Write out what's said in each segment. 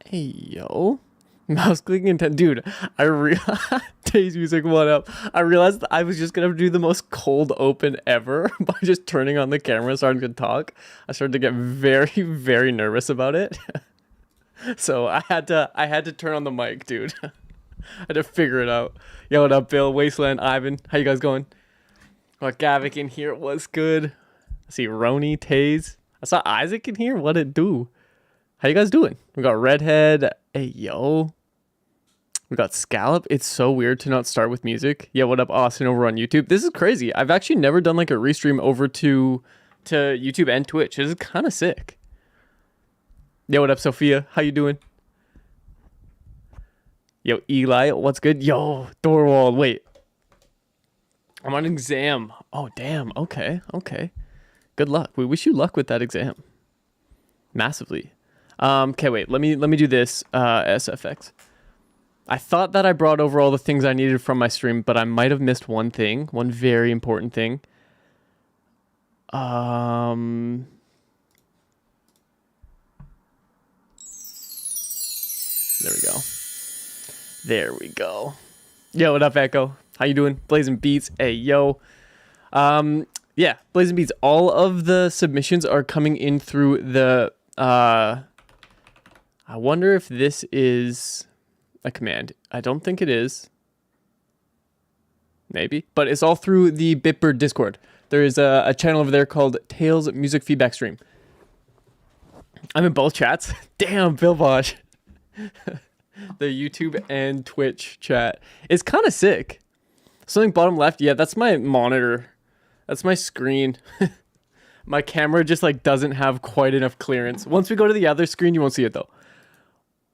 Hey, yo. Mouse clicking intent. Dude, Tay's music, what up? I realized I was just gonna do the most cold open ever by just turning on the camera so I could talk. I started to get very, very nervous about it. So I had to turn on the mic, dude. I had to figure it out. Yo, what up, Bill, Wasteland, Ivan? How you guys going? Got Gavik in here. What's good? I see Roni, Taze. I saw Isaac in here. What it do? How you guys doing? We got Redhead. Hey, yo. We got Scallop. It's so weird to not start with music. Yeah, what up, Austin, over on YouTube? This is crazy. I've actually never done like a restream over to YouTube and Twitch. This is kind of sick. Yo, what up, Sophia? How you doing? Yo, Eli, what's good? Yo, Thorwald, wait. I'm on an exam. Oh, damn. Okay. Good luck. We wish you luck with that exam. Massively. Okay, wait. Let me do this. SFX. I thought that I brought over all the things I needed from my stream, but I might have missed one thing. One very important thing. There we go. Yo, what up, Echo? How you doing? Blazing Beats. Hey, yo. Yeah, Blazing Beats. All of the submissions are coming in through the I wonder if this is a command. I don't think it is. Maybe. But it's all through the Bitbird Discord. There is a channel over there called Tails Music Feedback Stream. I'm in both chats. Damn, Bill Bosch. The YouTube and Twitch chat. It's kind of sick. Something bottom left. Yeah, that's my monitor. That's my screen. My camera just like doesn't have quite enough clearance. Once we go to the other screen, you won't see it though.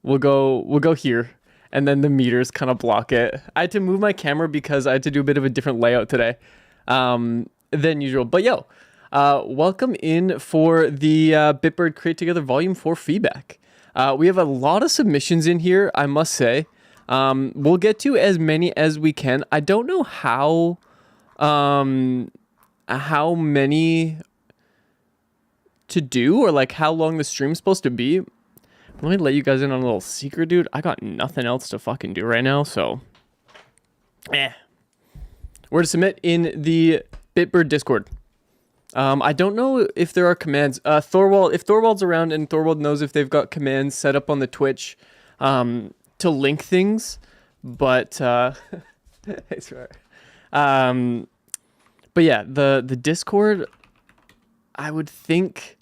We'll go here, and then the meters kind of block it. I had to move my camera because I had to do a bit of a different layout today than usual. But yo, welcome in for the Bitbird Create Together Volume 4 feedback. We have a lot of submissions in here, I must say. We'll get to as many as we can. I don't know how many to do or like how long the stream's supposed to be. Let me let you guys in on a little secret, dude. I got nothing else to fucking do right now, so we're to submit in the Bitbird Discord. I don't know if there are commands. Thorwald, if Thorwald's around and Thorwald knows if they've got commands set up on the Twitch to link things, but I swear. But yeah, the Discord, I would think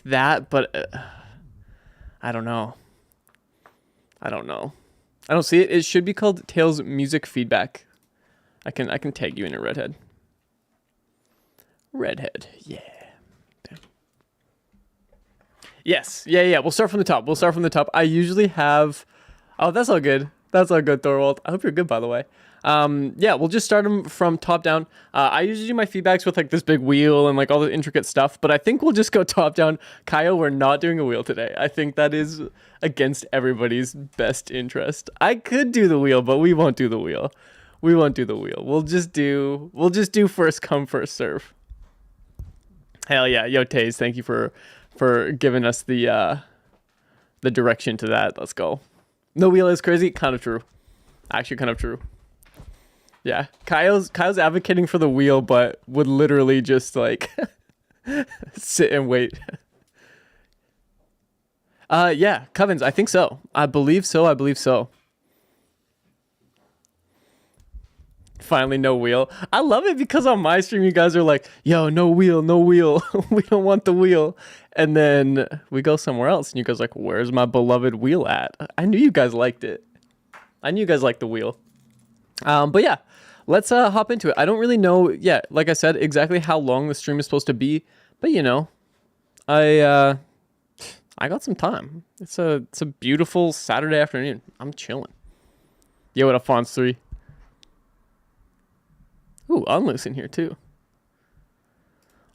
that, but I don't know. I don't see it. It should be called Tails Music Feedback. I can tag you in a Redhead. Yeah. Damn. Yes. Yeah. We'll start from the top. I usually have. Oh, that's all good. Thorwald. I hope you're good, by the way. Yeah, we'll just start them from top down. I usually do my feedbacks with like this big wheel and like all the intricate stuff, but I think we'll just go top down. Kyle, we're not doing a wheel today. I think that is against everybody's best interest. I could do the wheel, but we won't do the wheel. We'll just do first come, first serve. Hell yeah. Yo, Taze, thank you for giving us the direction to that. Let's go. No wheel is crazy. Kind of true. Actually, kind of true. Yeah. Kyle's advocating for the wheel, but would literally just like sit and wait. Yeah. Covens, I think so. I believe so. Finally, no wheel. I love it because on my stream, you guys are like, yo, no wheel. We don't want the wheel. And then we go somewhere else. And you guys are like, where's my beloved wheel at? I knew you guys liked it. I knew you guys liked the wheel. But yeah, let's hop into it. I don't really know yet, like I said, exactly how long the stream is supposed to be. But you know, I got some time. It's a beautiful Saturday afternoon. I'm chilling. Yo, what up, Fonts 3? Ooh, Unloose in here too.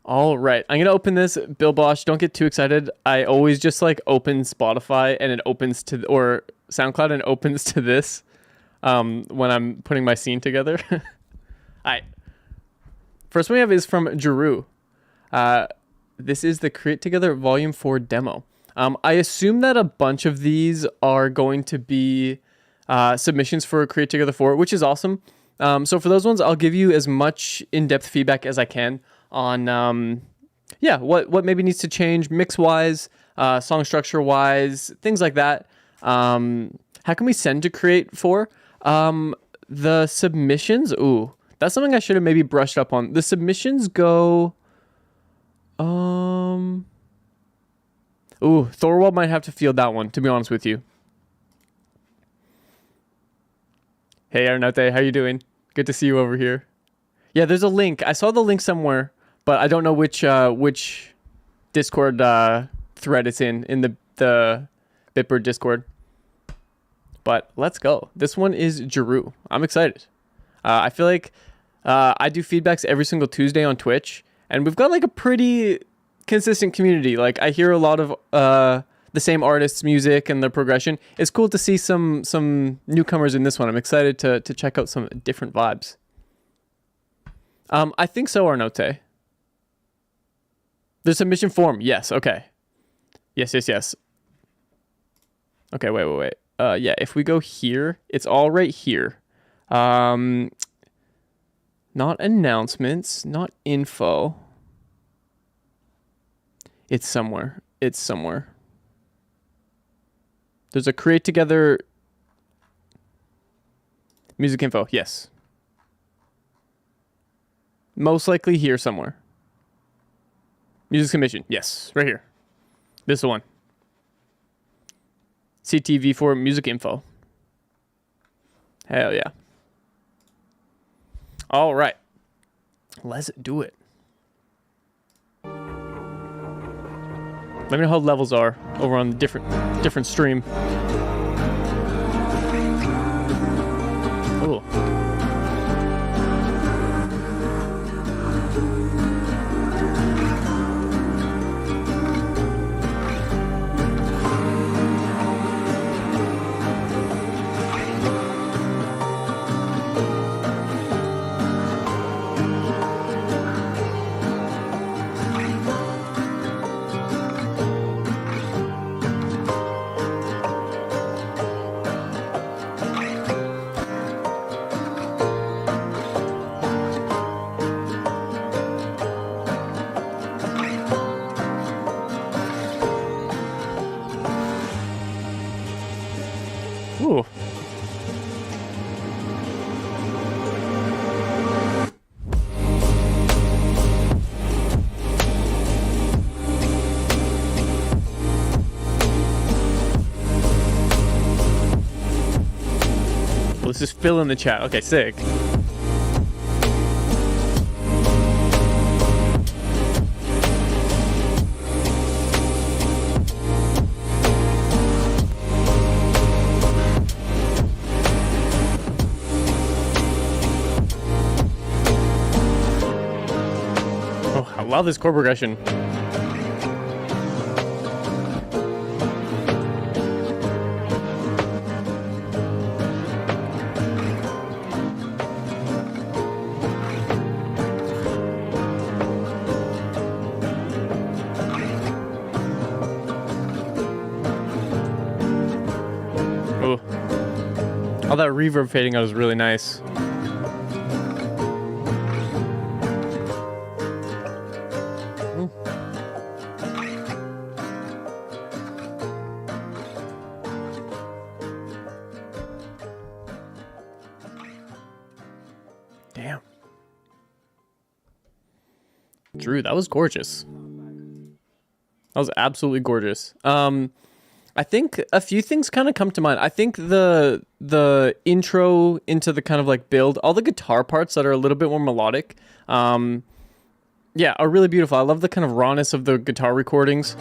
All right, I'm going to open this. Bill Bosch, don't get too excited. I always just like open Spotify and it opens to, or SoundCloud and it opens to this when I'm putting my scene together. All right. First one we have is from Jeru. This is the Create Together Volume 4 demo. I assume that a bunch of these are going to be submissions for Create Together 4, which is awesome. So for those ones, I'll give you as much in-depth feedback as I can on, what maybe needs to change mix-wise, song structure-wise, things like that. How can we send to Create 4? The submissions, that's something I should have maybe brushed up on. The submissions go, Thorwald might have to field that one, to be honest with you. Hey, Arnauté, how you doing? Good to see you over here. Yeah, there's a link. I saw the link somewhere, but I don't know which Discord thread it's in the Bitbird Discord. But let's go. This one is Giroux. I'm excited. I feel like I do feedbacks every single Tuesday on Twitch, and we've got like a pretty consistent community. Like I hear a lot of the same artists' music and the progression. It's cool to see some newcomers in this one. I'm excited to check out some different vibes. I think so, Arnauté. The submission form. Yes. Okay. Yes. Okay. Wait. Yeah. If we go here, it's all right here. Not announcements, not info. It's somewhere. There's a Create Together music info. Yes. Most likely here somewhere. Music submission. Yes, right here. This is the one. CTV4 music info. Hell yeah. All right. Let's do it. Let me know how levels are over on the different stream. Oh. Ooh. Let's just fill in the chat. Okay, sick. I love this chord progression. Ooh. All that reverb fading out is really nice. Damn. Drew, that was gorgeous. That was absolutely gorgeous. I think a few things kind of come to mind. I think the intro into the kind of like build, all the guitar parts that are a little bit more melodic, yeah, are really beautiful. I love the kind of rawness of the guitar recordings.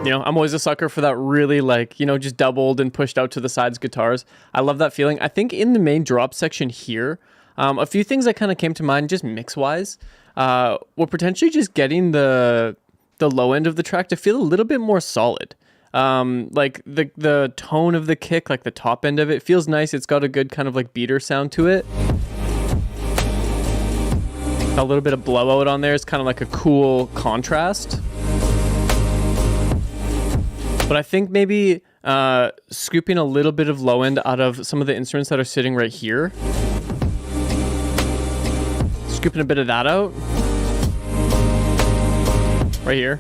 You know, I'm always a sucker for that really like, you know, just doubled and pushed out to the sides guitars. I love that feeling. I think in the main drop section here, a few things that kind of came to mind just mix-wise, were potentially just getting the low end of the track to feel a little bit more solid. Like the tone of the kick, like the top end of it feels nice. It's got a good kind of like beater sound to it. A little bit of blowout on there is kind of like a cool contrast. But I think maybe scooping a little bit of low end out of some of the instruments that are sitting right here. Scooping a bit of that out. Right here.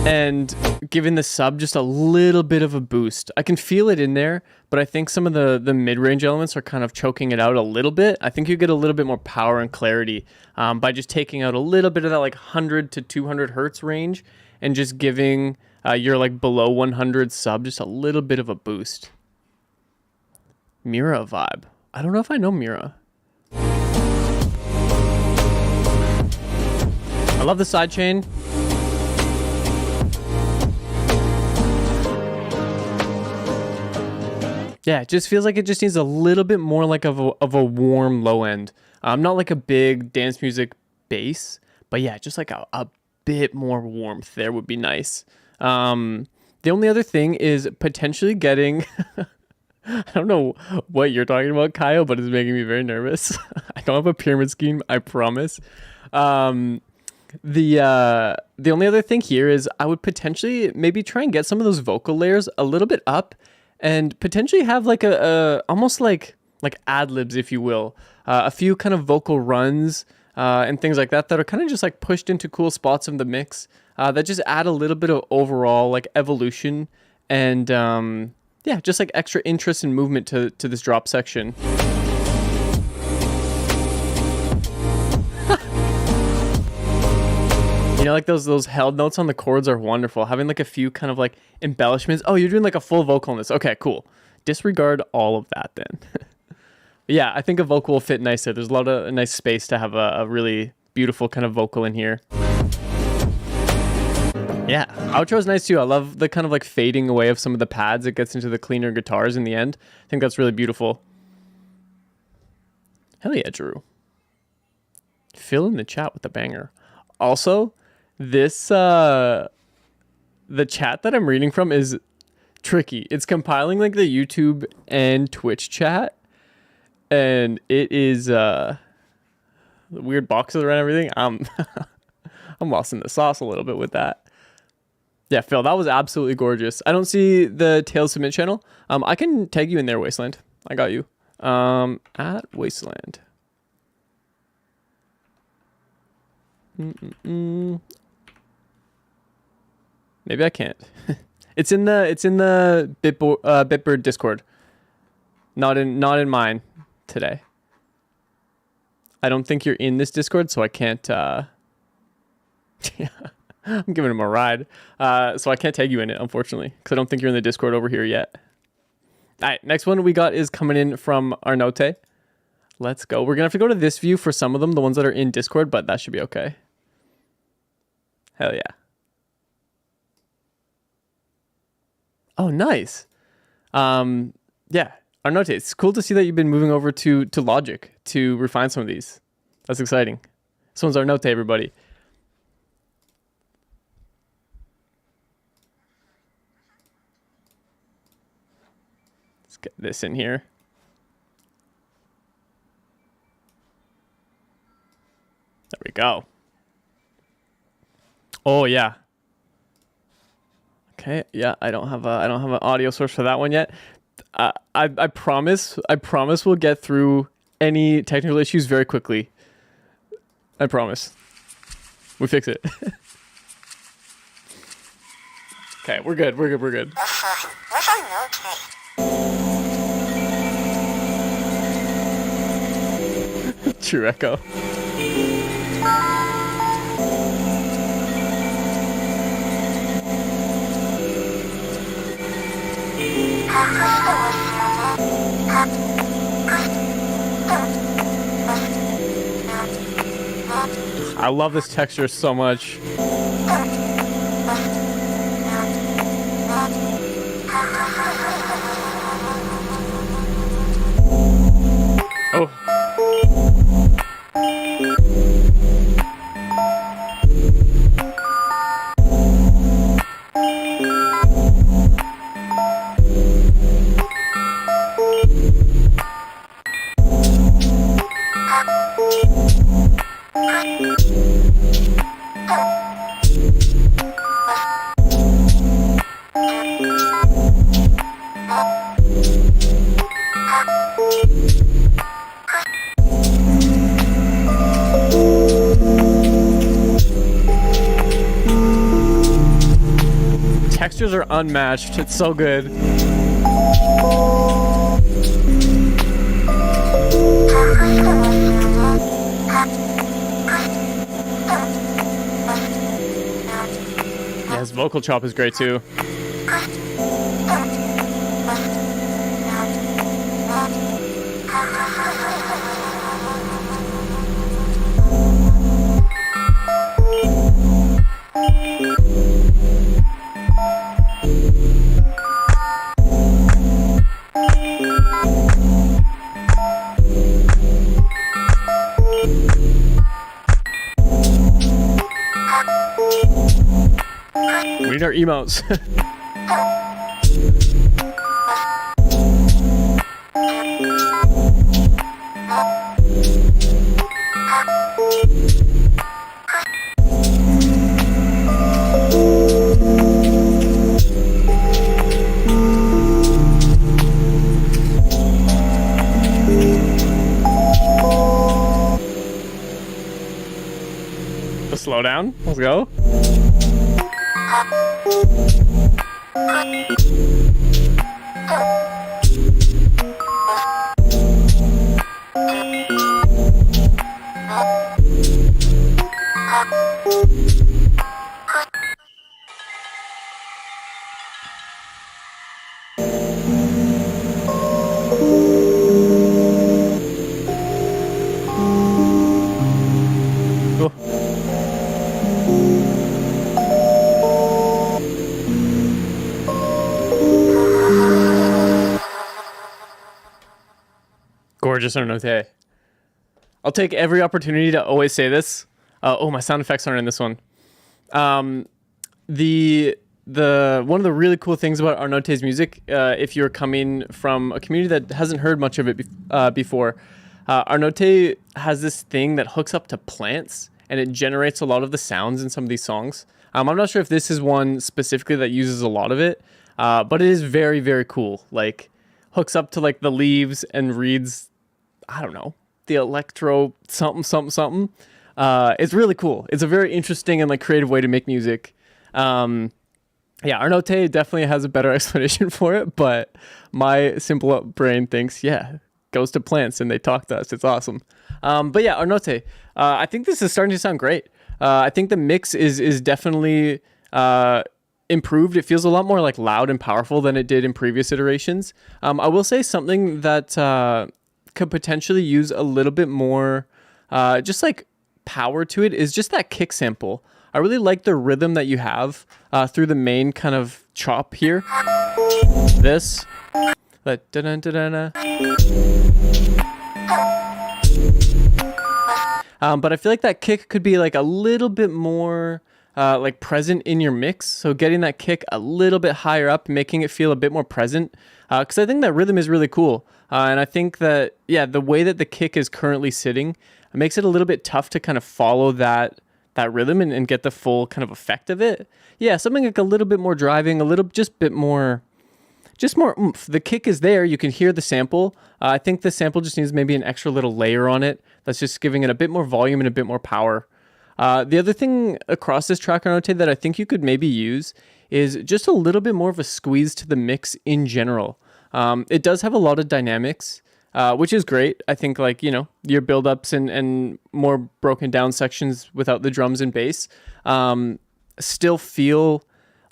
And giving the sub just a little bit of a boost. I can feel it in there, but I think some of the mid-range elements are kind of choking it out a little bit. I think you get a little bit more power and clarity by just taking out a little bit of that like 100 to 200 hertz range and just giving your like below 100 sub just a little bit of a boost. Mira vibe. I don't know if I know Mira. I love the sidechain. Yeah, it just feels like it just needs a little bit more like of a warm low end. Not like a big dance music bass, but yeah, just like a bit more warmth there would be nice. The only other thing is potentially getting... I don't know what you're talking about, Kyle, but it's making me very nervous. I don't have a pyramid scheme, I promise. The only other thing here is I would potentially maybe try and get some of those vocal layers a little bit up and potentially have like a almost like ad libs, if you will, a few kind of vocal runs and things like that are kind of just like pushed into cool spots of the mix that just add a little bit of overall like evolution and yeah, just like extra interest and movement to this drop section. You know, like those held notes on the chords are wonderful. Having like a few kind of like embellishments. Oh, you're doing like a full vocal in this. Okay, cool. Disregard all of that then. Yeah, I think a vocal will fit nicer. There's a lot of nice space to have a really beautiful kind of vocal in here. Yeah, outro is nice too. I love the kind of like fading away of some of the pads. It gets into the cleaner guitars in the end. I think that's really beautiful. Hell yeah, Drew. Fill in the chat with a banger. Also, this the chat that I'm reading from is tricky. It's compiling like the YouTube and Twitch chat, and it is weird boxes around everything. I'm lost in the sauce a little bit with that. Yeah, Phil, that was absolutely gorgeous. I don't see the Tails Submit channel. I can tag you in there, Wasteland. I got you. At Wasteland. Maybe I can't. It's in the Bitbird Discord. Not in mine today. I don't think you're in this Discord, so I can't yeah. I'm giving him a ride. So I can't tag you in it, unfortunately, because I don't think you're in the Discord over here yet. All right, next one we got is coming in from Arnote. Let's go. We're going to have to go to this view for some of them, the ones that are in Discord, but that should be okay. Hell yeah. Oh, nice. Yeah, Arnote, it's cool to see that you've been moving over to Logic to refine some of these. That's exciting. This one's Arnote, everybody. Let's get this in here. There we go. Oh yeah. Okay, yeah, I don't have an audio source for that one yet. I promise we'll get through any technical issues very quickly. I promise. We fix it. Okay, we're good. True echo. I love this texture so much. Oh. Textures are unmatched. It's so good. Yeah, his vocal chop is great too. We need our emotes. Slow down. Let's go. Cool. Gorgeous Arnote. I'll take every opportunity to always say this. Oh, my sound effects aren't in this one. The one of the really cool things about Arnote's music, if you're coming from a community that hasn't heard much of it before, Arnote has this thing that hooks up to plants and it generates a lot of the sounds in some of these songs. I'm not sure if this is one specifically that uses a lot of it, but it is very, very cool. Like, hooks up to like the leaves and reads, I don't know, the electro something something something. It's really cool. It's a very interesting and like creative way to make music. Yeah, Arnote definitely has a better explanation for it, but my simple brain thinks, yeah, goes to plants and they talk to us. It's awesome. But yeah, Arnote, I think this is starting to sound great. I think the mix is definitely improved. It feels a lot more like loud and powerful than it did in previous iterations. I will say something that could potentially use a little bit more just like power to it is just that kick sample. I really like the rhythm that you have through the main kind of chop here. This. But I feel like that kick could be like a little bit more like present in your mix. So getting that kick a little bit higher up, making it feel a bit more present. Because I think that rhythm is really cool. And I think that, yeah, the way that the kick is currently sitting makes it a little bit tough to kind of follow that rhythm and get the full kind of effect of it. Yeah, something like a little bit more driving, a little bit more oomph. The kick is there. You can hear the sample. I think the sample just needs maybe an extra little layer on it. That's just giving it a bit more volume and a bit more power. The other thing across this track, Arnote, that I think you could maybe use is just a little bit more of a squeeze to the mix in general. It does have a lot of dynamics, which is great. I think, like, you know, your build-ups and more broken down sections without the drums and bass still feel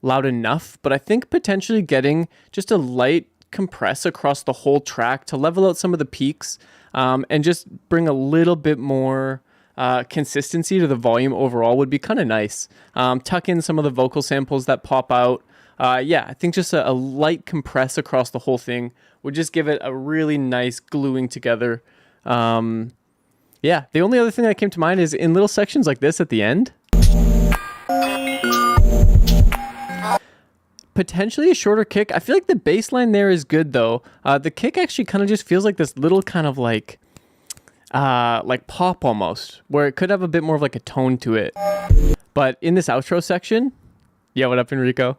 loud enough, but I think potentially getting just a light compress across the whole track to level out some of the peaks and just bring a little bit more consistency to the volume overall would be kind of nice. Tuck in some of the vocal samples that pop out. Yeah, I think just a light compress across the whole thing would just give it a really nice gluing together. Yeah, the only other thing that came to mind is in little sections like this at the end, potentially a shorter kick. I feel like the bass line there is good though. The kick actually kind of just feels like this little kind of like pop almost, where it could have a bit more of like a tone to it. But in this outro section, yeah, what up, Enrico?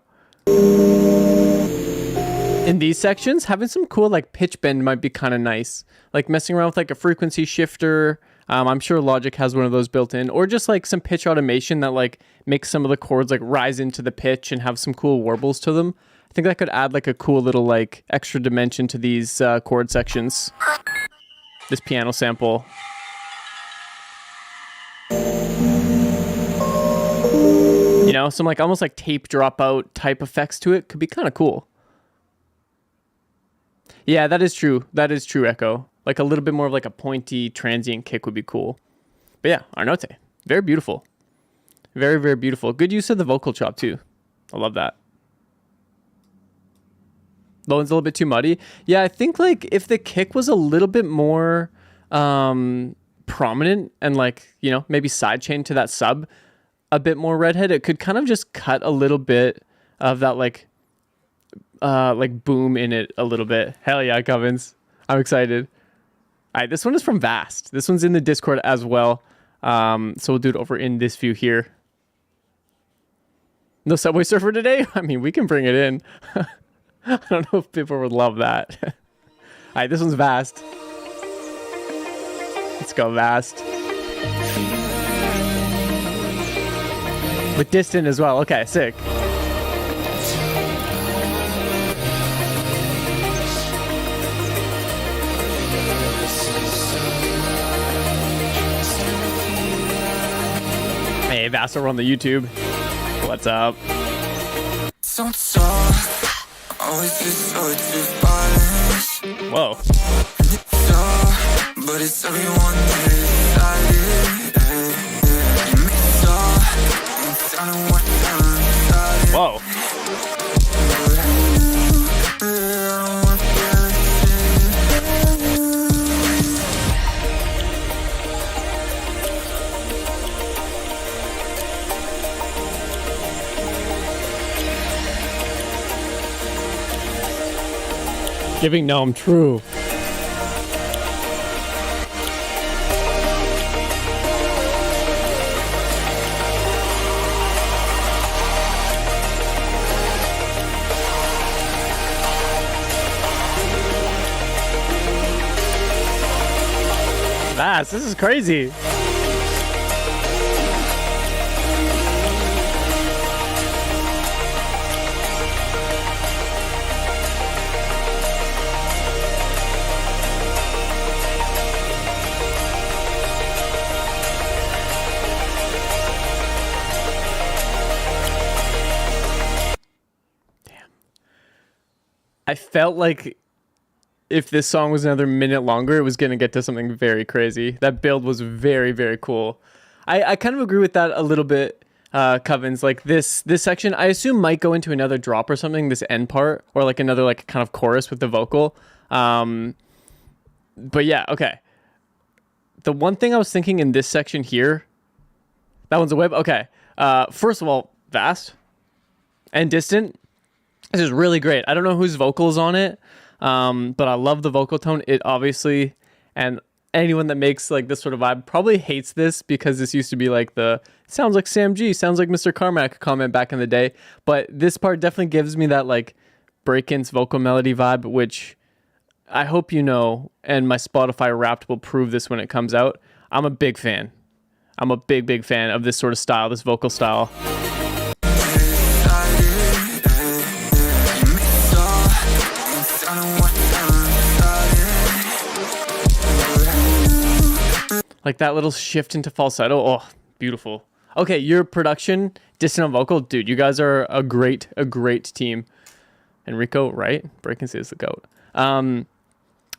In these sections, having some cool like pitch bend might be kind of nice. Like messing around with like a frequency shifter. I'm sure Logic has one of those built in, or just like some pitch automation that like makes some of the chords like rise into the pitch and have some cool warbles to them. I think that could add like a cool little like extra dimension to these chord sections. This piano sample. You know, some like almost like tape dropout type effects to it could be kind of cool. Yeah, that is true. That is true, Echo. Like a little bit more of like a pointy transient kick would be cool. But yeah, Arnote. Very beautiful. Very, very beautiful. Good use of the vocal chop too. I love that. Low end's a little bit too muddy. Yeah, I think like if the kick was a little bit more prominent and like, you know, maybe sidechain to that sub a bit more redhead, it could kind of just cut a little bit of that like boom in it a little bit. Hell yeah, Covens. I'm excited. All right, this one is from Vast. This one's in the Discord as well. So we'll do it over in this view here. No Subway Surfer today? I mean, we can bring it in. I don't know if people would love that. All right, this one's Vast. Let's go, Vast. With Distant as well. Okay, sick. Hey, Vast over on the YouTube. What's up? Whoa. But it's everyone whoa. Giving Gnome true. This is crazy. Damn. I felt like if this song was another minute longer, it was going to get to something very crazy. That build was very, very cool. I kind of agree with that a little bit, Covens. Like this section, I assume might go into another drop or something, this end part, or like another like kind of chorus with the vocal. But yeah, okay. The one thing I was thinking in this section here, that one's a whip. Okay. First of all, Vast and Distant. This is really great. I don't know whose vocal is on it. But I love the vocal tone. It obviously, and anyone that makes like this sort of vibe probably hates this because this used to be like the sounds like Sam G, sounds like Mr. Carmack comment back in the day. But this part definitely gives me that like Breakins vocal melody vibe, which I hope you know, and my Spotify Wrapped will prove this when it comes out. I'm a big fan. I'm a big, big fan of this sort of style, this vocal style. Like that little shift into falsetto. Oh, beautiful. Okay, your production, Distant on vocal. Dude, you guys are a great team. Enrico, right? Breakins is the GOAT.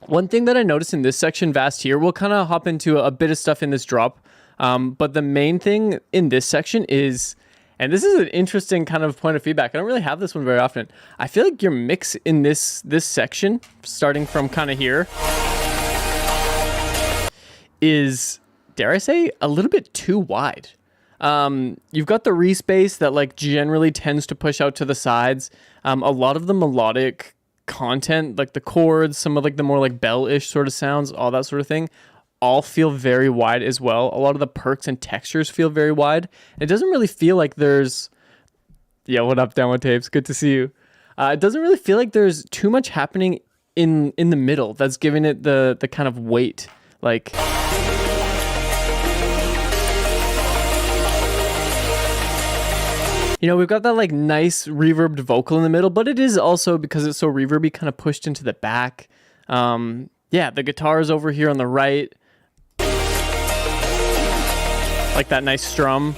One thing that I noticed in this section, Vast here, we'll kind of hop into a bit of stuff in this drop. But the main thing in this section is, and this is an interesting kind of point of feedback. I don't really have this one very often. I feel like your mix in this section, starting from kind of here, is, dare I say, a little bit too wide. You've got the respace that like generally tends to push out to the sides. A lot of the melodic content, like the chords, some of like the more like bell-ish sort of sounds, all that sort of thing, all feel very wide as well. A lot of the perks and textures feel very wide. It doesn't really feel like there's, yeah, what up, Downward Tapes? Good to see you. It doesn't really feel like there's too much happening in the middle that's giving it the kind of weight. Like, you know, we've got that like nice reverbed vocal in the middle, but it is also, because it's so reverby, kind of pushed into the back. Yeah, the guitar is over here on the right. Like that nice strum.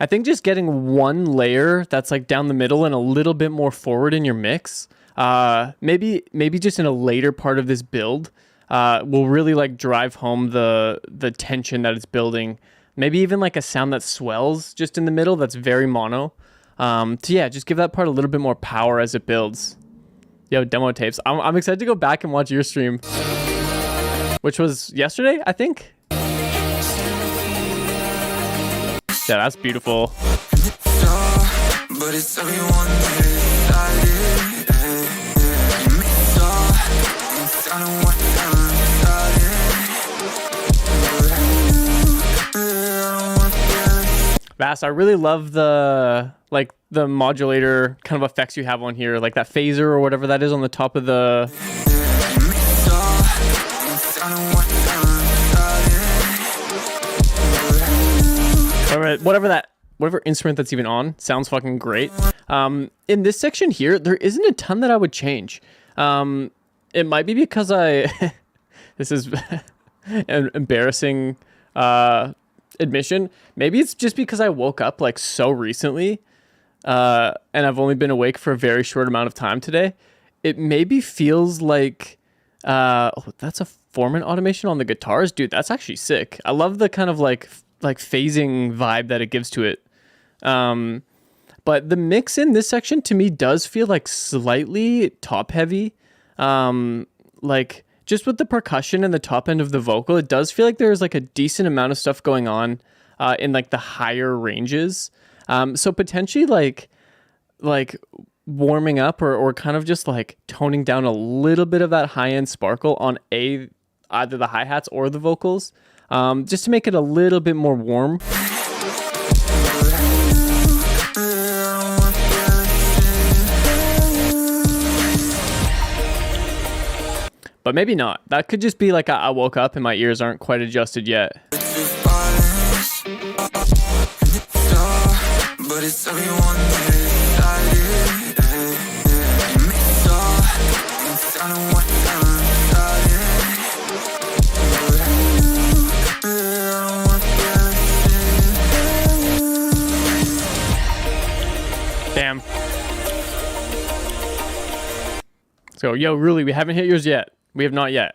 I think just getting one layer that's like down the middle and a little bit more forward in your mix, maybe just in a later part of this build, will really like drive home the tension that it's building. Maybe even like a sound that swells just in the middle that's very mono. So yeah, just give that part a little bit more power as it builds. Yo, demo tapes. I'm excited to go back and watch your stream, which was yesterday, I think. Yeah, that's beautiful. But it's everyone Vast, I really love the modulator kind of effects you have on here, like that phaser or whatever that is on the top of the whatever instrument that's even on. Sounds fucking great. In this section here, there isn't a ton that I would change. It might be because this is an embarrassing admission. Maybe it's just because I woke up like so recently, and I've only been awake for a very short amount of time today. It maybe feels like, oh, that's a Foreman automation on the guitars. Dude, that's actually sick. I love the kind of like phasing vibe that it gives to it. But the mix in this section to me does feel like slightly top heavy. Like just with the percussion and the top end of the vocal, it does feel like there's like a decent amount of stuff going on in like the higher ranges. So potentially like warming up or kind of just like toning down a little bit of that high end sparkle on either the hi-hats or the vocals, just to make it a little bit more warm. But maybe not. That could just be like I woke up and my ears aren't quite adjusted yet. Damn. So, yo, really, we haven't hit yours yet. We have not yet.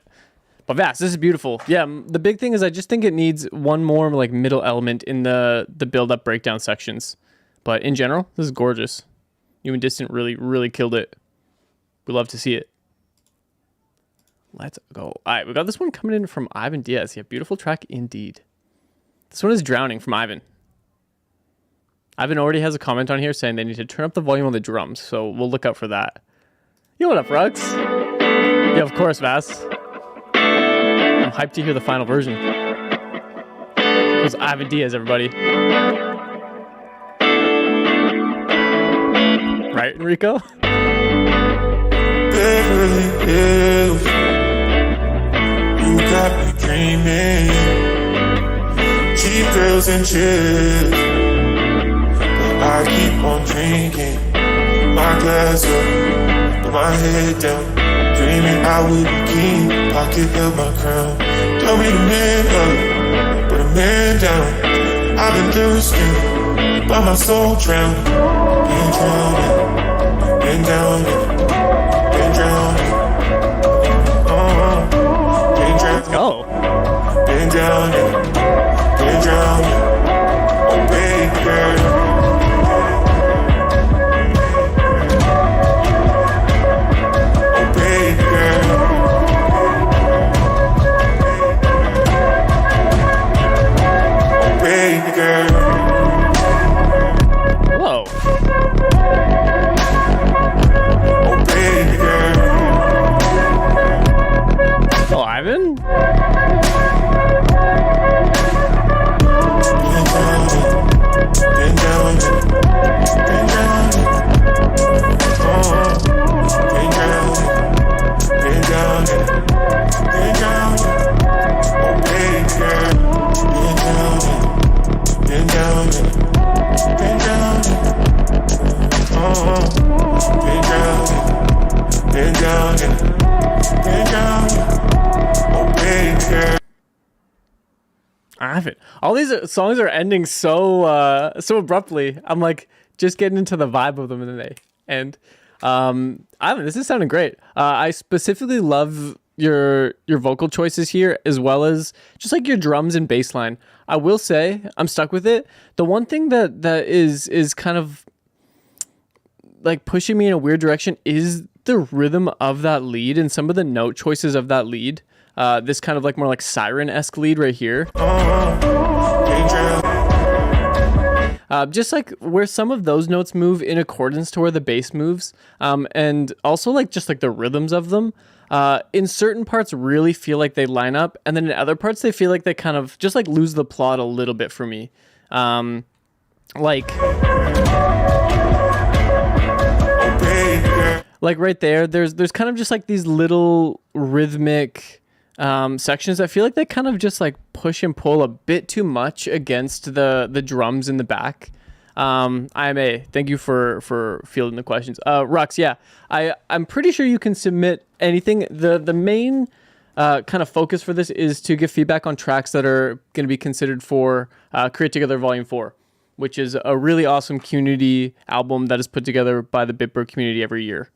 But Vast, this is beautiful. Yeah, the big thing is I just think it needs one more like middle element in the build-up breakdown sections. But in general, this is gorgeous. You and Distant really killed it. We love to see it. Let's go. All right, we got this one coming in from Ivan Diaz. Yeah, beautiful track indeed. This one is Drowning from Ivan. Ivan already has a comment on here saying they need to turn up the volume on the drums, so we'll look out for that. Yo, what up, Rugs? Yeah, of course, Vass. I'm hyped to hear the final version. It was Ivan Diaz, everybody. Right, Enrico? Beverly Hills, you got me dreaming. Cheap girls and chips, but I keep on drinking. My glass up, put my head down. Dreaming I would be king, pocket held my crown. Tell me the man up, put a man down. I've been thirsty, but my soul drowned. Been drowning, been drowning, been drowning. Been drowning. Oh. Been drowning, been drowning. Oh baby girl. Whoa. Oh, Ivan? Ivan, all these songs are ending so so abruptly. I'm like just getting into the vibe of them, and then they end. Ivan, this is sounding great. I specifically love your vocal choices here, as well as just like your drums and bass line. I will say I'm stuck with it. The one thing that is kind of like pushing me in a weird direction is the rhythm of that lead and some of the note choices of that lead. This kind of like more like siren-esque lead right here. Just like where some of those notes move in accordance to where the bass moves, and also like just like the rhythms of them. In certain parts really feel like they line up, and then in other parts they feel like they kind of just like lose the plot a little bit for me. Like right there, there's kind of just like these little rhythmic sections that feel like they kind of just like push and pull a bit too much against the drums in the back. IMA, thank you for fielding the questions. Rux, yeah, I'm pretty sure you can submit anything. The main kind of focus for this is to give feedback on tracks that are going to be considered for Create Together Volume 4, which is a really awesome community album that is put together by the Bitbird community every year.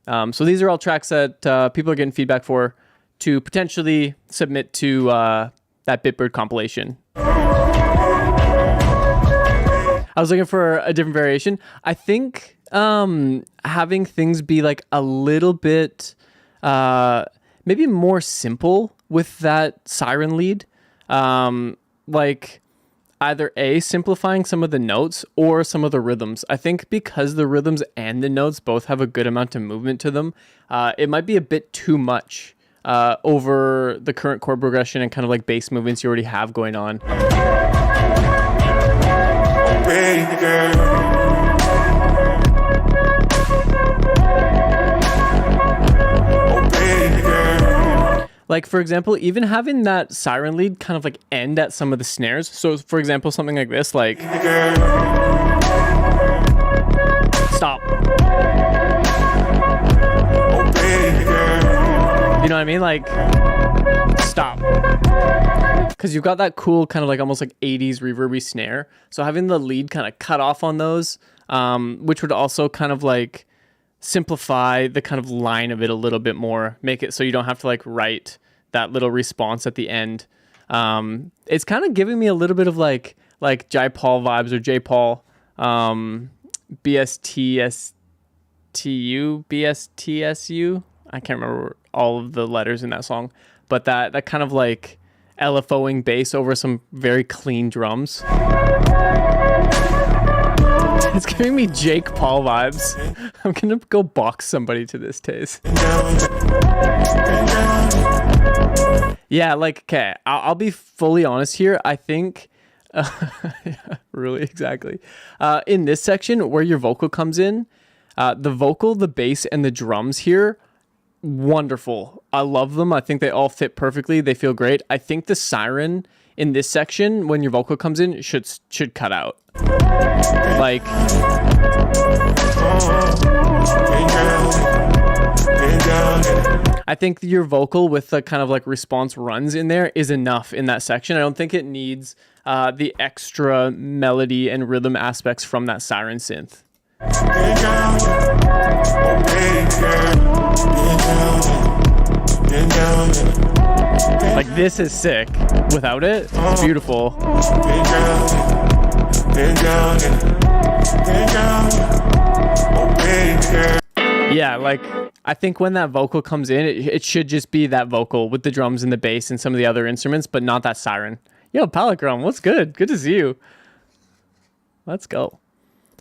So these are all tracks that people are getting feedback for to potentially submit to that Bitbird compilation. I was looking for a different variation. I think having things be like a little bit maybe more simple with that siren lead. Like either A, simplifying some of the notes or some of the rhythms. I think because the rhythms and the notes both have a good amount of movement to them, it might be a bit too much over the current chord progression and kind of like bass movements you already have going on. Like, for example, even having that siren lead kind of like end at some of the snares. So, for example, something like this, like... Stop. You know what I mean? Like, stop. Because you've got that cool kind of like almost like 80s reverby snare. So having the lead kind of cut off on those, which would also kind of like simplify the kind of line of it a little bit more, make it so you don't have to like write that little response at the end. It's kind of giving me a little bit of like Jai Paul vibes, or J Paul, BSTSU. I can't remember all of the letters in that song, but that kind of like LFOing bass over some very clean drums. It's giving me Jake Paul vibes. I'm gonna go box somebody to this taste. Yeah, like, okay, I'll be fully honest here. I think, yeah, really, exactly. In this section where your vocal comes in, the vocal, the bass, and the drums here, wonderful. I love them. I think they all fit perfectly. They feel great. I think the siren in this section, when your vocal comes in, should cut out. Like, I think your vocal with the kind of like response runs in there is enough in that section. I don't think it needs the extra melody and rhythm aspects from that siren synth. Like, this is sick. Without it, it's beautiful. Yeah, like, I think when that vocal comes in, it should just be that vocal with the drums and the bass and some of the other instruments, but not that siren. Yo, Palachrome, what's good? Good to see you. Let's go.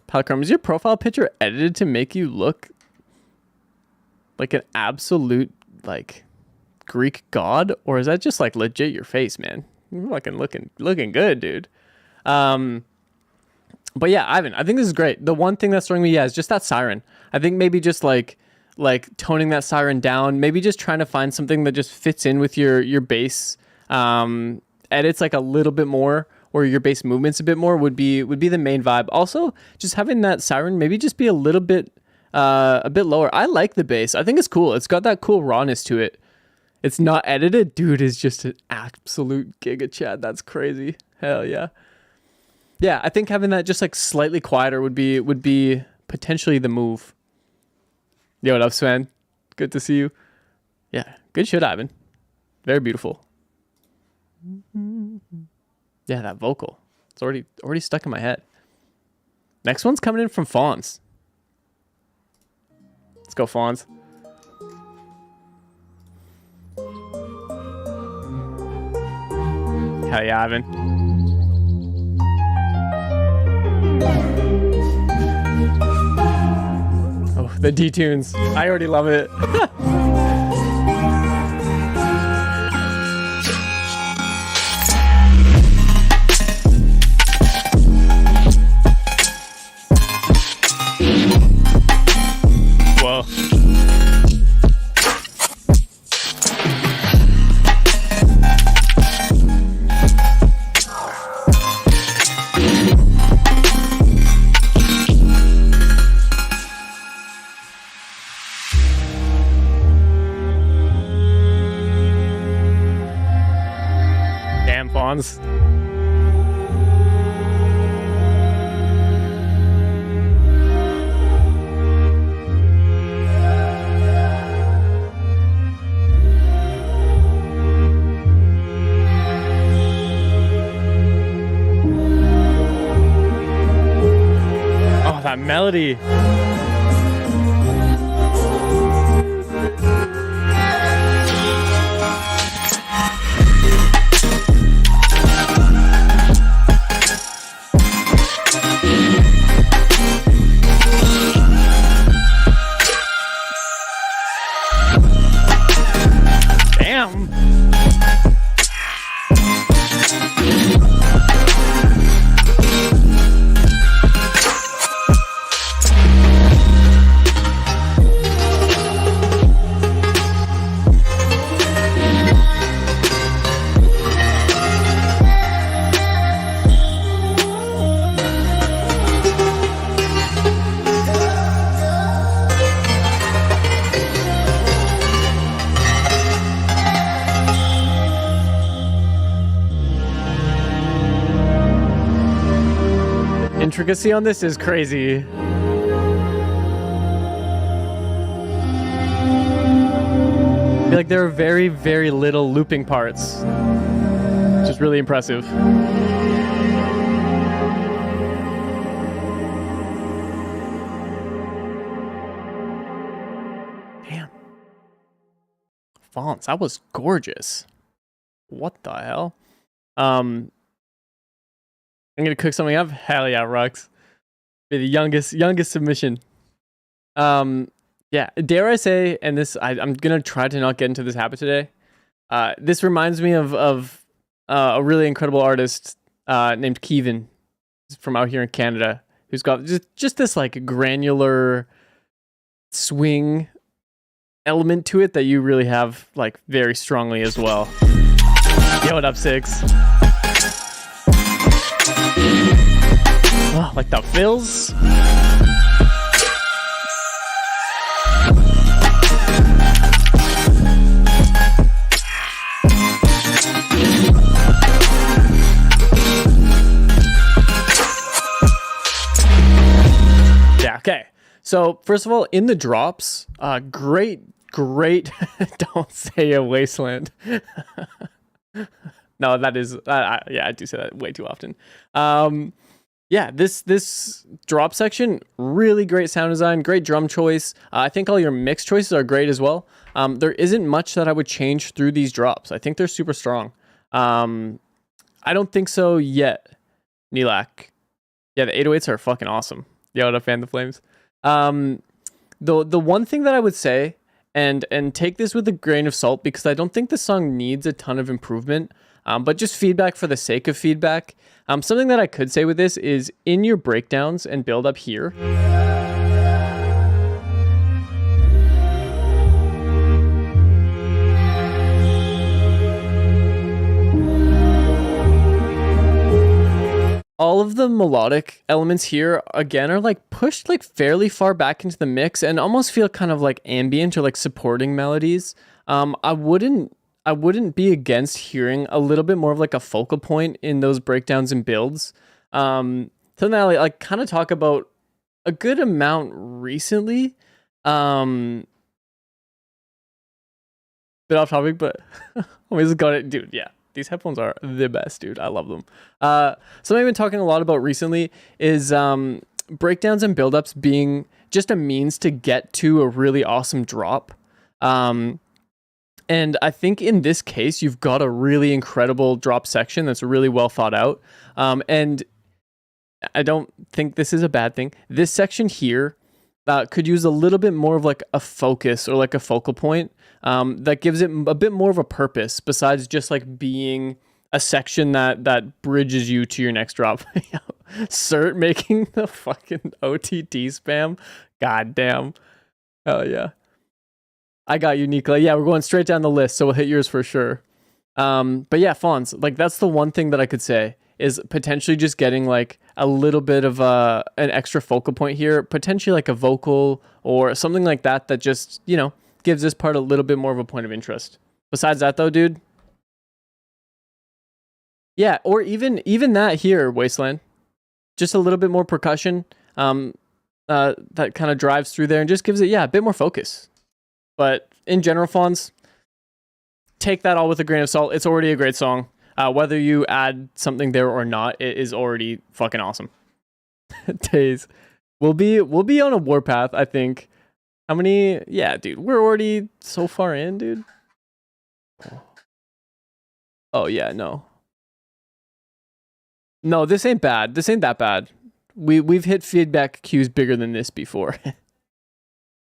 Palachrome, is your profile picture edited to make you look like an absolute, like, Greek god? Or is that just, like, legit your face, man? You're fucking looking good, dude. But yeah, Ivan, I think this is great. The one thing that's throwing me, is just that siren. I think maybe just like toning that siren down, maybe just trying to find something that just fits in with your bass edits like a little bit more, or your bass movements a bit more would be the main vibe. Also, just having that siren maybe just be a bit lower. I like the bass. I think it's cool. It's got that cool rawness to it. It's not edited. Dude is just an absolute giga chat. That's crazy. Hell yeah. Yeah, I think having that just like slightly quieter would be potentially the move. Yo, what up, Sven? Good to see you. Yeah, good shit, Ivan. Very beautiful. Yeah, that vocal. It's already stuck in my head. Next one's coming in from Fawns. Let's go, Fawns. Hell yeah, Ivan. Oh, the D-tunes. I already love it. Whoa. Damn, Fawns. Oh, that melody. Damn. Intricacy on this is crazy. I feel like there are very, very little looping parts, which is really impressive. Damn. Fonts, that was gorgeous. What the hell? I'm gonna cook something up. Hell yeah, Rux. Be the youngest submission. Yeah, dare I say, and this I'm gonna try to not get into this habit today. This reminds me of a really incredible artist named Kevin from out here in Canada, who's got just this like granular swing element to it that you really have like very strongly as well. Yo, what up, Six? Oh, like the fills. Yeah, okay. So, first of all, in the drops, great, don't say a wasteland. No, that is, yeah, I do say that way too often. Yeah, this drop section, really great sound design, great drum choice. I think all your mix choices are great as well. There isn't much that I would change through these drops. I think they're super strong. I don't think so yet, Nilak. Yeah, the 808s are fucking awesome. Yo, what up, Fan the Flames? The one thing that I would say, and take this with a grain of salt, because I don't think the song needs a ton of improvement, but just feedback for the sake of feedback. Something that I could say with this is in your breakdowns and build up here, all of the melodic elements here again are like pushed like fairly far back into the mix and almost feel kind of like ambient or like supporting melodies. I wouldn't be against hearing a little bit more of like a focal point in those breakdowns and builds. Something that I like kind of talk about a good amount recently. Bit off topic, but we just got it, dude. Yeah, these headphones are the best, dude. I love them. Something I've been talking a lot about recently is breakdowns and buildups being just a means to get to a really awesome drop. And I think in this case, you've got a really incredible drop section that's really well thought out. And I don't think this is a bad thing. This section here could use a little bit more of like a focus or like a focal point that gives it a bit more of a purpose besides just like being a section that bridges you to your next drop. Cert making the fucking OTT spam. God damn. Hell yeah. I got you, Nicola. Yeah, we're going straight down the list, so we'll hit yours for sure. But yeah, Fonz, like that's the one thing that I could say is potentially just getting like a little bit of an extra focal point here, potentially like a vocal or something like that that just, you know, gives this part a little bit more of a point of interest. Besides that though, dude. Yeah, or even that here, Wasteland. Just a little bit more percussion that kind of drives through there and just gives it, yeah, a bit more focus. But in general, Fonz, take that all with a grain of salt. It's already a great song. Whether you add something there or not, it is already fucking awesome. Days. We'll be on a warpath, I think. How many? Yeah, dude. We're already so far in, dude. Oh, yeah, no. No, this ain't bad. This ain't that bad. We've hit feedback queues bigger than this before.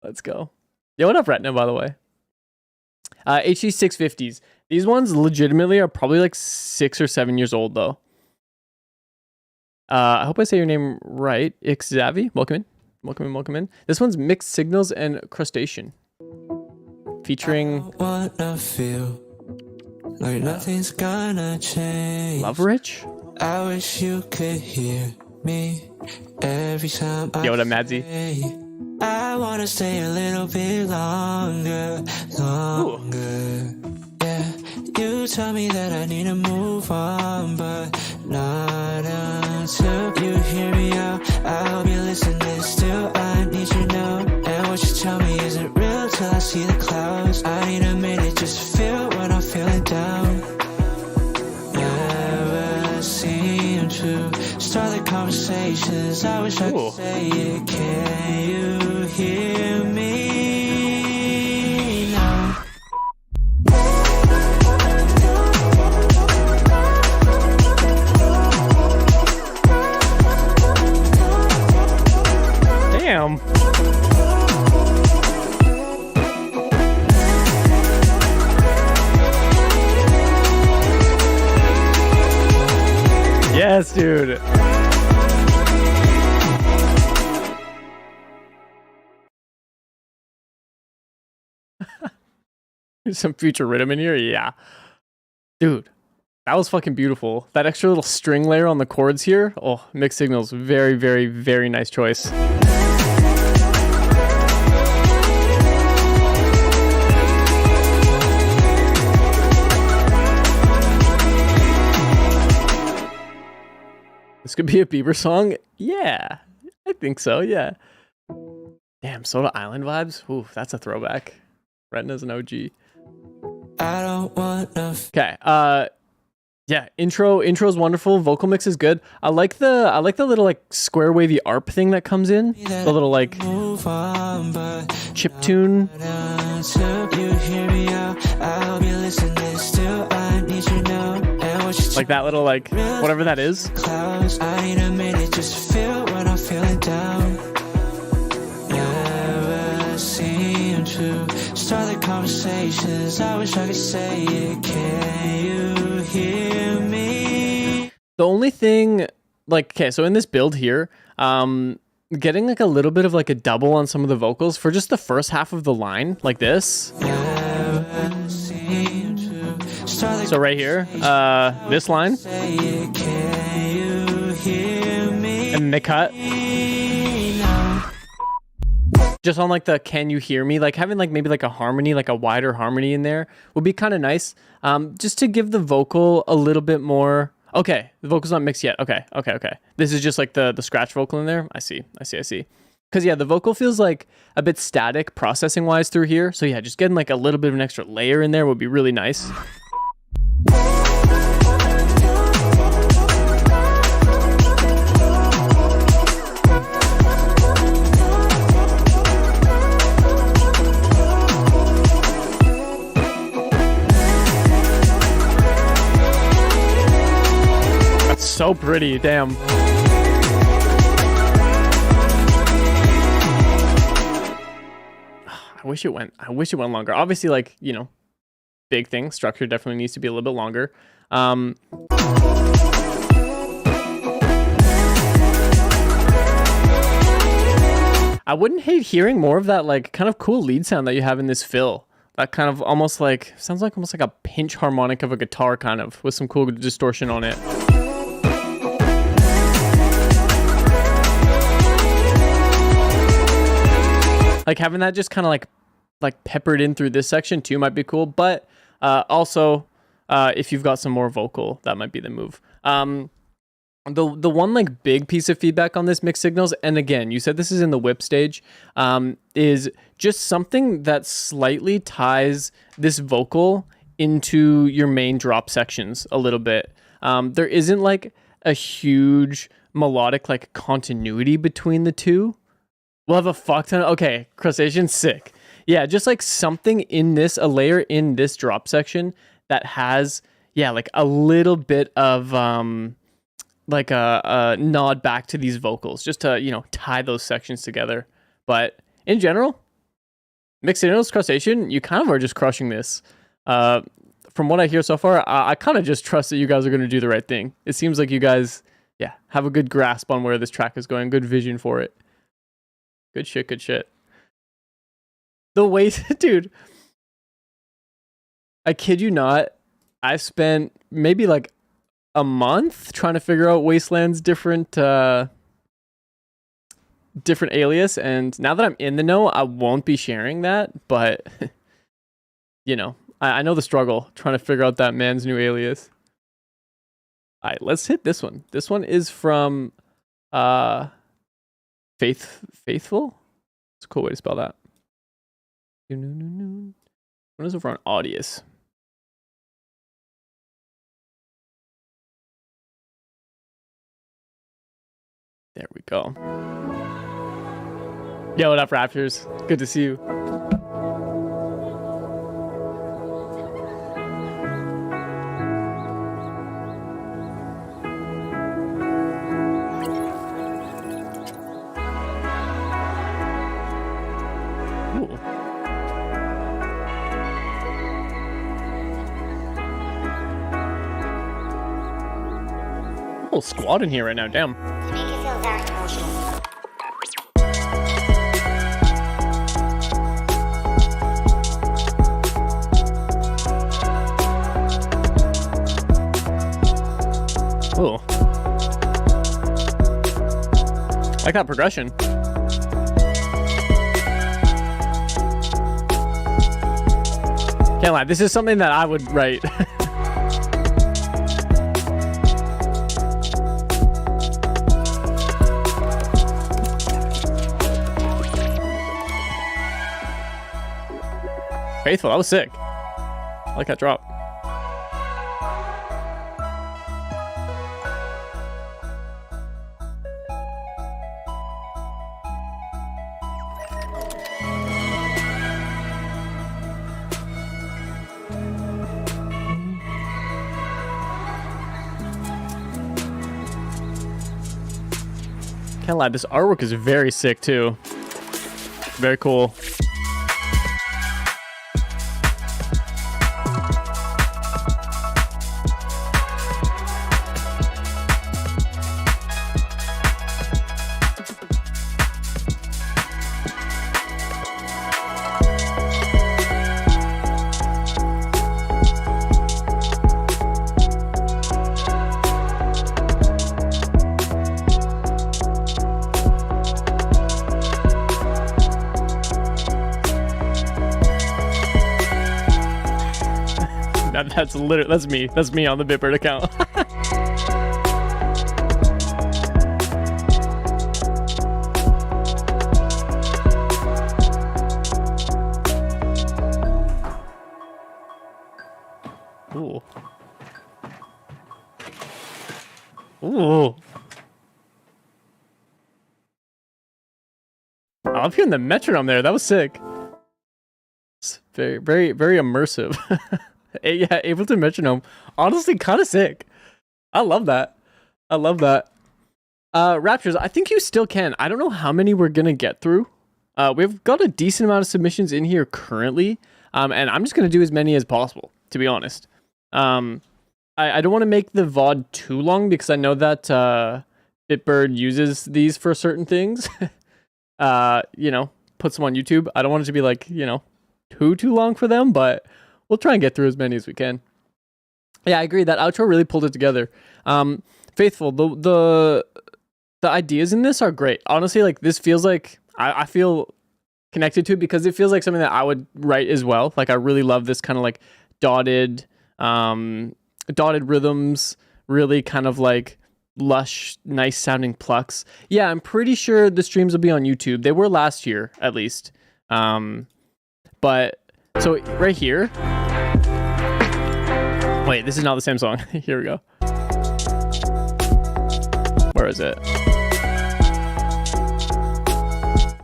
Let's go. Yo, what up, Retina, by the way? HD 650s. These ones legitimately are probably like 6 or 7 years old, though. I hope I say your name right. Ixavi, welcome in. Welcome in. This one's Mixed Signals and Crustacean. Featuring... wanna feel like nothing's gonna change. Love Rich? I wish you could hear me every time I Yo, what up, Madsy? say I wanna stay a little bit longer. Yeah, you tell me that I need to move on, but not until you hear me out. I hope you're listening still. I need you now, and what you tell me isn't real till I see the clouds. I need a minute just to feel when I'm feeling down. Never seem to start the conversations. I wish I could say it. Can you hear me now? Damn. Yes, dude. Some future rhythm in here, yeah. Dude, that was fucking beautiful. That extra little string layer on the chords here. Oh, Mixed Signals. Very, very, very nice choice. This could be a Bieber song? Yeah, I think so, yeah. Damn, Soda Island vibes? Ooh, that's a throwback. Retina's an OG. I don't wanna Okay, yeah, intro's wonderful, vocal mix is good. I like the little like square wavy ARP thing that comes in. The little like move on, but chip tune. until you hear me out. I hope you're listening still. I need you now, and what you Like that little like whatever that is. clouds. I need a minute just to feel when I'm feeling down. Never seem to start the conversations. I wish I could say it. Can you hear me? The only thing, like, okay, so in this build here, getting like a little bit of like a double on some of the vocals for just the first half of the line, like this. Never seem to start the So right here, this line. say it. Can you hear they cut. Just on like the can you hear me, like having like maybe like a harmony, like a wider harmony in there would be kind of nice. Just to give the vocal a little bit more. Okay, the vocal's not mixed yet. Okay. This is just like the scratch vocal in there. I see. Because yeah, the vocal feels like a bit static processing wise through here. So yeah, just getting like a little bit of an extra layer in there would be really nice. So pretty, damn. I wish it went longer. Obviously, like, you know, big thing. Structure definitely needs to be a little bit longer. I wouldn't hate hearing more of that, like, kind of cool lead sound that you have in this fill. That kind of almost like, sounds like almost like a pinch harmonic of a guitar, kind of, with some cool distortion on it. Like having that just kind of like peppered in through this section too might be cool. But also, if you've got some more vocal, that might be the move. The one like big piece of feedback on this mixed signals, and again, you said this is in the whip stage, is just something that slightly ties this vocal into your main drop sections a little bit. There isn't like a huge melodic like continuity between the two. We'll have a fuck ton. Okay, crustacean, sick. Yeah, just like something in this, a layer in this drop section that has, yeah, like a little bit of like a nod back to these vocals, just to, you know, tie those sections together. But in general, mixed signals, crustacean, you kind of are just crushing this. From what I hear so far, I kind of just trust that you guys are going to do the right thing. It seems like you guys, yeah, have a good grasp on where this track is going, good vision for it. Good shit. The way, dude, I kid you not, I spent maybe like a month trying to figure out Wasteland's different alias, and now that I'm in the know, I won't be sharing that, but, you know, I know the struggle trying to figure out that man's new alias. All right, let's hit this one. This one is from Faithful? It's a cool way to spell that. What is over on Audius? There we go. Yo, what up, Raptors? Good to see you. Whole squad in here right now, damn. To make you feel very emotional. Ooh. I like that progression. Can't lie, this is something that I would write. Faithful, that was sick. I like that drop. Can't lie, this artwork is very sick too. Very cool. That's literally, that's me. That's me on the Bitbird account. Ooh. Ooh. I love hearing the metronome there. That was sick. It's very, very, very immersive. Yeah, Ableton metronome. Honestly, kind of sick. I love that. I love that. Raptures, I think you still can. I don't know how many we're gonna get through. We've got a decent amount of submissions in here currently. And I'm just gonna do as many as possible, to be honest. I don't want to make the VOD too long because I know that Bitbird uses these for certain things. You know, puts them on YouTube. I don't want it to be like, you know, too long for them, but we'll try and get through as many as we can. Yeah, I agree. That outro really pulled it together. Faithful, the ideas in this are great. Honestly, like this feels like I feel connected to it because it feels like something that I would write as well. Like I really love this kind of like dotted rhythms, really kind of like lush, nice sounding plucks. Yeah, I'm pretty sure the streams will be on YouTube. They were last year, at least. But so right here. Wait, this is not the same song. Here we go. Where is it?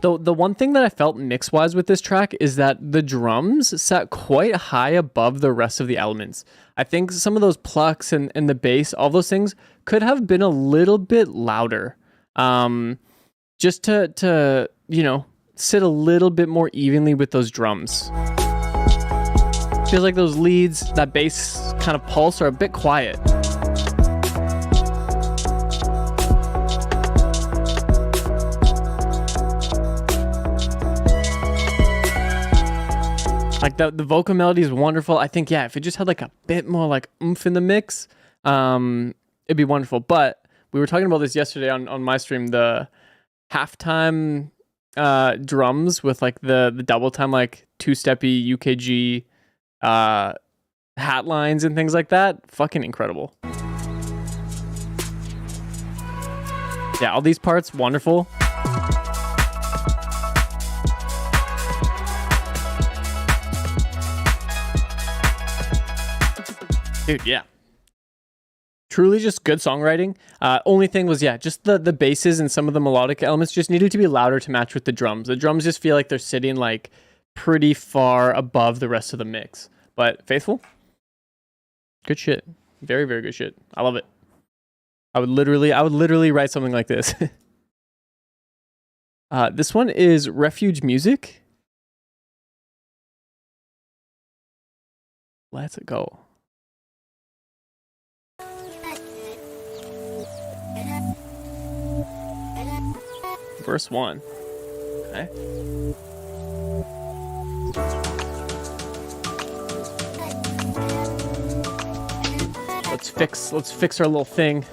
The one thing that I felt mix-wise with this track is that the drums sat quite high above the rest of the elements. I think some of those plucks and the bass, all those things could have been a little bit louder. Just to you know, sit a little bit more evenly with those drums. Feels like those leads, that bass kind of pulse are a bit quiet. Like the vocal melody is wonderful. I think, yeah, if it just had like a bit more like oomph in the mix, it'd be wonderful. But we were talking about this yesterday on my stream, the halftime drums with like the double time, like two-steppy UKG hat lines and things like that. Fucking incredible. Yeah, all these parts, wonderful. Dude, yeah. Truly just good songwriting. Only thing was, yeah, just the basses and some of the melodic elements just needed to be louder to match with the drums. The drums just feel like they're sitting like pretty far above the rest of the mix. But Faithful, good shit. Very, very good shit. I love it. I would literally write something like this. This one is Refuge Music. Let's go. Verse 1. Okay. Let's fix our little thing.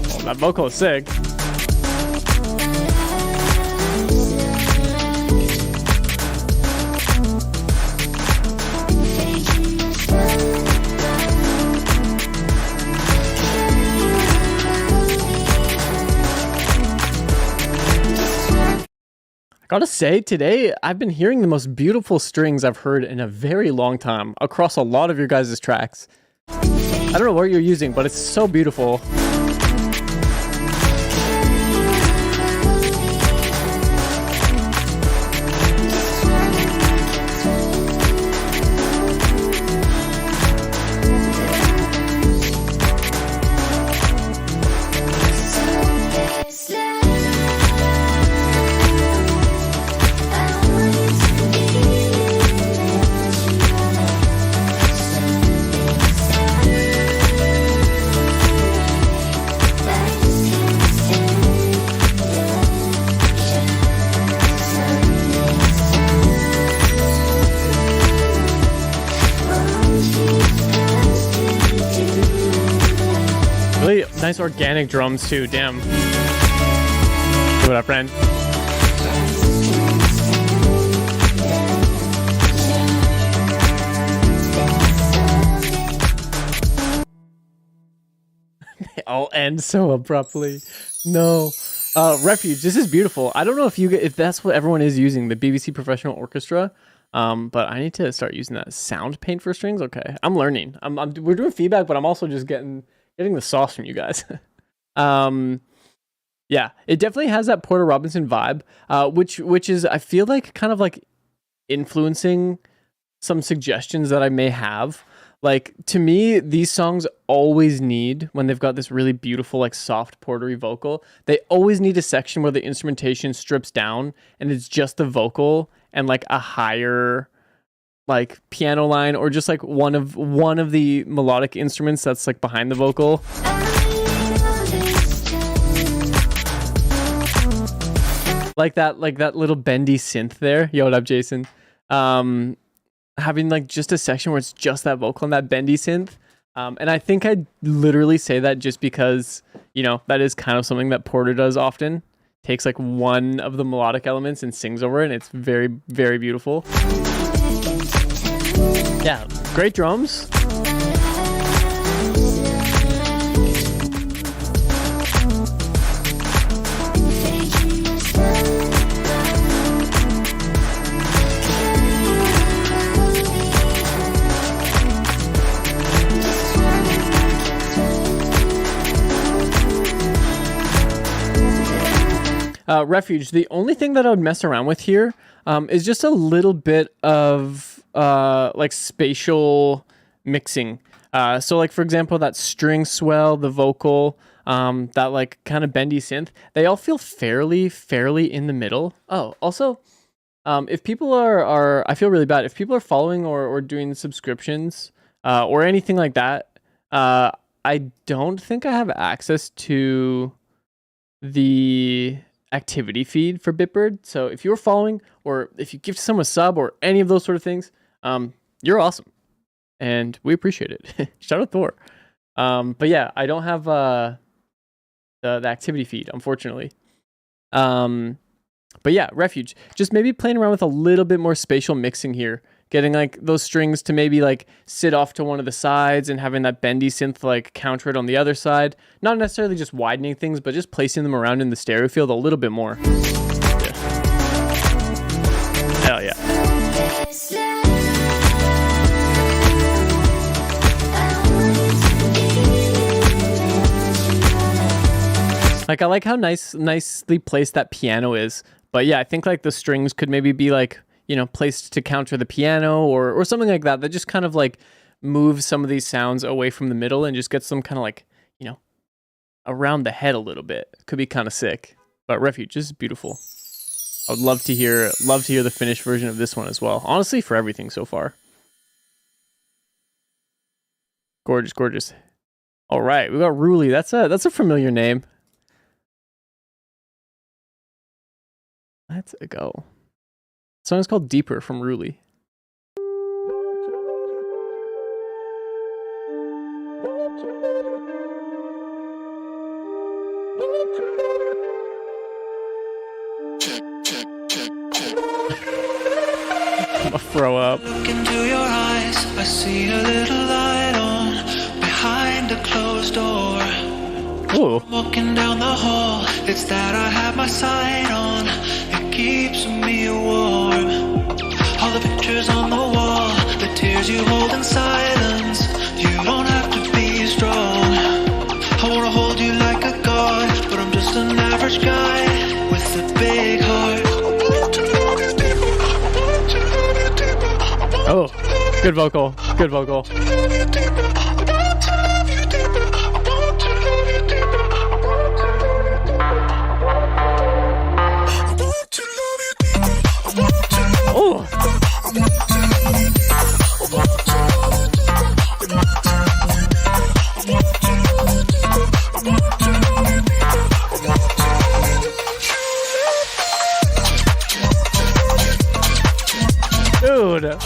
Oh, that vocal is sick. Gotta say, today I've been hearing the most beautiful strings I've heard in a very long time across a lot of your guys' tracks. I don't know what you're using, but it's so beautiful. Nice organic drums too. Damn. What up, friend? They all end so abruptly. No. Refuge. This is beautiful. I don't know if that's what everyone is using, the BBC Professional Orchestra. But I need to start using that sound paint for strings. Okay, I'm learning. We're doing feedback, but I'm also just getting the sauce from you guys. Yeah, it definitely has that Porter Robinson vibe, which is, I feel like, kind of like influencing some suggestions that I may have. Like, to me, these songs always need, when they've got this really beautiful, like, soft portery vocal, they always need a section where the instrumentation strips down and it's just the vocal and like a higher like piano line, or just like one of the melodic instruments that's like behind the vocal. Like that little bendy synth there. Yo, what up, Jason? Having like just a section where it's just that vocal and that bendy synth. And I think I literally say that just because, you know, that is kind of something that Porter does often. Takes like one of the melodic elements and sings over it, and it's very, very beautiful. Yeah, great drums. Refuge. The only thing that I would mess around with here is just a little bit of like spatial mixing. So like, for example, that string swell, the vocal, that like kind of bendy synth, they all feel fairly in the middle. Oh, also, if people are, I feel really bad. If people are following or doing subscriptions or anything like that, I don't think I have access to the activity feed for Bitbird. So if you're following, or if you give someone a sub or any of those sort of things, you're awesome and we appreciate it. Shout out Thor. But yeah, I don't have the activity feed, unfortunately. But yeah, Refuge, just maybe playing around with a little bit more spatial mixing here, getting like those strings to maybe like sit off to one of the sides and having that bendy synth like counter it on the other side. Not necessarily just widening things, but just placing them around in the stereo field a little bit more. Yeah. Hell yeah. Like, I like how nicely placed that piano is. But yeah, I think like the strings could maybe be like, you know, placed to counter the piano or something like that. That just kind of like moves some of these sounds away from the middle and just gets them kind of like, you know, around the head a little bit. Could be kind of sick. But Refuge is beautiful. I would love to hear the finished version of this one as well. Honestly, for everything so far. Gorgeous, gorgeous. All right, we got Ruli. That's a familiar name. Let's go. The song is called Deeper from Ruli. I'm gonna throw up. Look into your eyes, I see a little light on behind a closed door. Ooh. Walking down the hall, it's that I have my sight on. It keeps me warm. All the pictures on the wall, the tears you hold in silence. You don't have to be strong. I wanna hold you like a god, but I'm just an average guy with a big heart. Oh, good vocal, good vocal. Oh. Dude.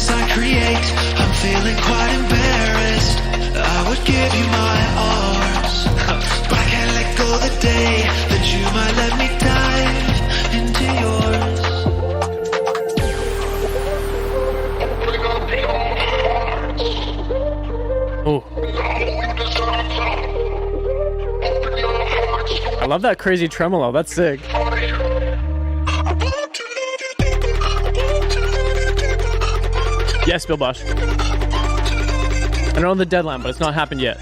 mess I create, I'm feeling quite embarrassed. I would give you my arms, but I can't let go the day that you might let me dive into yours. Oh, I love that crazy tremolo. That's sick. Yes, Bill Bosch. I don't know the deadline, but it's not happened yet.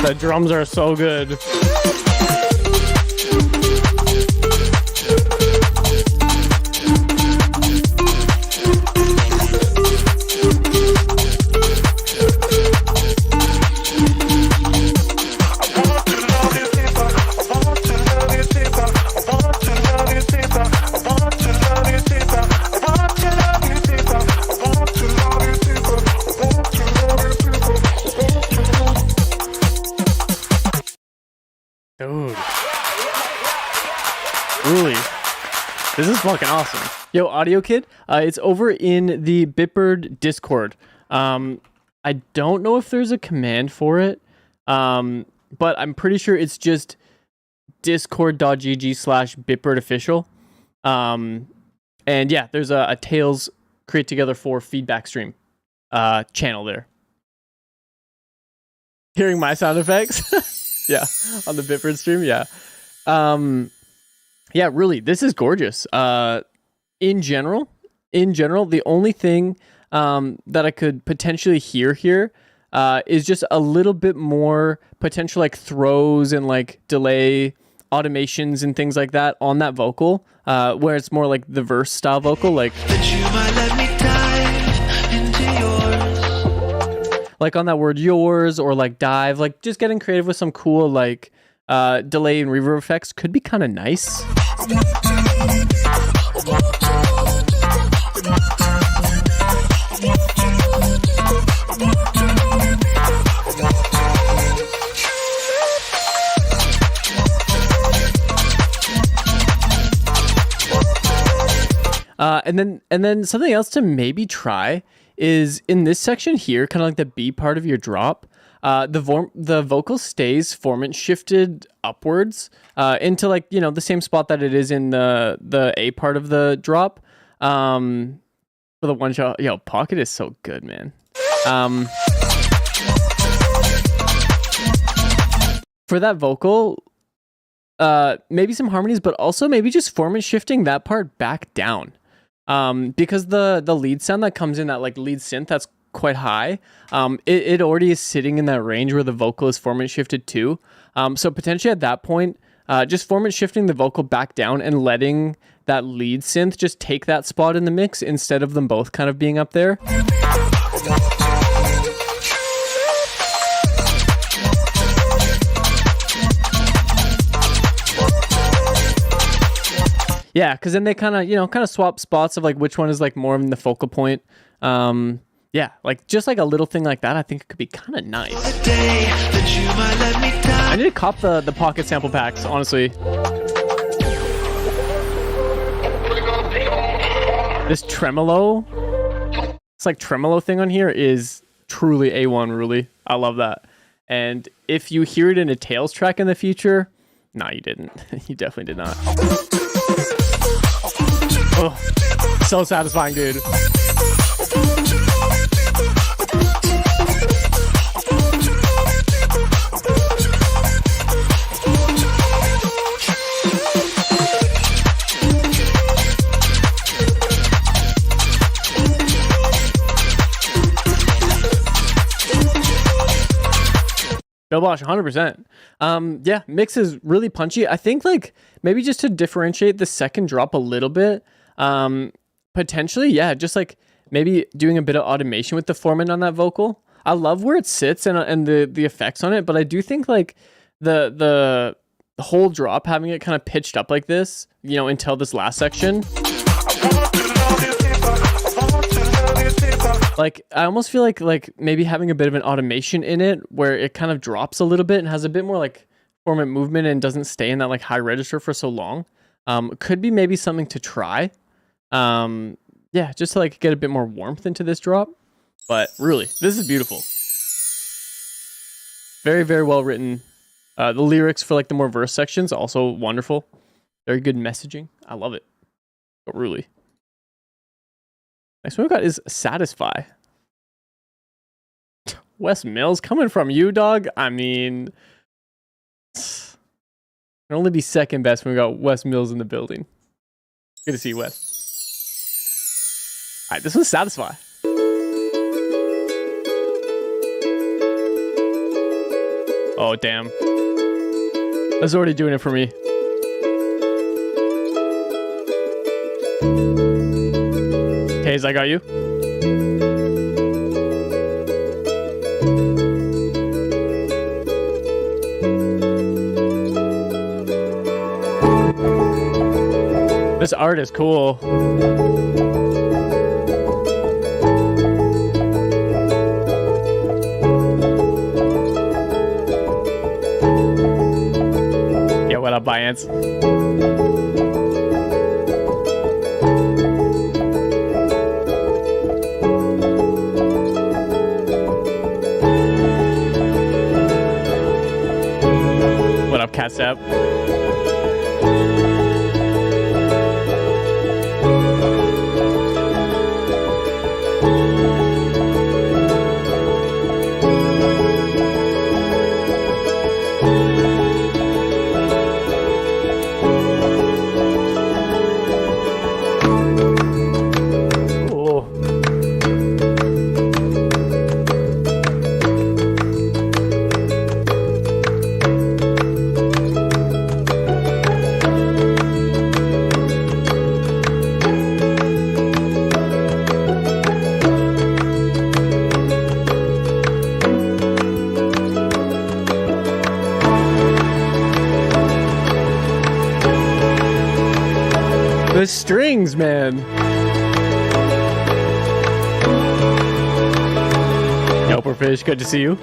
The drums are so good. Dude. Really? This is fucking awesome. Yo, Audio Kid, it's over in the Bitbird Discord. I don't know if there's a command for it, but I'm pretty sure it's just discord.gg/bitbirdofficial. And yeah, there's a Tails Create Together 4 feedback stream channel there. Hearing my sound effects? Yeah, on the Bitbird stream, yeah. Yeah, really, this is gorgeous. In general, the only thing that I could potentially hear here is just a little bit more potential like throws and like delay automations and things like that on that vocal, where it's more like the verse style vocal, like That you might let me dive into yours. like on that word yours, or like dive, like just getting creative with some cool like delay and reverb effects could be kind of nice. And then something else to maybe try is in this section here, kind of like the B part of your drop. The vocal stays formant shifted upwards into like, you know, the same spot that it is in the A part of the drop. For the one shot, yo, Pocket is so good, man. For that vocal, maybe some harmonies, but also maybe just formant shifting that part back down. Because the lead sound that comes in, that like lead synth that's quite high, it already is sitting in that range where the vocal is formant shifted to. So potentially at that point, just formant shifting the vocal back down and letting that lead synth just take that spot in the mix instead of them both kind of being up there. Yeah, because then they kind of swap spots of like which one is like more in the focal point. Yeah, like just like a little thing like that, I think it could be kind of nice. I need to cop the Pocket sample packs, honestly. This tremolo, it's like tremolo thing on here is truly A1, really. I love that. And if you hear it in a Tails track in the future, no, you didn't. You definitely did not. Oh, so satisfying, dude. Bill Bosch, 100%. Yeah, mix is really punchy. I think like maybe just to differentiate the second drop a little bit, Potentially, yeah. Just like maybe doing a bit of automation with the Foreman on that vocal. I love where it sits and the effects on it, but I do think like the whole drop, having it kind of pitched up like this, you know, until this last section. Like I almost feel like maybe having a bit of an automation in it where it kind of drops a little bit and has a bit more like formant movement and doesn't stay in that like high register for so long. Could be maybe something to try. Yeah, just to like get a bit more warmth into this drop. But really, this is beautiful. Very, very well written. The lyrics for like the more verse sections, also wonderful. Very good messaging. I love it. But really. Next one we got is Satisfy. Wes Mills coming from you, dog. I mean, can only be second best when we got Wes Mills in the building. Good to see you, Wes. All right, this one's Satisfy. Oh, damn. That's already doing it for me. Hayes, I got you. This art is cool. Yeah, what up, Byance? What up, Cat Step? The strings, man. Helperfish, good to see you.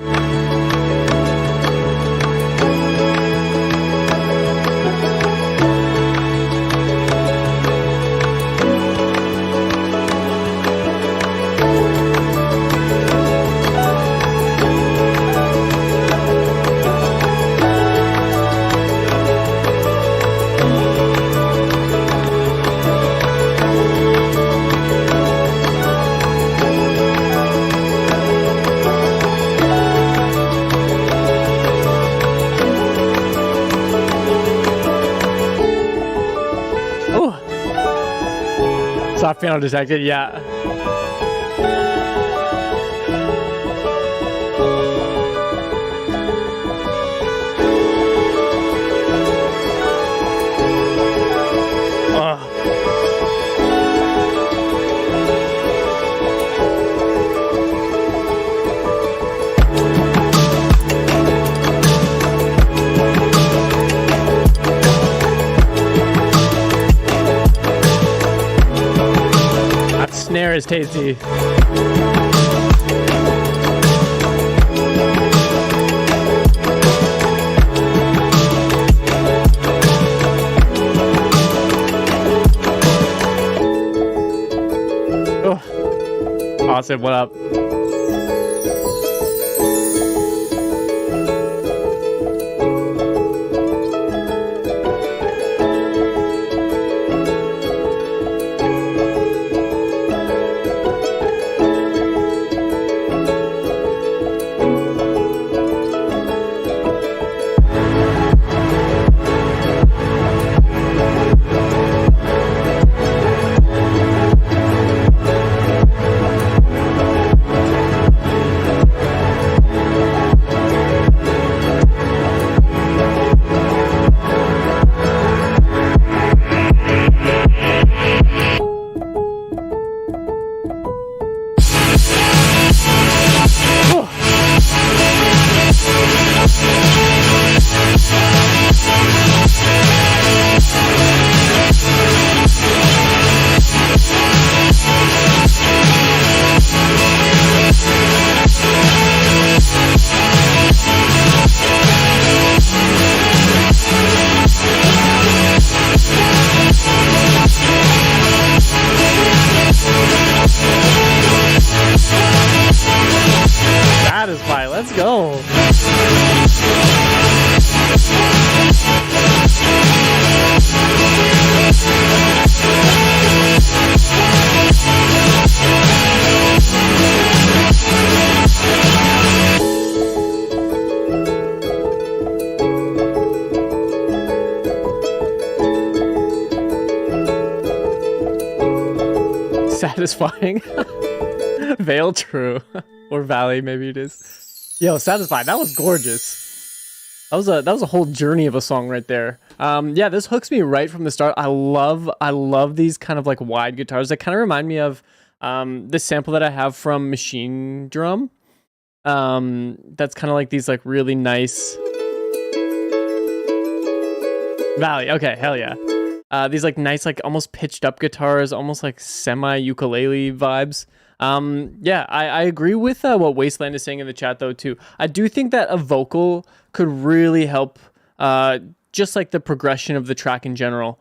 Soft piano detected, yeah. Snare is tasty. Oh, awesome. What up? Satisfying. Let's go. Satisfying. Veil, true. Or Valley, maybe it is. Yo, Satisfying. That was gorgeous. That was a whole journey of a song right there. Yeah, this hooks me right from the start. I love these kind of like wide guitars. They kind of remind me of this sample that I have from Machine Drum. That's kind of like these like really nice Valley. Okay, hell yeah. These like nice, like almost pitched up guitars, almost like semi ukulele vibes. Yeah, I agree with what Wasteland is saying in the chat though too. I do think that a vocal could really help, just like the progression of the track in general.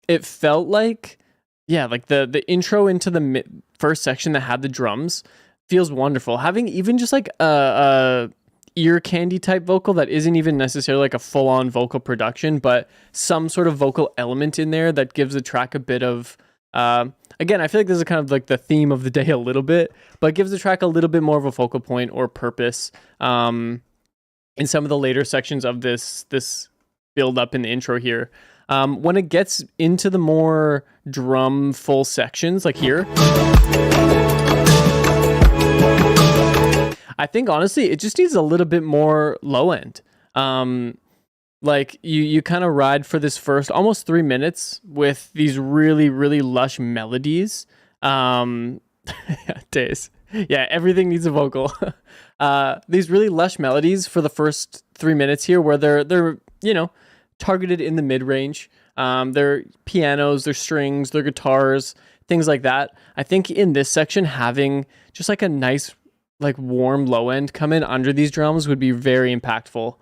It felt like, yeah, like the intro into the first section that had the drums feels wonderful. Having even just like a ear candy type vocal that isn't even necessarily like a full-on vocal production, but some sort of vocal element in there that gives the track a bit of again, I feel like this is kind of like the theme of the day a little bit, but gives the track a little bit more of a focal point or purpose in some of the later sections of this build up in the intro here. When it gets into the more drum full sections like here, I think honestly it just needs a little bit more low end. Like you kind of ride for this first almost 3 minutes with these really, really lush melodies. Days. Yeah, everything needs a vocal. These really lush melodies for the first 3 minutes here where they're you know, targeted in the mid-range. They're pianos, they're strings, they're guitars, things like that. I think in this section having just like a nice like warm low end come in under these drums would be very impactful.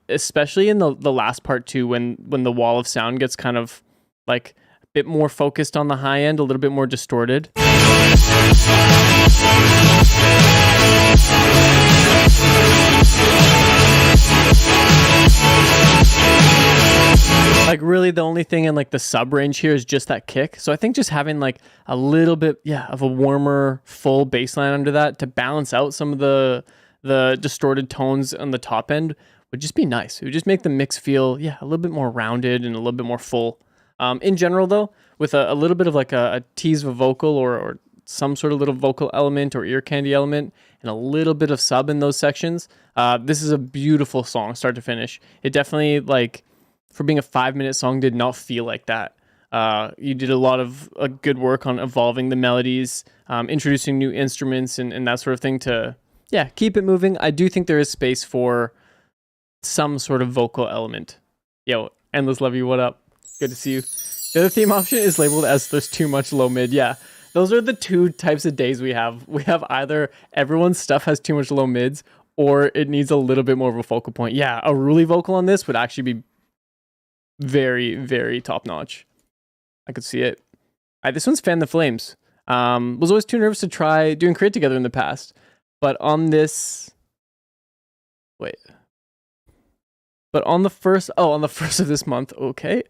Especially in the last part too, when the wall of sound gets kind of like a bit more focused on the high end, a little bit more distorted. Like really the only thing in like the sub range here is just that kick. So I think just having like a little bit, yeah, of a warmer full bass line under that to balance out some of the distorted tones on the top end would just be nice. It would just make the mix feel, yeah, a little bit more rounded and a little bit more full. In general though, with a little bit of like a tease of a vocal or some sort of little vocal element or ear candy element and a little bit of sub in those sections, this is a beautiful song start to finish. It definitely, like, for being a 5-minute song, did not feel like that. You did a lot of good work on evolving the melodies, introducing new instruments and that sort of thing to, yeah, keep it moving. I do think there is space for some sort of vocal element. Yo, Endless Love You, what up? Good to see you. The other theme option is labeled as there's too much low mid. Yeah, those are the two types of days we have. We have either everyone's stuff has too much low mids or it needs a little bit more of a focal point. Yeah, a Ruli vocal on this would actually be very, very top notch. I could see it. This one's Fan the Flames. Was always too nervous to try doing Create Together in the past, but on this, on the first of this month, okay,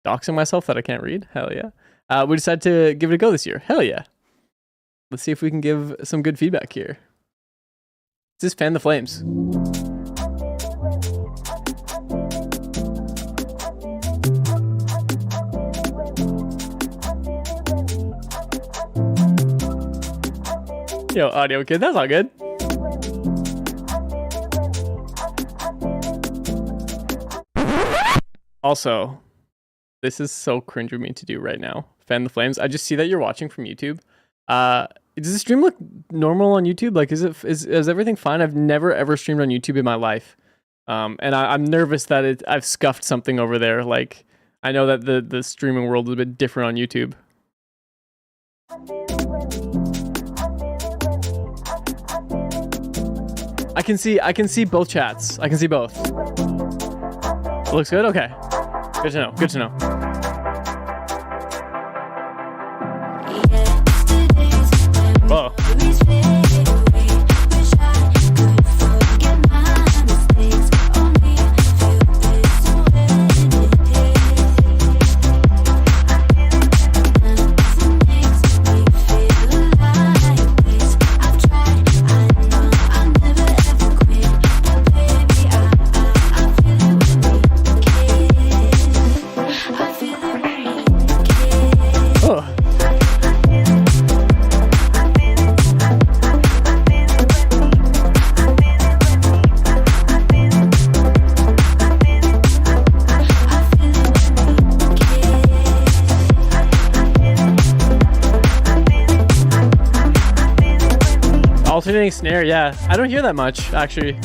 doxing myself that I can't read. Hell yeah. We decided to give it a go this year. Hell yeah. Let's see if we can give some good feedback here. This is Fan the Flames. Yo, audio kid, that's not good. Also, this is so cringe of me to do right now. Fan the Flames. I just see that you're watching from YouTube. Does the stream look normal on YouTube? Like, is everything fine? I've never ever streamed on YouTube in my life, and I'm nervous that I've scuffed something over there. Like, I know that the streaming world is a bit different on YouTube. I can see both chats. I can see both. It looks good? Okay. Good to know. Good to know. Whoa. alternating snare, yeah. I don't hear that much, actually.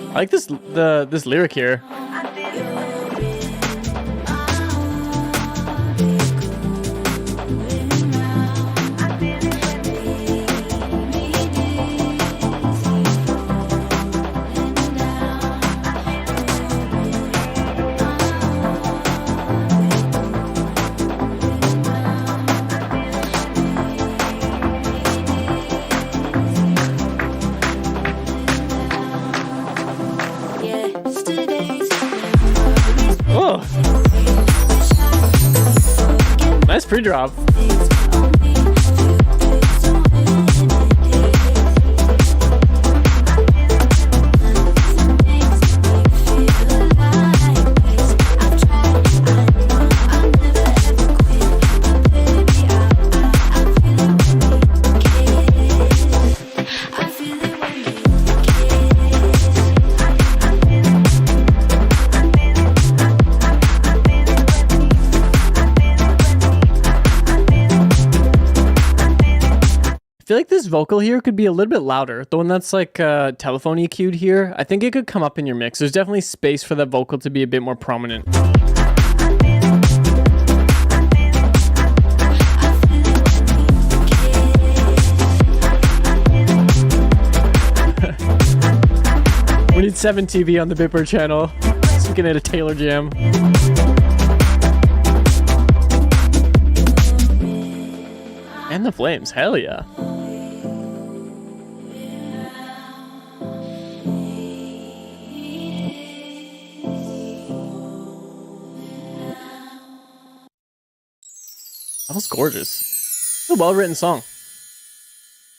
I like this lyric here. Oh, nice pre-drop. I feel like this vocal here could be a little bit louder. The one that's like telephone EQ'd here, I think it could come up in your mix. There's definitely space for that vocal to be a bit more prominent. We need 7 TV on the Bipper channel. So we can hit a Taylor jam. And the flames, hell yeah. That was gorgeous. It's a well-written song.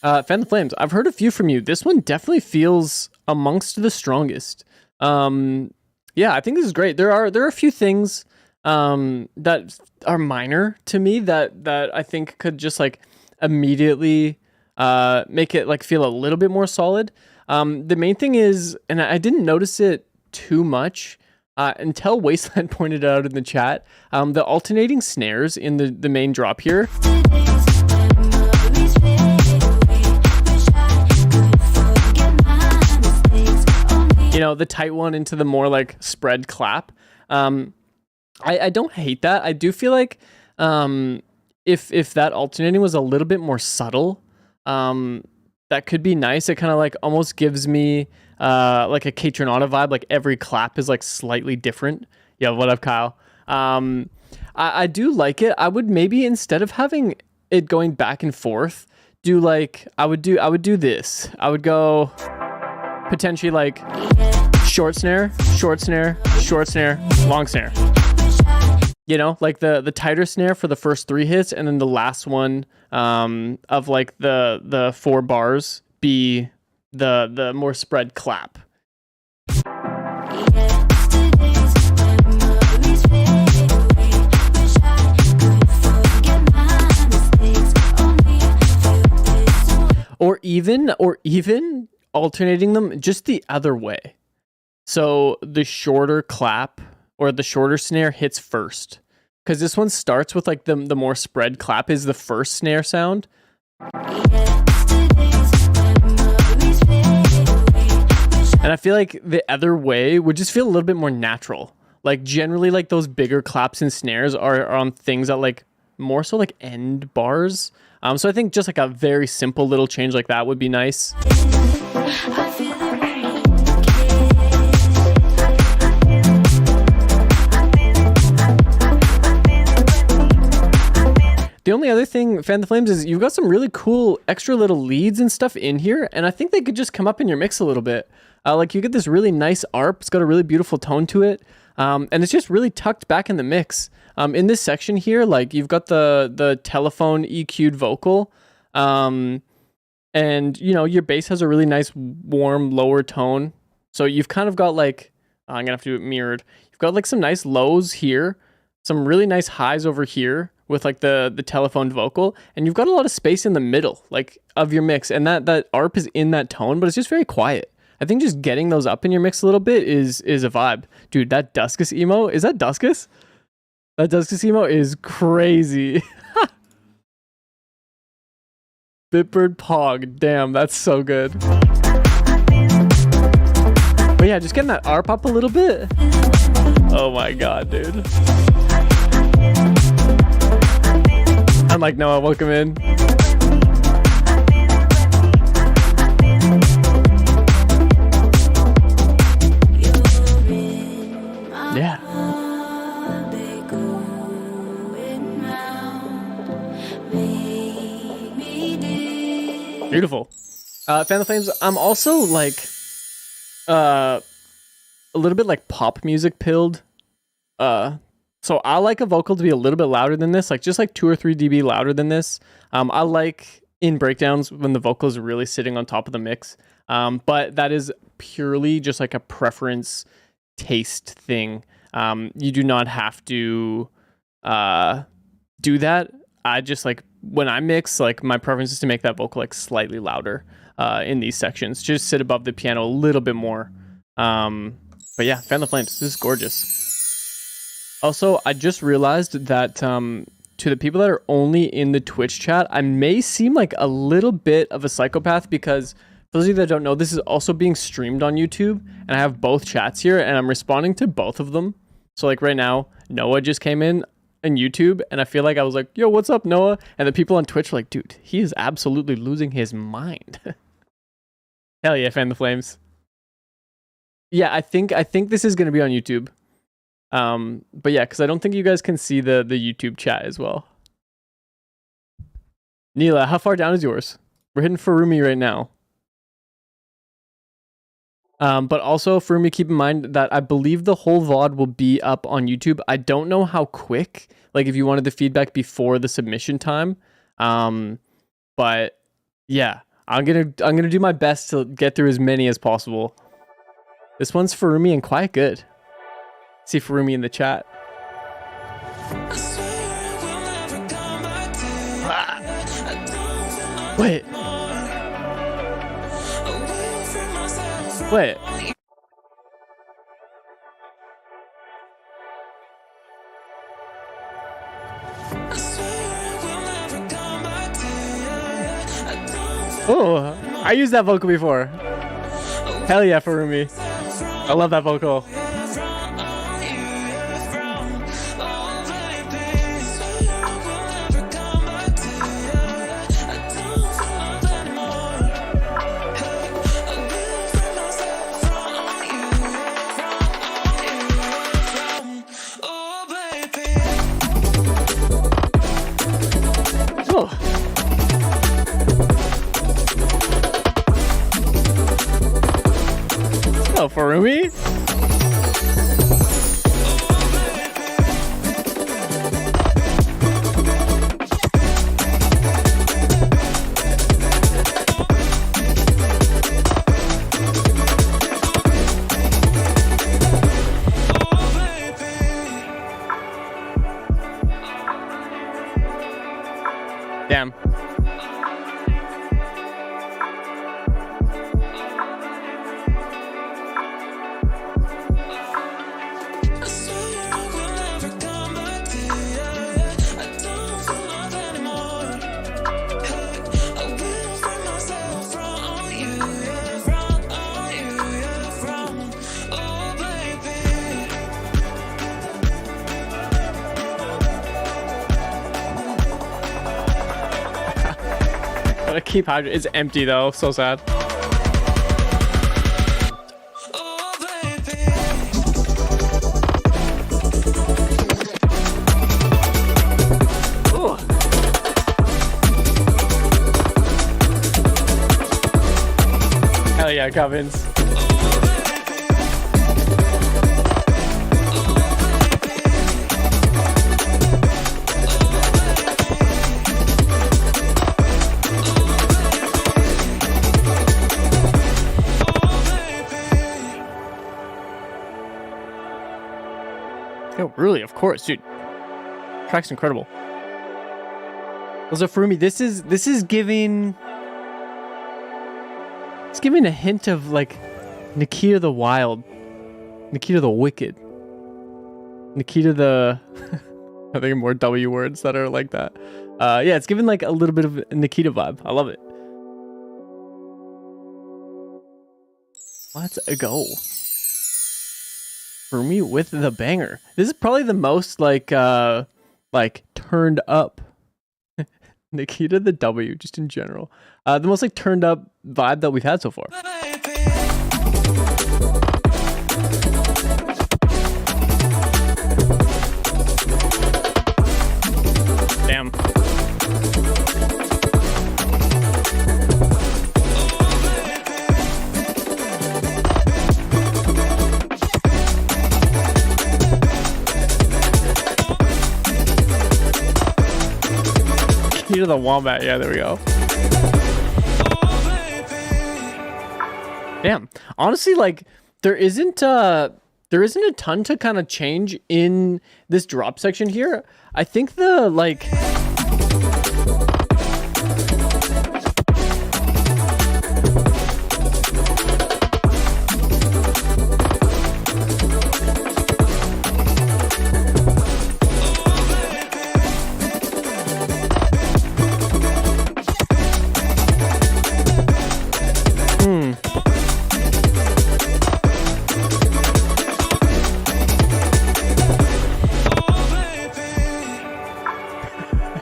Fan the Flames, I've heard a few from you. This one definitely feels amongst the strongest. Yeah, I think this is great. There are a few things that are minor to me that I think could just like immediately make it like feel a little bit more solid. The main thing is, and I didn't notice it too much until Wasteland pointed it out in the chat, the alternating snares in the main drop here. You know, the tight one into the more like spread clap. I don't hate that. I do feel like if that alternating was a little bit more subtle, that could be nice. It kind of like almost gives me like a Kaytranada vibe. Like every clap is like slightly different. Yeah, what up, Kyle? I do like it. I would maybe, instead of having it going back and forth, do like I would do this. I would go potentially like short snare, short snare, short snare, long snare. You know, like the tighter snare for the first 3 hits, and then the last one of like the 4 bars be the more spread clap. Or even alternating them just the other way. So the shorter clap or the shorter snare hits first, because this one starts with like the more spread clap is the first snare sound. And I feel like the other way would just feel a little bit more natural. Like generally like those bigger claps and snares are on things that like more so like end bars. So I think just like a very simple little change like that would be nice. The only other thing, Fan the Flames, is you've got some really cool extra little leads and stuff in here, and I think they could just come up in your mix a little bit. Like you get this really nice ARP, it's got a really beautiful tone to it, and it's just really tucked back in the mix. In this section here, like you've got the telephone EQ'd vocal, and you know your bass has a really nice warm lower tone. So you've kind of got like, I'm gonna have to do it mirrored. You've got like some nice lows here, some really nice highs over here with like the telephone vocal, and you've got a lot of space in the middle, like of your mix, and that ARP is in that tone, but it's just very quiet. I think just getting those up in your mix a little bit is a vibe. Dude, that Duskus emo, is that Duskus? That Duskus emo is crazy. Bitbird Pog, damn, that's so good. But yeah, just getting that ARP up a little bit. Oh my god, dude. I'm like, Noah, welcome in. Yeah. Beautiful. Fan of the Flames, I'm also like a little bit like pop music pilled. So I like a vocal to be a little bit louder than this, like just like 2 or 3 dB louder than this. I like in breakdowns when the vocal is really sitting on top of the mix. But that is purely just like a preference taste thing. You do not have to do that. I just like when I mix, like my preference is to make that vocal like slightly louder in these sections. Just sit above the piano a little bit more. But yeah, Fan the Flames. This is gorgeous. Also, I just realized that to the people that are only in the Twitch chat, I may seem like a little bit of a psychopath because for those of you that don't know, this is also being streamed on YouTube, and I have both chats here, and I'm responding to both of them. So like right now, Noah just came in YouTube, and I feel like I was like, yo, what's up, Noah? And the people on Twitch were like, dude, he is absolutely losing his mind. Hell yeah, Fan the Flames. Yeah, I think this is going to be on YouTube. But yeah, because I don't think you guys can see the YouTube chat as well. Neela, how far down is yours? We're hitting Furumi right now. But also, Furumi, keep in mind that I believe the whole VOD will be up on YouTube. I don't know how quick, like if you wanted the feedback before the submission time. But yeah, I'm gonna do my best to get through as many as possible. This one's Furumi and quite good. See Furumi in the chat. Wait. Wait. Oh, I used that vocal before. Hell yeah, Furumi. I love that vocal. Oh, Furumi? Damn. Gotta keep hydrated. It's empty though. So sad. Ooh. Hell yeah, Cubbins. Oh, really? Of course, dude. Track's incredible. Also, for me, this is giving. It's giving a hint of like Nikita the Wild, Nikita the Wicked, Nikita the. I think more W words that are like that. Yeah, it's giving like a little bit of a Nikita vibe. I love it. Let's go. For me with the banger. This is probably the most like turned up Nikita the W just in general. The most like turned up vibe that we've had so far. Damn. Key to the Wombat. Yeah, there we go. Damn. Honestly, like there isn't a ton to kind of change in this drop section here. I think the like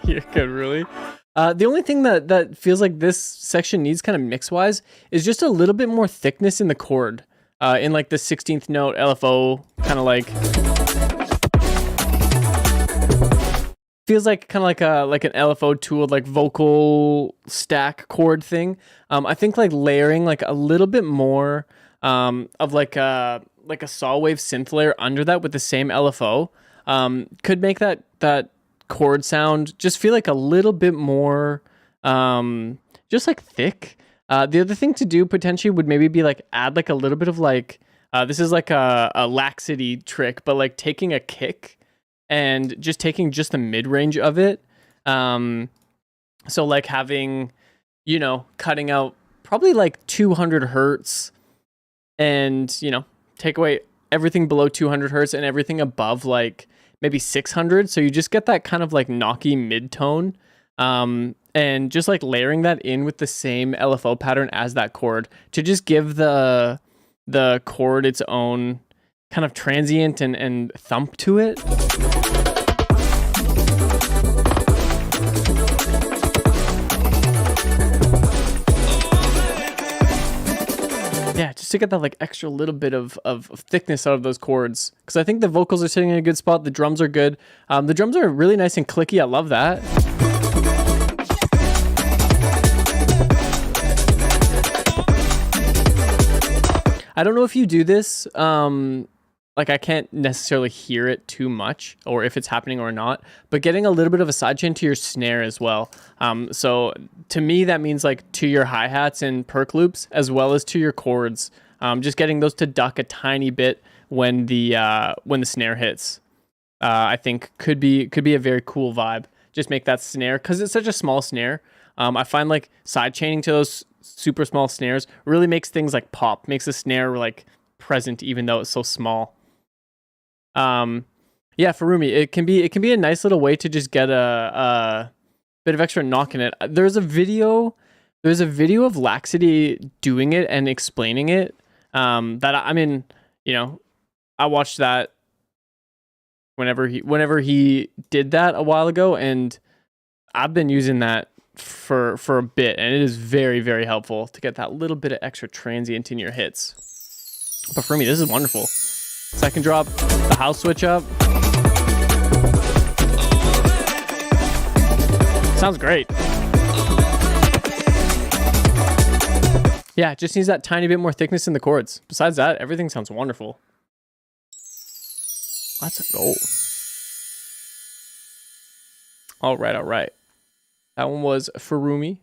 You're good, really. The only thing that feels like this section needs kind of mix wise is just a little bit more thickness in the chord. In like the 16th note LFO kind of like feels like kind of like an LFO tooled like vocal stack chord thing. I think like layering like a little bit more of like a saw wave synth layer under that with the same LFO could make that chord sound just feel like a little bit more just like thick. The other thing to do potentially would maybe be like add like a little bit of like this is like a laxity trick, but like taking a kick and just taking just the mid-range of it. So like having, you know, cutting out probably like 200 hertz and, you know, take away everything below 200 hertz and everything above like maybe 600. So you just get that kind of like knocky mid-tone. And just like layering that in with the same LFO pattern as that chord to just give the chord its own kind of transient and thump to it. Yeah, just to get that like extra little bit of thickness out of those chords. Because I think the vocals are sitting in a good spot. The drums are good. The drums are really nice and clicky. I love that. I don't know if you do this. Like I can't necessarily hear it too much or if it's happening or not, but getting a little bit of a sidechain to your snare as well. So to me, that means like to your hi-hats and perk loops, as well as to your chords. Just getting those to duck a tiny bit when the snare hits, I think could be a very cool vibe. Just make that snare, cause it's such a small snare. I find like sidechaining to those super small snares really makes things like pop, makes the snare like present, even though it's so small. Yeah, for Rumi, it can be a nice little way to just get a bit of extra knock in it. There's a video of Laxity doing it and explaining it. That I mean, you know, I watched that whenever he did that a while ago, and I've been using that for a bit, and it is very, very helpful to get that little bit of extra transient in your hits. But for me, this is wonderful. Second drop, the house switch up. Sounds great. Yeah, it just needs that tiny bit more thickness in the chords. Besides that, everything sounds wonderful. Let's go. All right. That one was Furumi.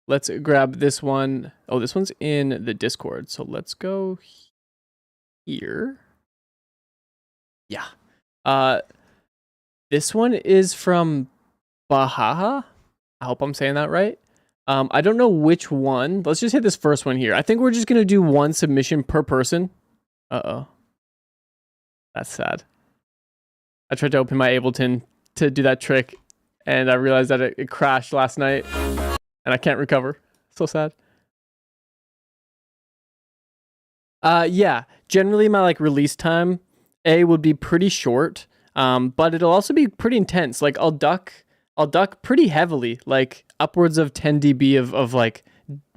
Let's grab this one. Oh, this one's in the Discord. So let's go here. Yeah. This one is from Bahaha. I hope I'm saying that right. I don't know which one. Let's just hit this first one here. I think we're just gonna do one submission per person. Uh-oh. That's sad. I tried to open my Ableton to do that trick, and I realized that it crashed last night, and I can't recover. So sad. Yeah, generally my like release time would be pretty short, but it'll also be pretty intense. Like I'll duck pretty heavily, like upwards of 10 dB of like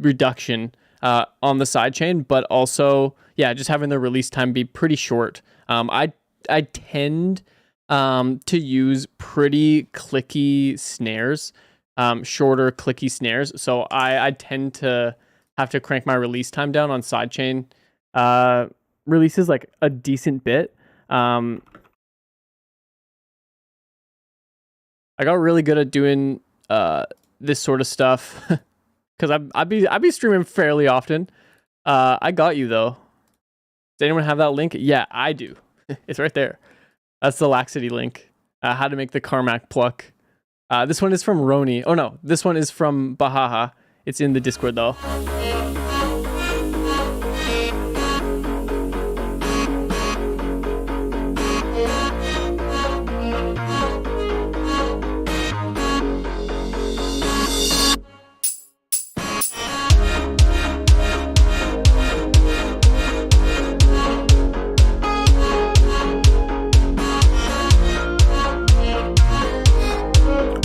reduction on the sidechain, but also yeah, just having the release time be pretty short. I tend to use pretty clicky snares, shorter clicky snares, so I tend to have to crank my release time down on sidechain releases like a decent bit. I got really good at doing this sort of stuff because I'd be streaming fairly often. I got you though. Does anyone have that link? Yeah, I do. It's right there. That's the Laxity link. How to make the Carmack pluck. This one is from Roni. Oh no, this one is from Bahaha. It's in the Discord though.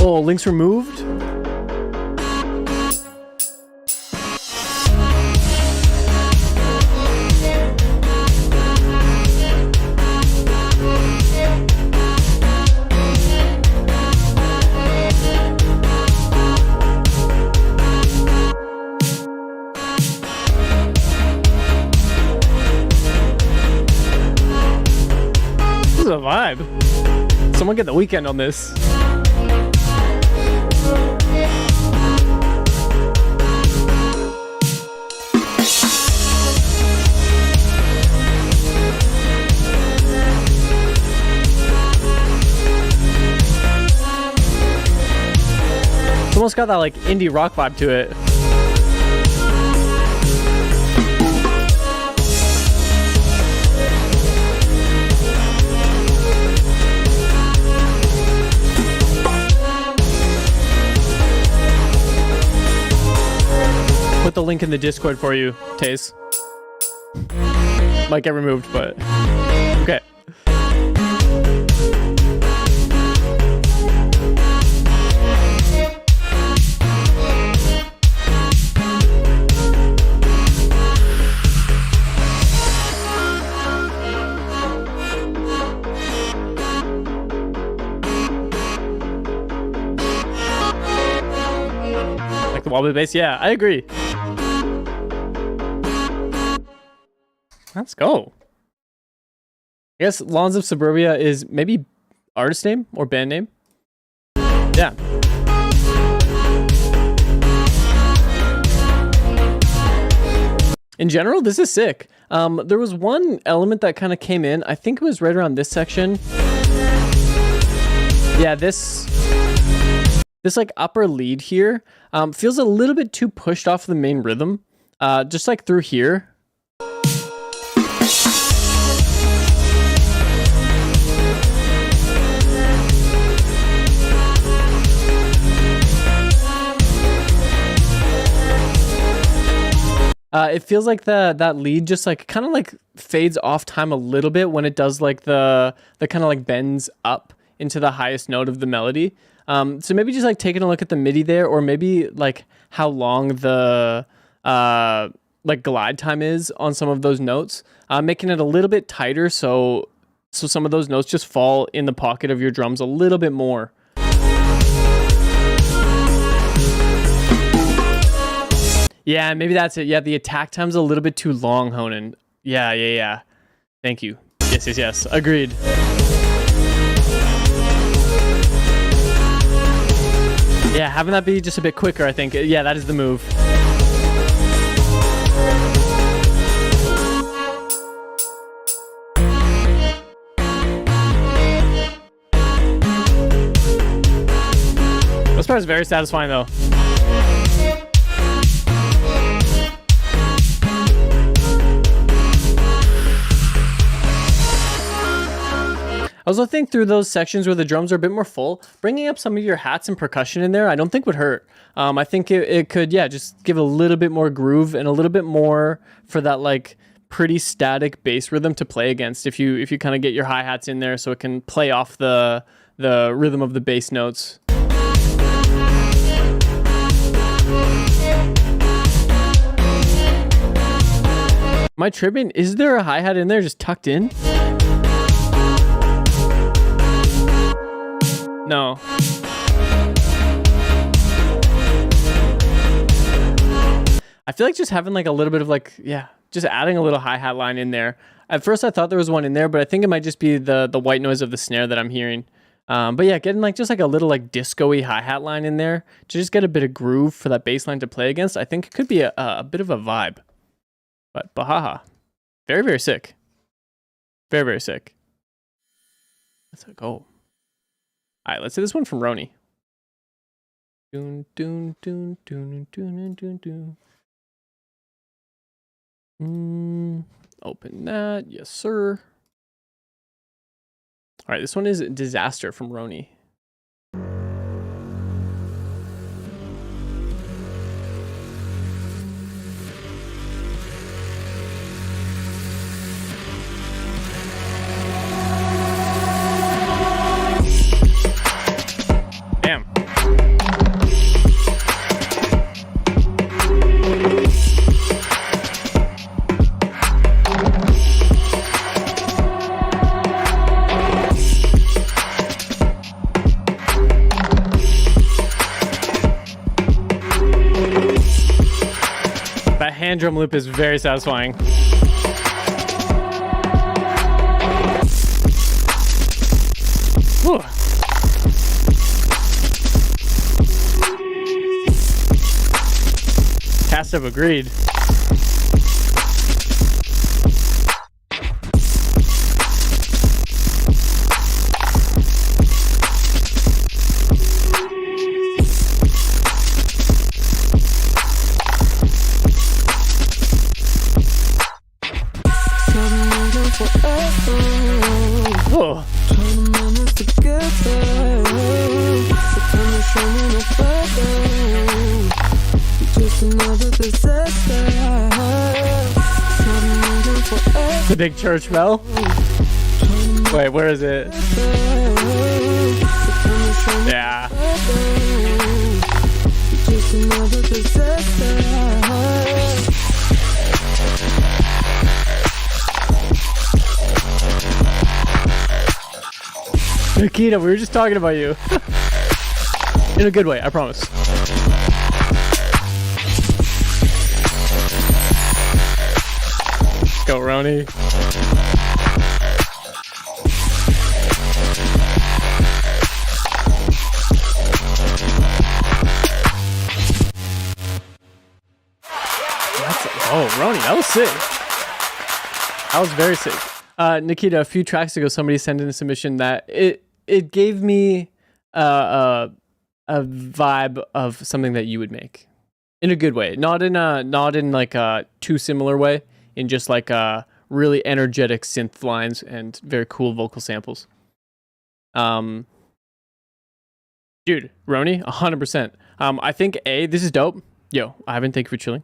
Oh, links removed? This is a vibe. Someone get the weekend on this. It's almost got that like indie rock vibe to it. Put the link in the Discord for you, Taze. Might get removed, but okay. Like the wobbly bass? Yeah, I agree. Let's go. I guess Lawns of Suburbia is maybe artist name or band name. Yeah. In general, this is sick. There was one element that kind of came in. I think it was right around this section. Yeah, this like upper lead here feels a little bit too pushed off the main rhythm. Just like through here. It feels like that lead just like kind of like fades off time a little bit when it does like the kind of like bends up into the highest note of the melody. So maybe just like taking a look at the MIDI there, or maybe like how long the like glide time is on some of those notes, making it a little bit tighter so some of those notes just fall in the pocket of your drums a little bit more. Yeah, maybe that's it. Yeah, the attack time's a little bit too long, Honan. Yeah. Thank you. Yes. Agreed. Yeah, having that be just a bit quicker, I think. Yeah, that is the move. part is very satisfying though. I also think through those sections where the drums are a bit more full, bringing up some of your hats and percussion in there, I don't think would hurt. I think it could, yeah, just give a little bit more groove and a little bit more for that like pretty static bass rhythm to play against. If you kind of get your hi-hats in there so it can play off the rhythm of the bass notes. Am I tripping? Is there a hi-hat in there just tucked in? No. I feel like just having like a little bit of like, yeah, just adding a little hi-hat line in there. At first I thought there was one in there, but I think it might just be the white noise of the snare that I'm hearing. But yeah, getting like just like a little like disco-y hi-hat line in there to just get a bit of groove for that bass line to play against, I think it could be a bit of a vibe. But bahaha. Very, very sick. Very, very sick. Let's go. All right, let's hit this one from Roni. Doon, doon, doon, doon, doon, doon, doon. Open that. Yes, sir. All right, this one is Disaster from Roni. Damn. That hand drum loop is very satisfying. Whew. Cast up agreed. Whoa. The big church bell? Wait, where is it? Yeah. Nikita, we were just talking about you. In a good way, I promise. Go, Roni. Oh, Roni, that was sick. That was very sick. Nikita, a few tracks ago, somebody sent in a submission that it gave me a vibe of something that you would make in a good way, not in like a too similar way, in just like a really energetic synth lines and very cool vocal samples. Dude, Roni, 100%. I think this is dope. Yo, Ivan, thank you for chilling.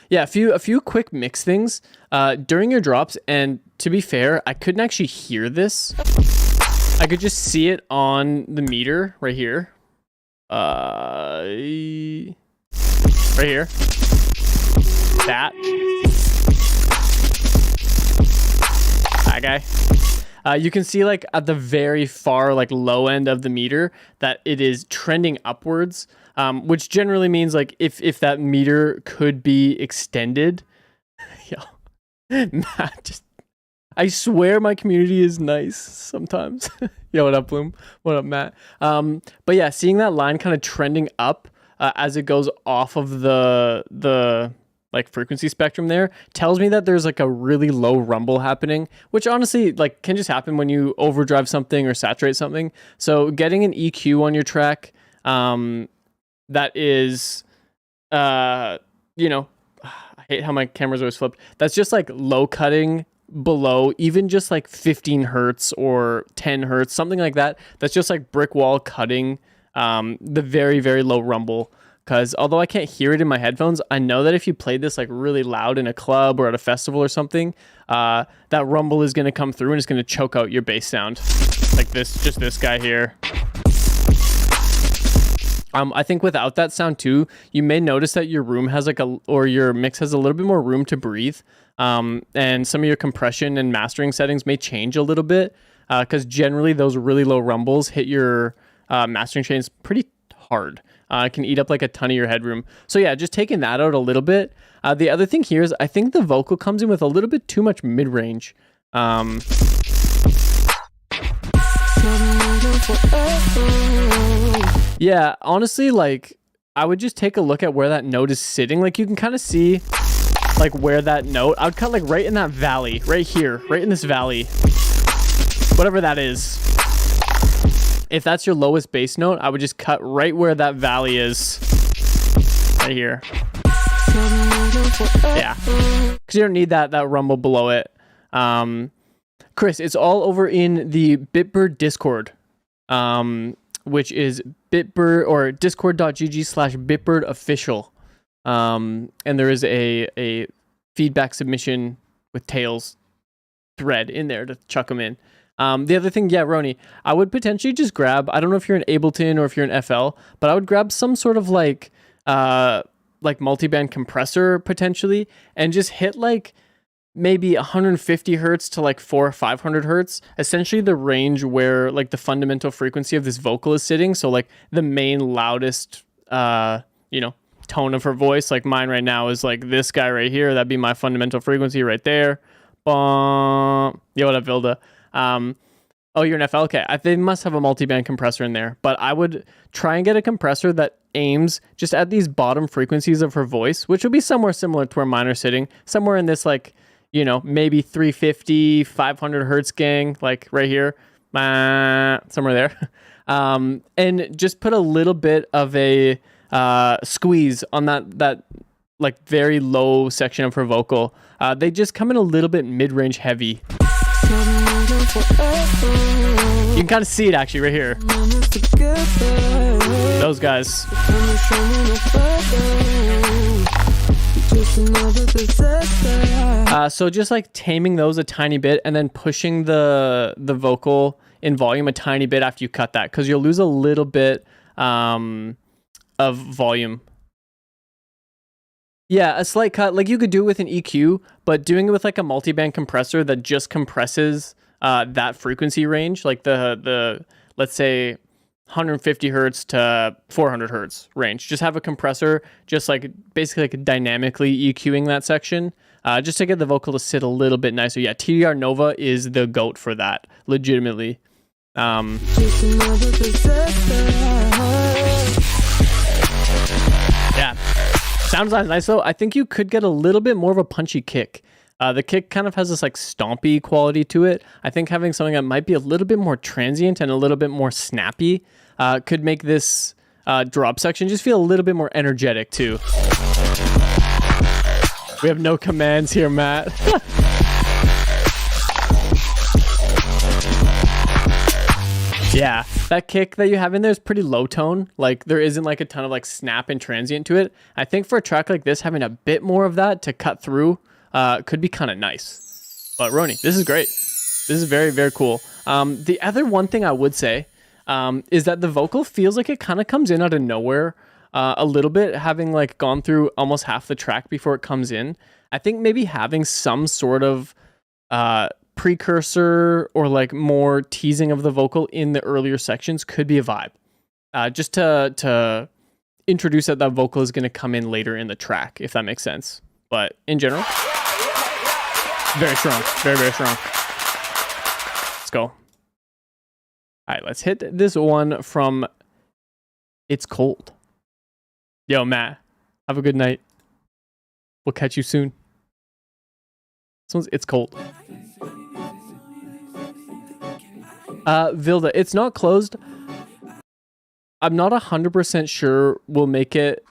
Yeah, a few quick mix things during your drops, and to be fair, I couldn't actually hear this. I could just see it on the meter right here. Right here. That guy. You can see like at the very far like low end of the meter that it is trending upwards, which generally means like if that meter could be extended. Yo, Matt, just I swear my community is nice sometimes. Yo, what up, Bloom? What up, Matt? But yeah, seeing that line kind of trending up as it goes off of the like frequency spectrum there tells me that there's like a really low rumble happening, which honestly like can just happen when you overdrive something or saturate something. So getting an EQ on your track that is you know, I hate how my camera's always flipped. That's just like low cutting below even just like 15 hertz or 10 hertz, something like that. That's just like brick wall cutting the very, very low rumble. Because although I can't hear it in my headphones, I know that if you played this like really loud in a club or at a festival or something, that rumble is going to come through and it's going to choke out your bass sound. Like this, just this guy here. I think without that sound too, you may notice that your room has like or your mix has a little bit more room to breathe. And some of your compression and mastering settings may change a little bit. Because generally those really low rumbles hit your mastering chains pretty hard. It can eat up like a ton of your headroom. So yeah, just taking that out a little bit. The other thing here is I think the vocal comes in with a little bit too much mid-range. Yeah, honestly, like I would just take a look at where that note is sitting. Like you can kind of see like where that note, I would cut like right in that valley, right here, right in this valley, whatever that is. If that's your lowest bass note, I would just cut right where that valley is. Right here. Yeah. Because you don't need that rumble below it. Chris, it's all over in the Bitbird Discord, which is Bitbird or discord.gg/Bitbird official. And there is a feedback submission with Tails thread in there to chuck them in. The other thing, yeah, Roni, I would potentially just grab, I don't know if you're in Ableton or if you're in FL, but I would grab some sort of like multi-band compressor potentially and just hit like maybe 150 hertz to like 400 or 500 hertz, essentially the range where like the fundamental frequency of this vocal is sitting. So like the main loudest, tone of her voice, like mine right now is like this guy right here. That'd be my fundamental frequency right there. Yo, what up, Vilda? Oh, you're an FL? Okay. They must have a multi-band compressor in there, but I would try and get a compressor that aims just at these bottom frequencies of her voice, which would be somewhere similar to where mine are sitting, somewhere in this like, maybe 350, 500 hertz gang, like right here, somewhere there. And just put a little bit of a squeeze on that like very low section of her vocal. They just come in a little bit mid-range heavy. You can kind of see it actually right here. Those guys. So just like taming those a tiny bit and then pushing the vocal in volume a tiny bit after you cut that, because you'll lose a little bit of volume. Yeah, a slight cut, like you could do it with an EQ, but doing it with like a multi-band compressor that just compresses that frequency range, like the let's say 150 hertz to 400 hertz range. Just have a compressor, just like basically like dynamically EQing that section, just to get the vocal to sit a little bit nicer. Yeah, TDR Nova is the GOAT for that, legitimately. Yeah. Sounds nice though. I think you could get a little bit more of a punchy kick. The kick kind of has this like stompy quality to it. I think having something that might be a little bit more transient and a little bit more snappy could make this drop section just feel a little bit more energetic too. We have no commands here, Matt. Yeah, that kick that you have in there is pretty low tone. Like there isn't like a ton of like snap and transient to it. I think for a track like this, having a bit more of that to cut through could be kind of nice. But Roni, this is great. This is very, very cool. The other one thing I would say is that the vocal feels like it kind of comes in out of nowhere a little bit, having like gone through almost half the track before it comes in. I think maybe having some sort of precursor or like more teasing of the vocal in the earlier sections could be a vibe, just to introduce that vocal is going to come in later in the track, if that makes sense. But in general, very strong, very, very strong. Let's go. All right, let's hit this one from It's Cold. Yo, Matt, have a good night. We'll catch you soon. It's cold. Vilda, it's not closed. I'm not 100% sure we'll make it.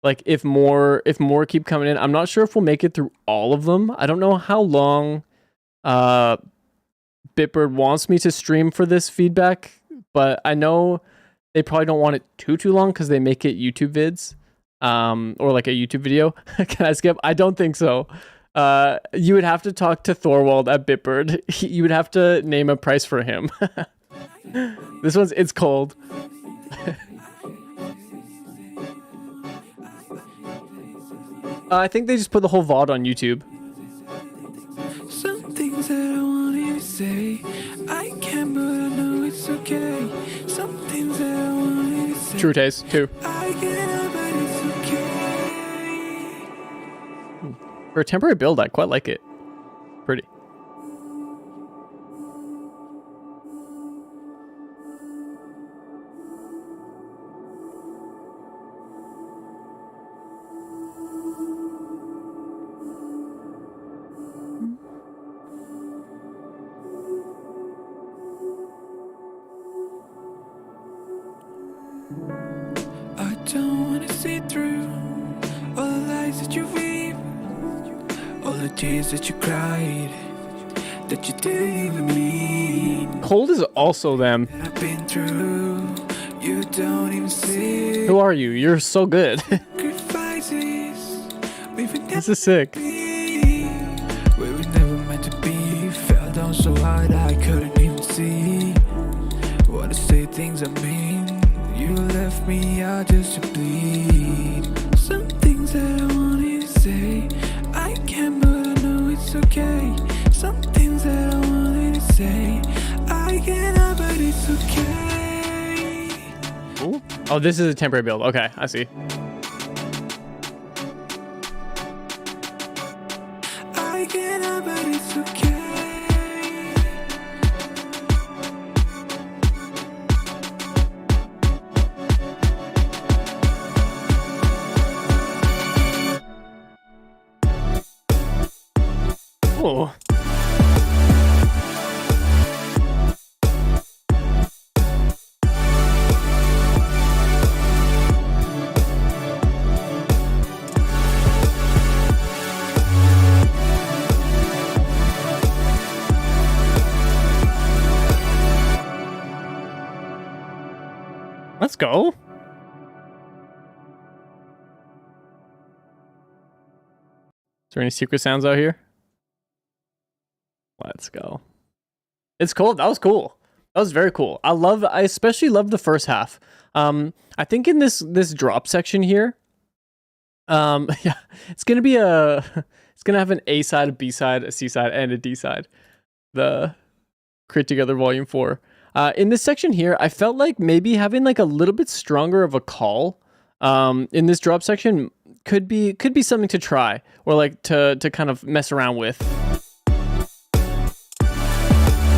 Like if more keep coming in, I'm not sure if we'll make it through all of them. I don't know how long Bitbird wants me to stream for this feedback, but I know they probably don't want it too long because they make it YouTube vids, or like a YouTube video. Can I skip? I don't think so. You would have to talk to Thorwald at Bitbird. You would have to name a price for him. This one's It's Cold. I think they just put the whole VOD on YouTube. Some things that I wanted to say, I can't, but I know it's okay. Some things that I wanted to say, True Taste, too. I can't, but it's okay. For a temporary build, I quite like it. Pretty. I don't wanna see through all the lies that you weave, all the tears that you cried, that you didn't even mean. Cold is also them. I've been through, you don't even see. Who are you? You're so good. Sacrifices, we've been This is sick. where we never meant to be. Fell down so hard I couldn't even see. Wanna say things I mean. You left me out just to bleed. Some things that I wanted to say, I can't, but I know it's okay. Some things that I wanted to say, I cannot, but it's okay. Ooh. Oh, this is a temporary build. Okay, I see. I cannot, but it's okay. Oh. Let's go. Is there any secret sounds out here? Let's go. It's cool. That was cool. That was very cool. I especially love the first half. I think in this drop section here, yeah, it's gonna have an A side, a B side, a C side, and a D side. The Crit Together Volume 4. In this section here, I felt like maybe having like a little bit stronger of a call in this drop section could be something to try, or like to kind of mess around with.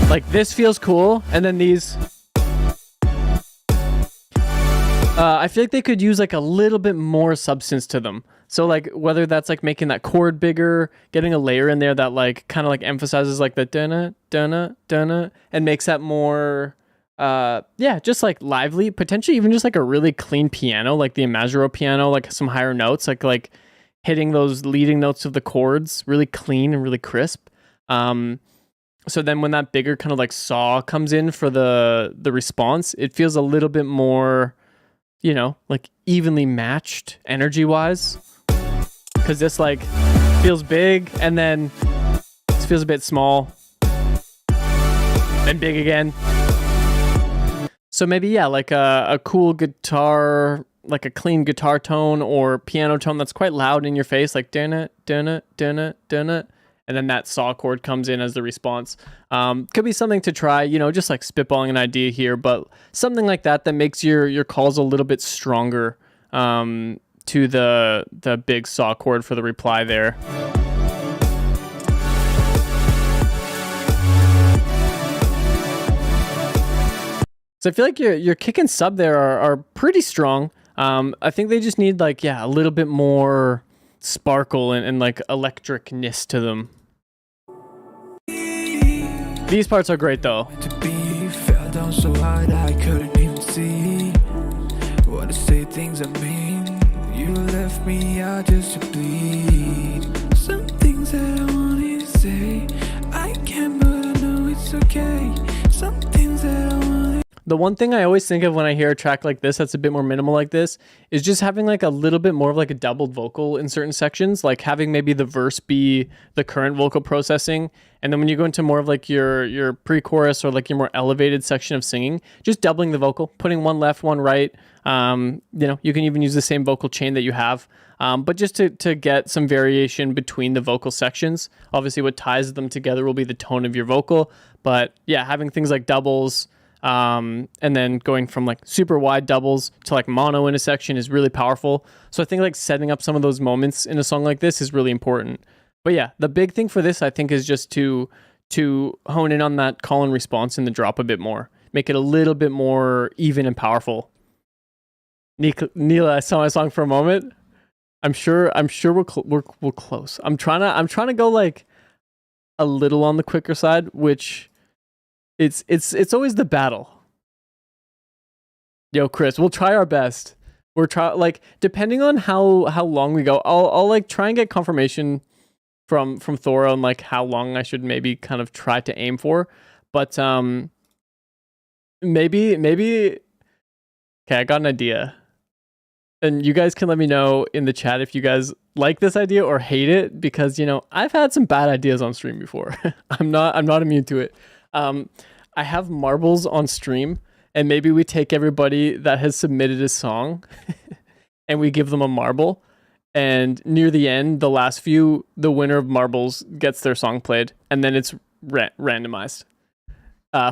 Like this feels cool, and then these I feel like they could use like a little bit more substance to them. So like whether that's like making that chord bigger, getting a layer in there that like kind of like emphasizes like the dunna dunna dunna and makes that more yeah, just like lively, potentially even just like a really clean piano, like the Imagero piano, like some higher notes, like hitting those leading notes of the chords really clean and really crisp. So then when that bigger kind of like saw comes in for the response, it feels a little bit more, you know, like evenly matched energy wise. Cause this like feels big and then this feels a bit small, then big again. So maybe, yeah, like a cool guitar, like a clean guitar tone or piano tone that's quite loud in your face, like dunna, dunna, dunna, dunna. And then that saw chord comes in as the response. Could be something to try, you know, just like spitballing an idea here, but something like that makes your calls a little bit stronger to the big saw chord for the reply there. So I feel like your kick and sub there are pretty strong. I think they just need like, yeah, a little bit more sparkle and like electricness to them. These parts are great though. To be fell down so hard I couldn't even see. Wanna say things I mean. You left me out just to bleed. Some things that I wanted to say I can't, but I know it's okay. Some things that I wanted. The one thing I always think of when I hear a track like this that's a bit more minimal like this is just having like a little bit more of like a doubled vocal in certain sections, like having maybe the verse be the current vocal processing, and then when you go into more of like your pre-chorus or like your more elevated section of singing, just doubling the vocal, putting one left, one right. You know, you can even use the same vocal chain that you have, but just to get some variation between the vocal sections. Obviously what ties them together will be the tone of your vocal, but yeah, having things like doubles, and then going from like super wide doubles to like mono in a section is really powerful. So I think like setting up some of those moments in a song like this is really important. But yeah, the big thing for this I think is just to hone in on that call and response in the drop a bit more, make it a little bit more even and powerful. Neela, I saw my song for a moment. I'm sure we're close. I'm trying to go like a little on the quicker side, which it's always the battle. Yo, Chris, we'll try our best. We're like depending on how long we go, I'll like try and get confirmation from Thora on like how long I should maybe kind of try to aim for. But maybe okay, I got an idea. And you guys can let me know in the chat if you guys like this idea or hate it, because you know, I've had some bad ideas on stream before. I'm not immune to it. I have marbles on stream, and maybe we take everybody that has submitted a song and we give them a marble, and near the end, the last few, the winner of marbles gets their song played, and then it's randomized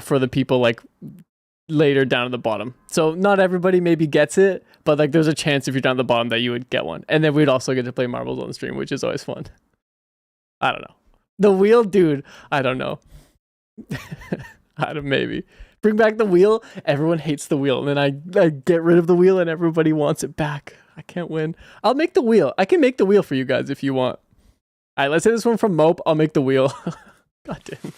for the people like later down at the bottom. So not everybody maybe gets it, but like there's a chance if you're down at the bottom that you would get one. And then we'd also get to play marbles on the stream, which is always fun. I don't know. The wheel, dude. I don't know. Maybe. Bring back the wheel. Everyone hates the wheel. And then I get rid of the wheel and everybody wants it back. I can't win. I'll make the wheel. I can make the wheel for you guys if you want. All right, let's hit this one from Mope. I'll make the wheel. God damn.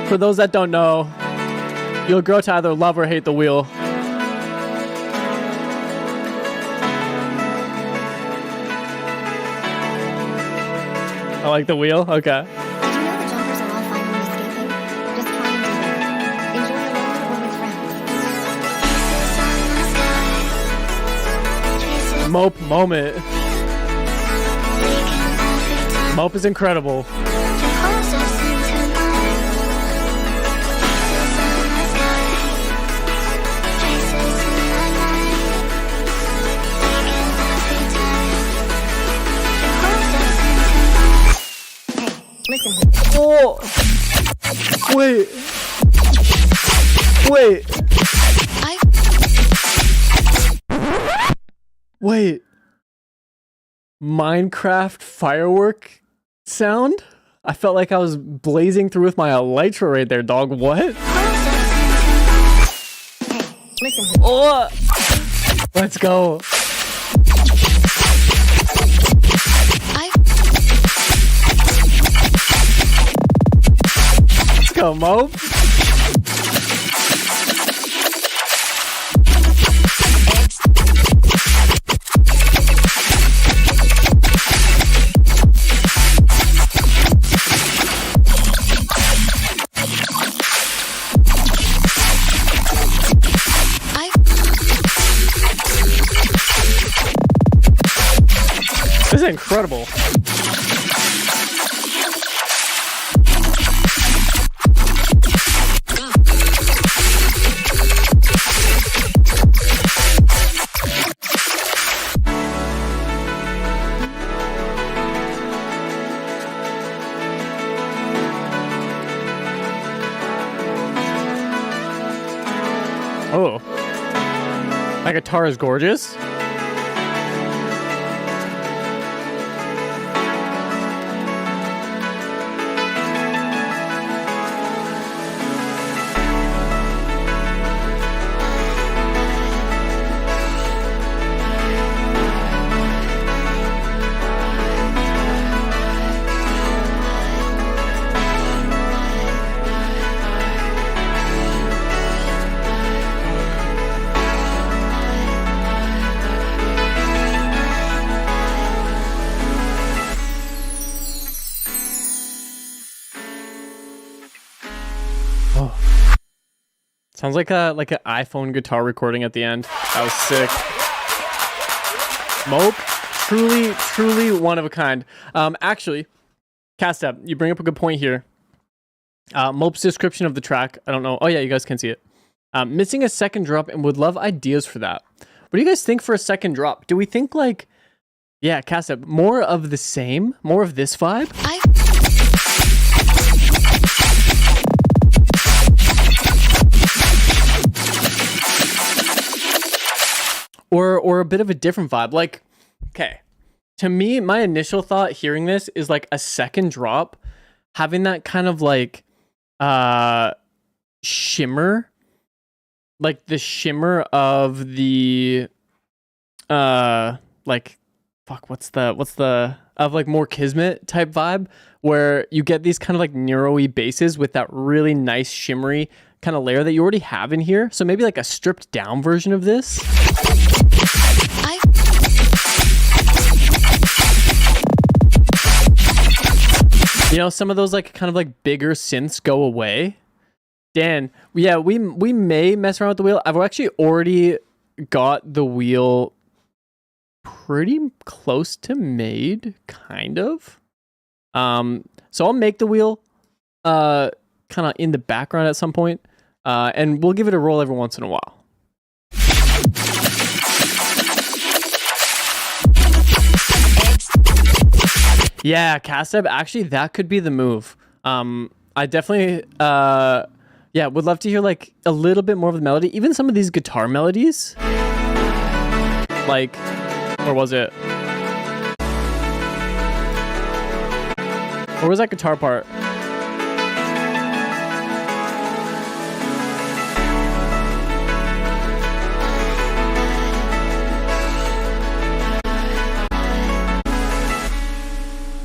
For those that don't know, you'll grow to either love or hate the wheel. I like the wheel? Okay. Did you know the jumpers are all fine when escaping? Just try and do that. Enjoy the moment or with friends. Mope moment. Mope is incredible. Listen. Oh! Wait. Wait. Minecraft firework sound? I felt like I was blazing through with my elytra right there, dog. What? Listen. Oh! Let's go. Let's go, Mope. This is incredible. Oh, that guitar is gorgeous. Sounds like an iPhone guitar recording at the end. That was sick. Mope, truly one of a kind. Actually, Cast Up, you bring up a good point here. Mope's description of the track, I don't know. Oh yeah, you guys can see it. Missing a second drop and would love ideas for that. What do you guys think for a second drop? Do we think like, yeah, Cast Up, more of the same, more of this vibe? Or a bit of a different vibe. Like, okay, to me, my initial thought hearing this is like a second drop, having that kind of like shimmer, like the shimmer of the like of like more Kismet type vibe, where you get these kind of like Nero-y basses with that really nice shimmery kind of layer that you already have in here. So maybe like a stripped down version of this. You know, some of those like kind of like bigger synths go away. Dan, yeah, we may mess around with the wheel. I've actually already got the wheel pretty close to made, kind of. So I'll make the wheel kind of in the background at some point, and we'll give it a roll every once in a while. Yeah, Cast Up, actually that could be the move. I definitely yeah, would love to hear like a little bit more of the melody, even some of these guitar melodies. Like, or was it? Or was that guitar part?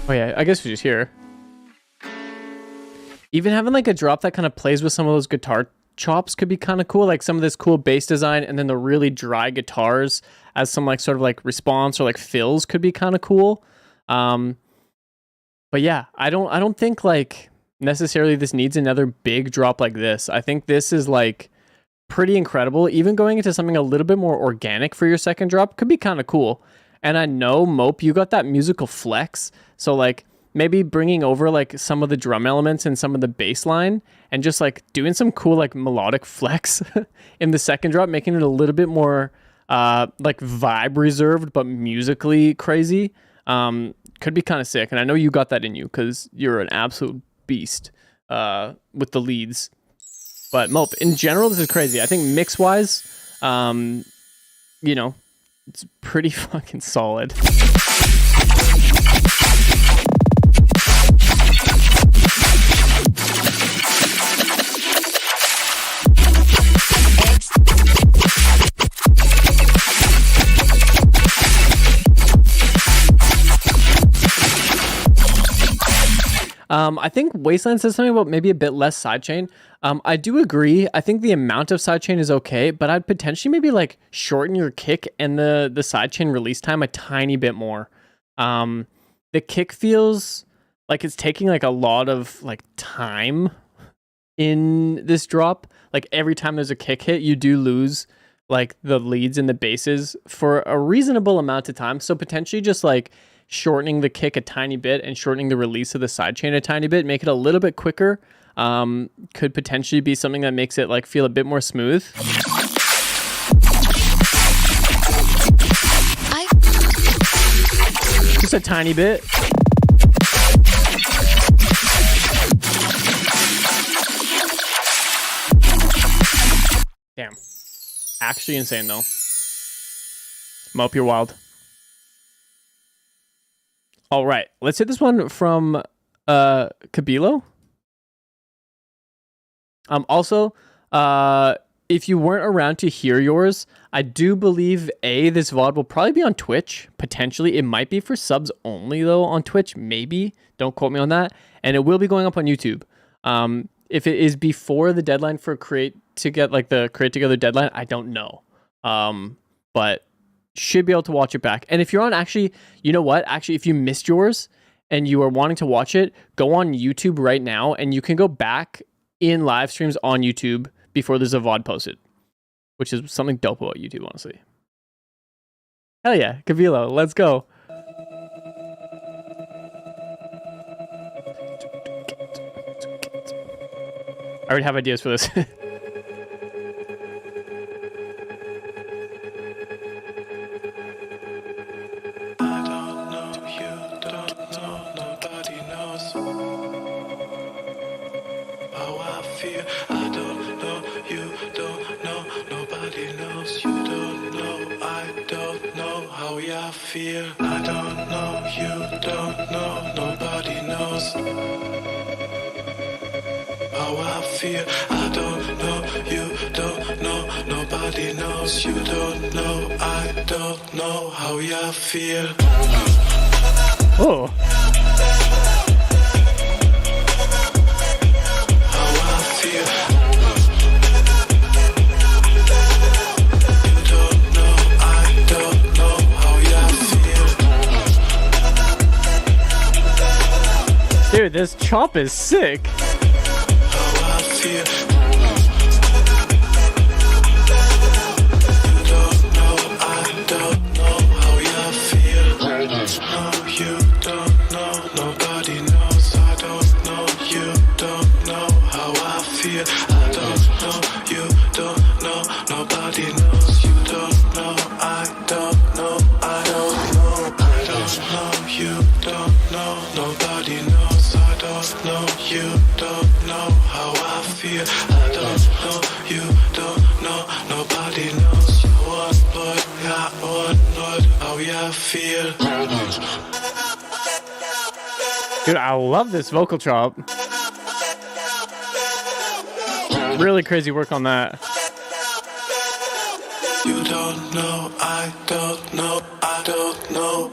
Oh yeah, I guess we just hear. Even having like a drop that kind of plays with some of those guitar chops could be kind of cool. Like some of this cool bass design and then the really dry guitars as some like sort of like response or like fills could be kind of cool. But yeah, I don't think like necessarily this needs another big drop like this. I think this is like pretty incredible. Even going into something a little bit more organic for your second drop could be kind of cool. And I know, Mope, you got that musical flex. So like maybe bringing over like some of the drum elements and some of the bass line and just like doing some cool like melodic flex in the second drop, making it a little bit more like vibe reserved but musically crazy, could be kind of sick. And I know you got that in you because you're an absolute beast with the leads. But Mope, in general, this is crazy. I think mix wise, you know, it's pretty fucking solid. I think Wasteland says something about maybe a bit less sidechain. I do agree. I think the amount of sidechain is okay, but I'd potentially maybe like shorten your kick and the sidechain release time a tiny bit more. The kick feels like it's taking like a lot of like time in this drop. Like every time there's a kick hit, you do lose like the leads and the basses for a reasonable amount of time. So potentially just like shortening the kick a tiny bit and shortening the release of the sidechain a tiny bit, make it a little bit quicker, could potentially be something that makes it like feel a bit more smooth. Just a tiny bit. Damn. Actually insane though. Mope, you're wild. All right, let's hit this one from Kabilo. Also, if you weren't around to hear yours, I do believe this VOD will probably be on Twitch. Potentially, it might be for subs only though on Twitch. Maybe, don't quote me on that. And it will be going up on YouTube. If it is before the deadline for Create Together deadline, I don't know. But should be able to watch it back. And if you're on actually, you know what? Actually, if you missed yours and you are wanting to watch it, go on YouTube right now and you can go back in live streams on YouTube before there's a VOD posted, which is something dope about YouTube, honestly. Hell yeah, Kavilo, let's go. I already have ideas for this. Feel I don't know, you don't know, nobody knows how I feel. I don't know, you don't know, nobody knows. You don't know, I don't know how I feel. Oh. How I feel. Dude, this chop is sick. How I feel. You don't know how I feel. No, you don't know, nobody knows. I don't know, you don't know how I feel. I don't know, you don't know, nobody knows. You don't know, I don't know, I don't know, I don't know, you don't know, nobody knows. I don't know, you don't know how I feel. I don't know, you don't know, nobody knows. What, yeah, what, how I feel. Dude, I love this vocal chop. Really crazy work on that. You don't know, I don't know, I don't know.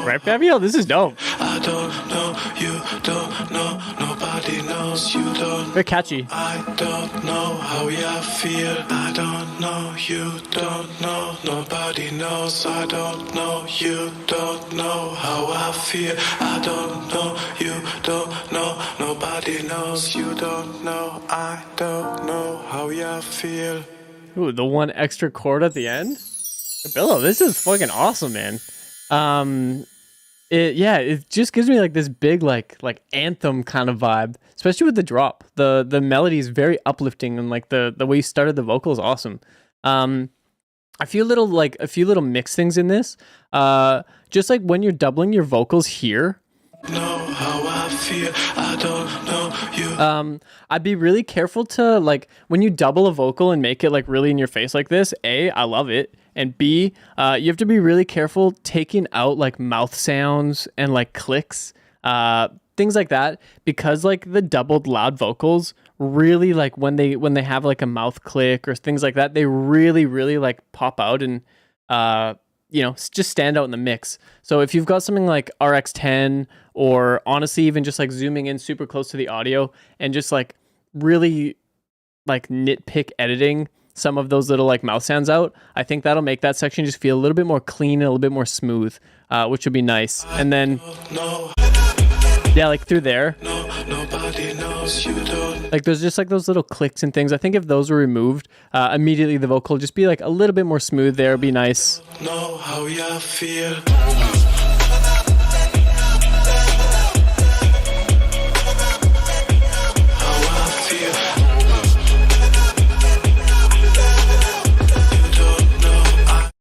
Right, Fabio? This is dope. I don't know, you don't know, nobody knows, you don't. Very catchy. I don't know how I feel. I don't know, you don't know, nobody knows. I don't know, you don't know how I feel. I don't know, you don't know, nobody knows. You don't know, I don't know how I feel. Ooh, the one extra chord at the end? Billo, this is fucking awesome, man. It just gives me like this big like anthem kind of vibe, especially with the drop. The melody is very uplifting, and like the way you started the vocal is awesome. A few little mix things in this. Just like when you're doubling your vocals here. Know how I feel. I don't know you. I'd be really careful to like when you double a vocal and make it like really in your face like this. A, I love it. And B, you have to be really careful taking out like mouth sounds and like clicks, things like that, because like the doubled loud vocals really like when they have like a mouth click or things like that, they really like pop out and just stand out in the mix. So if you've got something like RX10 or honestly even just like zooming in super close to the audio and just like really like nitpick editing some of those little like mouth sounds out, I think that'll make that section just feel a little bit more clean and a little bit more smooth, which would be nice. And then yeah, like through there, like there's just like those little clicks and things. I think if those were removed, immediately the vocal would just be like a little bit more smooth there. It'd be nice. Know how I feel.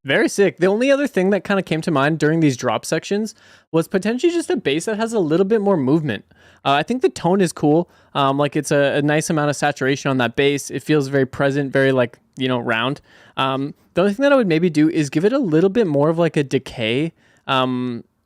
Very sick. The only other thing that kind of came to mind during these drop sections was potentially just a bass that has a little bit more movement. I think the tone is cool. Like it's a nice amount of saturation on that bass. It feels very present, very like, round. The only thing that I would maybe do is give it a little bit more of like a decay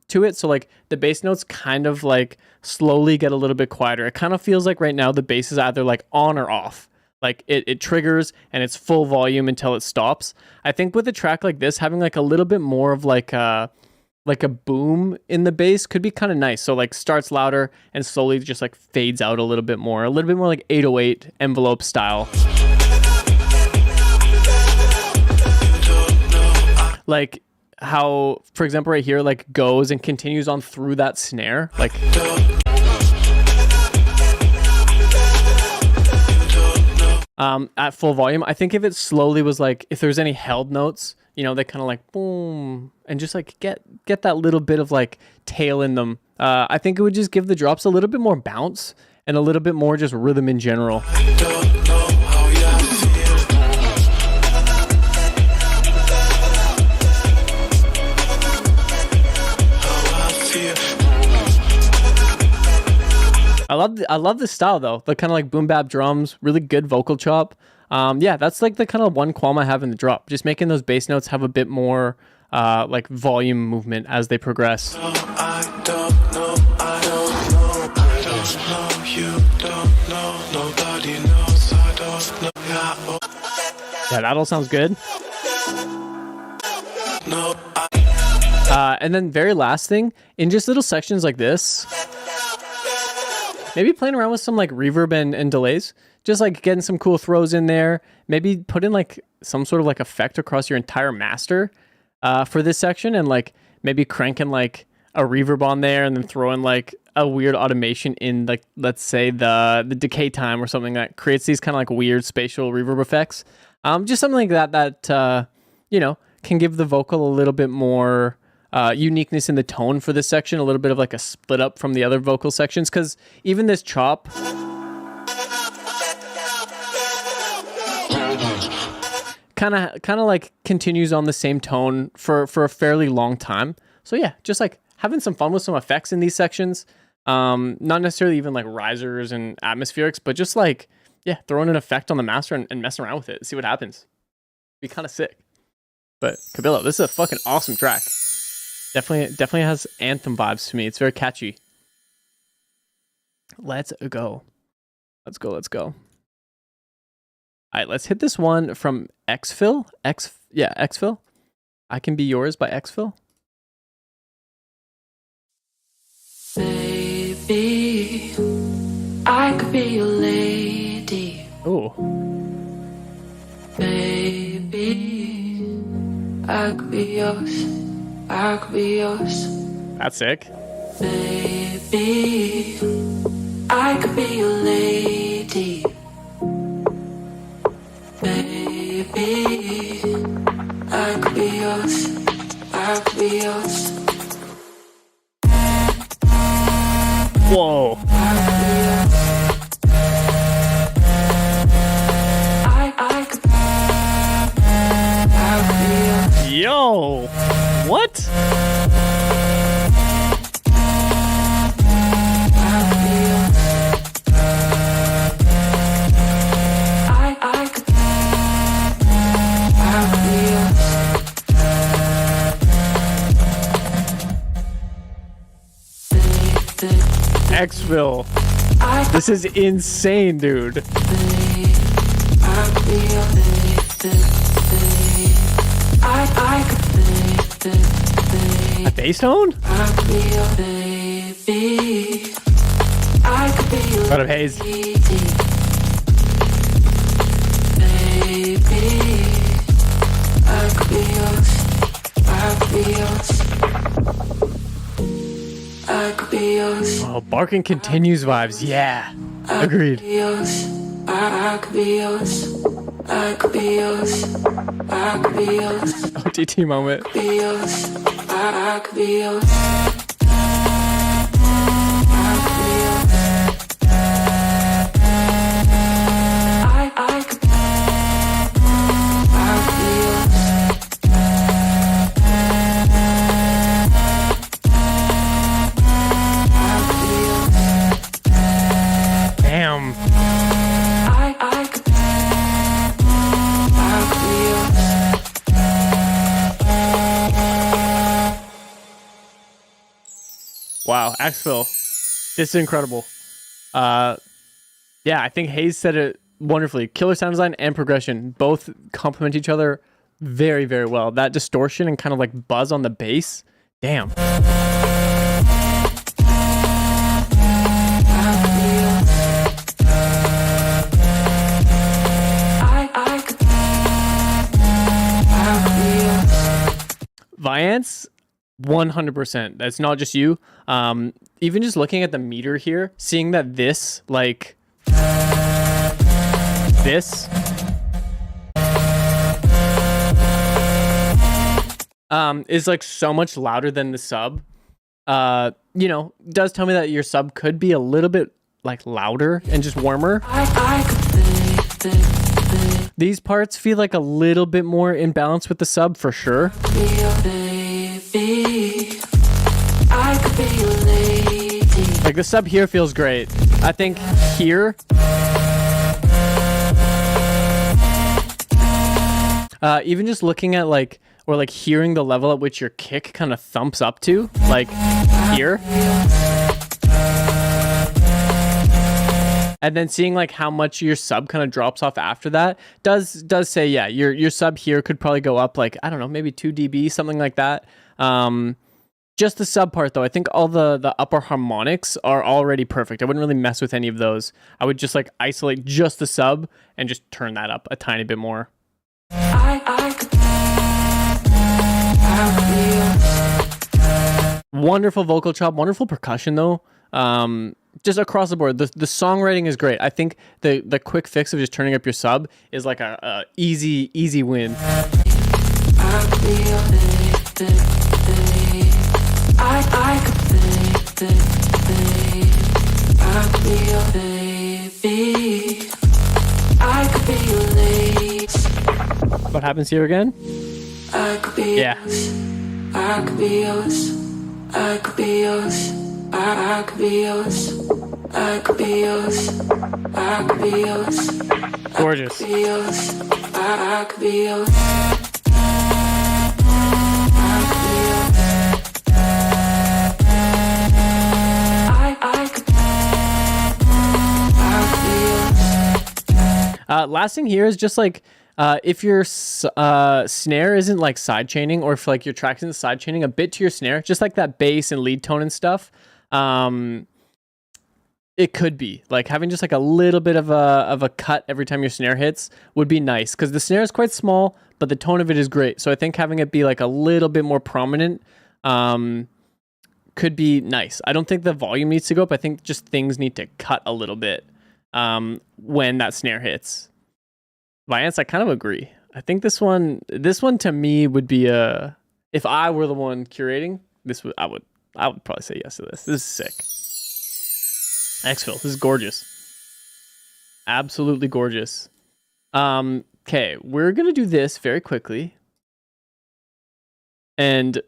to it. So like the bass notes kind of like slowly get a little bit quieter. It kind of feels like right now the bass is either like on or off. Like it triggers and it's full volume until it stops. I think with a track like this, having like a little bit more of like a boom in the bass could be kind of nice. So like starts louder and slowly just like fades out a little bit more like 808 envelope style. Like how, for example, right here, like goes and continues on through that snare. Like at full volume. I think if it slowly was like, if there's any held notes, you know, they kind of like boom and just like get that little bit of like tail in them. I think it would just give the drops a little bit more bounce and a little bit more just rhythm in general. I love the style though. The kind of like boom bap drums, really good vocal chop. Yeah, that's like the kind of one qualm I have in the drop. Just making those bass notes have a bit more like volume movement as they progress. Yeah, that all sounds good. And then very last thing, in just little sections like this, maybe playing around with some like reverb and delays, just like getting some cool throws in there. Maybe put in like some sort of like effect across your entire master for this section, and like maybe cranking like a reverb on there and then throwing like a weird automation in like, let's say the decay time or something that creates these kind of like weird spatial reverb effects. Just something like that you know, can give the vocal a little bit more uniqueness in the tone for this section, a little bit of like a split up from the other vocal sections, because even this chop kind of like continues on the same tone for a fairly long time. So yeah, just like having some fun with some effects in these sections, not necessarily even like risers and atmospherics, but just like, yeah, throwing an effect on the master and messing around with it, see what happens. Be kind of sick. But Cabillo, this is a fucking awesome track. Definitely has anthem vibes to me. It's very catchy. Let's go. Let's go. All right, let's hit this one from Exfil. Exfil. I Can Be Yours by Exfil. Baby, I could be your lady. Oh. Baby, I could be yours. I could be yours. That's sick. Baby, I could be your lady. Baby, I could be yours. I could be yours. Whoa. I could be yours. I could be yours. Yo. What? Exfil. This is insane, dude. A bass tone? Out of haze. Oh, Barking continues vibes. Yeah. Agreed. I could be yours. I could be yours. I could be yours. OTT moment. I could be yours. I could be yours. Damn. wow, Axville, this is incredible. Yeah, I think Hayes said it wonderfully. Killer sound design and progression both complement each other very, very well. That distortion and kind of like buzz on the bass, damn. Viance, 100%. That's not just you. Even just looking at the meter here, seeing that this, like, this, is like so much louder than the sub. You know, does tell me that your sub could be a little bit like louder and just warmer. These parts feel like a little bit more in balance with the sub for sure. Like the sub here feels great. I think here, even just looking at like, or like hearing the level at which your kick kind of thumps up to, like here. And then seeing like how much your sub kind of drops off after that does say, yeah, your sub here could probably go up like, I don't know, maybe 2 dB, something like that. Just the sub part though, I think all the upper harmonics are already perfect. I wouldn't really mess with any of those. I would just like isolate just the sub and just turn that up a tiny bit more. Wonderful vocal chop, wonderful percussion though. Just across the board, the songwriting is great. I think the quick fix of just turning up your sub is like a easy win. What happens here again? Yeah. I could be yours. I could be yours. I could be yours. I could be yours. I could be yours. Gorgeous. I could be yours. Last thing here is just like if your snare isn't like side chaining, or if like your track isn't side chaining a bit to your snare, just like that bass and lead tone and stuff, it could be like having just like a little bit of a cut every time your snare hits would be nice, because the snare is quite small but the tone of it is great. So I think having it be like a little bit more prominent could be nice. I don't think the volume needs to go up. I think just things need to cut a little bit when that snare hits. Viance, I kind of agree. I think this one to me would be if I were the one curating, I would probably say yes to this. This is sick. Axville, this is gorgeous. Absolutely gorgeous. Okay, we're gonna do this very quickly. And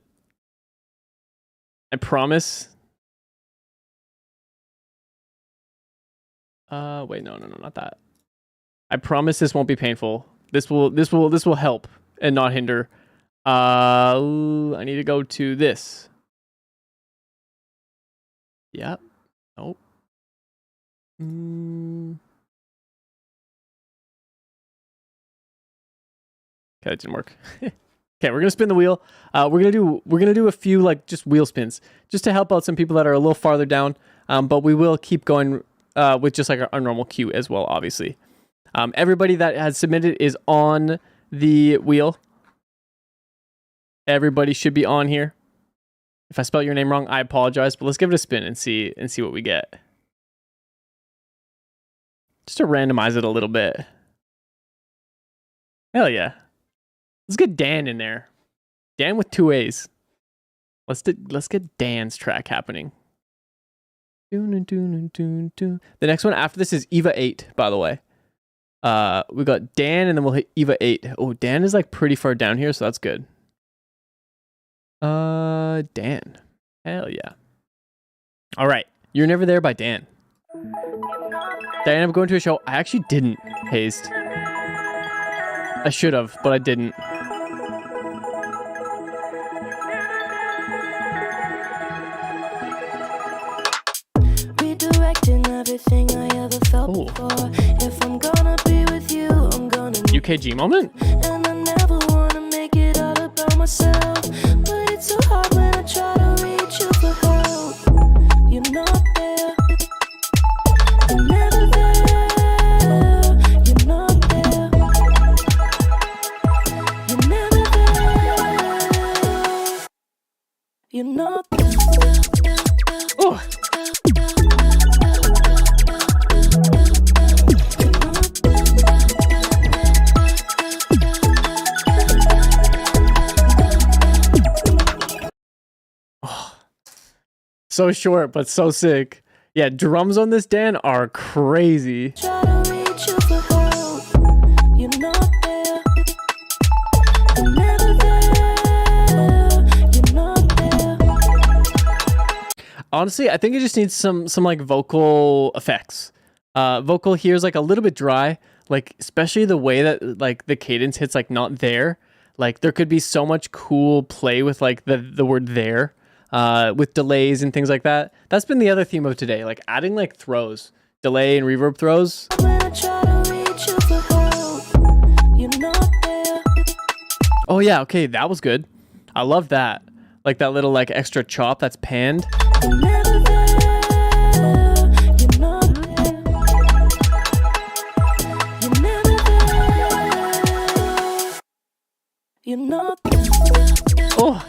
I promise. Wait, no, not that. I promise this won't be painful. This will help and not hinder. I need to go to this. Yep. Nope. Okay, that didn't work. Okay, we're gonna spin the wheel. We're gonna do a few like just wheel spins, just to help out some people that are a little farther down. But we will keep going with just like our normal queue as well, obviously. Everybody that has submitted is on the wheel. Everybody should be on here. If I spell your name wrong, I apologize, but let's give it a spin and see what we get. Just to randomize it a little bit. Hell yeah. Let's get Dan in there. Dan with 2 A's. Let's get Dan's track happening. The next one after this is Eva 8, by the way. We got Dan, and then we'll hit Eva 8. Oh, Dan is like pretty far down here, so that's good. Dan. Hell yeah. All right. You're Never There by Dan. Diana, I'm going to a show. I actually didn't, Hazed. I should have, but I didn't. KG moment. And I never wanna make it all about myself, but it's so hard when I try to reach you for help. You're not there. You're never there. You're not there. You're never there. You're not there. Oh, so short, but so sick. Yeah, drums on this, Dan, are crazy. Try to reach you for help. You're not there. You're never there. You're not there. Honestly, I think it just needs some like vocal effects. Vocal here is like a little bit dry, like especially the way that like the cadence hits like not there. Like there could be so much cool play with like the word there. With delays and things like that. That's been the other theme of today, like adding like throws, delay and reverb throws. When I try to reach you for help, you're not there. Oh yeah, okay, that was good. I love that. Like that little like extra chop that's panned. You're never there. You're not there. You're never there. You're not there. Oh,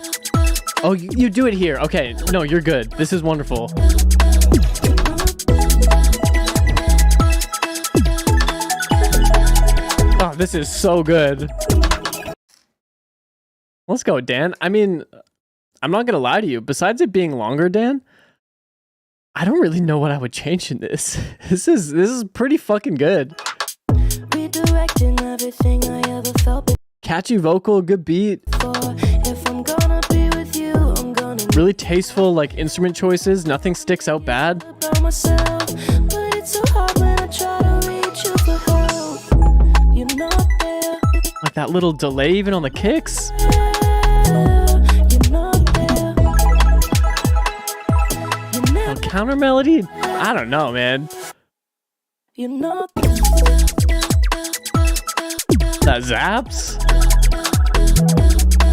oh, you do it here. Okay, no, you're good. This is wonderful. Oh, this is so good. Let's go, Dan. I mean, I'm not gonna lie to you. Besides it being longer, Dan, I don't really know what I would change in this. This is pretty fucking good. Redirecting everything I ever felt Catchy vocal, good beat, before. If I'm gonna be with you, I'm gonna really tasteful like instrument choices. Nothing sticks out bad. about myself, but it's so hard when I try to reach you for help. You're not there. Like that little delay even on the kicks. You're not there. You're Oh, never. counter melody? I don't know, man. You're not there. That zaps.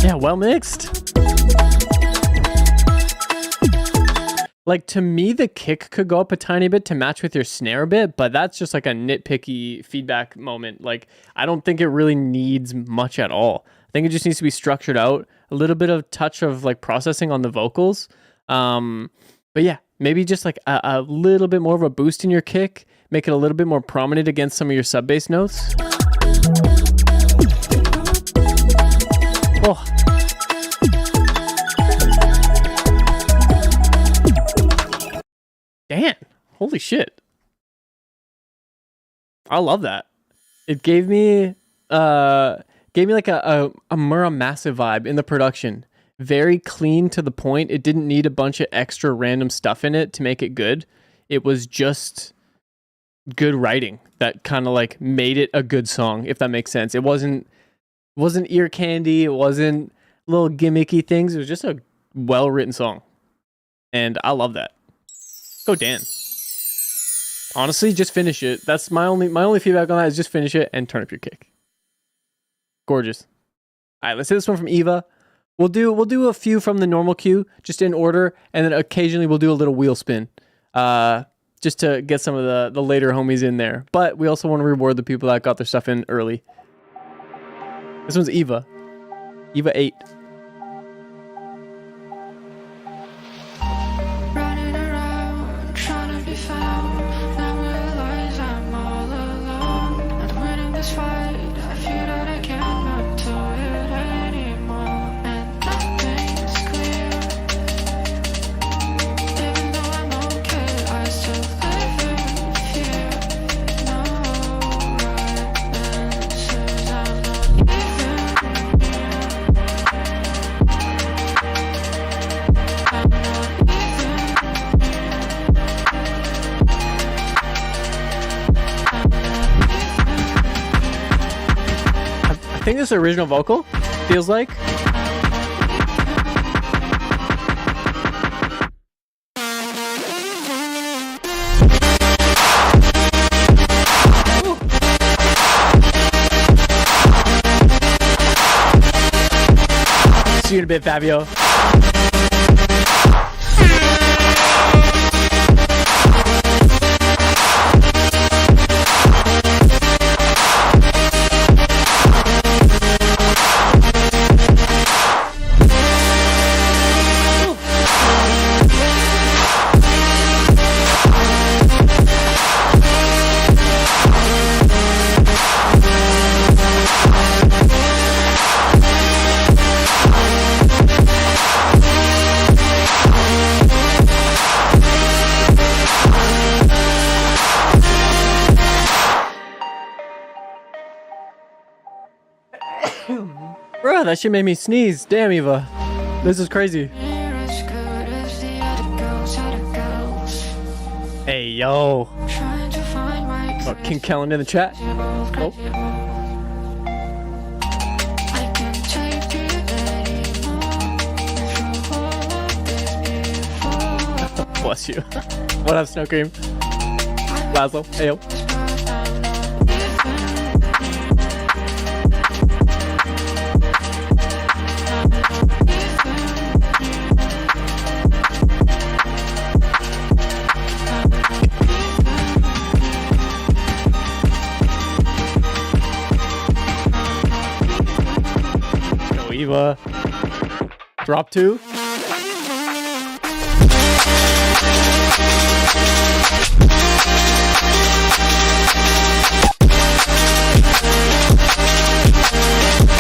Yeah, well mixed. Like to me, the kick could go up a tiny bit to match with your snare a bit, but that's just like a nitpicky feedback moment. Like I don't think it really needs much at all. I think it just needs to be structured out, a little bit of touch of like processing on the vocals. But yeah, maybe just like a little bit more of a boost in your kick, make it a little bit more prominent against some of your sub bass notes. Oh. Dan, holy shit. I love that. It gave me like a Mura Massive vibe in the production. Very clean to the point. It didn't need a bunch of extra random stuff in it to make it good. It was just good writing that kind of like made it a good song, if that makes sense. It wasn't ear candy, it wasn't little gimmicky things. It was just a well-written song. And I love that. Go Dan. Honestly, just finish it. That's my only feedback on that is just finish it and turn up your kick. Gorgeous. All right, let's hit this one from Eva. We'll do a few from the normal queue, just in order, and then occasionally we'll do a little wheel spin. Just to get some of the later homies in there. But we also want to reward the people that got their stuff in early. This one's Eva. Eva 8. Running around, trying to be found. Now realize I'm all alone. I'm winning this fight. I feel that I can't run to it anymore. And nothing's clear. Even though I'm okay, I still live in fear. No right answers. I'm not even I think this original vocal feels like. you in a bit, Fabio. Bro, that shit made me sneeze. Damn, Eva. This is crazy. You're as good as the other girls. Hey, yo. Trying to find my Oh, King Kellen in the chat. Oh. I can't take it anymore. If you hold like this before, Bless you. What up, Snow Cream? Laszlo. Hey, yo. Yo, Eva. Drop 2.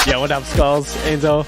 Yeah, what up, Skulls? Enzo.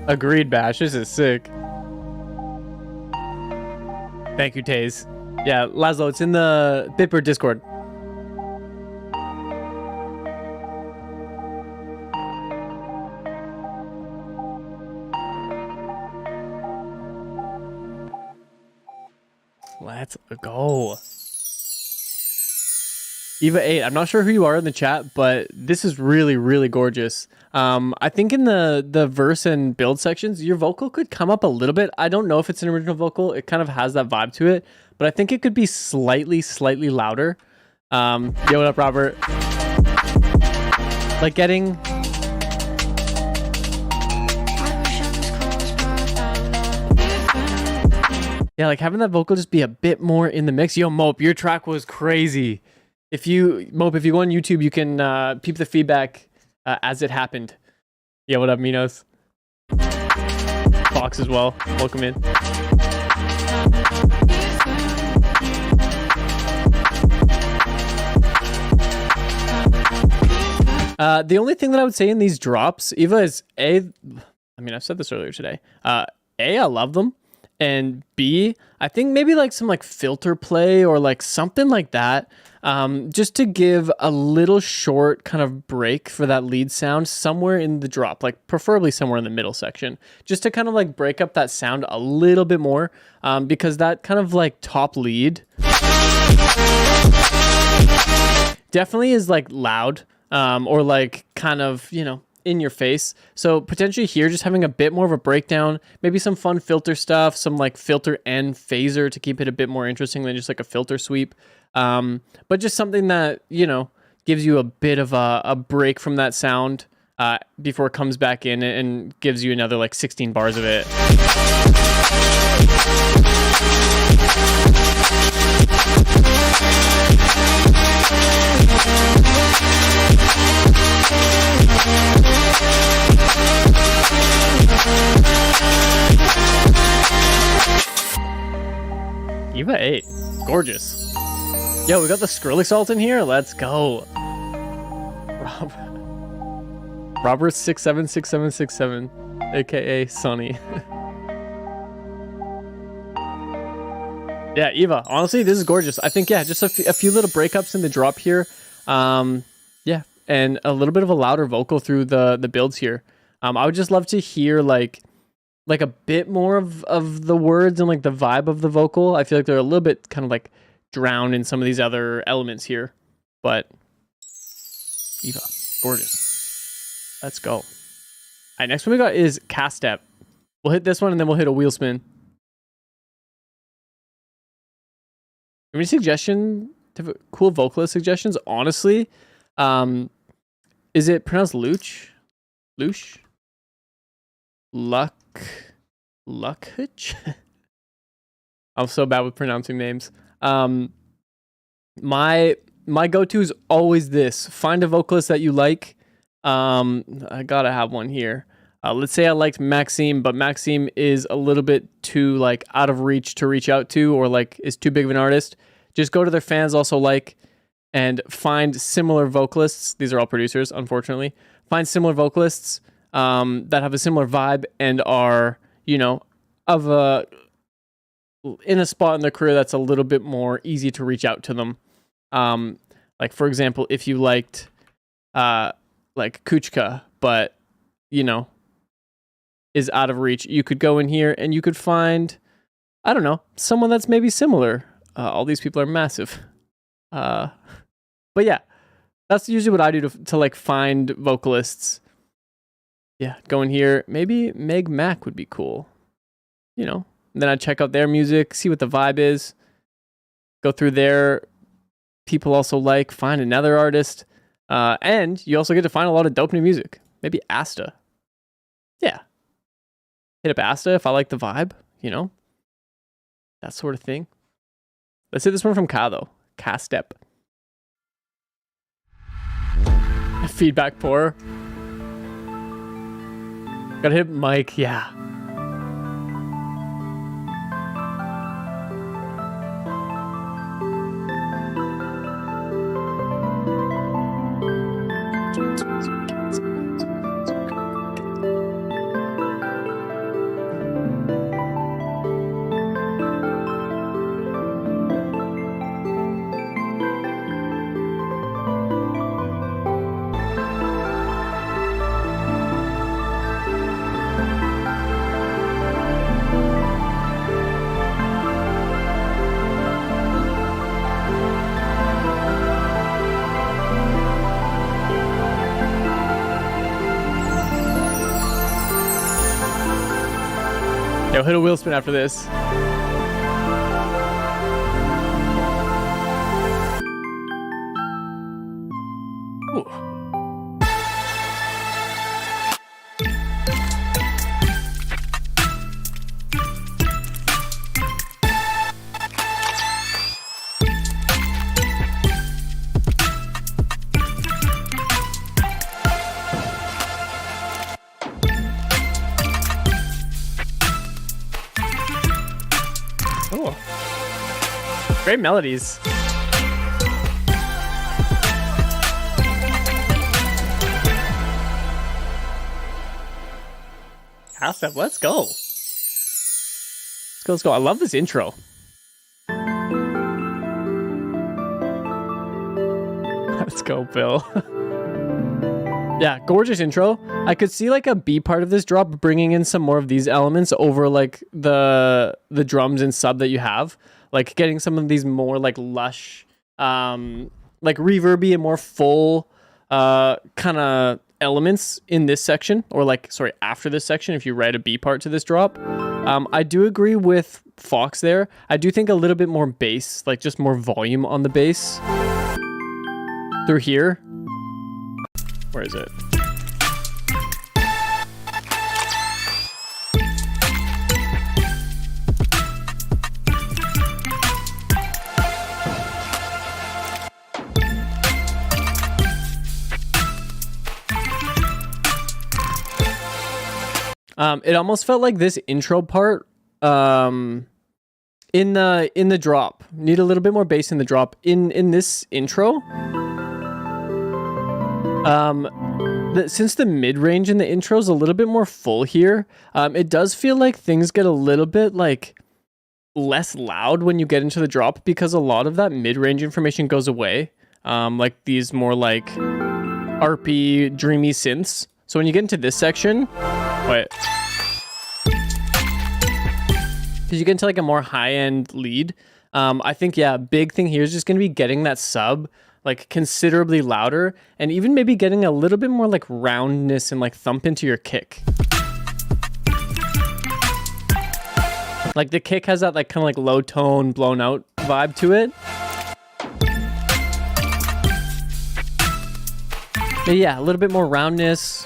Agreed, Bash. This is sick. Thank you, Taze. Yeah, Laszlo, it's in the Bitbird Discord. Let's go. Eva 8, I'm not sure who you are in the chat, but this is really, really gorgeous. I think in the verse and build sections, your vocal could come up a little bit. I don't know if it's an original vocal. It kind of has that vibe to it, but I think it could be slightly louder. Yo, what up, Robert? Like getting... Yeah, like having that vocal just be a bit more in the mix. Yo, Mope, your track was crazy. If you go on YouTube, you can peep the feedback as it happened. Yeah, what up, Minos? Fox as well. Welcome in. The only thing that I would say in these drops, Eva, is I mean, I've said this earlier today. I love them. And B, I think maybe like some like filter play or like something like that. Just to give a little short kind of break for that lead sound somewhere in the drop, like preferably somewhere in the middle section, just to kind of like break up that sound a little bit more, because that kind of like top lead definitely is like loud, or like kind of, you know, in your face. So potentially here, just having a bit more of a breakdown, maybe some fun filter stuff, some like filter and phaser to keep it a bit more interesting than just like a filter sweep. But just something that, you know, gives you a bit of a break from that sound before it comes back in and gives you another like 16 bars of it. Eva 8, gorgeous. Yo, we got the Skrillex alt in here. Let's go. Robert 676767, aka Sonny. Yeah, Eva. Honestly, this is gorgeous. I think, yeah, just a few little breakups in the drop here. Yeah, and a little bit of a louder vocal through the builds here. I would just love to hear like a bit more of the words and like the vibe of the vocal. I feel like they're a little bit kind of like drowned in some of these other elements here. But Eva, gorgeous. Let's go. All right, next one we got is Cast Step. We'll hit this one and then we'll hit a wheel spin. Any suggestion? Cool vocalist suggestions? Honestly, is it pronounced Luch? Luch? Luckhitch? I'm so bad with pronouncing names. My go-to is always this. Find a vocalist that you like. I gotta have one here. Let's say I liked Maxime, but Maxime is a little bit too like out of reach to reach out to, or like is too big of an artist. Just go to their fans also like, and find similar vocalists. These are all producers, unfortunately. Find similar vocalists that have a similar vibe and are, you know, in a spot in their career that's a little bit more easy to reach out to them. Like for example, if you liked like Kuchka, but you know, is out of reach, you could go in here and you could find, I don't know, someone that's maybe similar. All these people are massive. But yeah, that's usually what I do to like find vocalists. Yeah, go in here. Maybe Meg Mac would be cool. You know, and then I check out their music, see what the vibe is. Go through their people also like, find another artist. And you also get to find a lot of dope new music. Maybe Asta. Yeah. Hit up Asta if I like the vibe, you know? That sort of thing. Let's hit this one from Ka though. Cast Step. Feedback poor. Gotta hit Mike, yeah. Yo, hit a wheel spin after this. Ooh. Cool. Great melodies. Half step, let's go. Let's go. I love this intro. Let's go, Bill. Yeah, gorgeous intro. I could see like a B part of this drop bringing in some more of these elements over like the drums and sub that you have, like getting some of these more like lush, like reverby and more full kind of elements in this section, or like sorry, after this section if you write a B part to this drop. I do agree with Fox there. I do think a little bit more bass, like just more volume on the bass through here. Where is it? It almost felt like this intro part in the drop. Need a little bit more bass in the drop. In this intro. Since the mid-range in the intro is a little bit more full here, it does feel like things get a little bit like less loud when you get into the drop because a lot of that mid-range information goes away. Like these more like ARPy, dreamy synths. So when you get into this section, wait. Because you get into like a more high-end lead. I think, yeah, big thing here is just going to be getting that sub like considerably louder and even maybe getting a little bit more like roundness and like thump into your kick. Like the kick has that like kind of like low tone blown out vibe to it. But yeah, a little bit more roundness.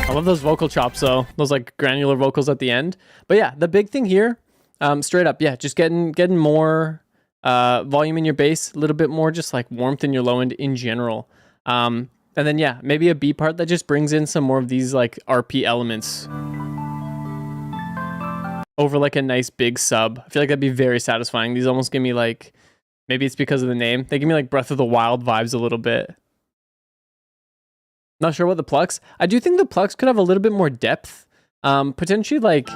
I love those vocal chops though, those like granular vocals at the end. But yeah, the big thing here, straight up, yeah, just getting more volume in your bass, a little bit more just like warmth in your low end in general. And then yeah, maybe a B part that just brings in some more of these like RP elements over like a nice big sub. I feel like that'd be very satisfying. These almost give me like, maybe it's because of the name, they give me like Breath of the Wild vibes a little bit. Not sure what the Plucks. I do think the Plucks could have a little bit more depth. Potentially like...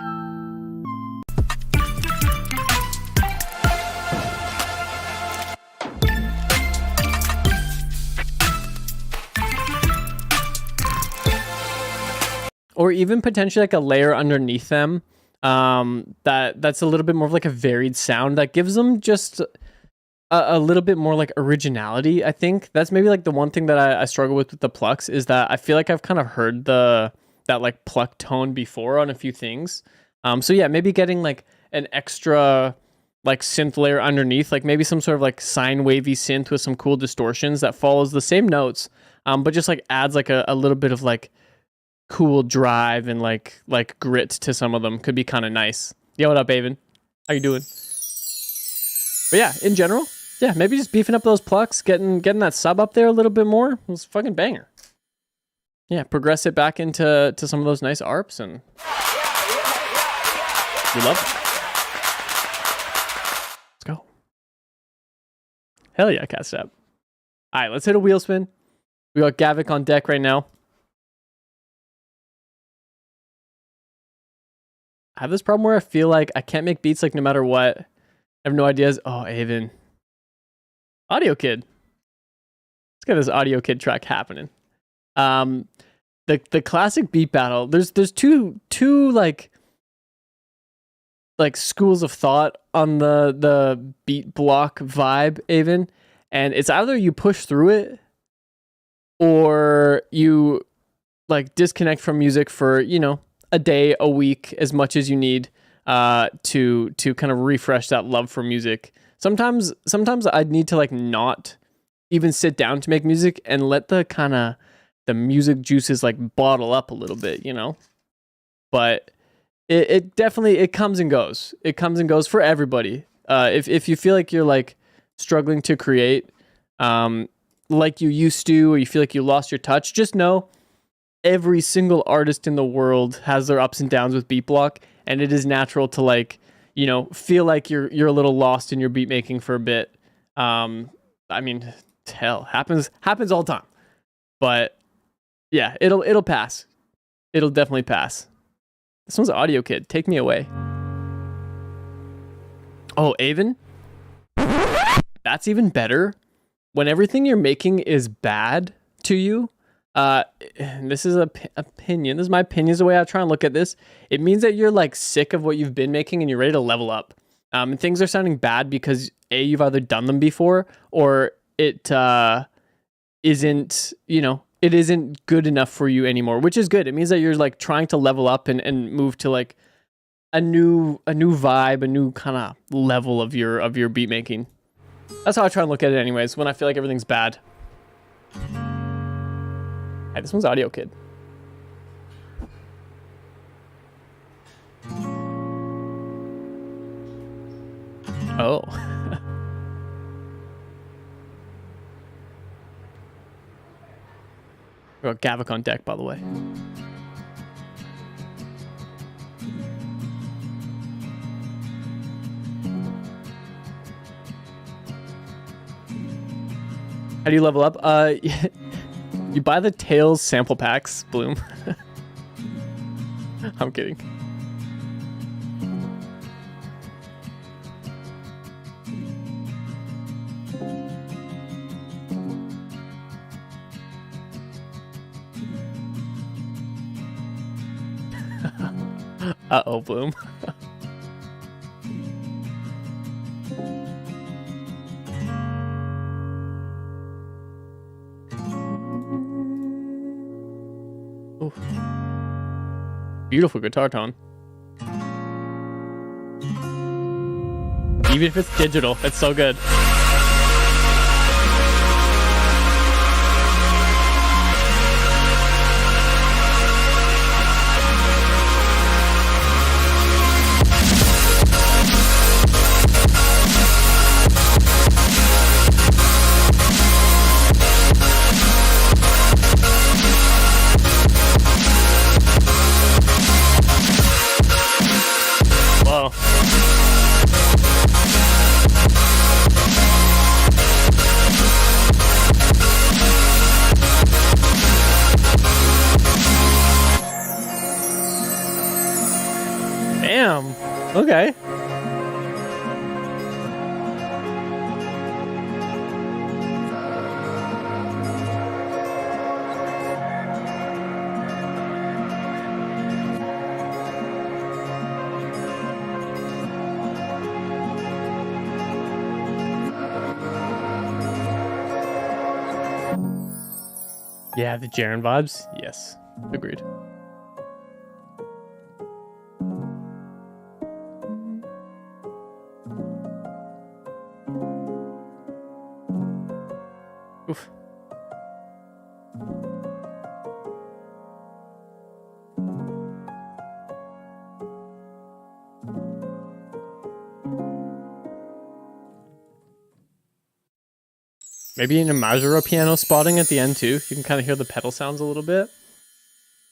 or even potentially like a layer underneath them. That's a little bit more of like a varied sound that gives them just a little bit more like originality. I think that's maybe like the one thing that I struggle with the Plucks is that I feel like I've kind of heard that like pluck tone before on a few things. So yeah, maybe getting like an extra like synth layer underneath, like maybe some sort of like sine wavy synth with some cool distortions that follows the same notes, but just like adds like a little bit of like cool drive and like grit to some of them. Could be kind of nice. Yeah, what up, Avon? How you doing? But yeah, in general, yeah, maybe just beefing up those plucks, getting that sub up there a little bit more. It's fucking banger. Yeah, progress it back into some of those nice ARPs, and we love it. Let's go. Hell yeah, Cat Step. All right, let's hit a wheel spin. We got Gavik on deck right now. I have this problem where I feel like I can't make beats like no matter what. I have no ideas. Oh, Avon. Audio Kid. Let's get this Audio Kid track happening. The classic beat battle. There's two like schools of thought on the beat block vibe, Avon, and it's either you push through it or you like disconnect from music for, you know, a day, a week, as much as you need to kind of refresh that love for music. Sometimes I'd need to like not even sit down to make music and let the music juices like bottle up a little bit, you know. But it definitely comes and goes. It comes and goes for everybody. If you feel like you're like struggling to create like you used to, or you feel like you lost your touch, just know every single artist in the world has their ups and downs with beat block, and it is natural to like, you know, feel like you're a little lost in your beat making for a bit. I mean, hell, happens all the time. But yeah, it'll pass. It'll definitely pass. This one's Audio Kid. Take me away. Oh, Avon? That's even better. When everything you're making is bad to you, this is opinion. This is my opinion. Is the way I try and look at this. It means that you're like sick of what you've been making and you're ready to level up. And things are sounding bad because you've either done them before, or it isn't, you know, it isn't good enough for you anymore, which is good. It means that you're like trying to level up and move to like a new vibe, a new kind of level of your beat making. That's how I try and look at it anyways, when I feel like everything's bad. Hey, this one's Audio Kid. Oh. We got Gavik on deck, by the way. How do you level up? You buy the Tails sample packs, Bloom. I'm kidding. Uh-oh, Bloom. Ooh. Beautiful guitar tone. Even if it's digital, it's so good. Whoa. Damn. Okay. Yeah, the Jaren vibes. Yes, agreed. Oof. Maybe in a Majora piano spotting at the end too. You can kind of hear the pedal sounds a little bit.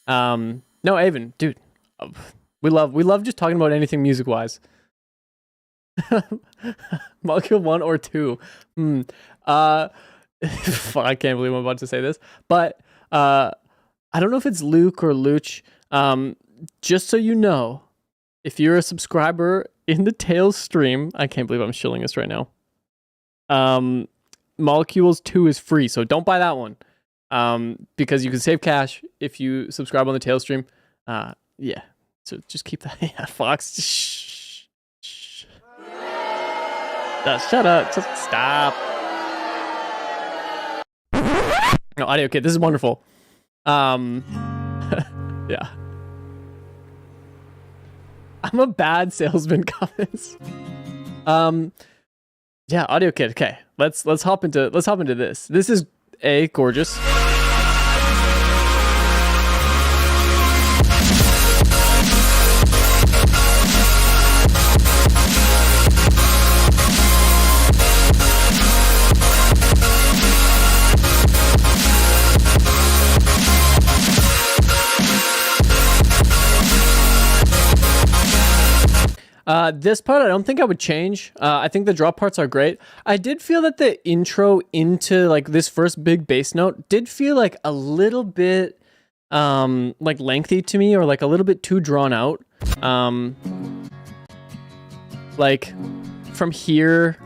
No, Avon, dude, we love just talking about anything music wise. Molecule 1 or 2. Fuck, I can't believe I'm about to say this, but I don't know if it's Luke or Luch. Just so you know, if you're a subscriber in the Tails stream, I can't believe I'm shilling this right now. Molecules 2 is free, so don't buy that one. Because you can save cash if you subscribe on the Tails stream. Yeah, so just keep that. Yeah, Fox. Shh. Shut up. Just stop. No, audio kid, this is wonderful. Yeah. I'm a bad salesman, comments. Yeah, audio kid. Okay, let's hop into this. This is gorgeous. This part I don't think I would change. I think the drop parts are great. I did feel that the intro into like this first big bass note did feel like a little bit like lengthy to me, or like a little bit too drawn out. Like from here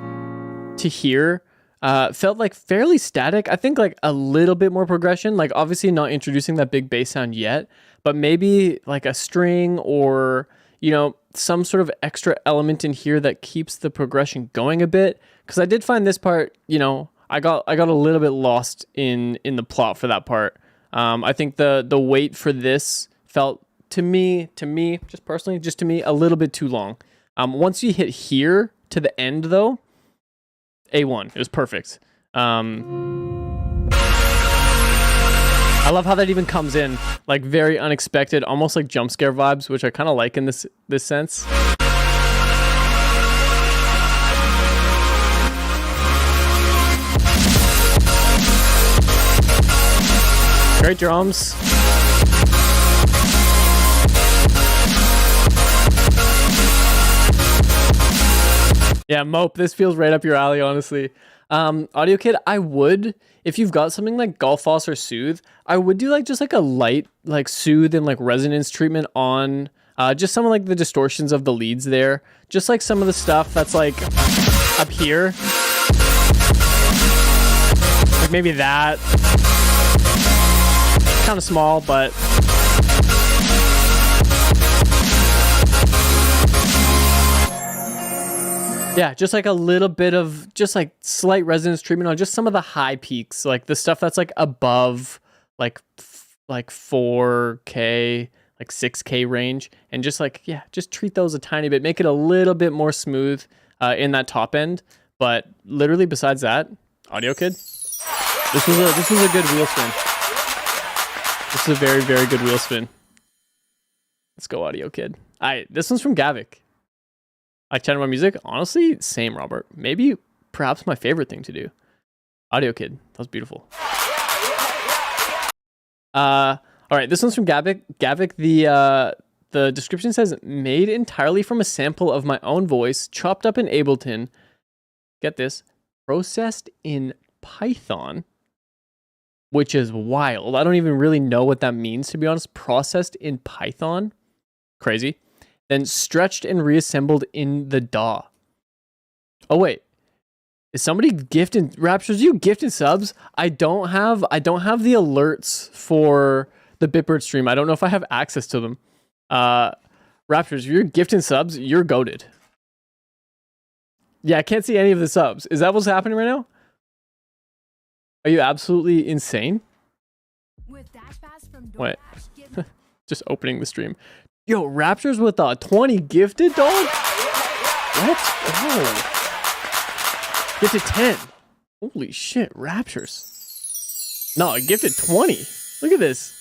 to here felt like fairly static. I think like a little bit more progression, like obviously not introducing that big bass sound yet, but maybe like a string or, you know, some sort of extra element in here that keeps the progression going a bit. Because I did find this part, you know, I got a little bit lost in the plot for that part. I think the wait for this felt to me, just personally, just to me, a little bit too long. Once you hit here to the end though, A1, it was perfect. I love how that even comes in, like very unexpected, almost like jump scare vibes, which I kind of like in this sense. Great drums. Yeah, Mope, this feels right up your alley, honestly. Audio Kid, I would, if you've got something like Golf Floss or Soothe, I would do like just like a light like Soothe and like resonance treatment on just some of like the distortions of the leads there. Just like some of the stuff that's like up here. Like maybe that. Kind of small, but yeah, just like a little bit of just like slight resonance treatment on just some of the high peaks, like the stuff that's like above like 4K, like 6K range, and just like, yeah, just treat those a tiny bit, make it a little bit more smooth in that top end. But literally besides that, Audio Kid, this was a good wheel spin. This is a very, very good wheel spin. Let's go, Audio Kid. This one's from Gavik. Like chatting about music, honestly, same, Robert. Maybe, perhaps my favorite thing to do. Audio Kid, that was beautiful. All right, this one's from Gavik. Gavik, the description says, made entirely from a sample of my own voice, chopped up in Ableton. Get this, processed in Python, which is wild. I don't even really know what that means, to be honest. Processed in Python, crazy. Then stretched and reassembled in the DAW. Oh wait, is somebody gifting Raptures? You gifting subs? I don't have the alerts for the Bitbird stream. I don't know if I have access to them. Raptures, if you're gifting subs, you're goated. Yeah, I can't see any of the subs. Is that what's happening right now? Are you absolutely insane? Wait, just opening the stream. Yo, Raptors with a 20 gifted, dog? Let's go. Gifted 10. Holy shit, Raptors. No, I gifted 20. Look at this.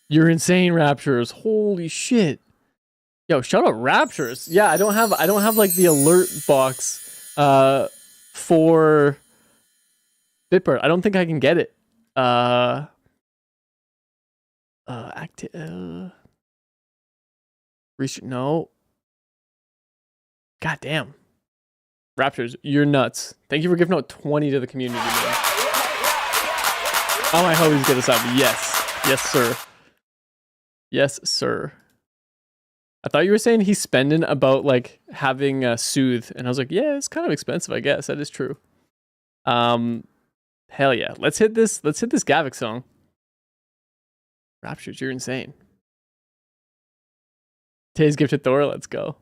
You're insane, Raptures. Holy shit. Yo, shout out Raptures. Yeah, I don't have like the alert box for Bitbird. I don't think I can get it. No. God damn. Raptors, you're nuts. Thank you for giving out 20 to the community, man. Oh, my homies get us up. Yes. Yes, sir. Yes, sir. I thought you were saying he's spending about like having a Soothe, and I was like, yeah, it's kind of expensive, I guess. That is true. Hell yeah. Let's hit this Gavik song. Raptures, you're insane. Tay's gifted Thor, let's go.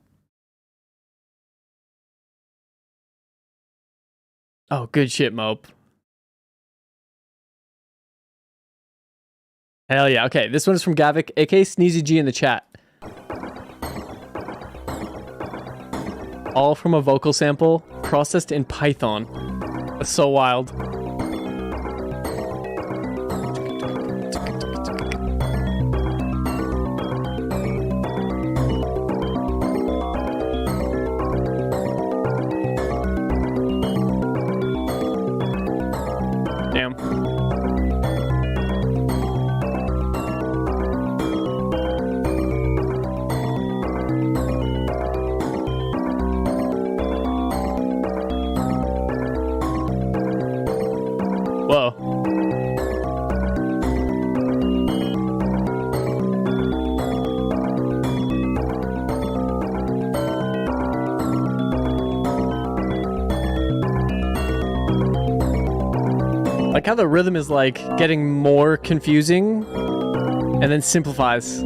Oh, good shit, Mope. Hell yeah. Okay, this one is from Gavik, aka Sneezy G in the chat. All from a vocal sample, processed in Python. That's so wild. Damn. Whoa. Like how the rhythm is like getting more confusing and then simplifies.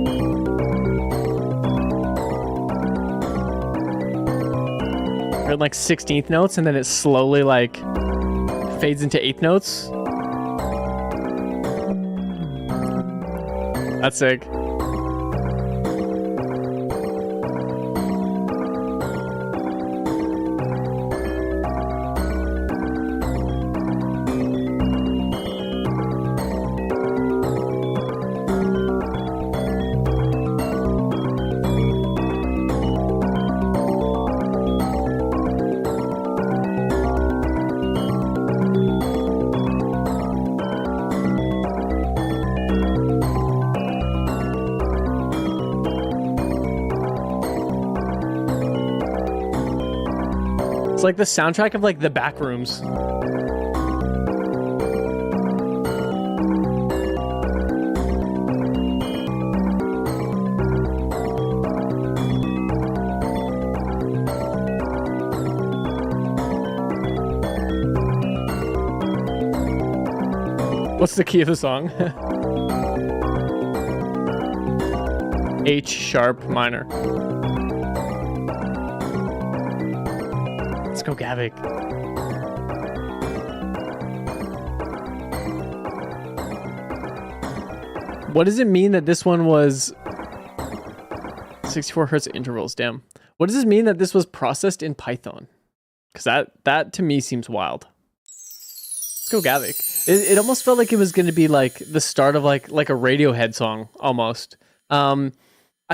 We're at like 16th notes and then it slowly like fades into 8th notes. That's sick. It's like the soundtrack of like the Backrooms. What's the key of the song? H sharp minor. Let's go, Gavik. What does it mean that this one was 64 hertz intervals? Damn. What does this mean that this was processed in Python? Because that to me seems wild. Let's go, Gavik. It almost felt like it was going to be like the start of like a Radiohead song almost. I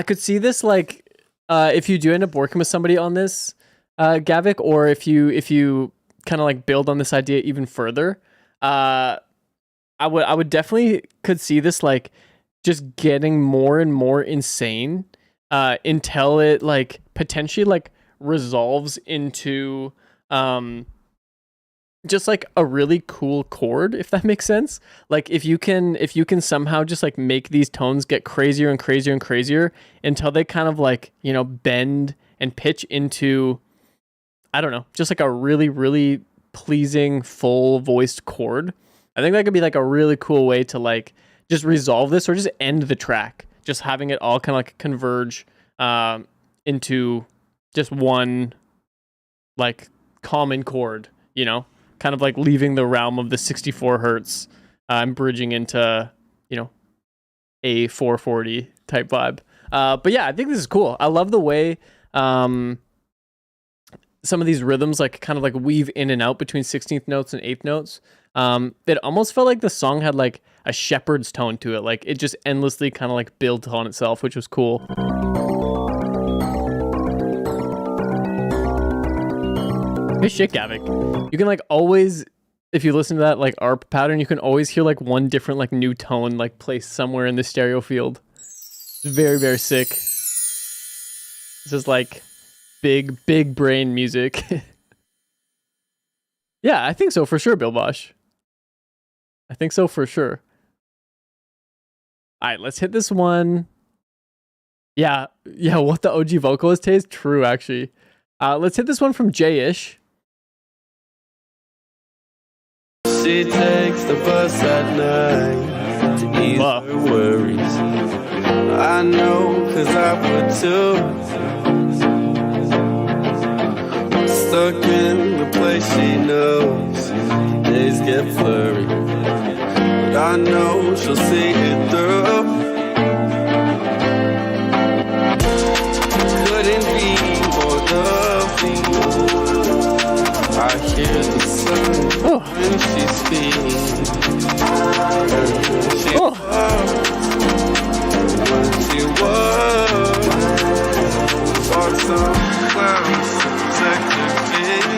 could see this like if you do end up working with somebody on this, Gavik, or if you kind of like build on this idea even further, I would definitely could see this like just getting more and more insane until it like potentially like resolves into just like a really cool chord, if that makes sense. Like if you can somehow just like make these tones get crazier and crazier and crazier until they kind of like, you know, bend and pitch into, I don't know, just like a really, really pleasing full voiced chord. I think that could be like a really cool way to like just resolve this or just end the track. Just having it all kind of like converge into just one like common chord, you know, kind of like leaving the realm of the 64 hertz and bridging into, you know, a 440 type vibe. But yeah, I think this is cool. I love the way some of these rhythms like kind of like weave in and out between 16th notes and 8th notes. It almost felt like the song had like a shepherd's tone to it. Like it just endlessly kind of like built on itself, which was cool. Hey, shit, Gavik. You can like always, if you listen to that like ARP pattern, you can always hear like one different like new tone like placed somewhere in the stereo field. Very, very sick. This is like big brain music. Yeah, I think so for sure, Bill Bosch. I think so for sure. All right, let's hit this one. Yeah, what the OG vocalist is true, actually. Let's hit this one from Jay-ish. She takes the bus at night to ease her worries. I know, 'cause I would too. Stuck in the place she knows, days get blurry, but I know she'll see it through. Couldn't be more lovely. I hear the sun when she speaks. When she walks, walks on clouds to protect her face.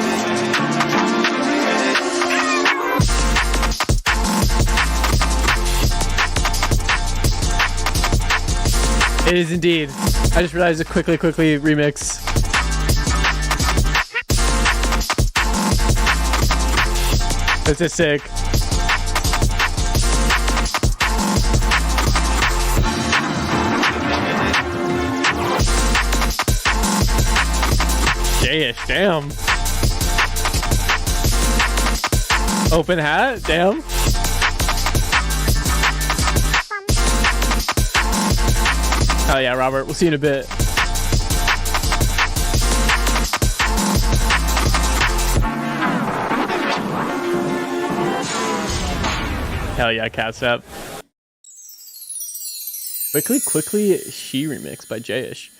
It is indeed. I just realized a quickly remix. This is sick. Jay-ish, damn. Open hat, damn. Oh yeah, Robert, we'll see you in a bit. Hell yeah, Catstep. Quickly, She remix by Jay-ish.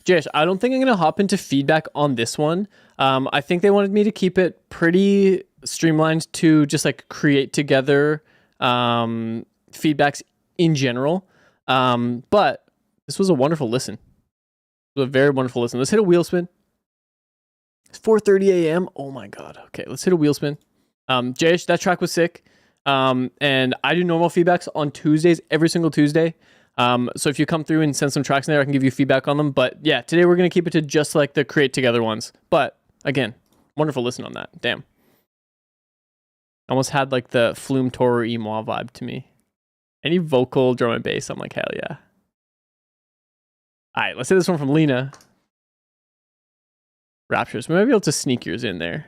Jay-ish, I don't think I'm going to hop into feedback on this one. I think they wanted me to keep it pretty streamlined to just like create together feedbacks in general. But this was a wonderful listen. It was a very wonderful listen. Let's hit a wheel spin. It's 4:30 a.m. Oh my God. Okay, let's hit a wheel spin. Jay-ish, that track was sick. And I do normal feedbacks on Tuesdays, every single Tuesday. So if you come through and send some tracks in there, I can give you feedback on them. But yeah, today we're going to keep it to just like the create together ones. But again, wonderful listen on that. Damn. Almost had like the Flume Toro Emois vibe to me. Any vocal, drum and bass, I'm like, hell yeah. All right, let's hit this one from Lena. Raptures. We might be able to sneak yours in there.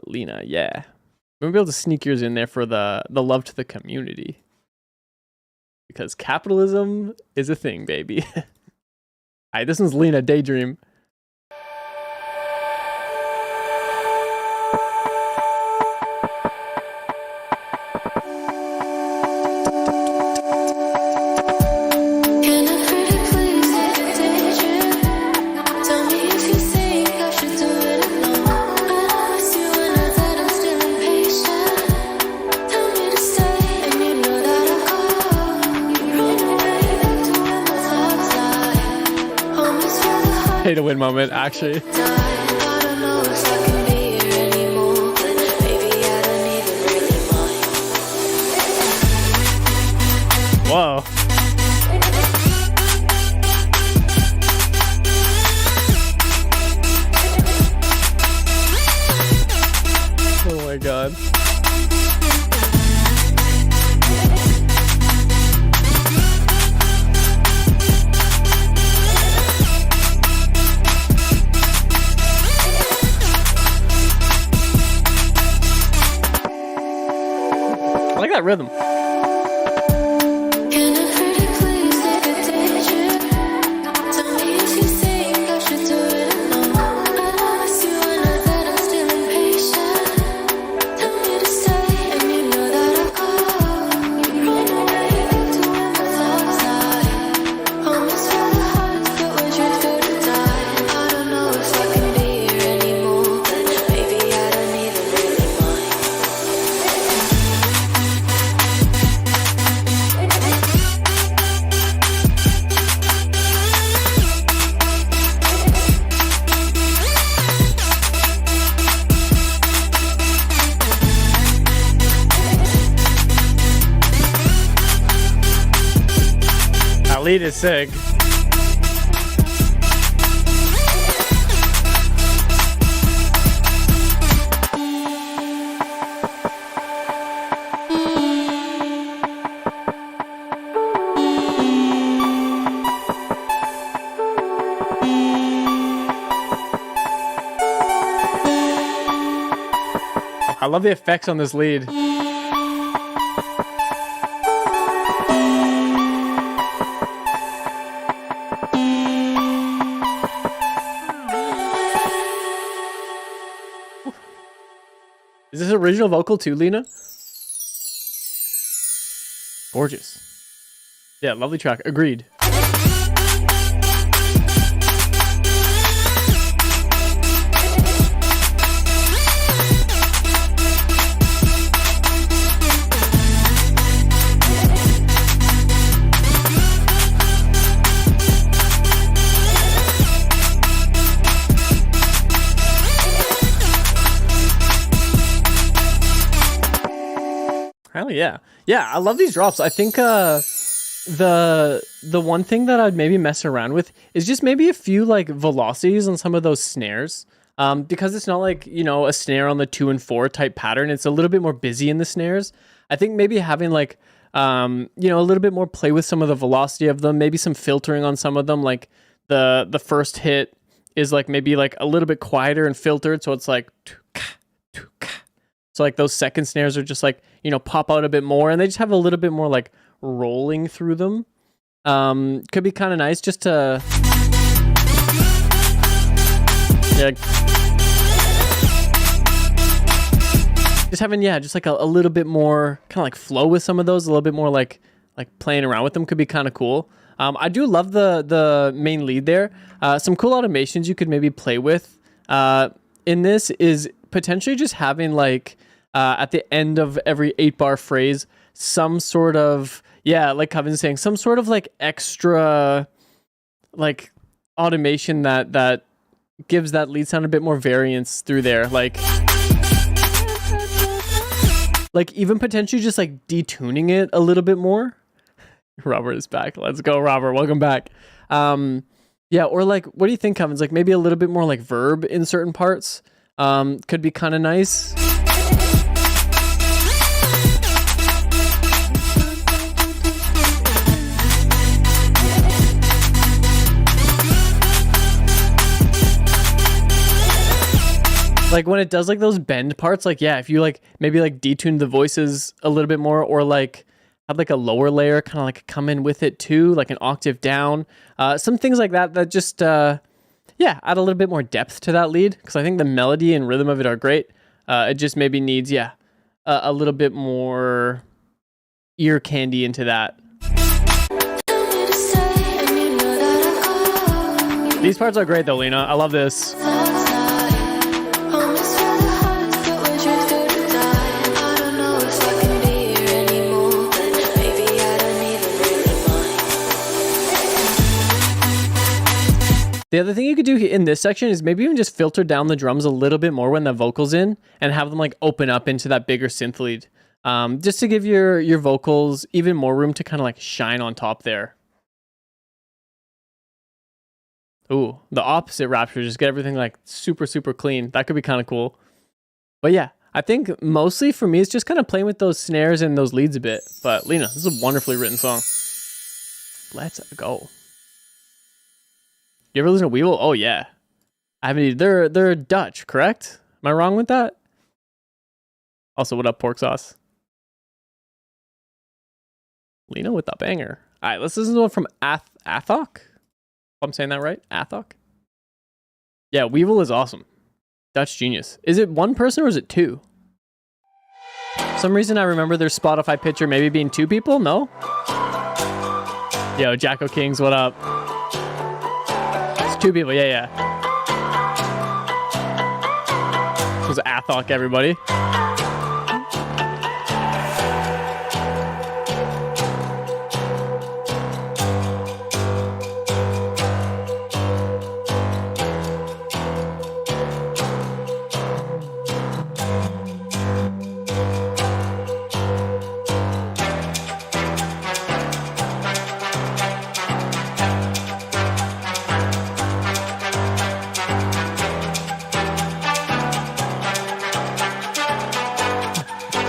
Lena, yeah. might be able to sneak yours in there for the love to the community. Because capitalism is a thing, baby. Alright, this one's Lena, Daydream. Can I pretty please take a daydream? Tell me if you think I should do it alone. I ask you and I said I'm still impatient. Tell me to stay and you know that I'll go. Run away back to where my thoughts lie. Almost feel the heart Pay to win moment, actually. die. I don't know if I can be here anymore, but maybe I don't even really mind. Whoa. Oh my god. I like that rhythm. Can I pretty please take a daydream? Tell me if you think I should do it alone. I ask you and I said I'm still impatient. Tell me to stay and you know that I'll go. Run away back to where my thoughts lie. Almost feel the hearts that were drifted to die. I don't know if I can be here anymore, but maybe I don't even really mind. That lead is sick. I love the effects on this lead. Is this original vocal too, Lena? Gorgeous. Yeah, lovely track. Agreed. Hell yeah. Yeah, I love these drops. I think the one thing that I'd maybe mess around with is just maybe a few like velocities on some of those snares. Because it's not like, you know, a snare on the 2 and 4 type pattern. It's a little bit more busy in the snares. I think maybe having like you know, a little bit more play with some of the velocity of them, maybe some filtering on some of them, like the first hit is like maybe like a little bit quieter and filtered, so it's like so like those second snares are just like, you know, pop out a bit more and they just have a little bit more like rolling through them. Could be kind of nice just to yeah, just having just like a little bit more kind of like flow with some of those, a little bit more like playing around with them could be kind of cool. I do love the main lead there. Some cool automations you could maybe play with in this is potentially just having like at the end of every 8-bar phrase some sort of like Kevin's saying, some sort of like extra like automation that gives that lead sound a bit more variance through there, like even potentially just like detuning it a little bit more. Robert is back. Let's go, Robert. Welcome back. Or like, what do you think, Kevin's? Like maybe a little bit more like verb in certain parts could be kind of nice. like when it does like those bend parts, like yeah, if you like maybe like detune the voices a little bit more, or like have like a lower layer kind of like come in with it too, like an octave down, some things like that that just add a little bit more depth to that lead, because I think the melody and rhythm of it are great. It just maybe needs a little bit more ear candy into that. These parts are great though, Lena. I love this. The other thing you could do in this section is maybe even just filter down the drums a little bit more when the vocal's in, and have them like open up into that bigger synth lead. Just to give your vocals even more room to kind of like shine on top there. Ooh, the opposite Rapture, just get everything like super, super clean. That could be kind of cool. But yeah, I think mostly for me, it's just kind of playing with those snares and those leads a bit. But Lena, this is a wonderfully written song. Let's go. You ever listen to Weevil? Oh yeah. I mean, they're Dutch, correct? Am I wrong with that? Also, what up, pork sauce? Lena with the banger. All right, let's listen to one from Athok. If I'm saying that right, Athok. Yeah, Weevil is awesome. Dutch genius. Is it one person or is it two? For some reason I remember their Spotify picture maybe being two people. No. Yo, Jacko Kings, what up? It's two people. Yeah. This was Athok, everybody.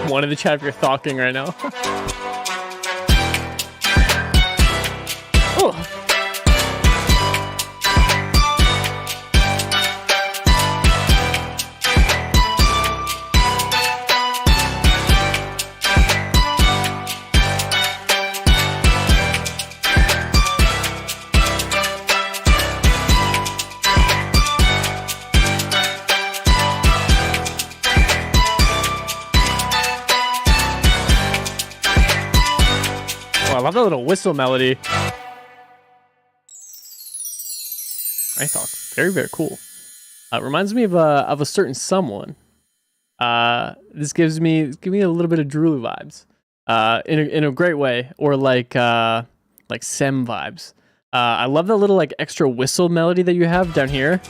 One in the chat if you're talking right now. Oh. I love that little whistle melody. I thought very, very cool. It reminds me of a certain someone. This gives me a little bit of Drew vibes, in a great way, or like Sem vibes. I love that little like extra whistle melody that you have down here.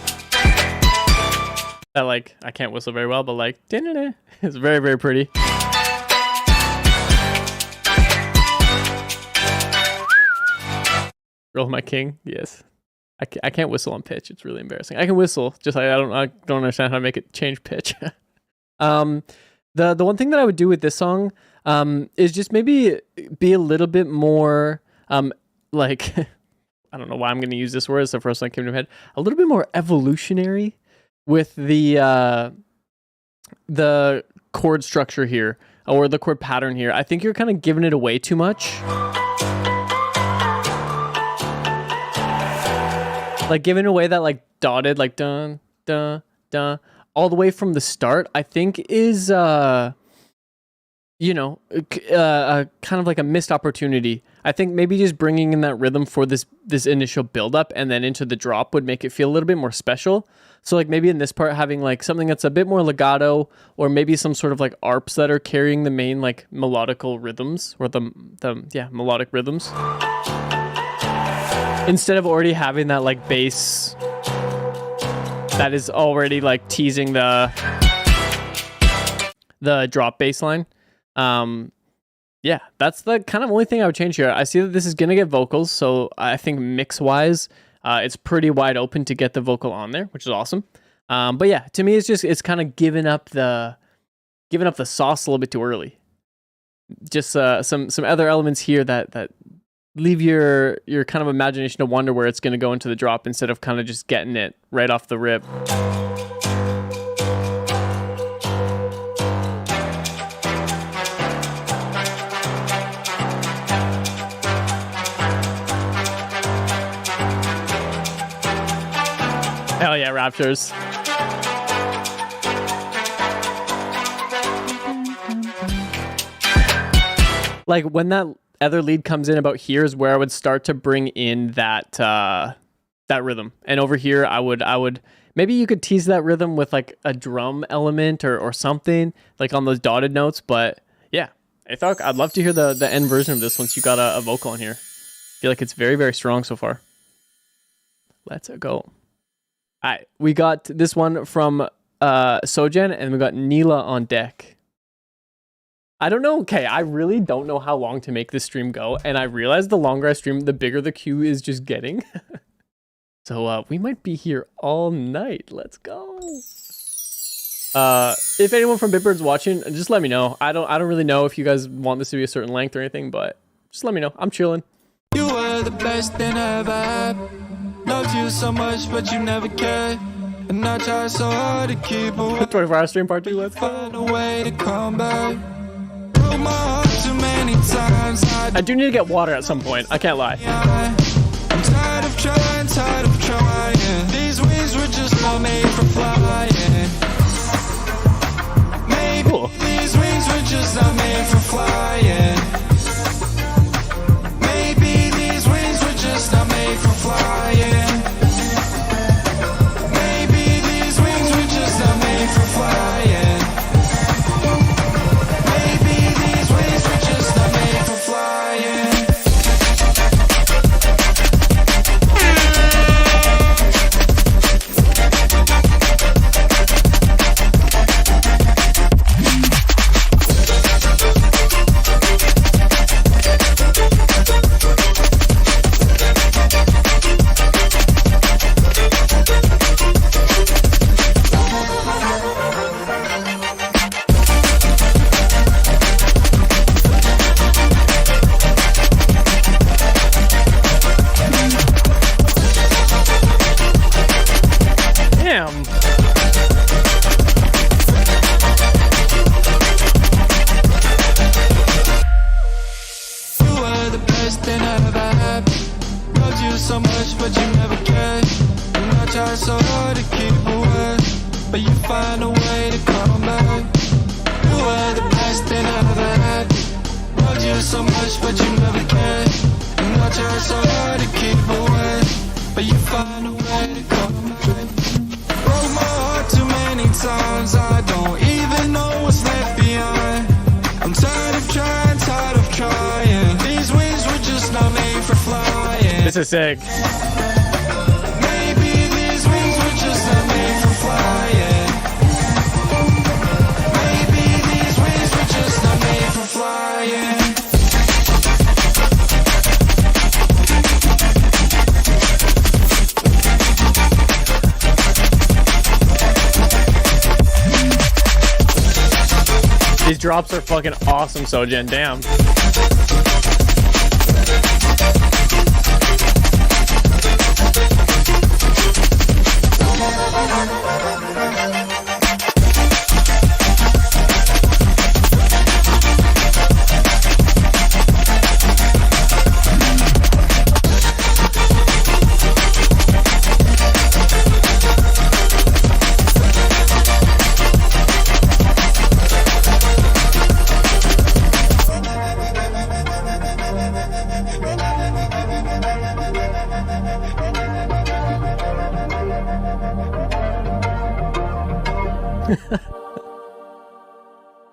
That like I can't whistle very well, but like it's very, very pretty. Roll my king, yes. I can't whistle on pitch. It's really embarrassing. I can whistle, just I don't understand how to make it change pitch. The one thing that I would do with this song is just maybe be a little bit more like I don't know why I'm going to use this word. It's the first one that came to my head. A little bit more evolutionary with the chord structure here, or the chord pattern here. I think you're kind of giving it away too much. Like giving away that like dotted like dun dun dun all the way from the start, I think is kind of like a missed opportunity. I think maybe just bringing in that rhythm for this initial build-up and then into the drop would make it feel a little bit more special. So like maybe in this part having like something that's a bit more legato, or maybe some sort of like arps that are carrying the main like melodical rhythms, or the melodic rhythms. Instead of already having that like bass that is already like teasing the drop bass line. That's the kind of only thing I would change here. I see that this is gonna get vocals, so I think mix wise, it's pretty wide open to get the vocal on there, which is awesome. But yeah, to me, it's kind of giving up the sauce a little bit too early. Just some other elements here that leave your kind of imagination to wonder where it's going to go into the drop, instead of kind of just getting it right off the rip. yeah, Raptors. Like when that other lead comes in about here is where I would start to bring in that that rhythm. And over here I would maybe you could tease that rhythm with like a drum element or something like on those dotted notes. But yeah, I thought I'd love to hear the end version of this once you got a vocal on here. I feel like it's very, very strong so far. Let's go. All right, we got this one from Sojan, and we got Neela on deck. I don't know. Okay, I really don't know how long to make this stream go, and I realize the longer I stream, the bigger the queue is just getting. So we might be here all night. Let's go. If anyone from Bitbird's watching, just let me know. I don't really know if you guys want this to be a certain length or anything, but just let me know. I'm chilling. You were the best thing I ever had. Loved you so much, but you never cared. And I tried so hard to keep away. 24-hour stream part 2. Let's go. Find a way to come back. Broke my heart too many times. I do need to get water at some point. I can't lie. I'm tired of trying, tired of trying. These wings were just not made for flying. Maybe Cool. these wings were just not made for flying. Maybe these wings were just not made for flying. Maybe these wings were just not made for flying. Maybe these wings were just not made for flying. Damn. You were the best thing I ever had. Loved you so much, but you never cared. And I tried so hard to keep away, but you find a way to come back. You were the best thing I ever had. Loved you so much, but you never cared. And I tried so hard to keep away, but you find a way to come back. Broke my heart too many times. I don't even know what's left behind. I'm tired of trying, tired of trying. These wings were just not made for flying. This is sick. Maybe these wings were just not made for flying. Maybe these wings were just not made for flying. These drops are fucking awesome, Sojan. Damn.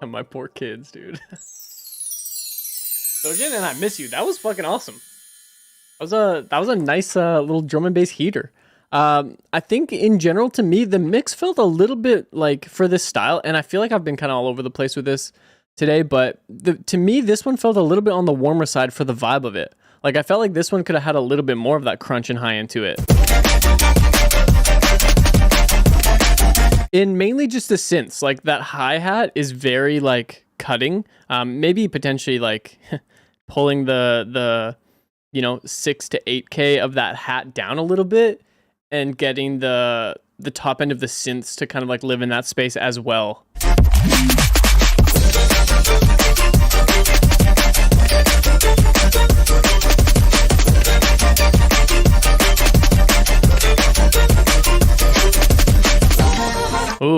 And my poor kids, dude. Sojan, and I miss you. That was fucking awesome. That was a nice little drum and bass heater. I think in general, to me, the mix felt a little bit like for this style, and I feel like I've been kind of all over the place with this today, but to me, this one felt a little bit on the warmer side for the vibe of it. Like, I felt like this one could have had a little bit more of that crunch and high into it. In mainly just the synths, like that hi-hat is very like cutting, maybe potentially like pulling the 6 to 8K of that hat down a little bit and getting the top end of the synths to kind of like live in that space as well.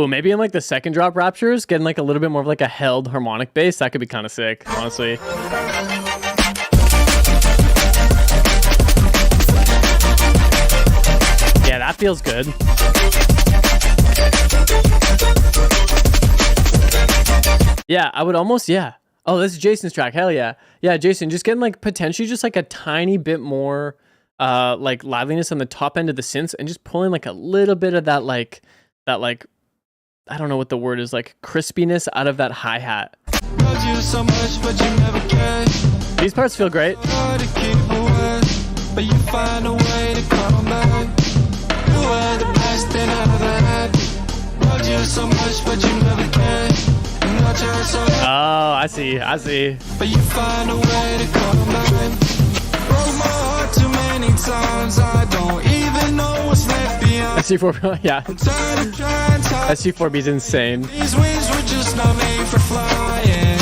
Ooh, maybe in like the second drop Raptures, getting like a little bit more of like a held harmonic bass. That could be kind of sick, honestly. Yeah, that feels good. Yeah, I would almost, yeah. Oh, this is Jason's track. Hell yeah. Yeah, Jason, just getting like potentially just like a tiny bit more like liveliness on the top end of the synths and just pulling like a little bit of that like I don't know what the word is, like crispiness out of that hi-hat. Love you so much, but you never cared. These parts feel great. Hard to keep away, but you find a way to come back. You were the best thing I ever had. Loved you so much, but you never cared. And I tried so hard, Oh, I see. but you find a way to come back. Broke my heart too many times, I don't even know what's left behind. SC4, yeah. I'm tired of trying to SC4B is insane. these wings were just not made for flying.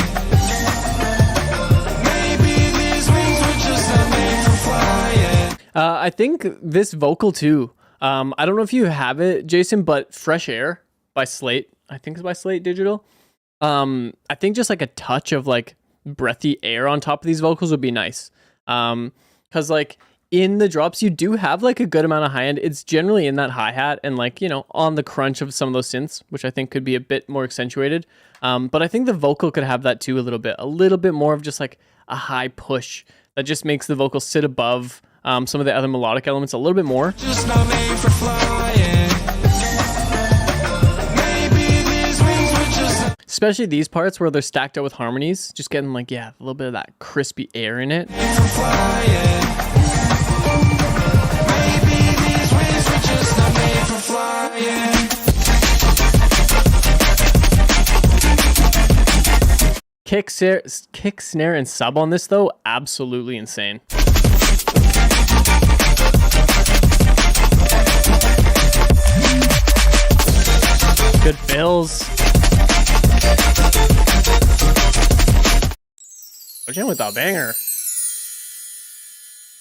Maybe these wings were just not made for flying. I think this vocal too. I don't know if you have it, Jason, but Fresh Air by Slate. I think it's by Slate Digital. I think just like a touch of like breathy air on top of these vocals would be nice. Cause like in the drops, you do have like a good amount of high end. It's generally in that hi-hat and like, you know, on the crunch of some of those synths, which I think could be a bit more accentuated. But I think the vocal could have that too a little bit more of just like a high push that just makes the vocal sit above some of the other melodic elements a little bit more. Just not made for flying. Maybe these wings were just not Especially these parts where they're stacked out with harmonies, just getting like, yeah, a little bit of that crispy air in it. made for flying. Maybe these wings were just not made for flying. Kick, snare, and sub on this though, absolutely insane. Good fills. Sojan with a banger.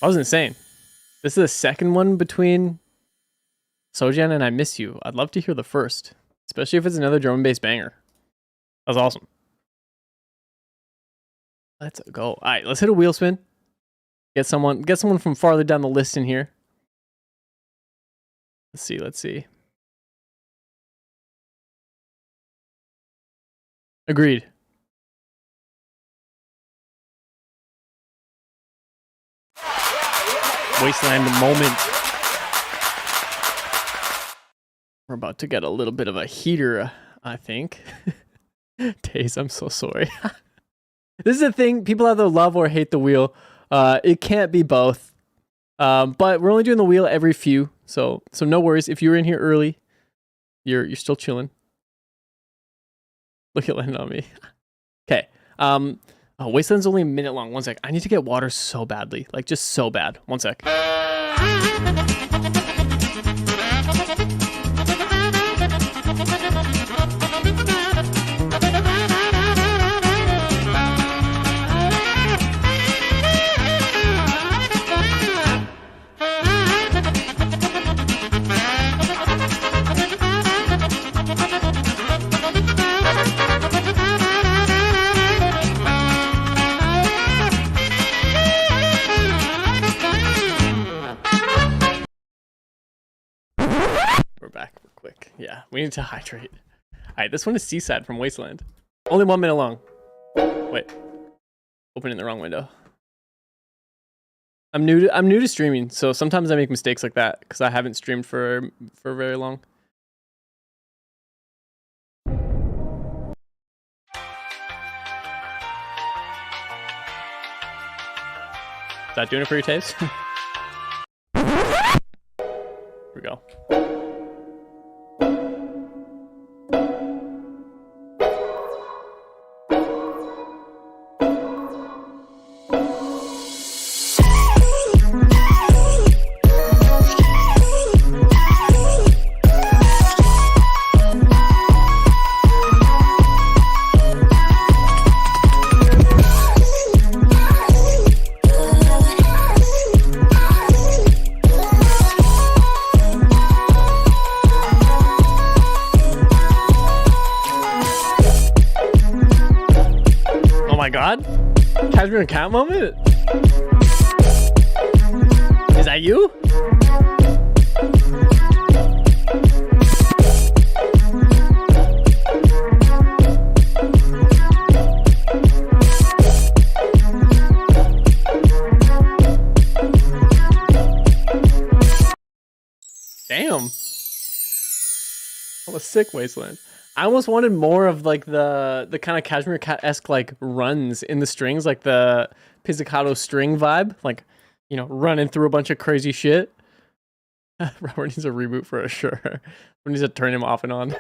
That was insane. This is the second one between Sojan and I Miss You. I'd love to hear the first, especially if it's another drum and bass banger. That was awesome. Let's go. All right, let's hit a wheel spin. Get someone from farther down the list in here. Let's see. Agreed. Wasteland moment. We're about to get a little bit of a heater, I think. Days, I'm so sorry. This is the thing, people either love or hate the wheel. It can't be both. But we're only doing the wheel every few, so no worries. If you're in here early, you're still chilling. Look at landing on me. Okay. Oh, Wasteland's only a minute long. 1 sec. I need to get water so badly. Like, just so bad. 1 sec. We're back real quick. Yeah, we need to hydrate. All right, this one is Seaside from Wasteland. Only 1 minute long. Wait, opening the wrong window. I'm new to streaming, so sometimes I make mistakes like that because I haven't streamed for very long. Is that doing it for your taste? Here we go. my god. Cashmere Cat moment? Is that you? Damn. What a sick Wasteland. I almost wanted more of like the kind of Cashmere Cat-esque like runs in the strings, like the pizzicato string vibe, like, you know, running through a bunch of crazy shit. Robert needs a reboot for sure. We need to turn him off and on.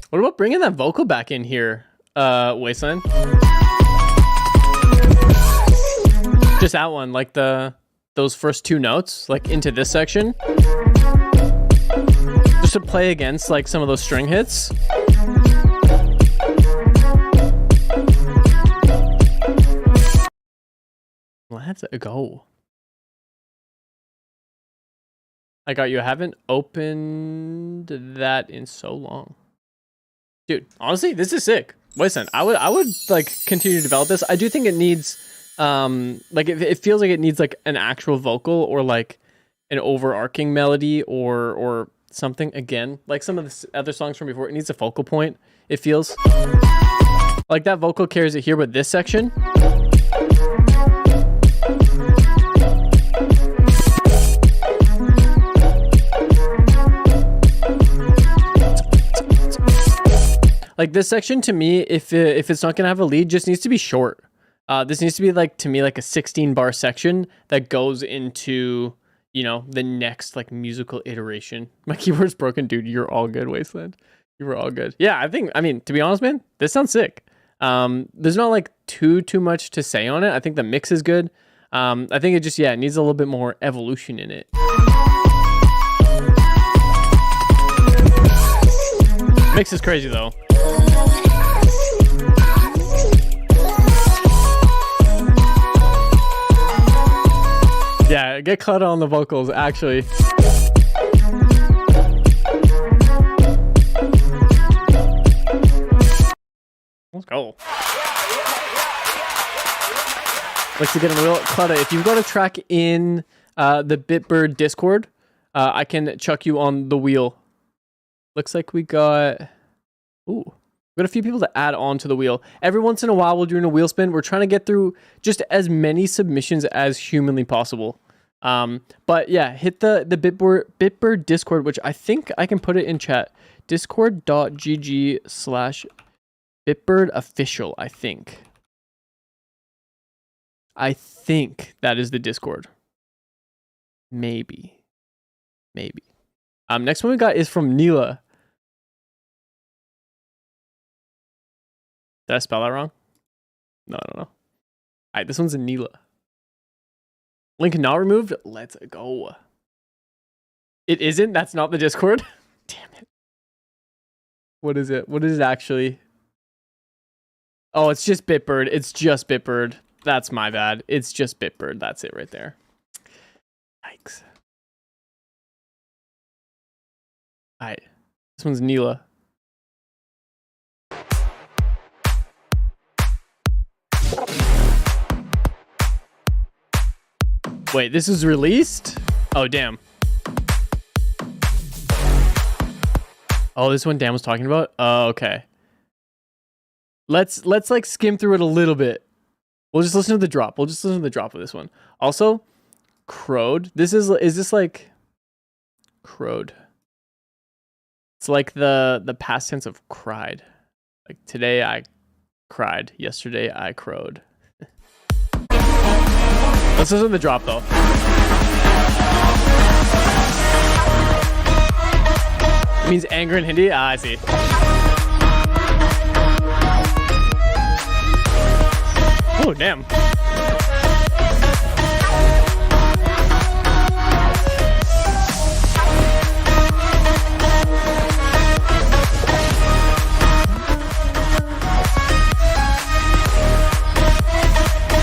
What about bringing that vocal back in here, Wasteland? Just that one, like those first two notes, like into this section. Just to play against like some of those string hits. Let's go. I got you. I haven't opened that in so long. Dude, honestly, this is sick. Listen, I would like continue to develop this. I do think it needs like it feels like it needs like an actual vocal or like an overarching melody or something. Again, like some of the other songs from before, it needs a focal point. It feels like that vocal carries it here, but this section, like this section to me, if it's not gonna have a lead, just needs to be short. This needs to be like, to me, like a 16 bar section that goes into, you know, the next like musical iteration. My keyboard's broken, dude. You're all good, Wasteland. You were all good. Yeah, I mean, to be honest, man, this sounds sick. There's not like too much to say on it. I think the mix is good. I think it just, yeah, it needs a little bit more evolution in it. Mix is crazy though. Yeah, get Clutter on the vocals, actually. Let's go. Like to get a real Clutter. If you've got a track in the Bitbird Discord, I can chuck you on the wheel. Looks like we got... Ooh. We've got a few people to add on to the wheel. Every once in a while, we're doing a wheel spin. We're trying to get through just as many submissions as humanly possible. But yeah, hit the Bitbird Discord, which I think I can put it in chat. Discord.gg/BitbirdOfficial, I think. I think that is the Discord. Maybe. Next one we got is from Neela. Did I spell that wrong? No, I don't know. All right, this one's a Neela. Link not removed. Let's go. It isn't? That's not the Discord? Damn it. What is it? What is it actually? Oh, it's just Bitbird. It's just Bitbird. That's my bad. It's just Bitbird. That's it right there. Yikes. All right. This one's Neela. Wait, this is released? Oh, damn. Oh, this one Dan was talking about? Oh, okay. Let's like skim through it a little bit. We'll just listen to the drop. We'll just listen to the drop of this one. Also, crowed. Is this like crowed? It's like the past tense of cried. Like today I cried. Yesterday I crowed. Let's listen to the drop though. It means anger in Hindi? Ah, I see. Oh, damn.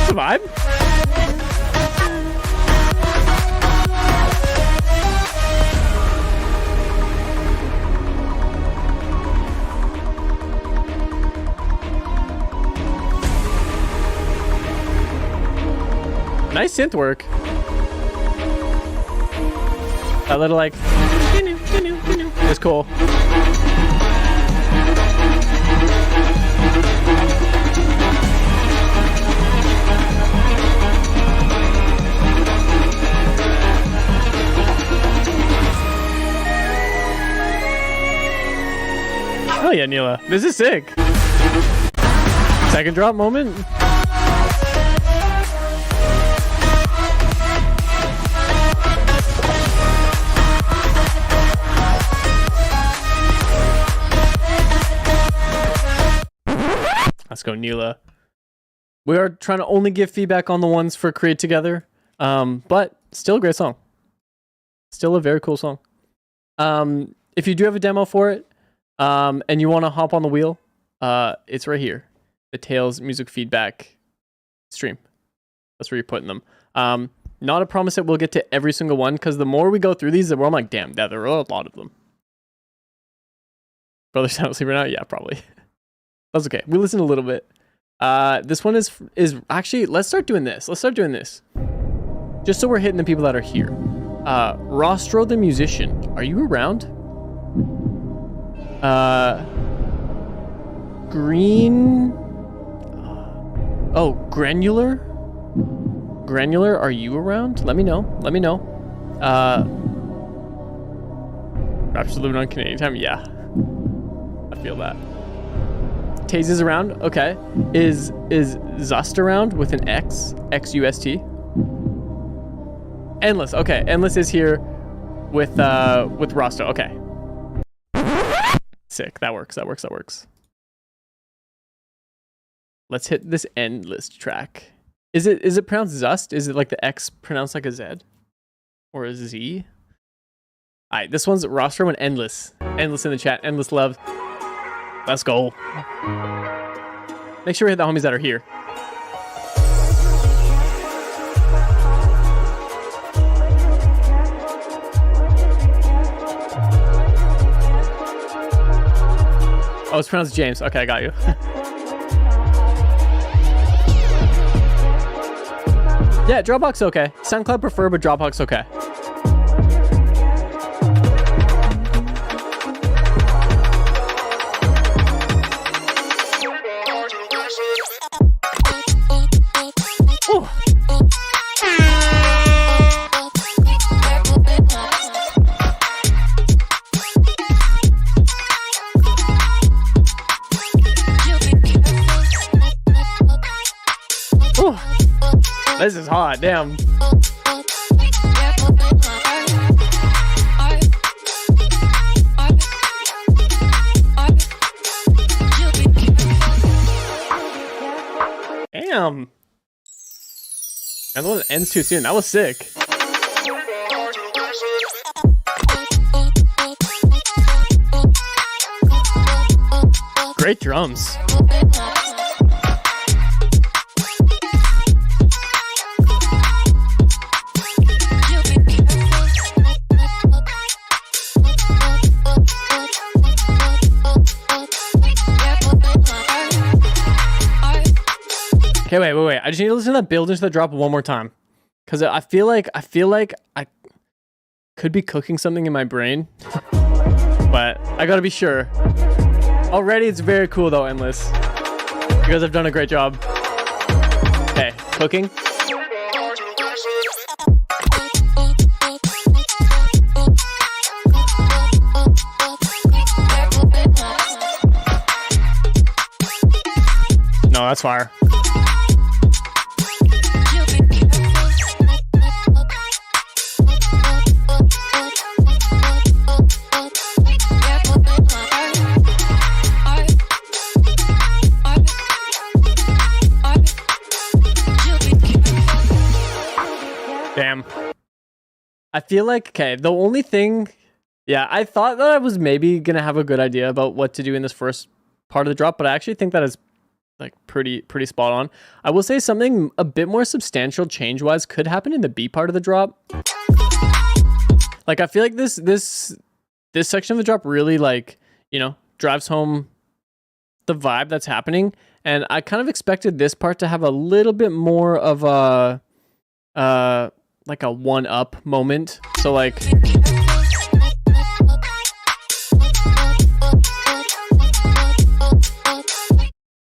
It's a vibe. nice synth work. That little like it's cool. Oh yeah, Neela. This is sick. Second drop moment. Let's go, Neela. We are trying to only give feedback on the ones for Create Together. But still a great song. Still a very cool song. If you do have a demo for it, and you want to hop on the wheel, it's right here. The Tails music feedback stream. That's where you're putting them. Not a promise that we'll get to every single one, because the more we go through these, the more I'm like, damn, there are a lot of them. Brother Sound Asleep right now? Yeah, probably. That's okay. We listened a little bit. This one is actually, let's start doing this. Just so we're hitting the people that are here. Rostro the musician. Are you around? Green. Oh, Granular. Granular, are you around? Let me know. Rapture living on Canadian time. Yeah, I feel that. Taze is around. Okay. Is Zust around with an X? X-U-S-T? Endless. Okay. Endless is here with Rosto. Okay. Sick. That works. Let's hit this Endless track. Is it pronounced Zust? Is it like the X pronounced like a Z? Or a Z? Alright, this one's Rostro and Endless. Endless in the chat. Endless love. Let's go. Make sure we hit the homies that are here. Oh, it's pronounced James. Okay, I got you. Yeah, Dropbox okay. SoundCloud prefer, but Dropbox okay. Ooh. Ooh. This is hot, damn. Damn. And the one that ends too soon. That was sick. Great drums. Okay, wait. I just need to listen to that build into the drop one more time. Because I feel like I could be cooking something in my brain. But I gotta be sure. Already it's very cool though, Endless. You guys have done a great job. Okay, cooking. No, that's fire. Damn. I feel like, okay, the only thing, yeah, I thought that I was maybe going to have a good idea about what to do in this first part of the drop, but I actually think that is like pretty spot on. I will say something a bit more substantial change-wise could happen in the B part of the drop. Like, I feel like this section of the drop really, like, you know, drives home the vibe that's happening, and I kind of expected this part to have a little bit more of a like a one up moment. So like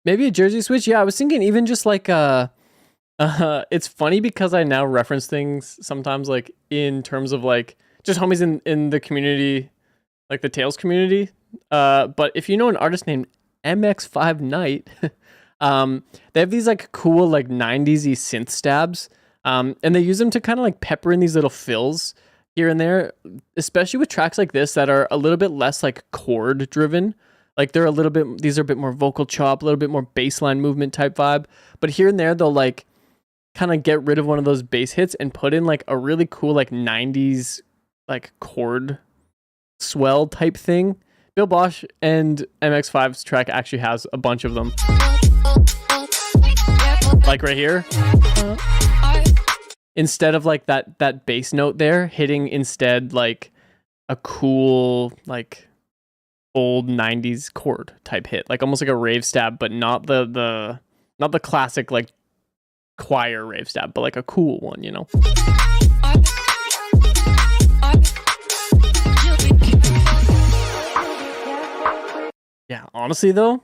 maybe a jersey switch. Yeah, I was thinking even just like it's funny because I now reference things sometimes like in terms of like just homies in the community, like the Tails community. But if you know an artist named MX5 Knight, they have these like cool like 90s-y synth stabs. And they use them to kind of like pepper in these little fills here and there, especially with tracks like this that are a little bit less like chord driven. Like they're a little bit, these are a bit more vocal chop, a little bit more bassline movement type vibe. But here and there, they'll like kind of get rid of one of those bass hits and put in like a really cool like 90s like chord swell type thing. Bill Bosch and MX5's track actually has a bunch of them. Like right here. Instead of like that bass note there, hitting instead like a cool like old 90s chord type hit, like almost like a rave stab, but not the classic like choir rave stab, but like a cool one, you know. Yeah, honestly though,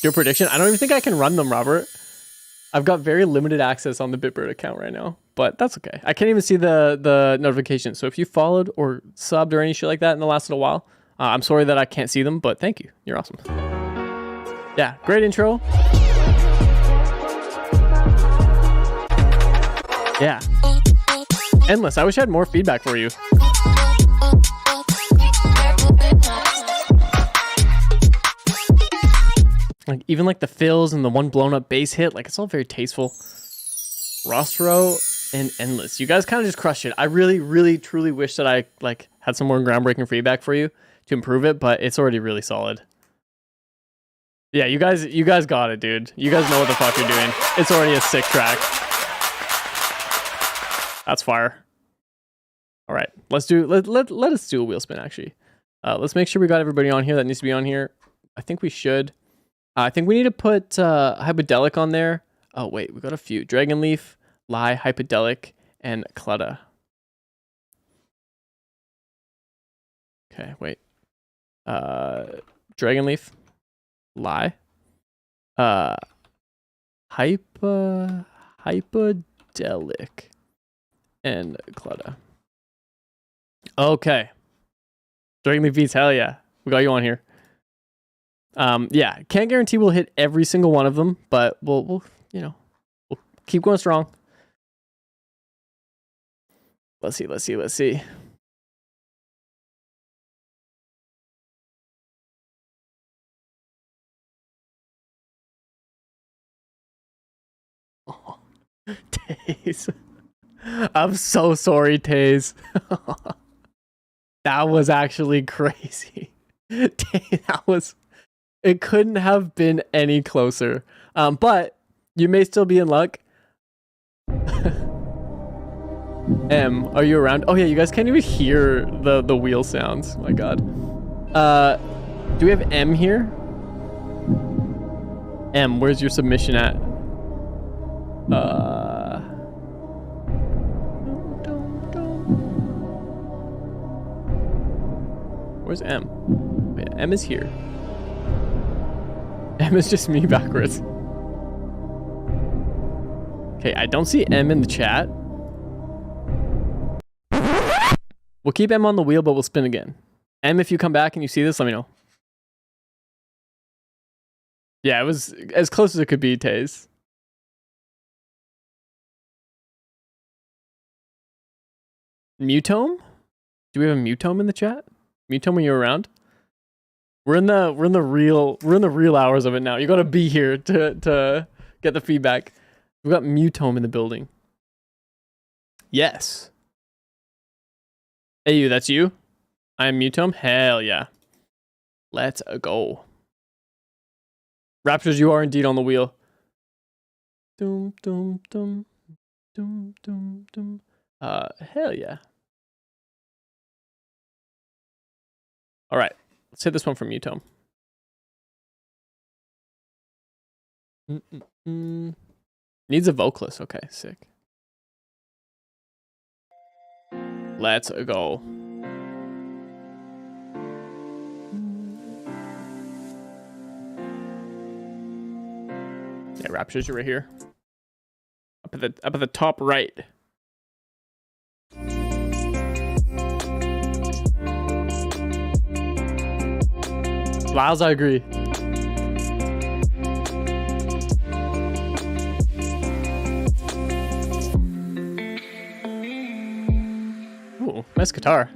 your prediction, I don't even think I can run them, Robert. I've got very limited access on the Bitbird account right now, but that's okay. I can't even see the notifications. So if you followed or subbed or any shit like that in the last little while, I'm sorry that I can't see them, but thank you. You're awesome. Yeah, great intro. Yeah. Endless. I wish I had more feedback for you. Like even like the fills and the one blown up bass hit, like it's all very tasteful. Rostro and Endless. You guys kind of just crushed it. I really, really, truly wish that I like had some more groundbreaking feedback for you to improve it, but it's already really solid. Yeah, you guys got it, dude. You guys know what the fuck you're doing. It's already a sick track. That's fire. All right, let us do a wheel spin actually. Let's make sure we got everybody on here that needs to be on here. I think we should. I think we need to put Hypodelic on there. Oh, wait, we got a few. Dragonleaf, Lie, Hypodelic, and Clutta. Okay, wait. Dragonleaf, Lie, Hypodelic, and Clutta. Okay. Dragonleaf beats, hell yeah. We got you on here. Yeah, can't guarantee we'll hit every single one of them, but we'll we'll keep going strong. Let's see. Oh, Taze. I'm so sorry, Taze. That was actually crazy. It couldn't have been any closer. But you may still be in luck. M, are you around? Oh yeah, you guys can't even hear the wheel sounds. My god. Do we have M here? M, where's your submission at? Where's M? Oh, yeah, M is here. M is just me backwards. Okay, I don't see M in the chat. We'll keep M on the wheel, but we'll spin again. M, if you come back and you see this, let me know. Yeah, it was as close as it could be, Taze. Mutome? Do we have a Mutome in the chat? Mutome, are you around? We're in the real hours of it now. You gotta be here to get the feedback. We've got Mutome in the building. Yes. Hey you, that's you? I am Mutome? Hell yeah. Let's go. Raptors, you are indeed on the wheel. Doom doom doom doom doom doom. Hell yeah. Alright. Let's hit this one from Mutome. Needs a vocalist. Okay, sick. Let's go. Yeah, Raptures are right here. Up at the top right. Lyles, I agree. Ooh, nice guitar.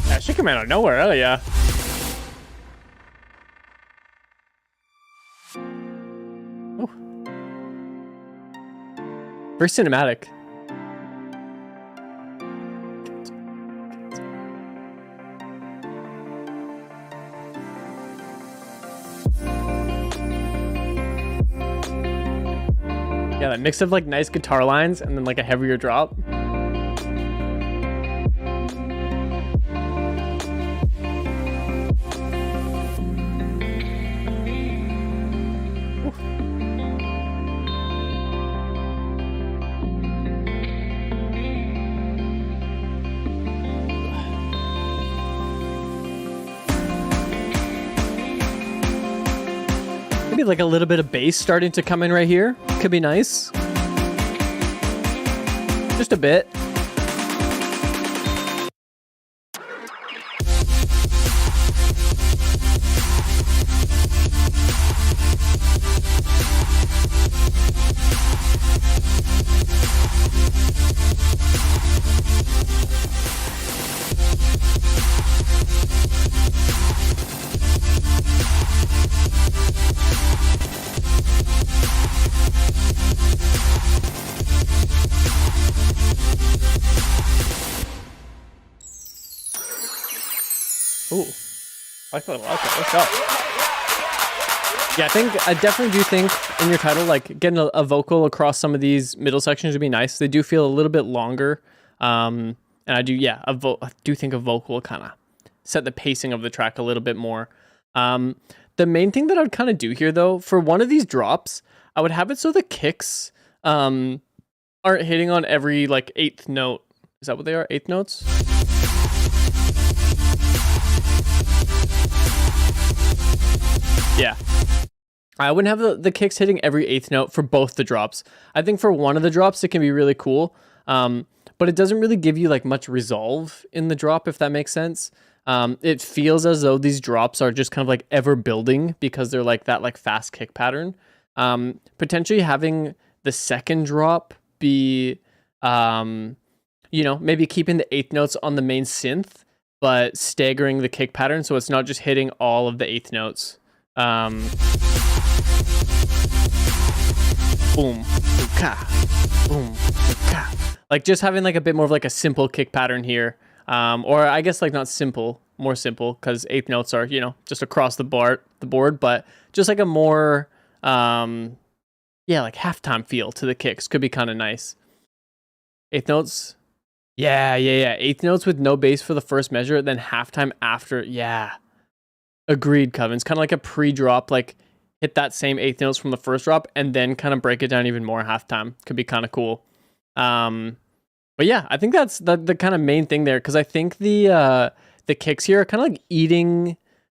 Yeah, she came out of nowhere, oh yeah. Ooh. Very cinematic. Yeah, that mix of like nice guitar lines and then like a heavier drop. Maybe like a little bit of bass starting to come in right here. Could be nice. Just a bit. Ooh, I like that a lot. Okay, let's go. Yeah, I definitely do think in your title, like getting a vocal across some of these middle sections would be nice. They do feel a little bit longer. And I do, yeah, I do think a vocal kind of set the pacing of the track a little bit more. The main thing that I would kind of do here though, for one of these drops, I would have it so the kicks aren't hitting on every like 8th note. Is that what they are? 8th notes? Yeah. I wouldn't have the kicks hitting every 8th note for both the drops. I think for one of the drops, it can be really cool. But it doesn't really give you like much resolve in the drop, if that makes sense. It feels as though these drops are just kind of like ever building because they're like that like fast kick pattern. Potentially having the second drop be, you know, maybe keeping the 8th notes on the main synth, but staggering the kick pattern so it's not just hitting all of the 8th notes. Boom, ka, boom, ka. Like just having like a bit more of like a simple kick pattern here. Or I guess like not simple, more simple, because 8th notes are, you know, just across the board, but just like a more, yeah, like halftime feel to the kicks could be kind of nice. 8th notes. Yeah. 8th notes with no bass for the first measure, then halftime after. Yeah. Agreed, Coven. It's kind of like a pre-drop, like hit that same 8th notes from the first drop and then kind of break it down even more halftime. Could be kind of cool. But yeah, I think that's the kind of main thing there, because I think the kicks here are kind of like eating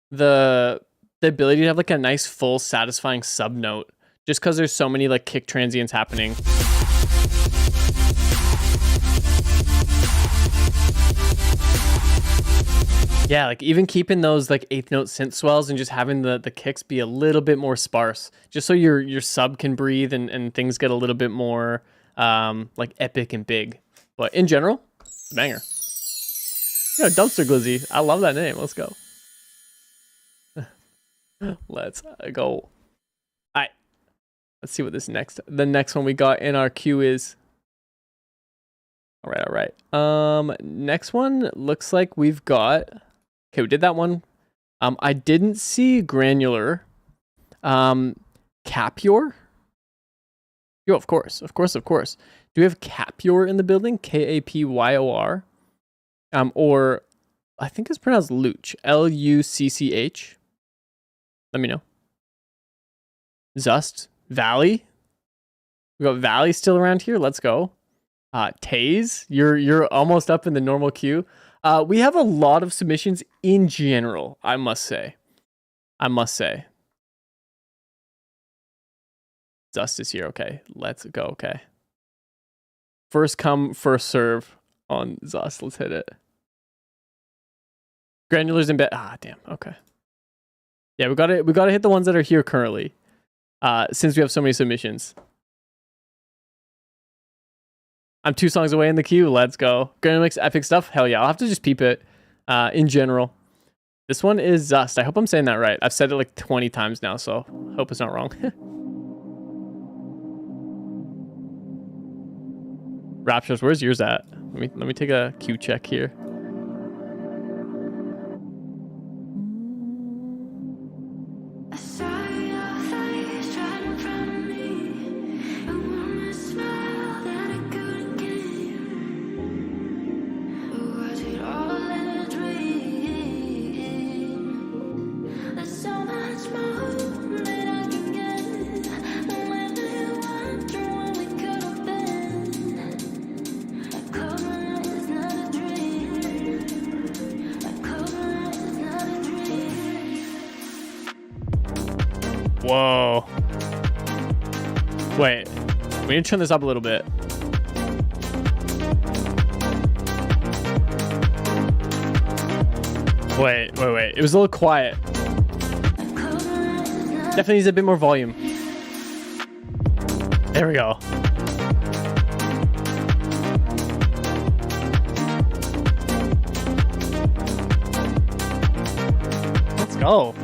the ability to have like a nice full satisfying sub note, just because there's so many like kick transients happening. Yeah, like even keeping those like 8th note synth swells and just having the kicks be a little bit more sparse, just so your sub can breathe and things get a little bit more like epic and big. But in general, banger. Yeah, Dumpster Glizzy. I love that name. Let's go. Let's go. Alright. Let's see what the next one we got in our queue is. Alright. Next one looks like we've got. Okay, we did that one. I didn't see Granular. Capyor? Yo, of course. Do we have Capyor in the building? Kapyor? Or I think it's pronounced Luch. Lucch. Let me know. Zust. Valley. We got Valley still around here. Let's go. Taze. You're almost up in the normal queue. We have a lot of submissions in general, I must say. Zust is here. Okay. Let's go. Okay. First come, first serve on Zust. Let's hit it. Granulars in bed. Damn. Okay. Yeah, we gotta hit the ones that are here currently. Since we have so many submissions. I'm 2 songs away in the queue. Let's go. Gonna mix epic stuff. Hell yeah. I'll have to just peep it. In general. This one is Zust. I hope I'm saying that right. I've said it like 20 times now, so hope it's not wrong. Raptures, where's yours at? Let me take a queue check here. I saw your face right in front of me. A warm smile that I couldn't give. Was it all in a dream? There's so much more that I can get. When you wonder what we could have been. I close my eyes, it's not a dream. I close my eyes, it's not a dream. Whoa. Wait. We need to turn this up a little bit. Wait. It was a little quiet. Definitely needs a bit more volume. There we go. Let's go.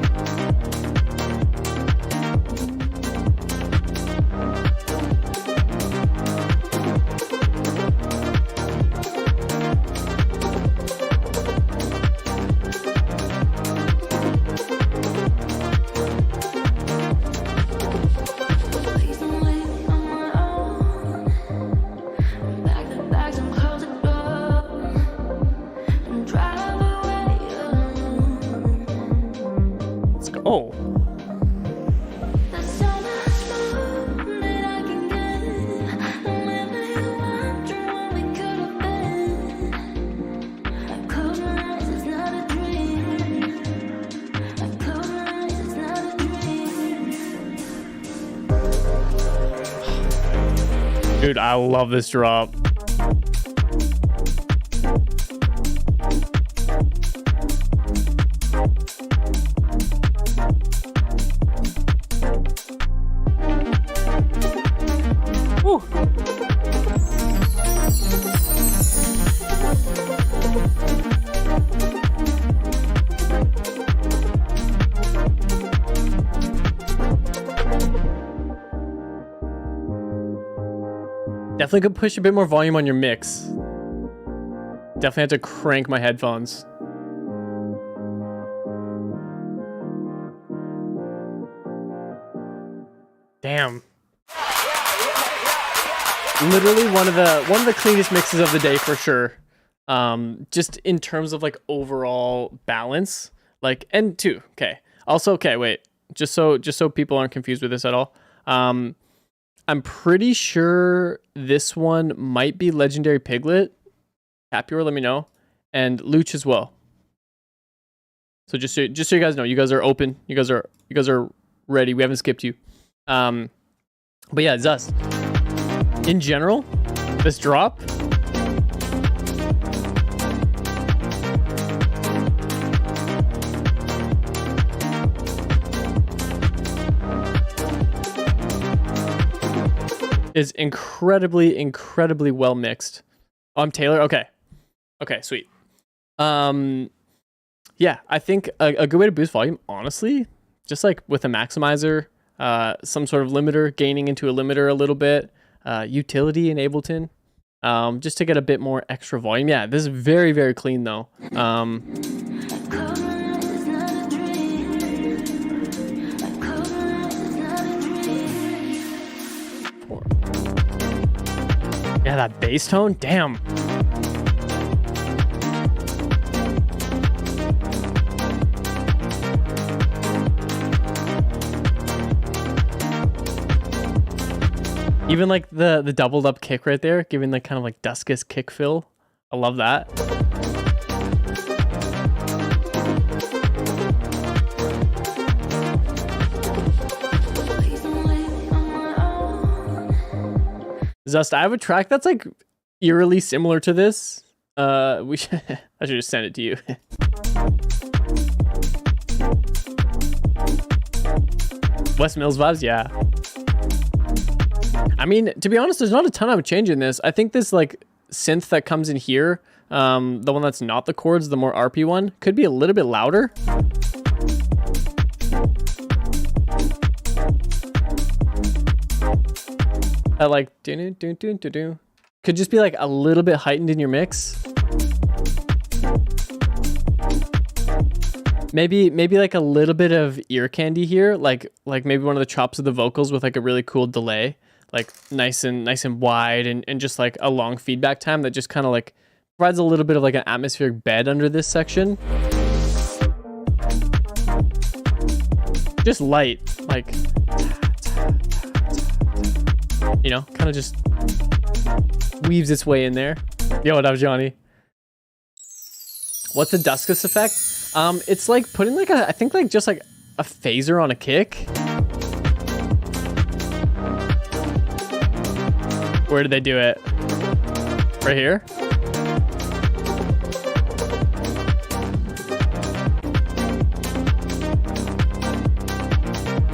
Please don't leave me on my own. Pack the bags and close the door and drive away alone. Let's go. There's so much more that I can get. When you wonder what we could have been. I close my eyes, it's not a dream. I close my eyes, it's not a dream. Dude, I love this drop. Woo. Definitely could push a bit more volume on your mix. Definitely have to crank my headphones. Damn. Literally one of the cleanest mixes of the day for sure. Just in terms of like overall balance. Like, and two, okay. Also, okay, wait. Just so people aren't confused with this at all. I'm pretty sure this one might be Legendary Piglet. Capyor, let me know. And Luch as well. So just so you guys know, you guys are open. You guys are ready. We haven't skipped you. But yeah, Zust. In general, this drop. Is incredibly well mixed. Oh, I'm Taylor. Okay, sweet. Yeah, I think a good way to boost volume, honestly, just like with a maximizer, some sort of limiter, gaining into a limiter a little bit, utility in Ableton, just to get a bit more extra volume. Yeah, this is very, very clean though. Yeah, that bass tone, damn. Even like the doubled up kick right there, giving the kind of like Duskus kick fill. I love that. Zust, I have a track that's like eerily similar to this. I should just send it to you. West Mills vibes, yeah. I mean, to be honest, there's not a ton I would change in this. I think this like synth that comes in here, the one that's not the chords, the more RP one, could be a little bit louder. That like do could just be like a little bit heightened in your mix. Maybe like a little bit of ear candy here, like maybe one of the chops of the vocals with like a really cool delay, like nice and wide, and just like a long feedback time that just kind of like provides a little bit of like an atmospheric bed under this section. Just light, like, you know, kind of just weaves its way in there. Yo, what up, Johnny? What's the Duskus effect? It's like putting like I think like just like a phaser on a kick. Where did they do it? Right here?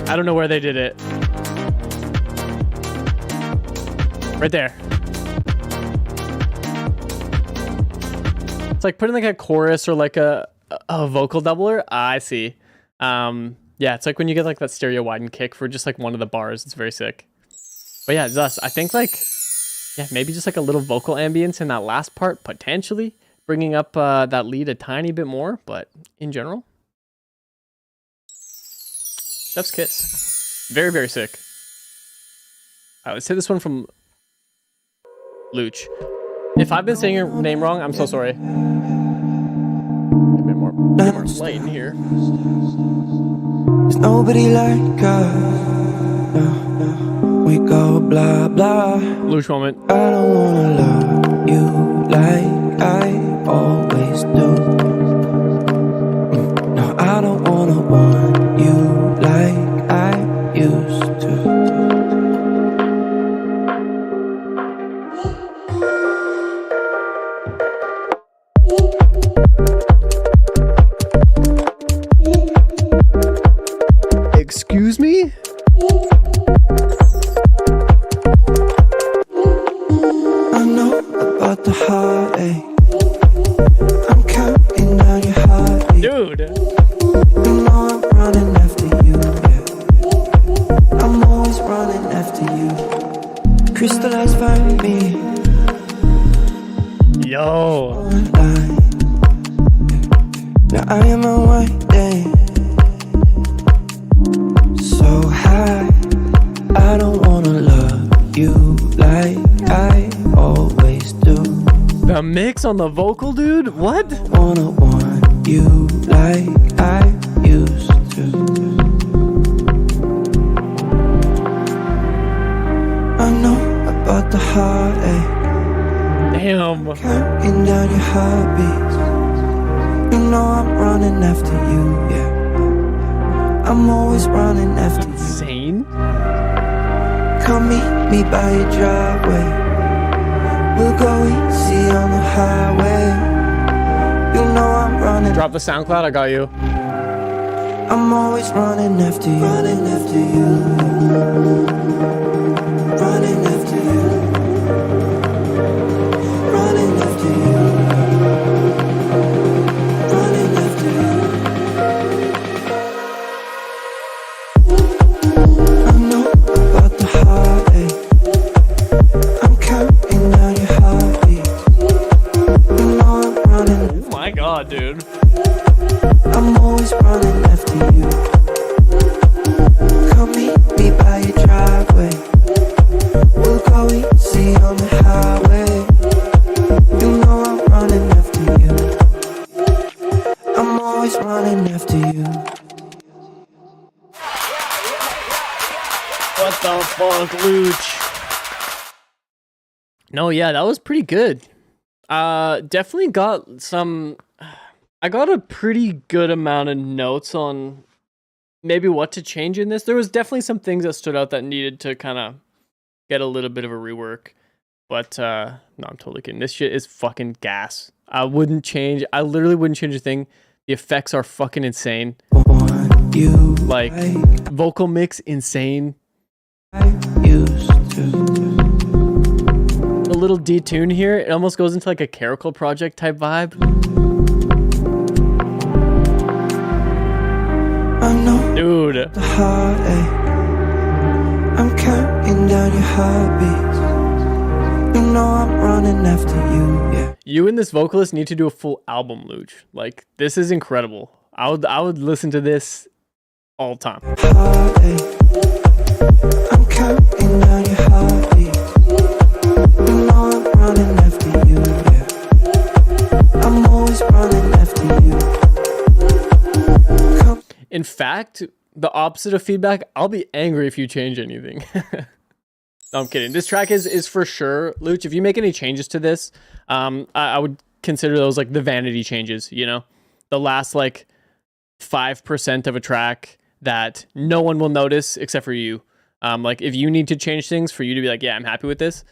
I don't know where they did it. Right there. It's like putting like a chorus or like a vocal doubler. I see. Yeah, it's like when you get like that stereo widened kick for just like one of the bars. It's very sick. But yeah, thus I think like, yeah, maybe just like a little vocal ambience in that last part, potentially bringing up that lead a tiny bit more. But in general, Chef's Kiss. Very, very sick. All right, let's hit this one from Luch. If I've been saying your name wrong, I'm so sorry. A bit more light in here. There's nobody like us. We go blah blah. Luch moment. I don't wanna love you like I always do. No, I don't wanna want you like I used to. Excuse me? I know about the heartache. I'm counting down your heartbeat. Dude. You know I'm running after you, yeah. I'm always running after you. Crystallized by me. Yo. Now I am a white day. So high, I don't wanna love you like I always do. The mix on the vocal, dude? What? Wanna want you like I used to. I know about the heartache. Damn. Counting down your heartbeats. You know I'm running after you, yeah. I'm always running after you. Insane. Come meet me by your driveway. We'll go easy on the highway. You know I'm running. Drop the SoundCloud, I got you. I'm always running after you. Running after you. Running after you. Running after you. Running after you. No, yeah, that was pretty good. Definitely got some. I got a pretty good amount of notes on maybe what to change in this. There was definitely some things that stood out that needed to kind of get a little bit of a rework. But no, I'm totally kidding. This shit is fucking gas. I literally wouldn't change a thing. The effects are fucking insane. You Like, vocal mix, insane. used to. A little detune here. It almost goes into like a Caracal Project type vibe. I know Dude. the heartache. I'm counting down your heartbeats. You know I'm running after you, yeah. You and this vocalist need to do a full album, Luch. Like, this is incredible. I would listen to this all the time. Heartache. I'm counting down your heartbeats. You know I'm running after you, yeah. I'm always running after you. Come In fact, the opposite of feedback, I'll be angry if you change anything. No, I'm kidding. This track is for sure, Luch. If you make any changes to this, I would consider those like the vanity changes, you know? The last like 5% of a track that no one will notice except for you. Like if you need to change things for you to be like, yeah, I'm happy with this,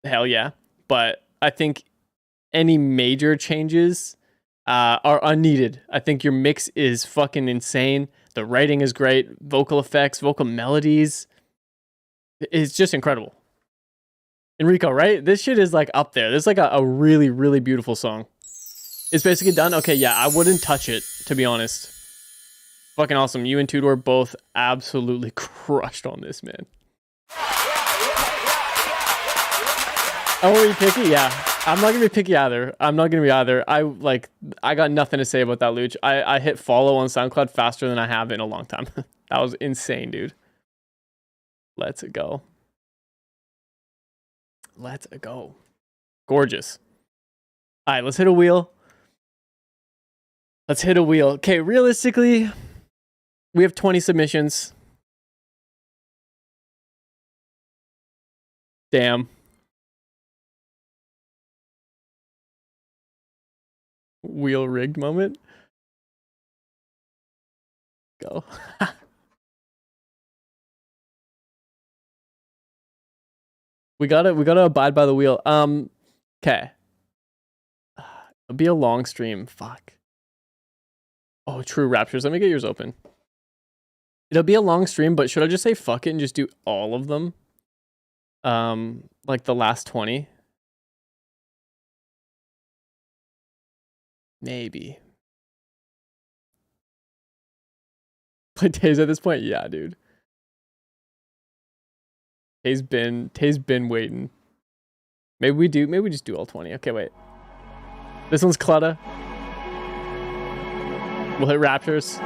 hell yeah. But I think any major changes are unneeded. I think your mix is fucking insane. The writing is great. Vocal effects, vocal melodies. It's just incredible. Enrico, right? This shit is like up there. This is like a really, really beautiful song. It's basically done. Okay, yeah, I wouldn't touch it, to be honest. Fucking awesome. You and Tudor both absolutely crushed on this, man. I won't be picky, yeah. I'm not gonna be picky either. I got nothing to say about that, Luch. I hit follow on SoundCloud faster than I have in a long time. That was insane, dude. Let's go. Let's go. Gorgeous. All right, let's hit a wheel. Let's hit a wheel. Okay, realistically, we have 20 submissions. Damn. Wheel rigged moment. Go. We gotta abide by the wheel. Okay. It'll be a long stream. Fuck. Oh, true, Raptors. Let me get yours open. It'll be a long stream, but should I just say fuck it and just do all of them? Like the last 20? Maybe. Play Taze at this point? Yeah, dude. Taze been waiting. Maybe we just do all 20. Okay, wait. This one's Clutta. We'll hit Raptors.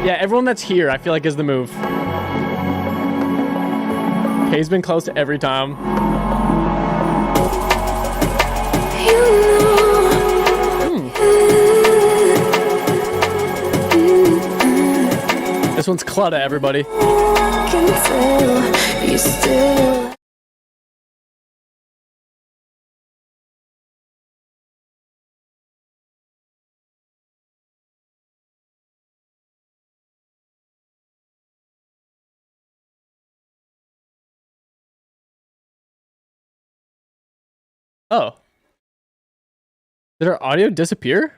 Yeah, everyone that's here, I feel like is the move. Kay's been close to every time. This one's Clutta, everybody. Oh. Did our audio disappear?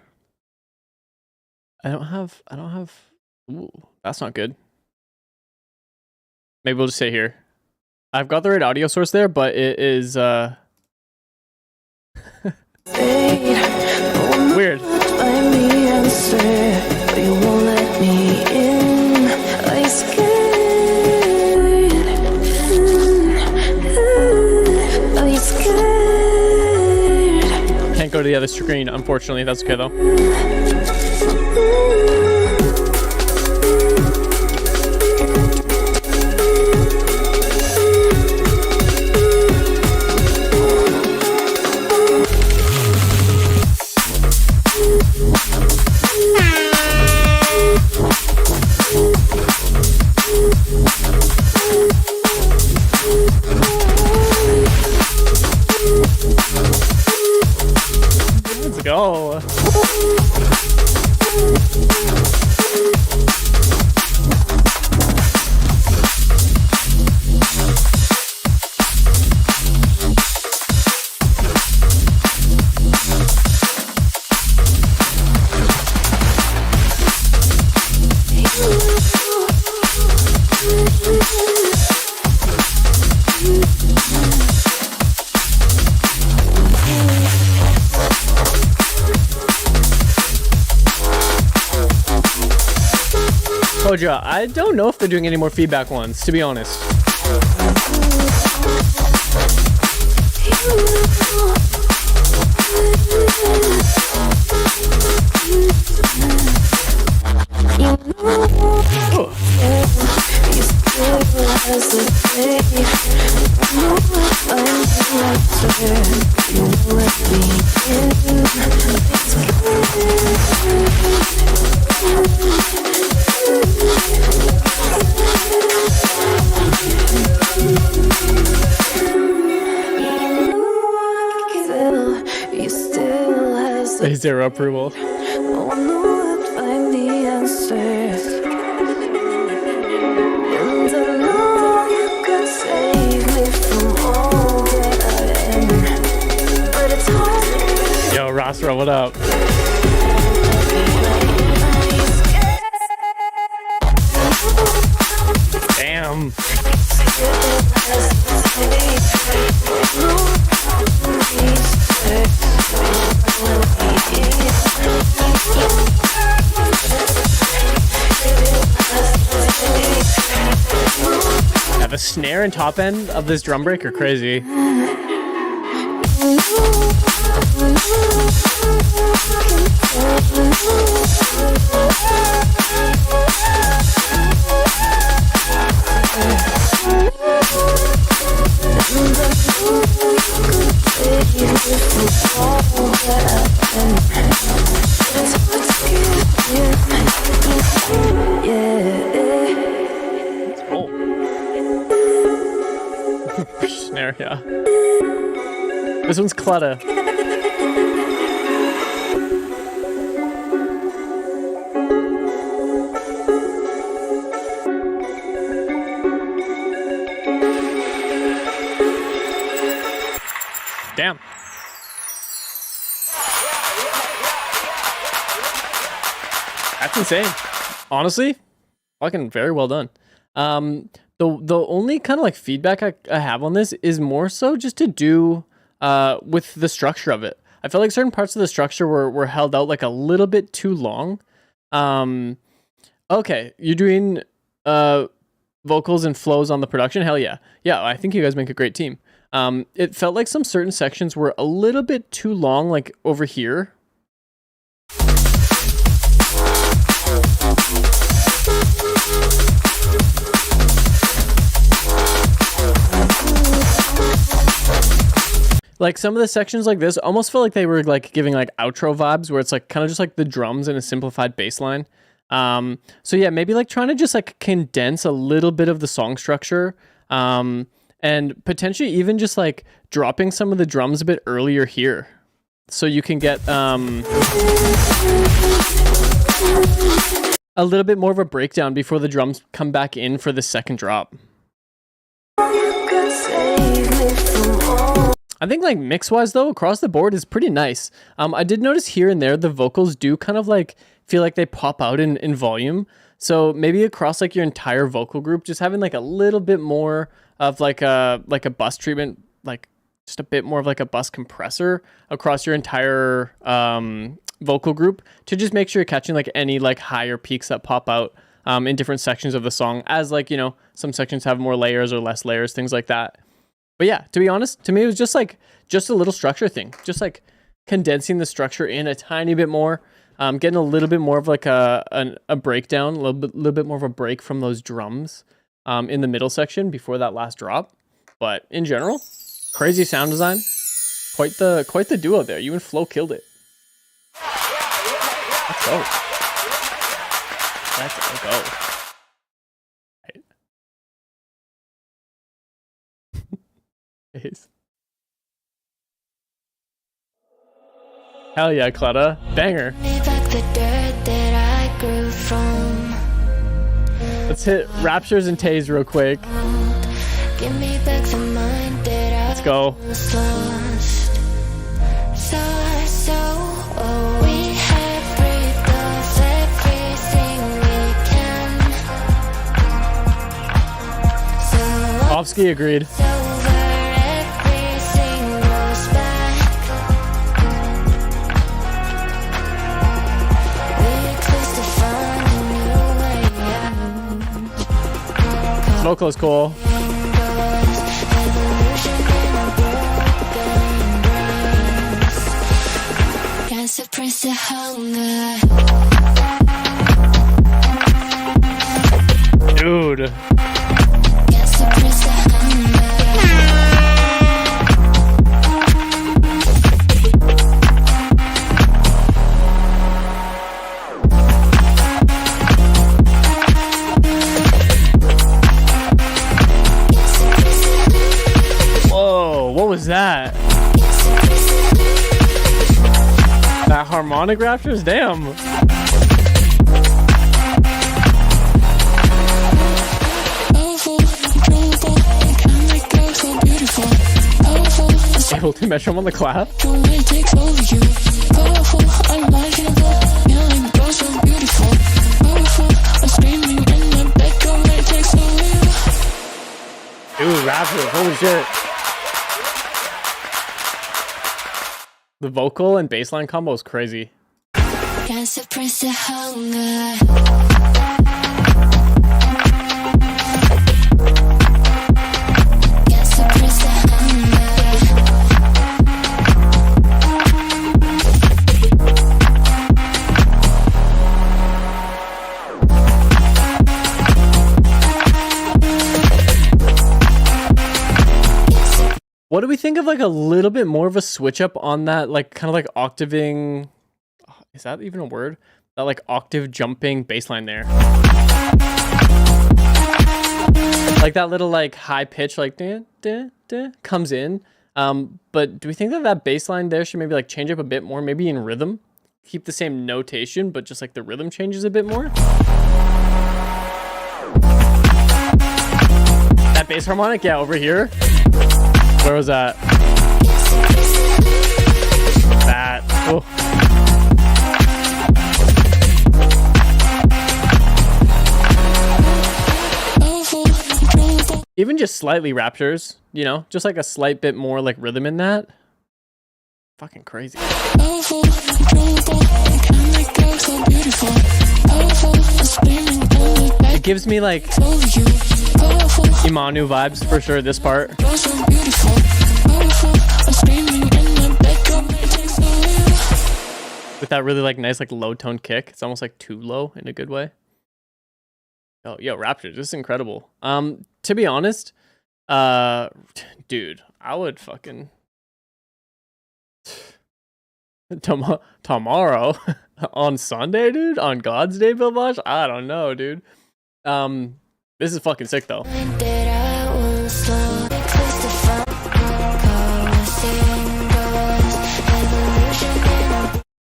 I don't have ooh, that's not good. Maybe we'll just stay here. I've got the right audio source there, but it is weird. Can't go to the other screen, unfortunately. That's okay though. Koja, I don't know if they're doing any more feedback ones, to be honest. Zero approval. Yo, Rosra, what up? Damn. Yeah, the snare and top end of this drum break are crazy. Snare, yeah. This one's clutter. Damn. That's insane. Honestly, fucking very well done. The only kind of like feedback I have on this is more so just to do with the structure of it. I felt like certain parts of the structure were held out like a little bit too long. Okay, you're doing vocals and flows on the production. Hell yeah. Yeah, I think you guys make a great team. It felt like some certain sections were a little bit too long, like over here. Like some of the sections like this almost felt like they were like giving like outro vibes where it's like kind of just like the drums and a simplified bass line. So yeah, maybe like trying to just like condense a little bit of the song structure. And potentially even just like dropping some of the drums a bit earlier here. So you can get a little bit more of a breakdown before the drums come back in for the second drop. I think like mix wise though, across the board is pretty nice. I did notice here and there, the vocals do kind of like feel like they pop out in volume. So maybe across like your entire vocal group, just having like a little bit more of like a bus treatment, like just a bit more of like a bus compressor across your entire vocal group to just make sure you're catching like any like higher peaks that pop out in different sections of the song, as like, you know, some sections have more layers or less layers, things like that. But yeah, to be honest, to me, it was just a little structure thing, just like condensing the structure in a tiny bit more, getting a little bit more of like a breakdown, a little bit more of a break from those drums in the middle section before that last drop. But in general, crazy sound design, quite the duo there. You and Flo killed it. Let's go. Let's go. Hell yeah, Clutter. Banger. Let's hit Raptures and Taze real quick. Let's go. Offski agreed. Vocal is cool. Can't suppress the hunger. Dude. Can't suppress the hunger. Whoa, what was that? That harmonic Raptors? Damn. Able to measure him on the clap? Dude, Raptors, holy shit. The vocal and bassline combo is crazy. Can't suppress the hunger. Can't suppress the hunger. What do we think of like a little bit more of a switch up on that, like kind of like octaving? Is that even a word? That like octave jumping bass line there. Like that little like high pitch like dun, dun, dun, comes in. But do we think that that bass line there should maybe like change up a bit more, maybe in rhythm? Keep the same notation, but just like the rhythm changes a bit more? That bass harmonic, yeah, over here. Where was that? That. Oh. Even just slightly Raptors, you know, just like a slight bit more like rhythm in that. Fucking crazy. It gives me like Imanu vibes for sure, this part. With that really like nice like low tone kick. It's almost like too low in a good way. Oh, yo, Raptors, this is incredible. To be honest, dude, I would fucking tomorrow on Sunday, dude, on God's Day, Bill Bosh. I don't know, dude. This is fucking sick though.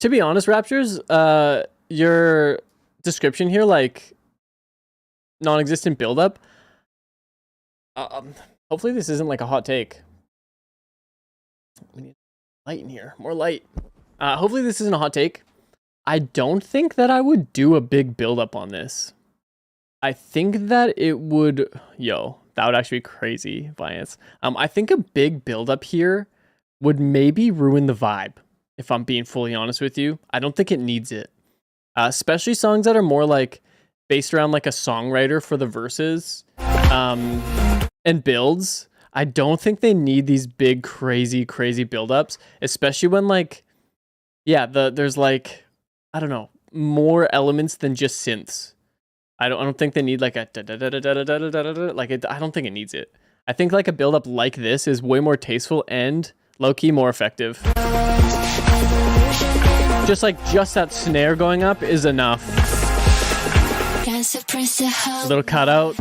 To be honest, Raptors, your description here, like non-existent buildup. Hopefully this isn't like a hot take. We need light in here, more light. Hopefully this isn't a hot take. I don't think that I would do a big buildup on this. I think that it would, that would actually be crazy, Viance. I think a big buildup here would maybe ruin the vibe, if I'm being fully honest with you. I don't think it needs it. Especially songs that are more like based around like a songwriter for the verses and builds. I don't think they need these big, crazy buildups, especially when like, there's like, I don't know, more elements than just synths. I don't think they need like a like it. I don't think it needs it. I think like a buildup like this is way more tasteful and low-key more effective. Just that snare going up is enough. A little cutout.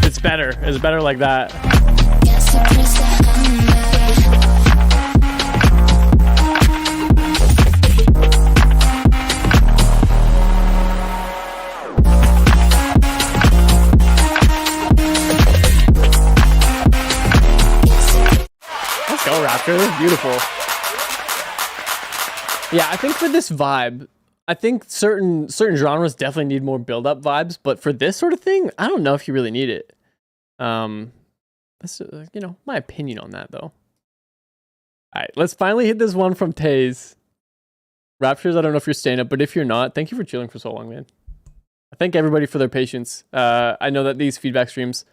It's better. It's better like that. Let's go, Raptor. Beautiful. Yeah, I think for this vibe, I think certain genres definitely need more build-up vibes, but for this sort of thing, I don't know if you really need it. That's my opinion on that though. All right, let's finally hit this one from Taze. Raptors, I don't know if you're staying up, but if you're not, thank you for chilling for so long, man. I thank everybody for their patience. I know that these feedback streams,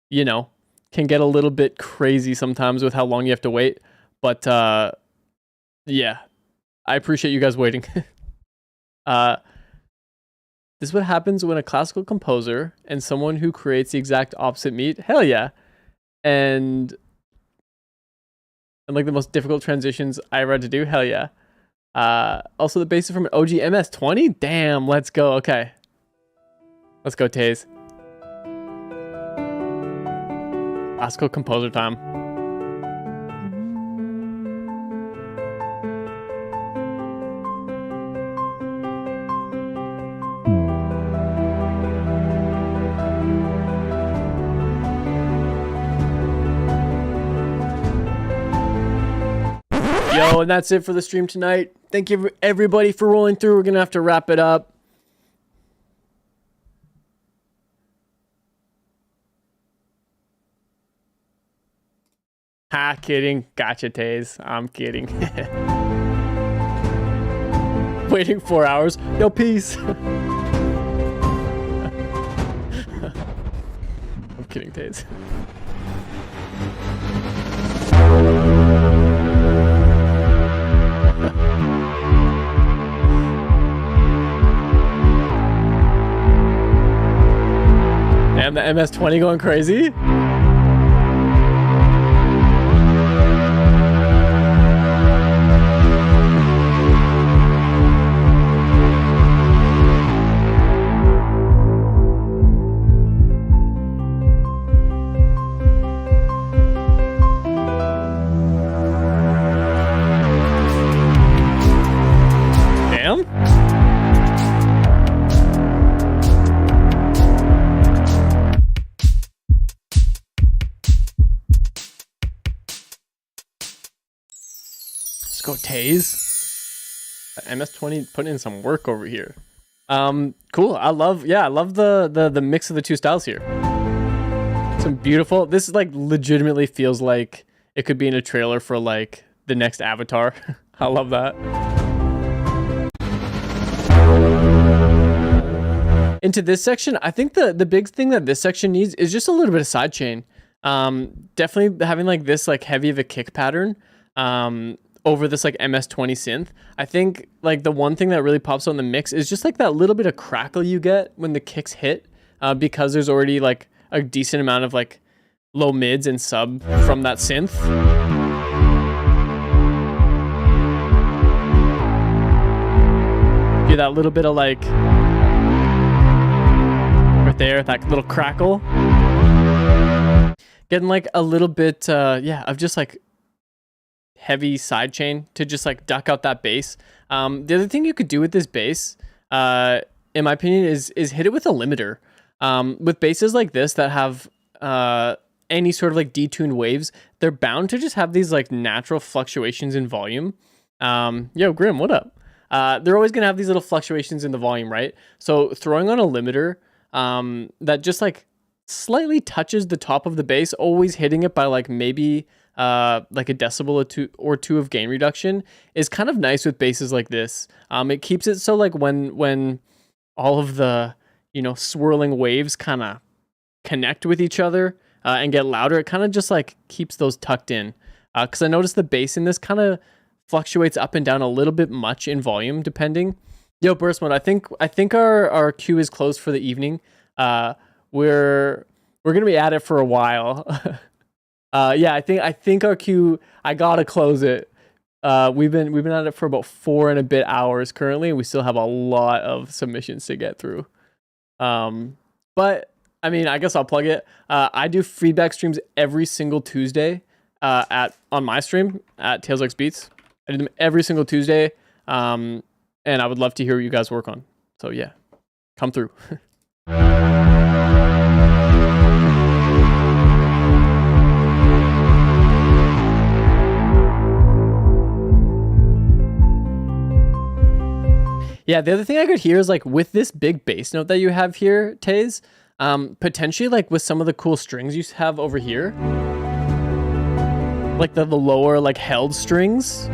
you know, can get a little bit crazy sometimes with how long you have to wait. But yeah, I appreciate you guys waiting. This is what happens when a classical composer and someone who creates the exact opposite meet. Hell yeah. And like the most difficult transitions I ever had to do. Hell yeah. Also the bass is from an OG MS-20. Damn, let's go. Okay. Let's go, Taze. Classical composer time. Yo, and that's it for the stream tonight. Thank you everybody for rolling through. We're gonna have to wrap it up. Ha, kidding. Gotcha, Taze. I'm kidding. Waiting 4 hours. Yo, peace. I'm kidding, Taze. Damn, the MS-20 going crazy. Damn. Let's go, Taze. MS-20 putting in some work over here. Cool. I love the mix of the two styles here. Some beautiful. This is like legitimately feels like it could be in a trailer for like the next Avatar. I love that. Into this section, I think the big thing that this section needs is just a little bit of sidechain. Definitely having like this like heavy of a kick pattern over this like MS-20 synth. I think like the one thing that really pops on the mix is just like that little bit of crackle you get when the kicks hit, because there's already like a decent amount of like low mids and sub from that synth. Get that little bit of like right there, that little crackle. Getting like a little bit of just like heavy sidechain to just like duck out that bass. The other thing you could do with this bass, in my opinion, is hit it with a limiter. With basses like this that have any sort of like detuned waves, they're bound to just have these like natural fluctuations in volume. Yo, Grim, what up? They're always gonna have these little fluctuations in the volume, right? So throwing on a limiter that just like slightly touches the top of the bass, always hitting it by like maybe like a decibel or two of gain reduction, is kind of nice with basses like this. It keeps it so like when all of the, you know, swirling waves kind of connect with each other and get louder, it kind of just like keeps those tucked in. Because I noticed the bass in this kind of fluctuates up and down a little bit much in volume depending. Yo, Burst Mode, I think our queue is closed for the evening. We're gonna be at it for a while. Yeah, I think our queue, I gotta close it. We've been at it for about 4 and a bit hours currently. We still have a lot of submissions to get through. But I mean, I guess I'll plug it. I do feedback streams every single Tuesday on my stream at Tails X Beats. I do them every single Tuesday. And I would love to hear what you guys work on. So yeah, come through. Yeah, the other thing I could hear is like with this big bass note that you have here, Taze, potentially like with some of the cool strings you have over here, like the lower like held strings,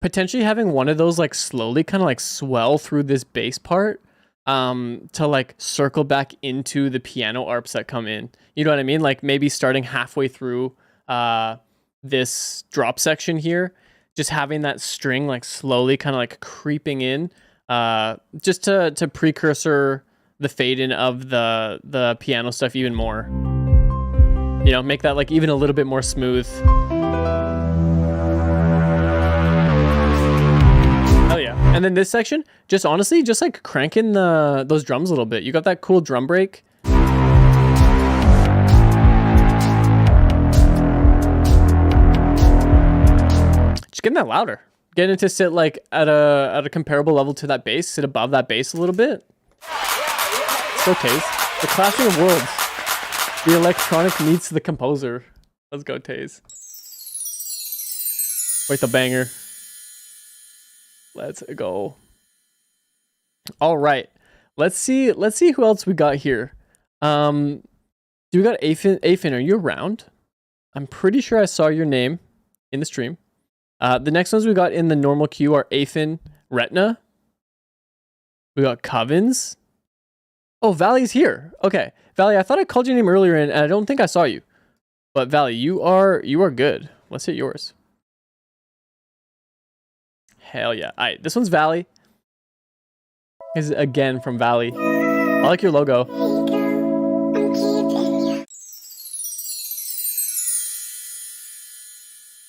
potentially having one of those like slowly kind of like swell through this bass part to like circle back into the piano arps that come in. You know what I mean? Like maybe starting halfway through this drop section here, just having that string like slowly kind of like creeping in, just to precursor the fade in of the piano stuff even more. You know, make that like even a little bit more smooth. Hell yeah. And then this section, just honestly, just like cranking those drums a little bit. You got that cool drum break. Just getting that louder. Getting it to sit like at a comparable level to that bass, sit above that bass a little bit. So Taze. The clashing of worlds. The electronic meets the composer. Let's go, Taze. Wait, the banger. Let's go. All right. Let's see who else we got here. Do we got Afin? Afin, are you around? I'm pretty sure I saw your name in the stream. The next ones we got in the normal queue are Afin, Retina. We got Covens. Oh, Valley's here. Okay. Valley, I thought I called your name earlier and I don't think I saw you. But Valley, you are good. Let's hit yours. Hell yeah. All right, this one's Valley. This is again from Valley. I like your logo.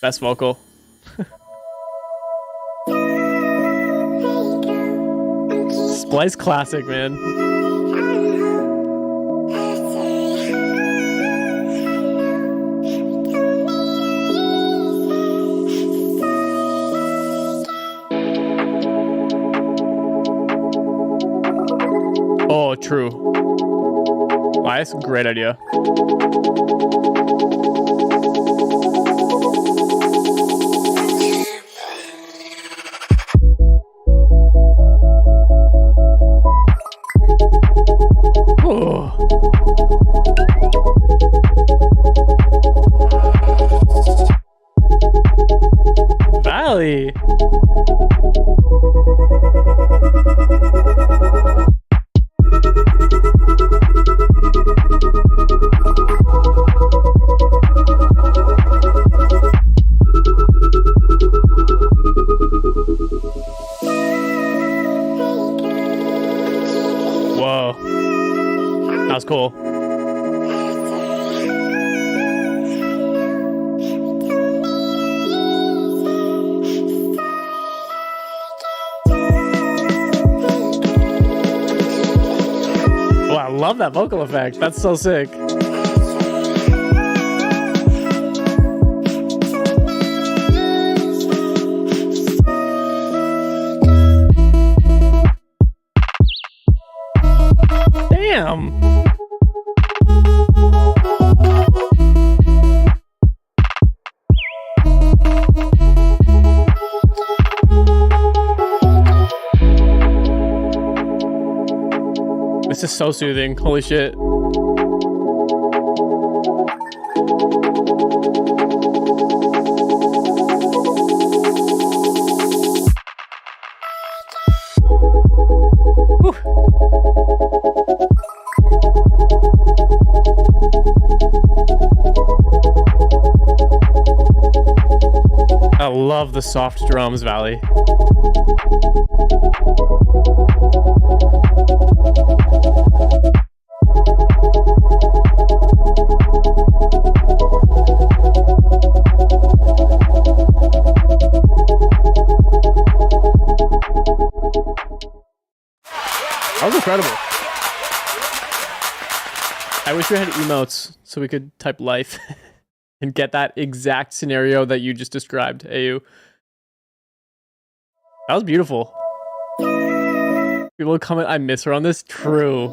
Best vocal. Splice classic, man. Oh, true. Wow, that's a great idea. Oh. Valley. Whoa. That was cool. Oh, I love that vocal effect. That's so sick. Damn. This is so soothing. Holy shit. Whew. I love the soft drums, Valley. That was incredible. I wish we had emotes so we could type life and get that exact scenario that you just described, AU. That was beautiful. People will comment, I miss her on this. True.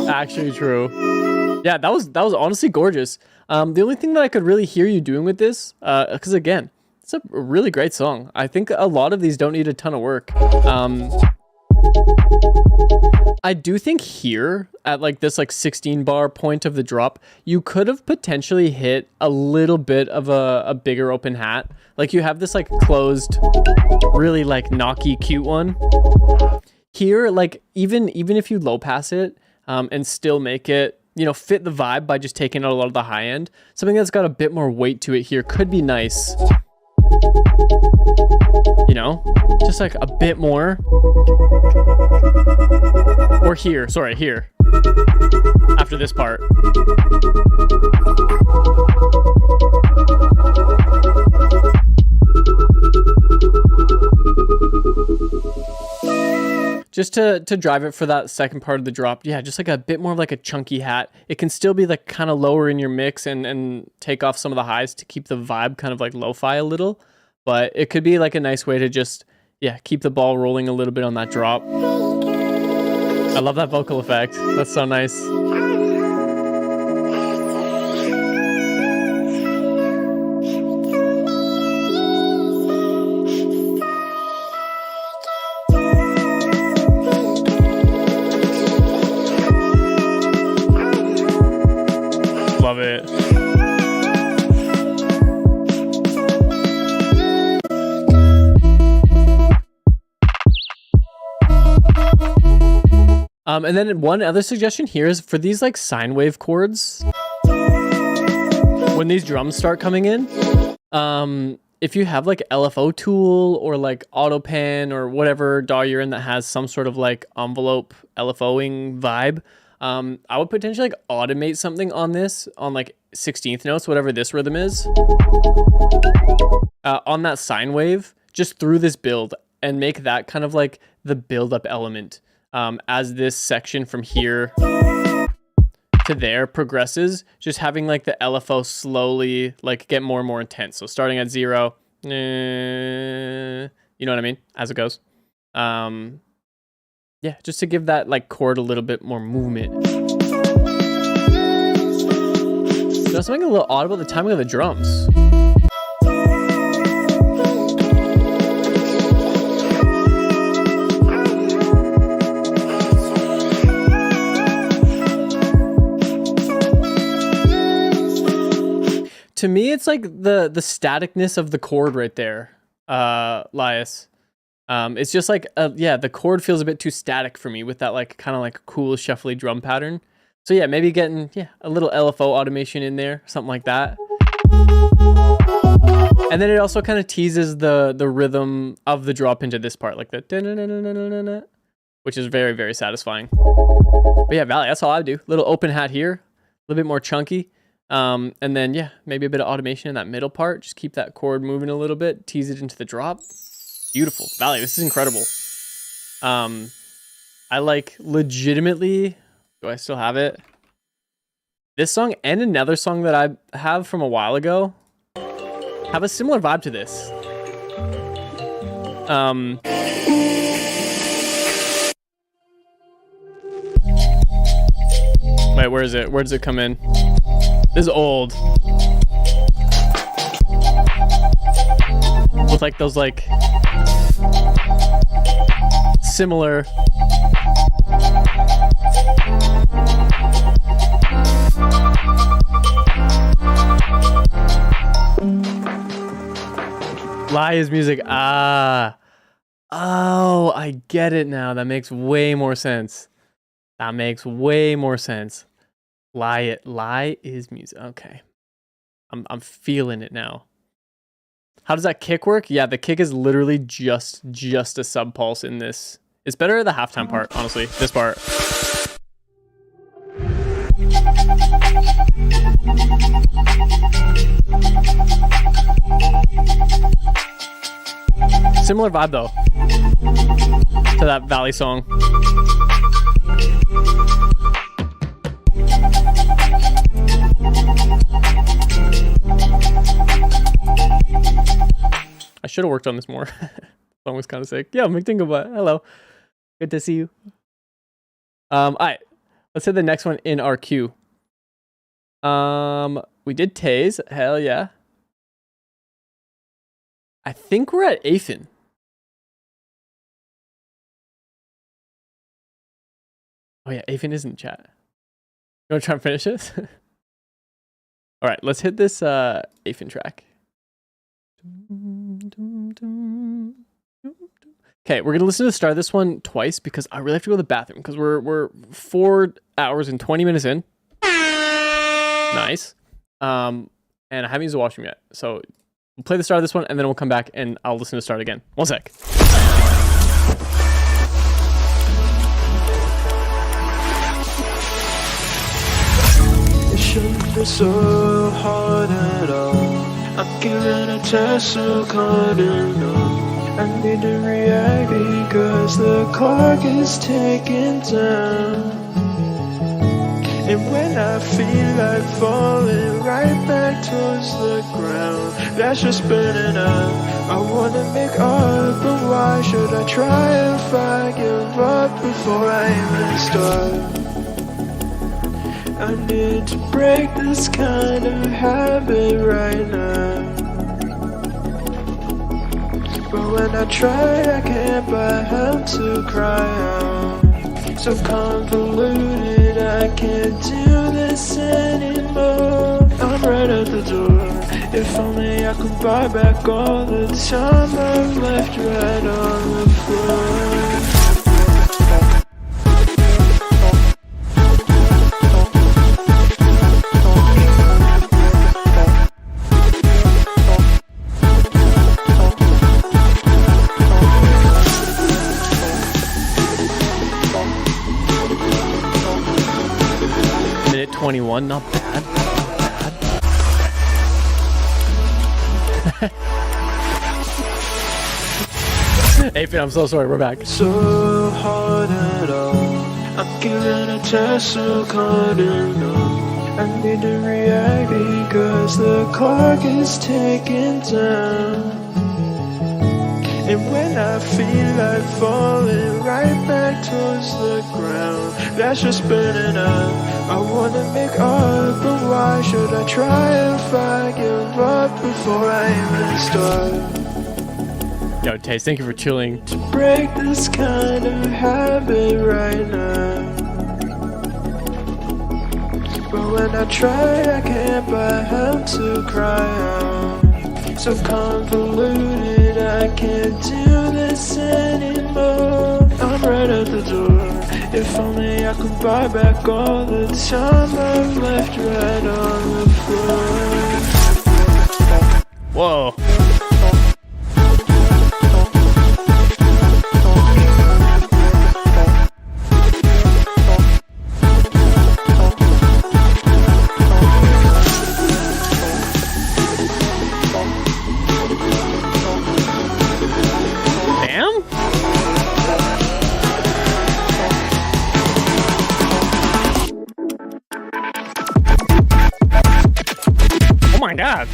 Actually true. Yeah, that was honestly gorgeous. The only thing that I could really hear you doing with this, because again, it's a really great song. I think a lot of these don't need a ton of work. I do think here at like this like 16 bar point of the drop, you could have potentially hit a little bit of a bigger open hat. Like you have this like closed, really like knocky cute one. here, like even if you low pass it and still make it, you know, fit the vibe by just taking out a lot of the high end, something that's got a bit more weight to it here could be nice. You know, just like a bit more. Or here, sorry, here. After this part. Just to drive it for that second part of the drop. Yeah, just like a bit more of like a chunky hat. It can still be like kind of lower in your mix and take off some of the highs to keep the vibe kind of like lo-fi a little. But it could be like a nice way to just, yeah, keep the ball rolling a little bit on that drop. I love that vocal effect. That's so nice. Love it. And then one other suggestion here is for these like sine wave chords, when these drums start coming in, if you have like LFO tool or like AutoPan or whatever DAW you're in that has some sort of like envelope LFOing vibe, I would potentially like automate something on this on like 16th notes, whatever this rhythm is, on that sine wave, just through this build, and make that kind of like the build up element. As this section from here to there progresses, just having like the LFO slowly like get more and more intense. So starting at 0, you know what I mean? As it goes. Yeah, just to give that like chord a little bit more movement. Now something a little odd about the timing of the drums. To me, it's like the staticness of the chord right there, Lias. It's just like, yeah, the chord feels a bit too static for me with that like kind of like cool shuffly drum pattern. So yeah, maybe getting a little LFO automation in there, something like that. And then it also kind of teases the rhythm of the drop into this part, like the which is very, very satisfying. But yeah, Valley, that's all I do. Little open hat here, a little bit more chunky. And then, yeah, maybe a bit of automation in that middle part. Just keep that chord moving a little bit. Tease it into the drop. Beautiful. Valley, this is incredible. I like legitimately... Do I still have it? This song and another song that I have from a while ago have a similar vibe to this. Wait, where is it? Where does it come in? This is old. With like those like similar. Lias music. Ah. Oh, I get it now. That makes way more sense. That makes way more sense. Lie is music. Okay. I'm feeling it now. How does that kick work? Yeah, the kick is literally just a sub pulse in this. It's better at the halftime part, honestly. This part. Similar vibe though to that Valley song. I should have worked on this more. Song was kind of sick. Yo, McDinglebutt, hello. Good to see you. All right, let's hit the next one in our queue. We did Taze. Hell yeah. I think we're at Aphin. Oh yeah, Aphin is in chat. You want to try and finish this? All right, let's hit this Aphin track. Okay, we're gonna listen to the start of this one twice because I really have to go to the bathroom because we're 4 hours and 20 minutes in. Nice. And I haven't used the washroom yet. So we'll play the start of this one and then we'll come back and I'll listen to the start again. One sec. It shouldn't be so hard at all. I'm giving a test so cardinal. I need to react because the clock is ticking down. And when I feel like falling right back towards the ground, that's just spinning up. I wanna make art, but why should I try if I give up before I even start? I need to break this kind of habit right now. But when I try, I can't but help to cry out. So convoluted, I can't do this anymore. I'm right at the door. If only I could buy back all the time I've left right on the floor. Minute 21, not bad. Hey, Finn, I'm so sorry. We're back. So hard at all. I'm giving a test so cardinal. I need to react because the clock is ticking down. And when I feel like falling right back towards the ground, that's just spinning up. I wanna make art, but why should I try if I give up before I even start? Yo, Taste, thank you for chilling. To break this kind of habit right now. But when I try, I can't but help to cry out. So convoluted, I can't do this anymore. I'm right at the door. If only I could buy back all the time I've left right on the floor. Whoa. Oh my god.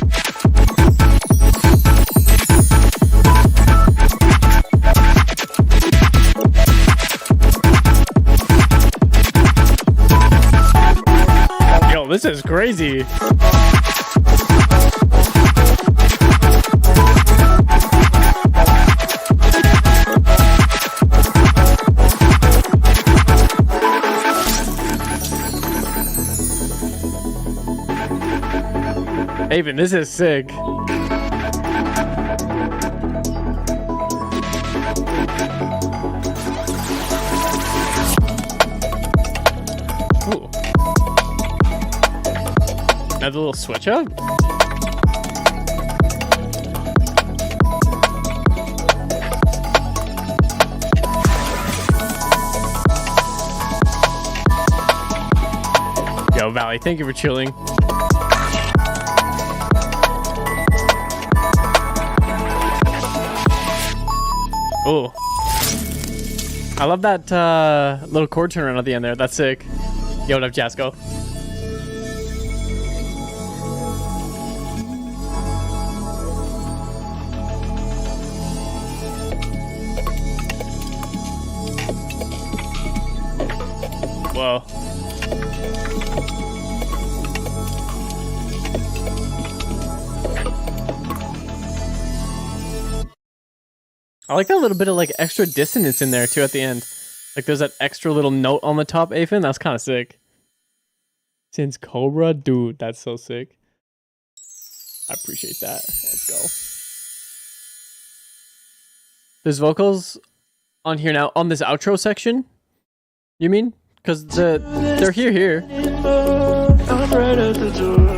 Yo, this is crazy. Aven, this is sick. Ooh. Another little switch up? Yo, Valley, thank you for chilling. Oh, I love that little chord turnaround at the end there. That's sick. Yo, what up, Jasco? Whoa. I like that little bit of like extra dissonance in there too at the end. Like there's that extra little note on the top, Afen. That's kind of sick. Since Cobra, dude, that's so sick. I appreciate that. Let's go. Those vocals On here now, on this outro section? You mean? Because they're here. I'm right at the door.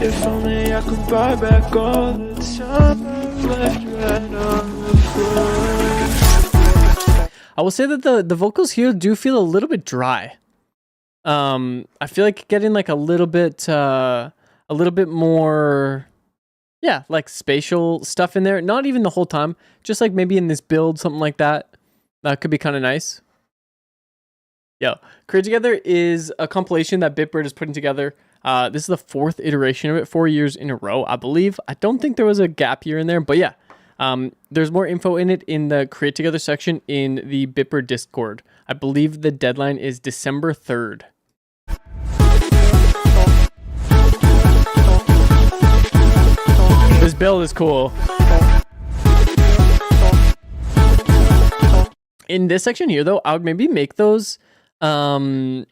If only I could buy back all the time I've left right on the floor. I will say that the vocals here do feel a little bit dry. I feel like getting like a little bit more, yeah, like spatial stuff in there. Not even the whole time, just like maybe in this build, something like that. That could be kind of nice. Yo, Create Together is a compilation that Bitbird is putting together. This is the 4th iteration of it, 4 years in a row, I believe. I don't think there was a gap year in there, but yeah. There's more info in it in the Create Together section in the Bitbird Discord. I believe the deadline is December 3rd. This build is cool. In this section here, though, I would maybe make those vocal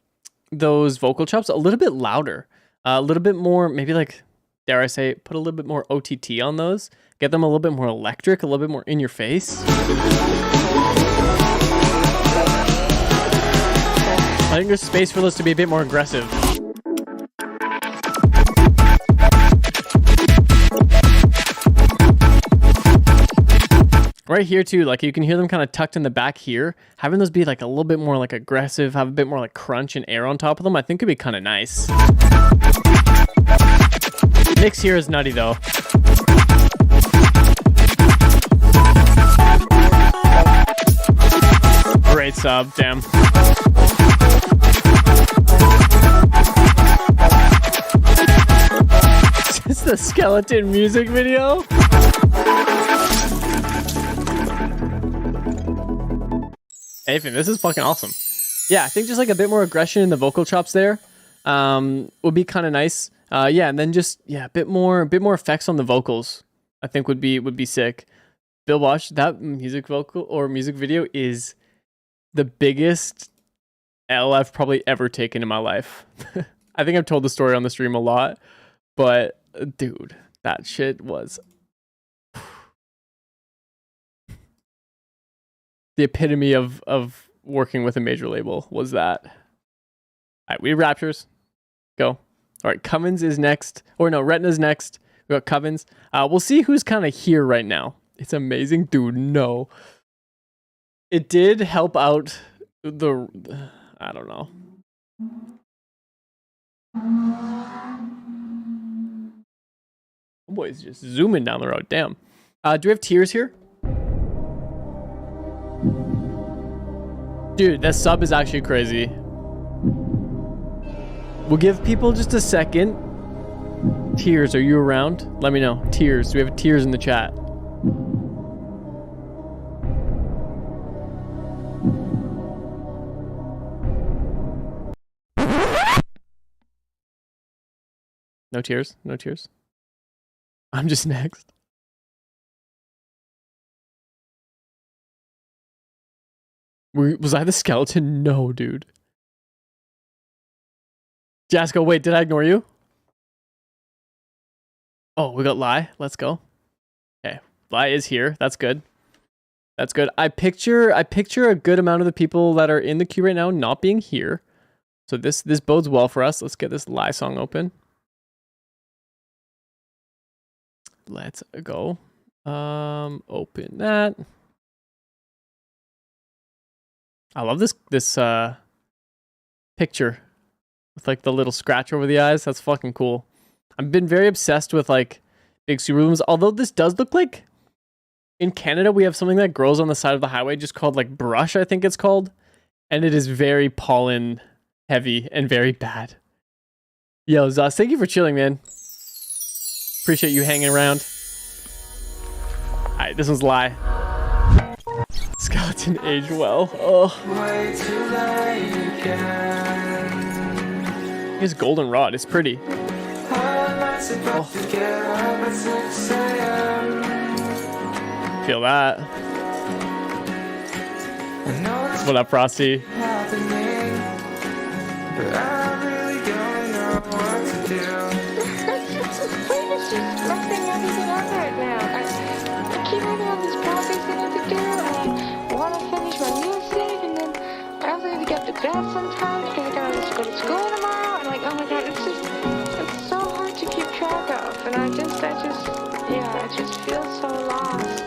chops a little bit louder, a little bit more, maybe like, dare I say, put a little bit more OTT on those, get them a little bit more electric, a little bit more in your face. I think there's space for those to be a bit more aggressive. Right here too, like you can hear them kind of tucked in the back here. Having those be like a little bit more like aggressive, have a bit more like crunch and air on top of them, I think could be kind of nice. Mix here is nutty though. Great sub, damn. It's the skeleton music video. Hey, Finn, this is fucking awesome. Yeah, I think just like a bit more aggression in the vocal chops there would be kind of nice. Yeah, and then just a bit more effects on the vocals. I think would be sick. Bill Bosch, that music video is the biggest L I've probably ever taken in my life. I think I've told the story on the stream a lot, but dude, that shit was the epitome of working with a major label was that. All right, we have Raptures. Go. All right, Covens is next. Or no, Retina's next. We got Covens. We'll see who's kind of here right now. It's amazing. Dude, no. It did help out the... I don't know. Oh boy, he's just zooming down the road. Damn. Do we have Tears here? Dude, that sub is actually crazy. We'll give people just a second. Tears, are you around? Let me know. Tears, do we have Tears in the chat? No Tears? No Tears? I'm just next. Was I the skeleton? No, dude. Jasco, wait, did I ignore you? Oh, we got Lai. Let's go. Okay, Lai is here. That's good. That's good. I picture a good amount of the people that are in the queue right now not being here. So this bodes well for us. Let's get this Lai song open. Let's go. Open that. I love this picture with like the little scratch over the eyes. That's fucking cool. I've been very obsessed with like big super blooms. Although this does look like in Canada we have something that grows on the side of the highway just called like brush, I think it's called, and it is very pollen heavy and very bad. Yo, Zos, thank you for chilling, man. Appreciate you hanging around. All right, this one's Lai. Skeleton aged well. Oh. His goldenrod is pretty. Oh. Feel that. What up, Frosty? I keep having all these projects I need to do. I want to finish my music. bed sometimes because I gotta go to school tomorrow. And like, oh my god, it's so hard to keep track of. And I just feel so lost.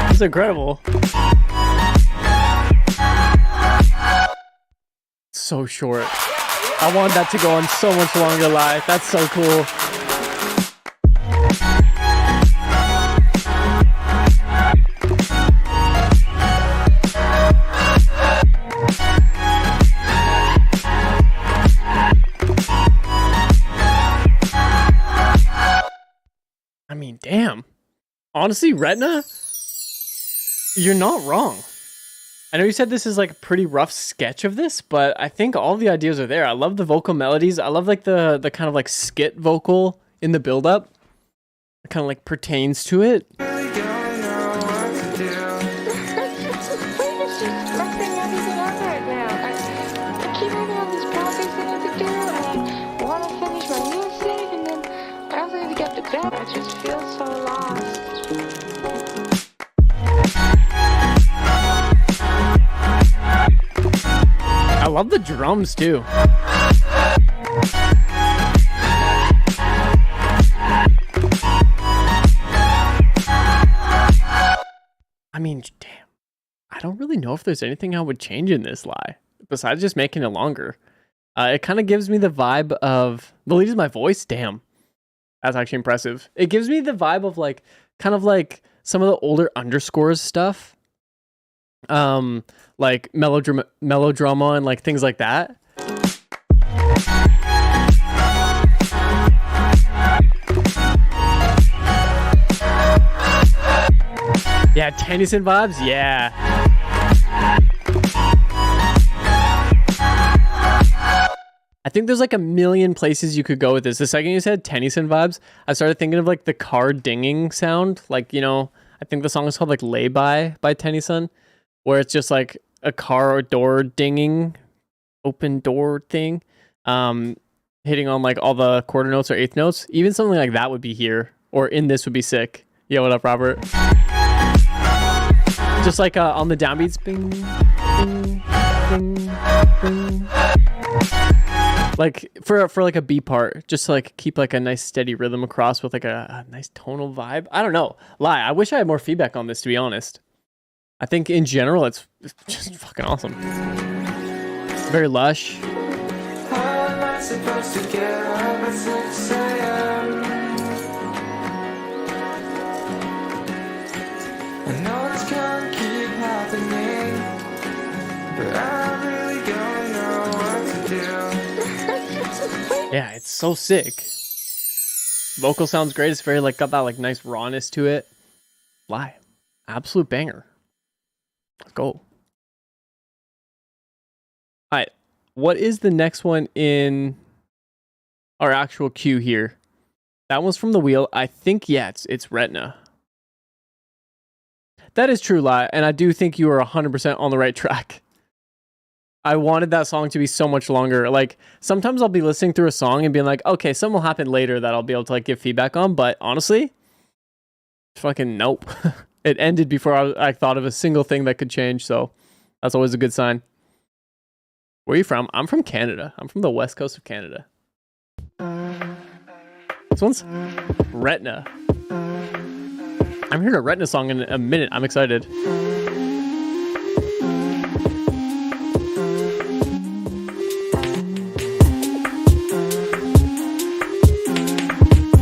It's incredible. So short. I want that to go on so much longer live. That's so cool. I mean, damn. Honestly, Retina, you're not wrong. I know you said this is like a pretty rough sketch of this, but I think all the ideas are there. I love the vocal melodies. I love like the kind of like skit vocal in the build-up. It kind of like pertains to it. It's just messing everything up right now. I keep having all these projects I need to do, and I want to finish my music, and then I also need to get to bed. I just feel so lost. I love the drums too. I mean, damn. I don't really know if there's anything I would change in this lie besides just making it longer. It kind of gives me the vibe of the lead is my voice. Damn, that's actually impressive. It gives me the vibe of like kind of like some of the older underscores stuff. Like melodrama and like things like that. Yeah, Tennyson vibes. Yeah. I think there's like a million places you could go with this. The second you said Tennyson vibes, I started thinking of like the car dinging sound. Like, you know, I think the song is called like Lay By Tennyson, where it's just like a car door dinging, open door thing, hitting on like all the quarter notes or eighth notes. Even something like that would be here, or in this would be sick. Yeah, what up, Robert? Just like on the downbeats, bing, bing, bing, bing. Like for like a B part, just to like keep like a nice steady rhythm across with like a nice tonal vibe. I don't know. I wish I had more feedback on this, to be honest. I think in general, it's just fucking awesome. Very lush. How am I supposed to get up at 6 a.m.? I know this can't keep happening, but I really don't know what to do. Yeah, it's so sick. Vocal sounds great. It's very like got that like nice rawness to it. Lie. Absolute banger. Let's go. All right. What is the next one in our actual queue here? That one's from the wheel. I think, yeah, it's Retina. That is true, Lie. And I do think you are 100% on the right track. I wanted that song to be so much longer. Like, sometimes I'll be listening through a song and being like, okay, something will happen later that I'll be able to like give feedback on. But honestly, fucking nope. It ended before I thought of a single thing that could change. So that's always a good sign. Where are you from? I'm from Canada. I'm from the west coast of Canada. This one's Retina. I'm hearing a Retina song in a minute. I'm excited.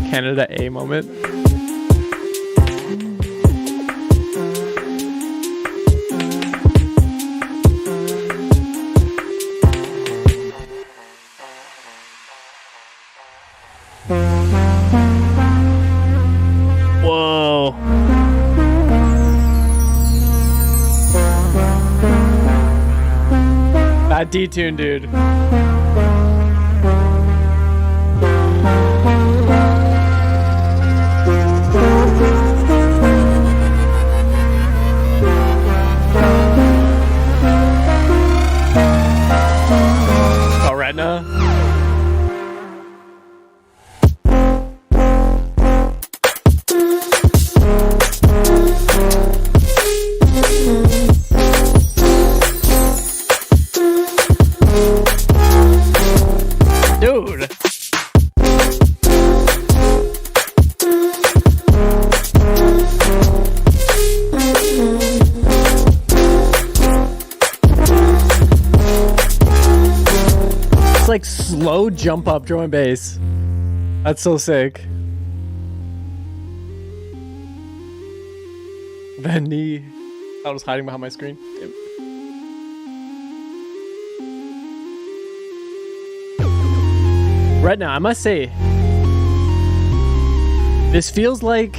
Canada A moment. Whoa. That D-tune, dude. Oh, Retina. Dude. It's like slow jump up drum and bass. That's so sick. The knee. I was hiding behind my screen. Damn. Right now, I must say, this feels like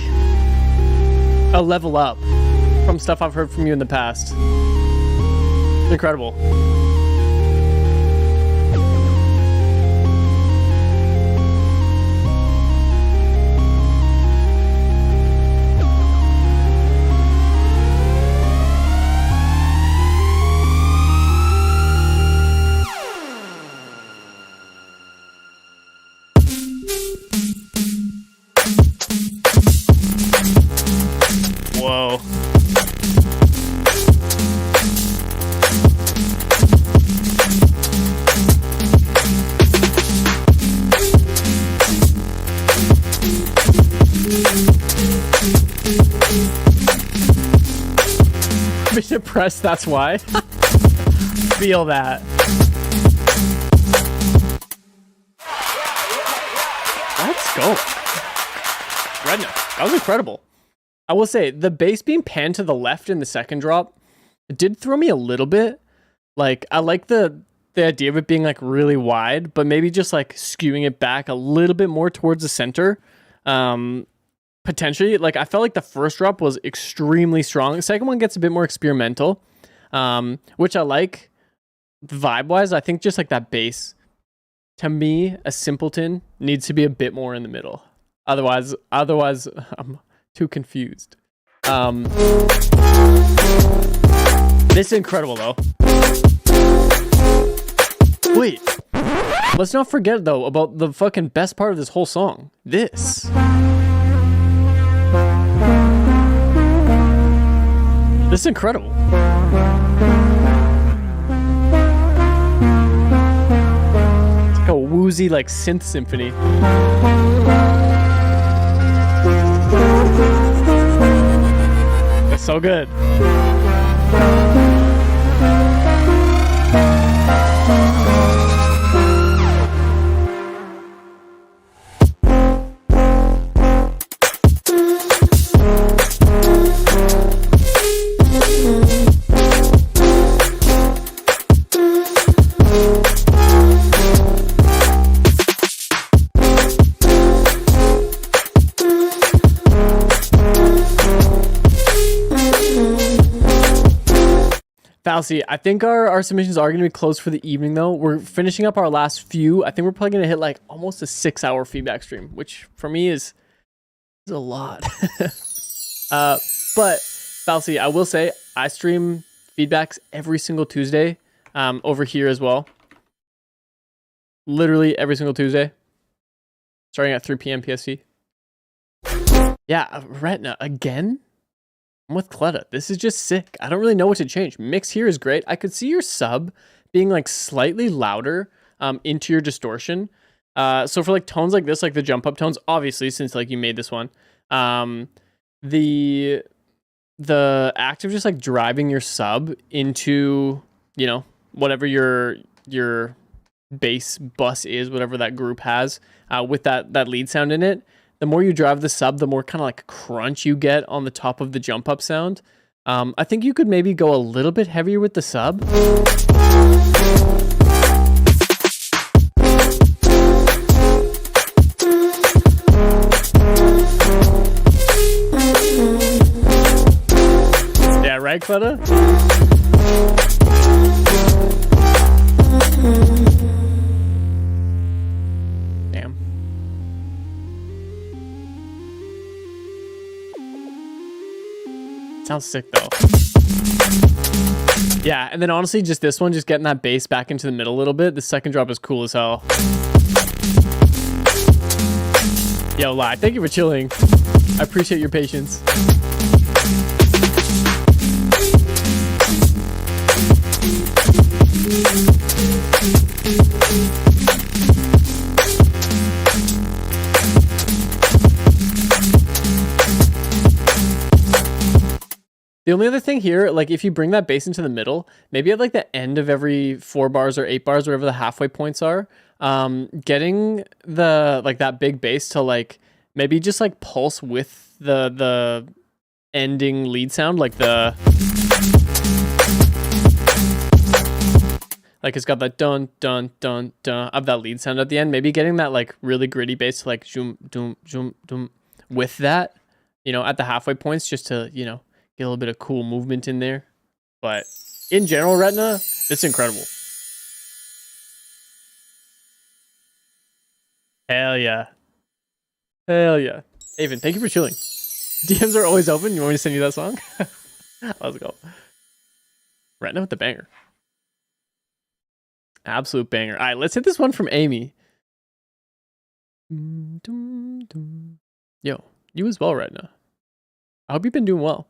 a level up from stuff I've heard from you in the past. It's incredible. Whoa. Be depressed, that's why. Feel that. Let's go. Redna, that was incredible. I will say, the bass being panned to the left in the second drop, it did throw me a little bit. Like, I like the idea of it being like really wide, but maybe just like skewing it back a little bit more towards the center. Potentially, like I felt like the first drop was extremely strong. The second one gets a bit more experimental, which I like vibe-wise. I think just like that bass, to me, a simpleton needs to be a bit more in the middle. Otherwise, I'm too confused. This is incredible though. Wait, let's not forget though about the fucking best part of this whole song. This. This is incredible. It's like a woozy like synth symphony. That's so good. Falsy, I think our submissions are going to be closed for the evening, though. We're finishing up our last few. I think we're probably going to hit like almost a 6-hour feedback stream, which for me is a lot. But Falsy, I will say I stream feedbacks every single Tuesday over here as well. Literally every single Tuesday, starting at 3 p.m. PST. Yeah, Retina again. I'm with Cleta. This is just sick. I don't really know what to change. Mix here is great. I could see your sub being like slightly louder into your distortion. So for like tones like this, like the jump up tones, obviously since like you made this one, the act of just like driving your sub into, you know, whatever your bass bus is, whatever that group has, with that lead sound in it. The more you drive the sub, the more kind of like crunch you get on the top of the jump up sound. I think you could maybe go a little bit heavier with the sub. Yeah, right, Cleta? Damn. Sounds sick though. Yeah, and then honestly, just this one, just getting that bass back into the middle a little bit. The second drop is cool as hell. Yo, Lai, thank you for chilling. I appreciate your patience. The only other thing here, like if you bring that bass into the middle, maybe at like the end of every 4 bars or 8 bars, whatever the halfway points are, getting the like that big bass to like maybe just like pulse with the ending lead sound, like the like it's got that dun dun dun dun of that lead sound at the end. Maybe getting that like really gritty bass to like zoom doom zoom doom with that, you know, at the halfway points, just to, you know, get a little bit of cool movement in there. But in general, Retina, it's incredible. Hell yeah. Hell yeah. Avon, thank you for chilling. DMs are always open. You want me to send you that song? Let's go. Retina with the banger. Absolute banger. All right, let's hit this one from Amy. Yo, you as well, Retina. I hope you've been doing well.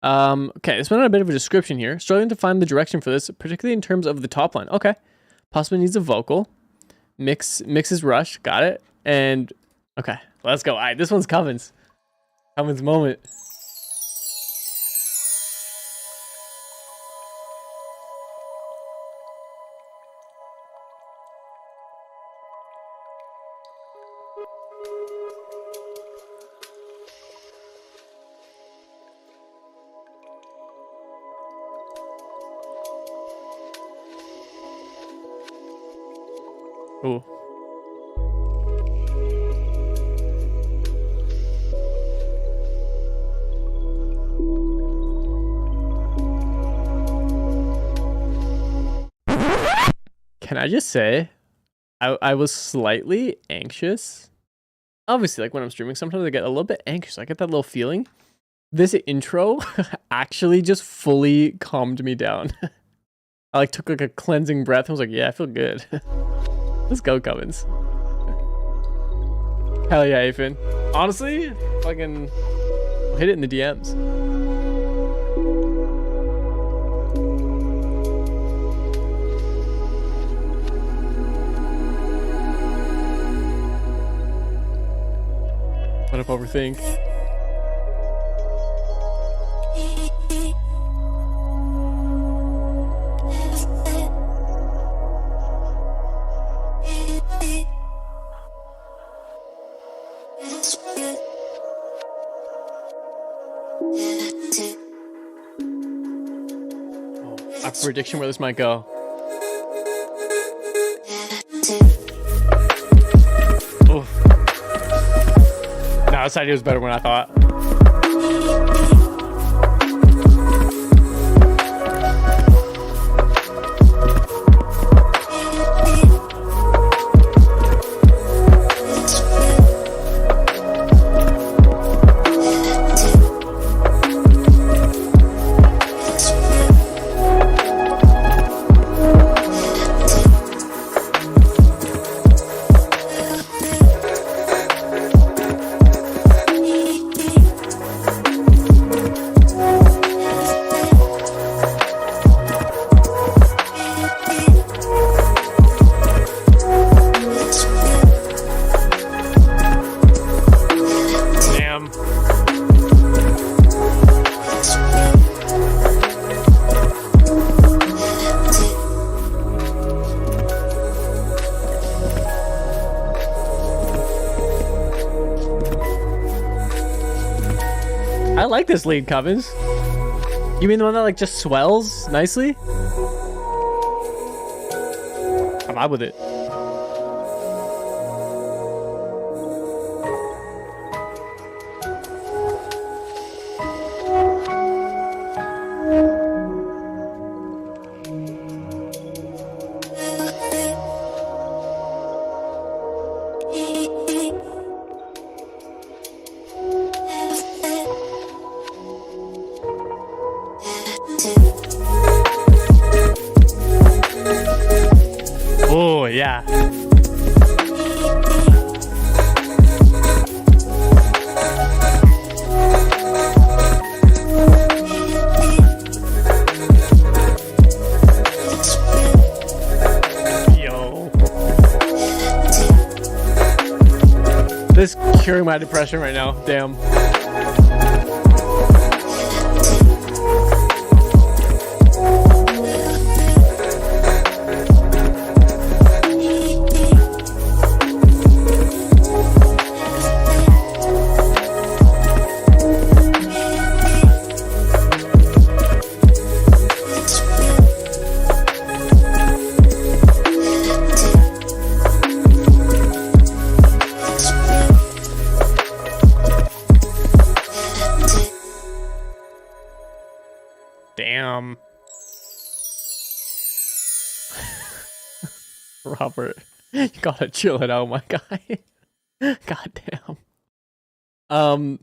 Okay, this one had a bit of a description here. Struggling to find the direction for this, particularly in terms of the top line. Okay. Possibly needs a vocal. Mixes Rush. Got it. And okay, let's go. All right, this one's Cummins. Cummins moment. Ooh. Can I just say, I was slightly anxious. Obviously, like when I'm streaming, sometimes I get a little bit anxious. I get that little feeling. This intro actually just fully calmed me down. I like took like a cleansing breath and was like, yeah, I feel good. Let's go, Cummins. Hell yeah, Afin. Honestly, fucking hit it in the DMs. What up, Overthink? A prediction where this might go. Oof. No, this idea was better when I thought. I like this lead, Cummins. You mean the one that like just swells nicely? I'm out with it. Oh, yeah. Yo. This is curing my depression right now. Damn. Robert, you gotta chill it out, my guy. God damn.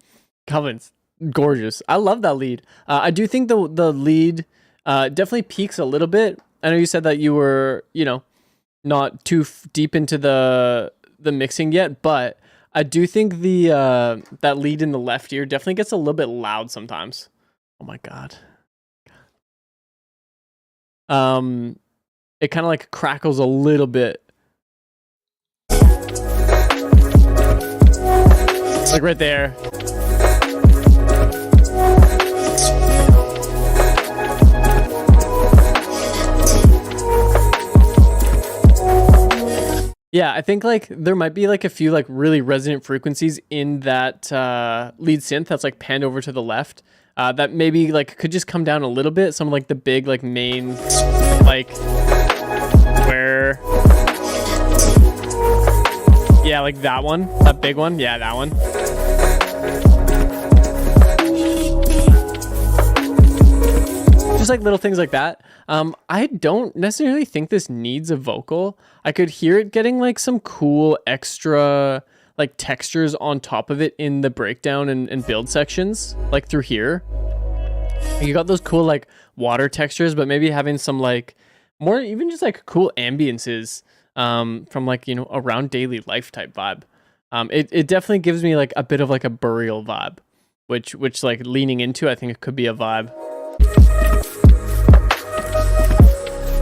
Covens, gorgeous. I love that lead. I do think the lead definitely peaks a little bit. I know you said that you were, you know, not too deep into the mixing yet, but I do think the that lead in the left ear definitely gets a little bit loud sometimes. Oh my god. It kind of like crackles a little bit. Like right there. Yeah, I think like there might be like a few like really resonant frequencies in that lead synth that's like panned over to the left. That maybe like could just come down a little bit. Some of like the big like main like where, yeah, like that one, that big one, yeah, that one. Just like little things like that. I don't necessarily think this needs a vocal. I could hear it getting like some cool extra like textures on top of it in the breakdown and build sections, like through here. You got those cool like water textures, but maybe having some like more even just like cool ambiances from like, you know, around daily life type vibe. It definitely gives me like a bit of like a burial vibe, which like leaning into, I think it could be a vibe.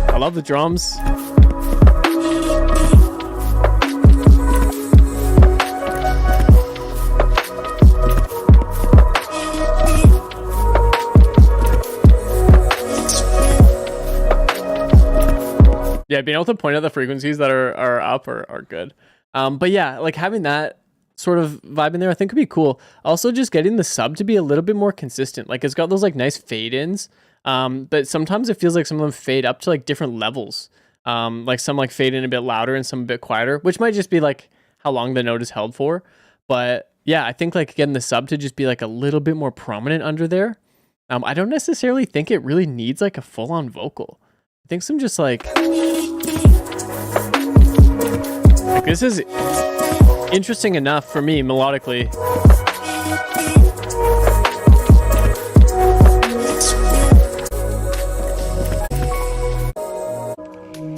I love the drums. Yeah, being able to point out the frequencies that are up are good. But yeah, like having that sort of vibe in there, I think could be cool. Also, just getting the sub to be a little bit more consistent. Like it's got those like nice fade ins, but sometimes it feels like some of them fade up to like different levels. Like some like fade in a bit louder and some a bit quieter, which might just be like how long the note is held for. But yeah, I think like getting the sub to just be like a little bit more prominent under there. I don't necessarily think it really needs like a full on vocal. I think some just like this is interesting enough for me melodically.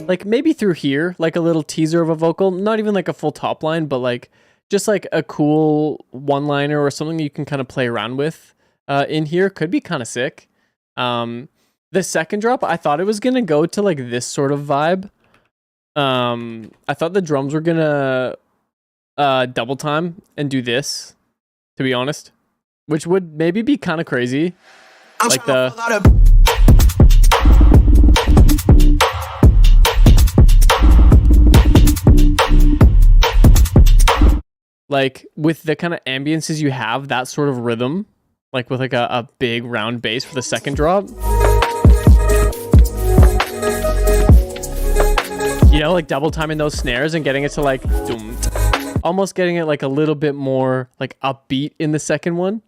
Like maybe through here, like a little teaser of a vocal, not even like a full top line, but like just like a cool one-liner or something you can kind of play around with in here could be kind of sick. The second drop, I thought it was gonna go to like this sort of vibe. I thought the drums were gonna double time and do this, to be honest, which would maybe be kind of crazy. Like like with the kind of ambiances you have, that sort of rhythm, like with like a big round bass for the second drop. You know, like double timing those snares and getting it to like almost getting it like a little bit more like upbeat in the second one.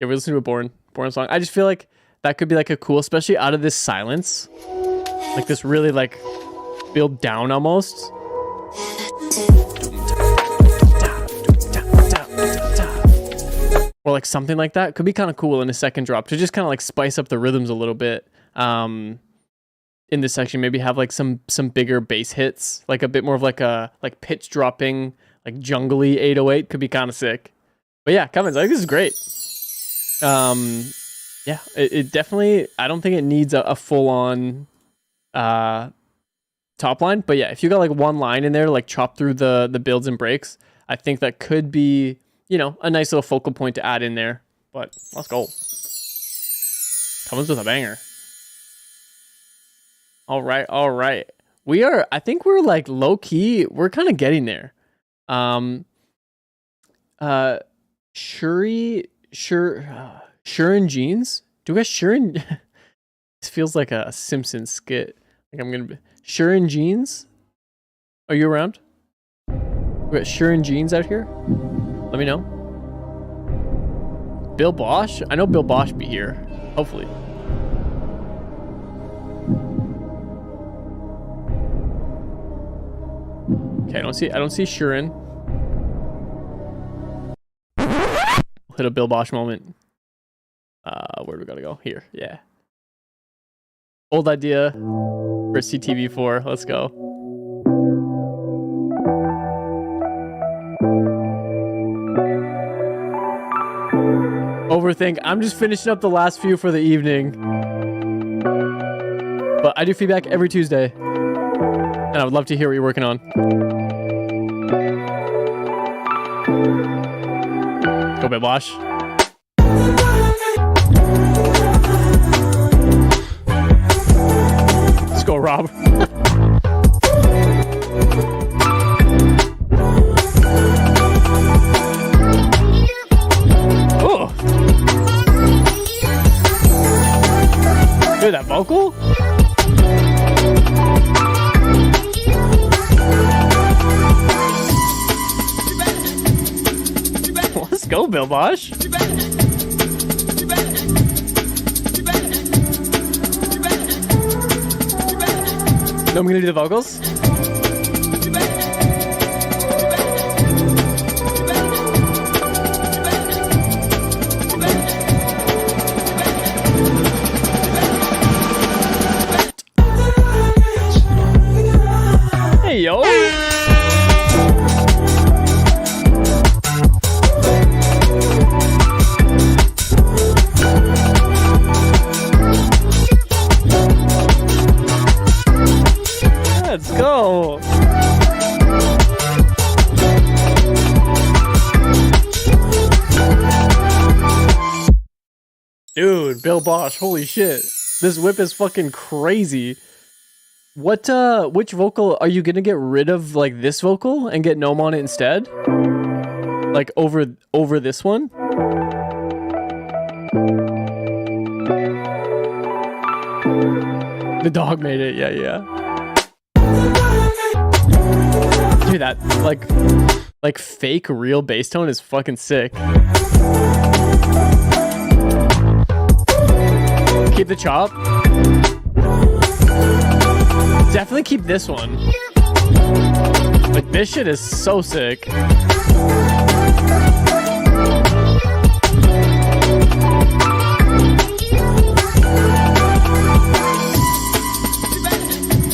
Yeah, we're listening to a Born song. I just feel like that could be like a cool, especially out of this silence, like this really like build down almost. Or like something like that could be kind of cool in a second drop to just kind of like spice up the rhythms a little bit. In this section, maybe have like some bigger bass hits, like a bit more of like a like pitch dropping, like jungly 808 could be kind of sick. But yeah, Covens, I think this is great. Yeah, it definitely, I don't think it needs a full on top line, but yeah, if you got like one line in there to like chop through the builds and breaks, I think that could be, you know, a nice little focal point to add in there. But let's go. Covens with a banger. All right. I think we're like low key, we're kind of getting there. Shurin Jeans? Do we have Shurin? This feels like a Simpsons skit. Like I'm gonna be Shurin Jeans? Are you around? We got Shurin Jeans out here? Let me know. Bill Bosch? I know Bill Bosch be here. Hopefully. Okay, I don't see Shurin. Hit a Bill Bosch moment. Where do we gotta go? Here, yeah. Old idea for CTV4. Let's go. Overthink. I'm just finishing up the last few for the evening. But I do feedback every Tuesday. And I would love to hear what you're working on. Go, Bill Bosch. Let's go, Rob. Oh. Dude, that vocal? Let's go, Bill Bosch. I'm gonna do the vocals. Hey, yo. Let's go. Dude, Bill Bosch, holy shit. This whip is fucking crazy. What which vocal are you gonna get rid of, like this vocal and get Gnome on it instead? Like over this one? The dog made it, yeah. Dude, that like fake real bass tone is fucking sick. Keep the chop. Definitely keep this one. Like this shit is so sick.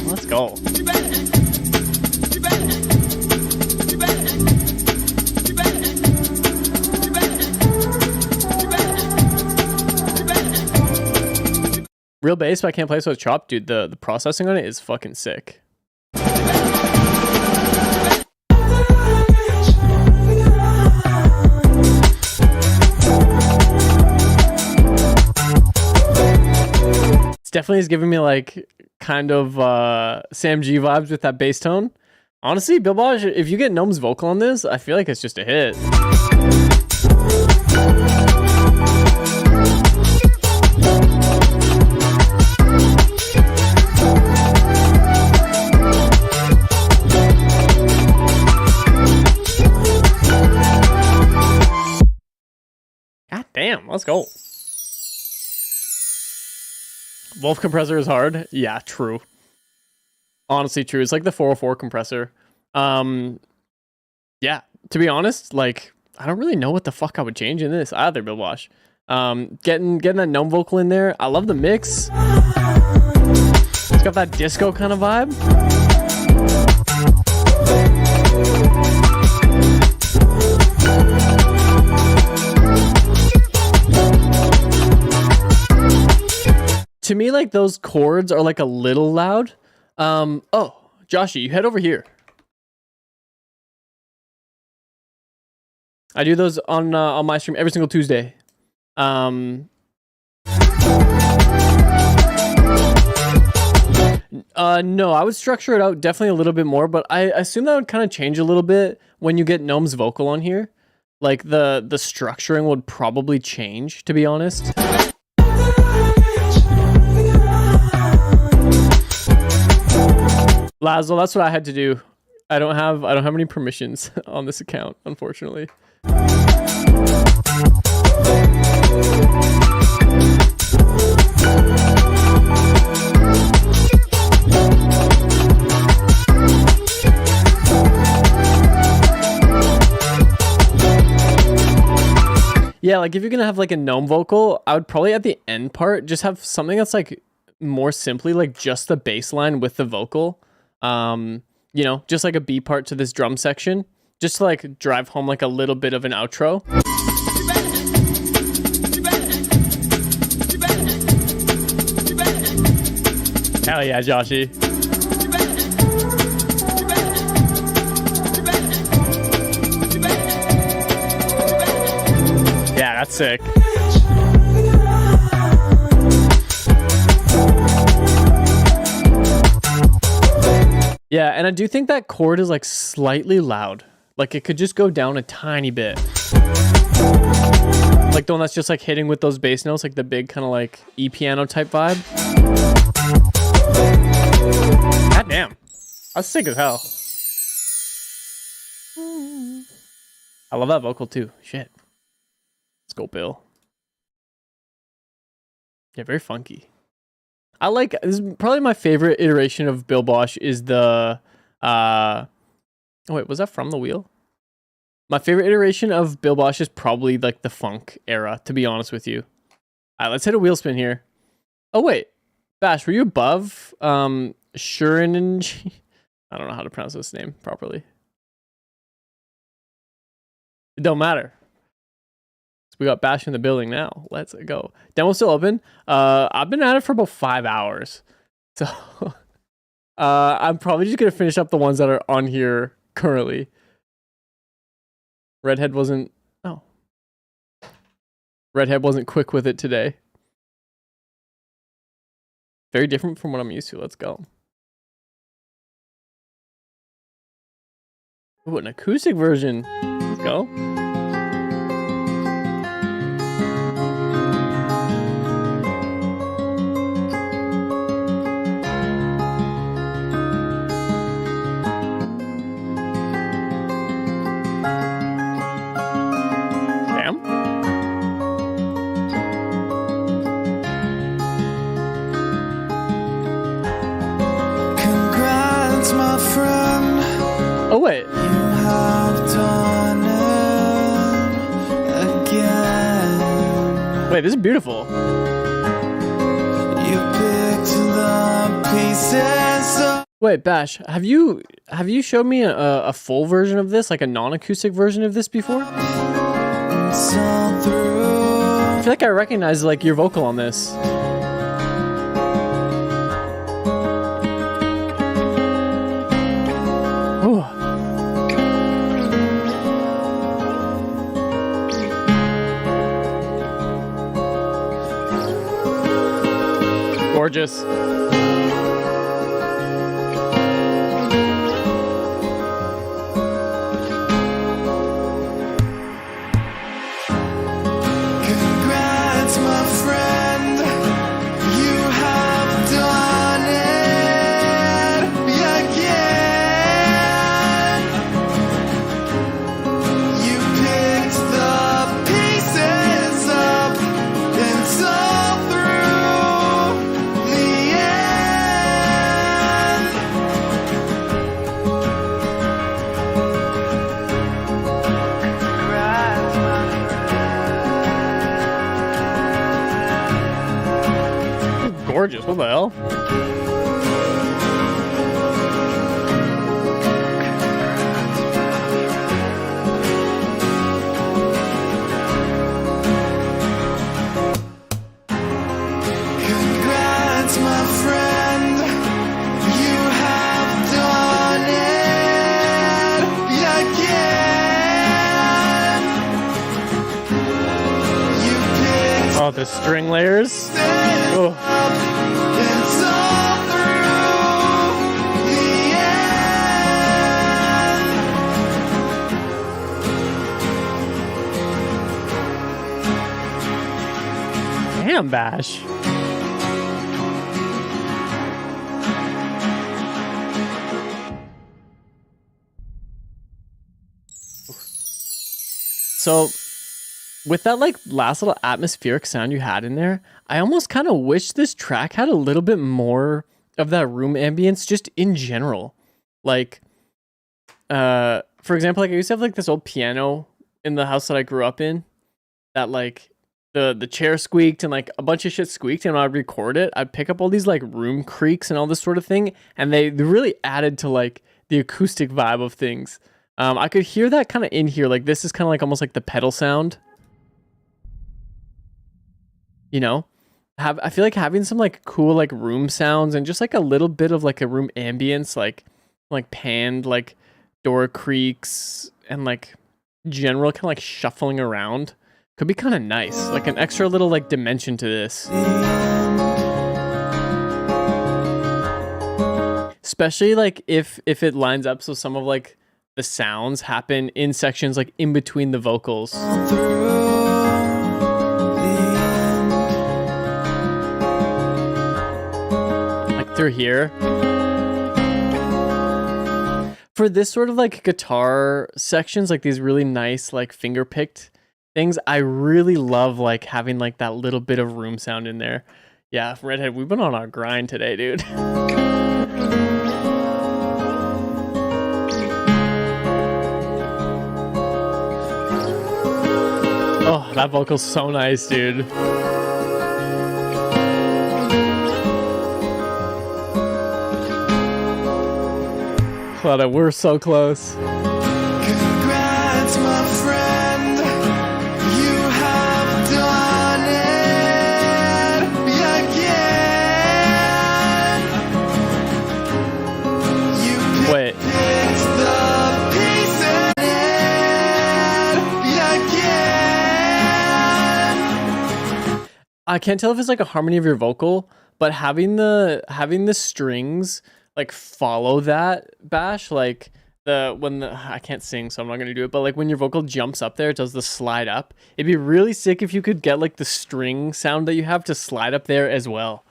Let's go. Real bass, but I can't play so it's chopped. Dude, the processing on it is fucking sick. It's definitely is giving me like kind of Sam G vibes with that bass tone. Honestly, Bill Bosch, if you get Gnome's vocal on this, I feel like it's just a hit. God damn, let's go. Wolf compressor is hard. Yeah, true. Honestly, true. It's like the 404 compressor. Yeah, to be honest, like I don't really know what the fuck I would change in this either, Bill Bosch. Getting that Gnome vocal in there. I love the mix. It's got that disco kind of vibe. To me, like those chords are like a little loud. Oh, Joshy, you head over here. I do those on my stream every single Tuesday. No, I would structure it out definitely a little bit more, but I assume that would kind of change a little bit when you get Gnome's vocal on here. Like the structuring would probably change, to be honest. Lazo, that's what I had to do. I don't have any permissions on this account, unfortunately. Yeah, like if you're gonna have like a gnome vocal, I would probably at the end part just have something that's like more simply like just the bass line with the vocal. You know, just like a B part to this drum section, just to like drive home like a little bit of an outro. Hell yeah, Joshy. Yeah, that's sick. Yeah, and I do think that chord is like slightly loud. Like it could just go down a tiny bit. Like the one that's just like hitting with those bass notes, like the big kind of like E piano type vibe. God damn. That's sick as hell. I love that vocal too. Shit. Let's go, Bill. Yeah, very funky. I like, this is probably my favorite iteration of Bill Bosch is the, oh wait, was that from The Wheel? My favorite iteration of Bill Bosch is probably like the funk era, to be honest with you. All right, let's hit a wheel spin here. Oh wait, Bash, were you above Shurinenji? I don't know how to pronounce this name properly. It don't matter. So we got Bash in the building now. Let's go. Demo's still open. I've been at it for about 5 hours. So I'm probably just gonna finish up the ones that are on here currently. Redhead wasn't quick with it today. Very different from what I'm used to. Let's go. Ooh, an acoustic version. Let's go. Damn. Congrats, my friend. Oh wait. You have done it again. Wait, this is beautiful. You picked the pieces of Wait, Bash, have you showed me a full version of this, like a non-acoustic version of this before? some through. I feel like I recognize like your vocal on this. Ooh. Gorgeous. Congrats, my friend. You have done it again. You picked the pieces up and saw through the end. Congrats, my Gorgeous. What the hell? Congrats, my friend. You have done it again. You picked Oh, the string layers. it Oh. and saw through the end. Damn, Bash. So, with that like last little atmospheric sound you had in there, I almost kind of wish this track had a little bit more of that room ambience just in general. Like, for example, like I used to have like this old piano in the house that I grew up in. that like the chair squeaked and like a bunch of shit squeaked, and when I'd record it, I'd pick up all these like room creaks and all this sort of thing, and they really added to like the acoustic vibe of things. I could hear that kind of in here. Like this is kind of like almost like the pedal sound. You know, I feel like having some like cool like room sounds and just like a little bit of like a room ambience, like panned like door creaks and like general kind of like shuffling around could be kind of nice. Like an extra little like dimension to this. Especially like if it lines up so some of like the sounds happen in sections like in between the vocals. Like through here. For this sort of like guitar sections, like these really nice like finger picked things, I really love like having like that little bit of room sound in there. Yeah, Redhead, we've been on our grind today, dude. Oh, that vocal's so nice, dude. Well, we're so close. Congrats, my friend. You have done it again. You Wait. picked the pieces again. I can't tell if it's like a harmony of your vocal, but having the strings like follow that, Bash, like I can't sing, so I'm not gonna do it, but like when your vocal jumps up there, it does the slide up. It'd be really sick if you could get like the string sound that you have to slide up there as well.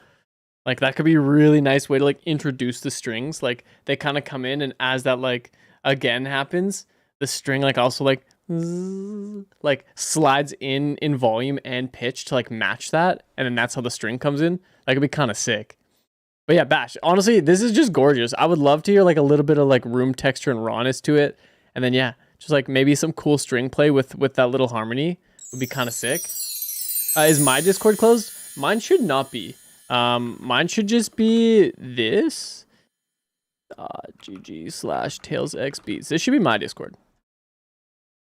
Like that could be a really nice way to like introduce the strings. Like they kind of come in, and as that like again happens, the string like also like slides in volume and pitch to like match that, and then that's how the string comes in. That could be kind of sick. But yeah, Bash, honestly, this is just gorgeous. I would love to hear like a little bit of like room texture and rawness to it. And then yeah, just like maybe some cool string play with that little harmony would be kind of sick. Is my Discord closed? Mine should not be. Mine should just be this. GG/TailsXBeats. This should be my Discord.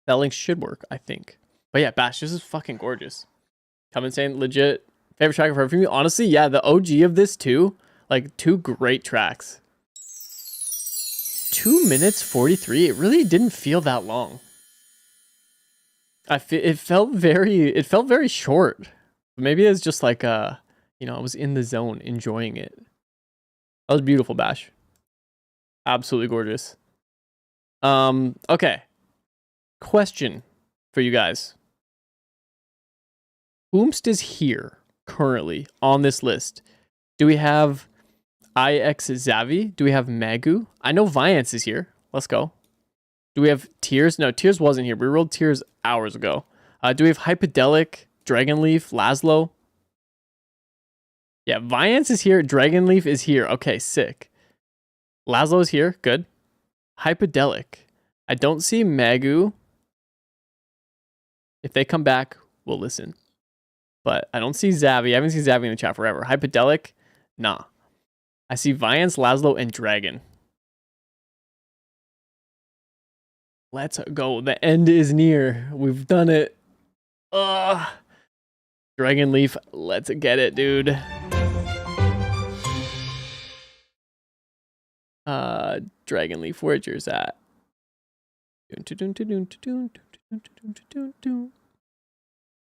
That link should work, I think. But yeah, Bash, this is fucking gorgeous. Come and saying legit favorite track I've heard from you. Honestly, yeah, the OG of this too. Like 2 great tracks. 2 minutes 43. It really didn't feel that long. It felt very short. Maybe it's just like I was in the zone enjoying it. That was beautiful, Bash. Absolutely gorgeous. Okay. Question for you guys. Whomst is here currently on this list? Do we have IX Zavi? Do we have Magu? I know Viance is here. Let's go. Do we have Tears? No, Tears wasn't here. We rolled Tears hours ago. Do we have Hypodelic, Dragonleaf, Laszlo? Yeah, Viance is here. Dragonleaf is here. Okay, sick. Laszlo is here. Good. Hypodelic. I don't see Magu. If they come back, we'll listen. But I don't see Zavi. I haven't seen Zavi in the chat forever. Hypodelic? Nah. I see Viance, Laszlo, and Dragon. Let's go. The end is near. We've done it. Dragonleaf, let's get it, dude. Dragonleaf, where's yours at?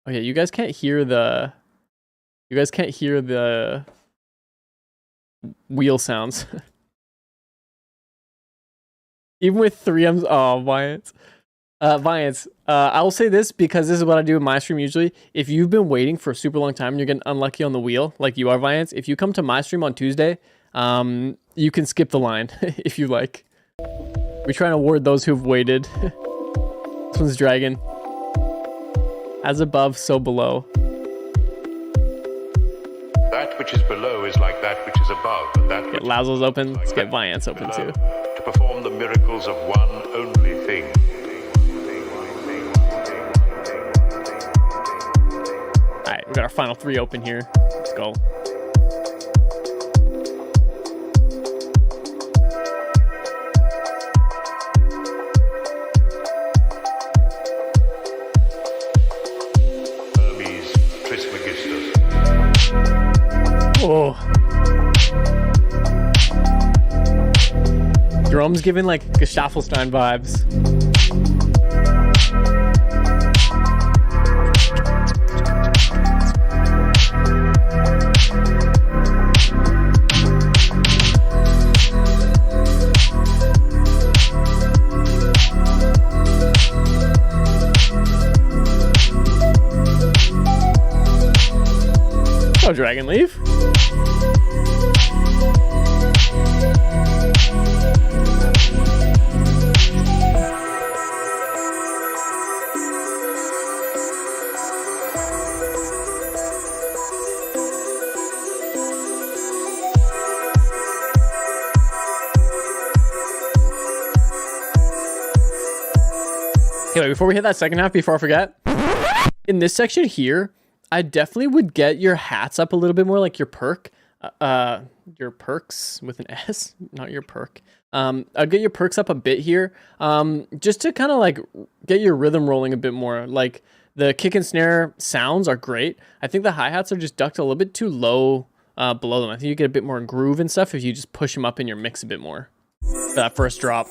Oh yeah, you guys can't hear the wheel sounds. Even with 3Ms. Oh, Viance. Viance, I will say this because this is what I do in my stream usually. If you've been waiting for a super long time and you're getting unlucky on the wheel, like you are, Viance, if you come to my stream on Tuesday, you can skip the line if you like. We try and award those who've waited. This one's Dragon. As above, so below. That which is below is like that which is above, and that Get which Laszlo's open. is Let's like get that Viance which is open too. below, to perform the miracles of one only thing. got our final 3 open here. Let's go. Hermes Trismegistus. Oh. Drums giving like Gestaffelstein vibes. Oh, Dragon Leaf. Okay, wait, before we hit that second half, before I forget, in this section here, I definitely would get your hats up a little bit more, like your your perks with an S, not your perk. I'd get your perks up a bit here, just to kind of like get your rhythm rolling a bit more. Like the kick and snare sounds are great. I think the hi-hats are just ducked a little bit too low below them. I think you get a bit more groove and stuff if you just push them up in your mix a bit more. For that first drop.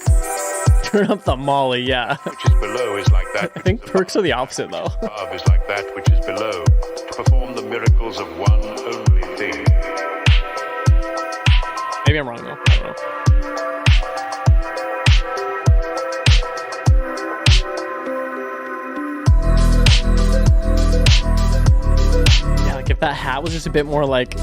Turn up the molly, yeah. Which is below is like that. I think perks are the opposite though. Above is like that which is below, to perform the miracles of one only thing. Maybe I'm wrong though. I don't know. Yeah, like if that hat was just a bit more like.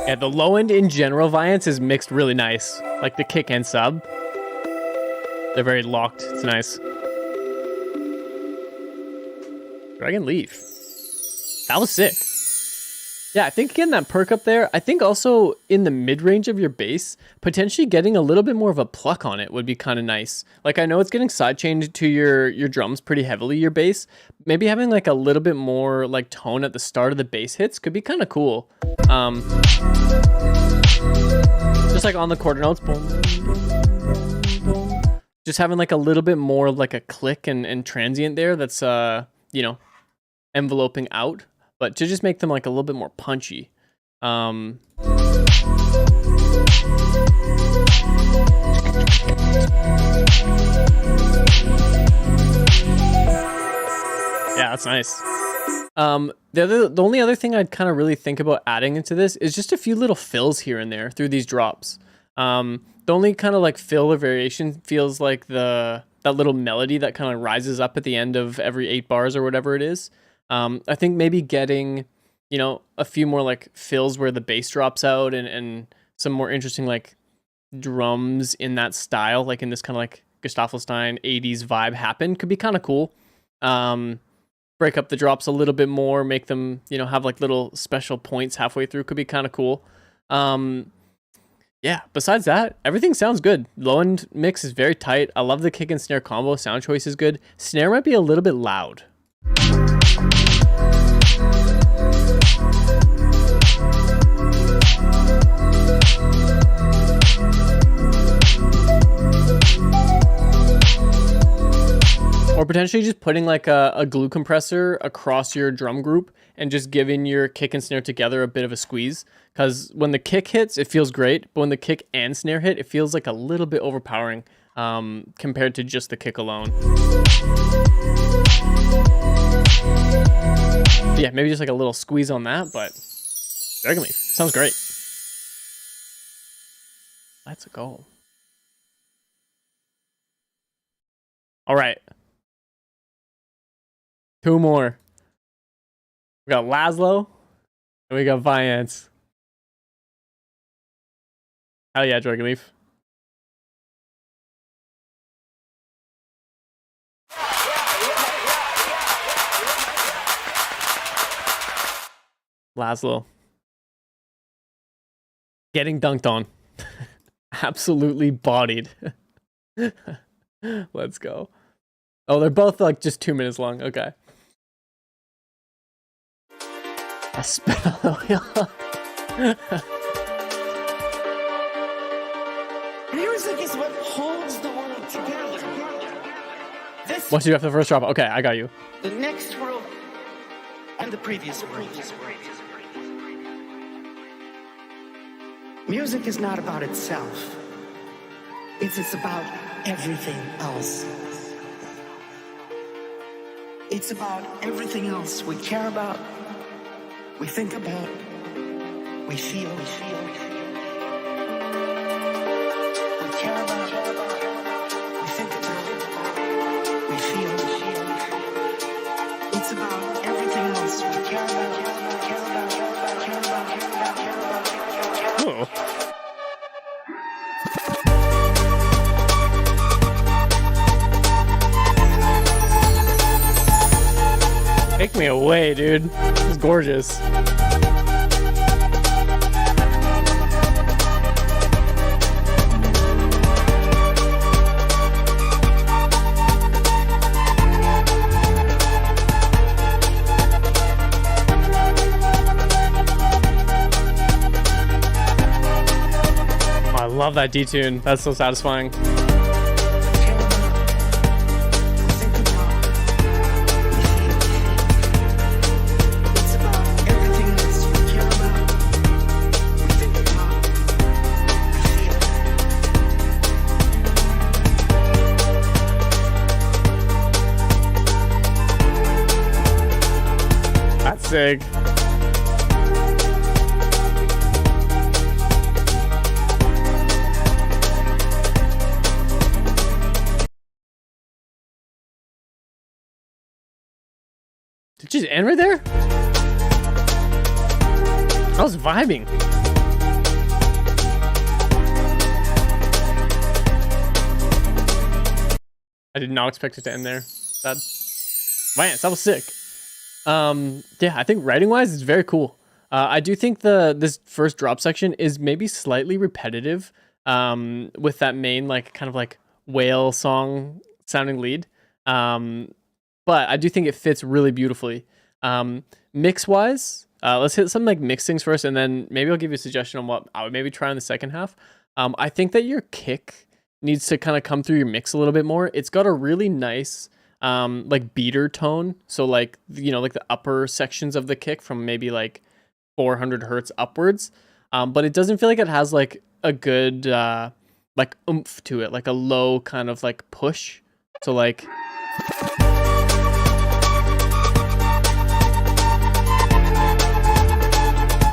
Yeah, the low end in general, Viance, is mixed really nice. Like the kick and sub. They're very locked. It's nice. Dragon Leaf. That was sick. Yeah, I think getting that perk up there, I think also in the mid-range of your bass, potentially getting a little bit more of a pluck on it would be kind of nice. Like I know it's getting sidechained to your drums pretty heavily, your bass. Maybe having like a little bit more like tone at the start of the bass hits could be kind of cool. Just like on the quarter notes, boom, boom, boom, boom. Just having like a little bit more of like a click and transient there that's, you know, enveloping out. But to just make them like a little bit more punchy. Yeah, that's nice. The only other thing I'd kind of really think about adding into this is just a few little fills here and there through these drops. The only kind of like fill or variation feels like that little melody that kind of rises up at the end of every 8 bars or whatever it is. I think maybe getting, you know, a few more like fills where the bass drops out and some more interesting like drums in that style, like in this kind of like Gestaffelstein 80s vibe happen could be kind of cool. Break up the drops a little bit more, make them, you know, have like little special points halfway through could be kind of cool. Yeah, besides that, everything sounds good. Low end mix is very tight. I love the kick and snare combo. Sound choice is good. Snare might be a little bit loud. Or potentially just putting like a glue compressor across your drum group and just giving your kick and snare together a bit of a squeeze. Because when the kick hits, it feels great. But when the kick and snare hit, it feels like a little bit overpowering compared to just the kick alone. Yeah, maybe just like a little squeeze on that, but Dragon Leaf sounds great. Let's go. All right. 2 more. We got Laszlo and we got Viance. Hell yeah, Dragon Leaf. Laszlo. Getting dunked on. Absolutely bodied. Let's go. Oh, they're both like just 2 minutes long. Okay. A spell. Music is what holds the world together. This, Once you have the first drop. Okay, I got you. the next world, and the previous world. Music is not about itself. It's about everything else. It's about everything else we care about, we think about, we feel. We care about, we think about, we feel. It's about everything else we care about, care about, care about, care about, care about, care about. Oh. Take me away, dude. This is gorgeous. I love that D-tune. That's so satisfying. That's sick. Did it just end right there? I was vibing. I did not expect it to end there. Vance, that was sick. Yeah, I think writing wise it's very cool. I do think this first drop section is maybe slightly repetitive with that main like kind of like whale song sounding lead. But I do think it fits really beautifully. Mix wise, let's hit some like mix things first, and then maybe I'll give you a suggestion on what I would maybe try in the second half. I think that your kick needs to kind of come through your mix a little bit more. It's got a really nice like beater tone. So like, you know, like the upper sections of the kick from maybe like 400 hertz upwards. But it doesn't feel like it has like a good like oomph to it, like a low kind of like push. So like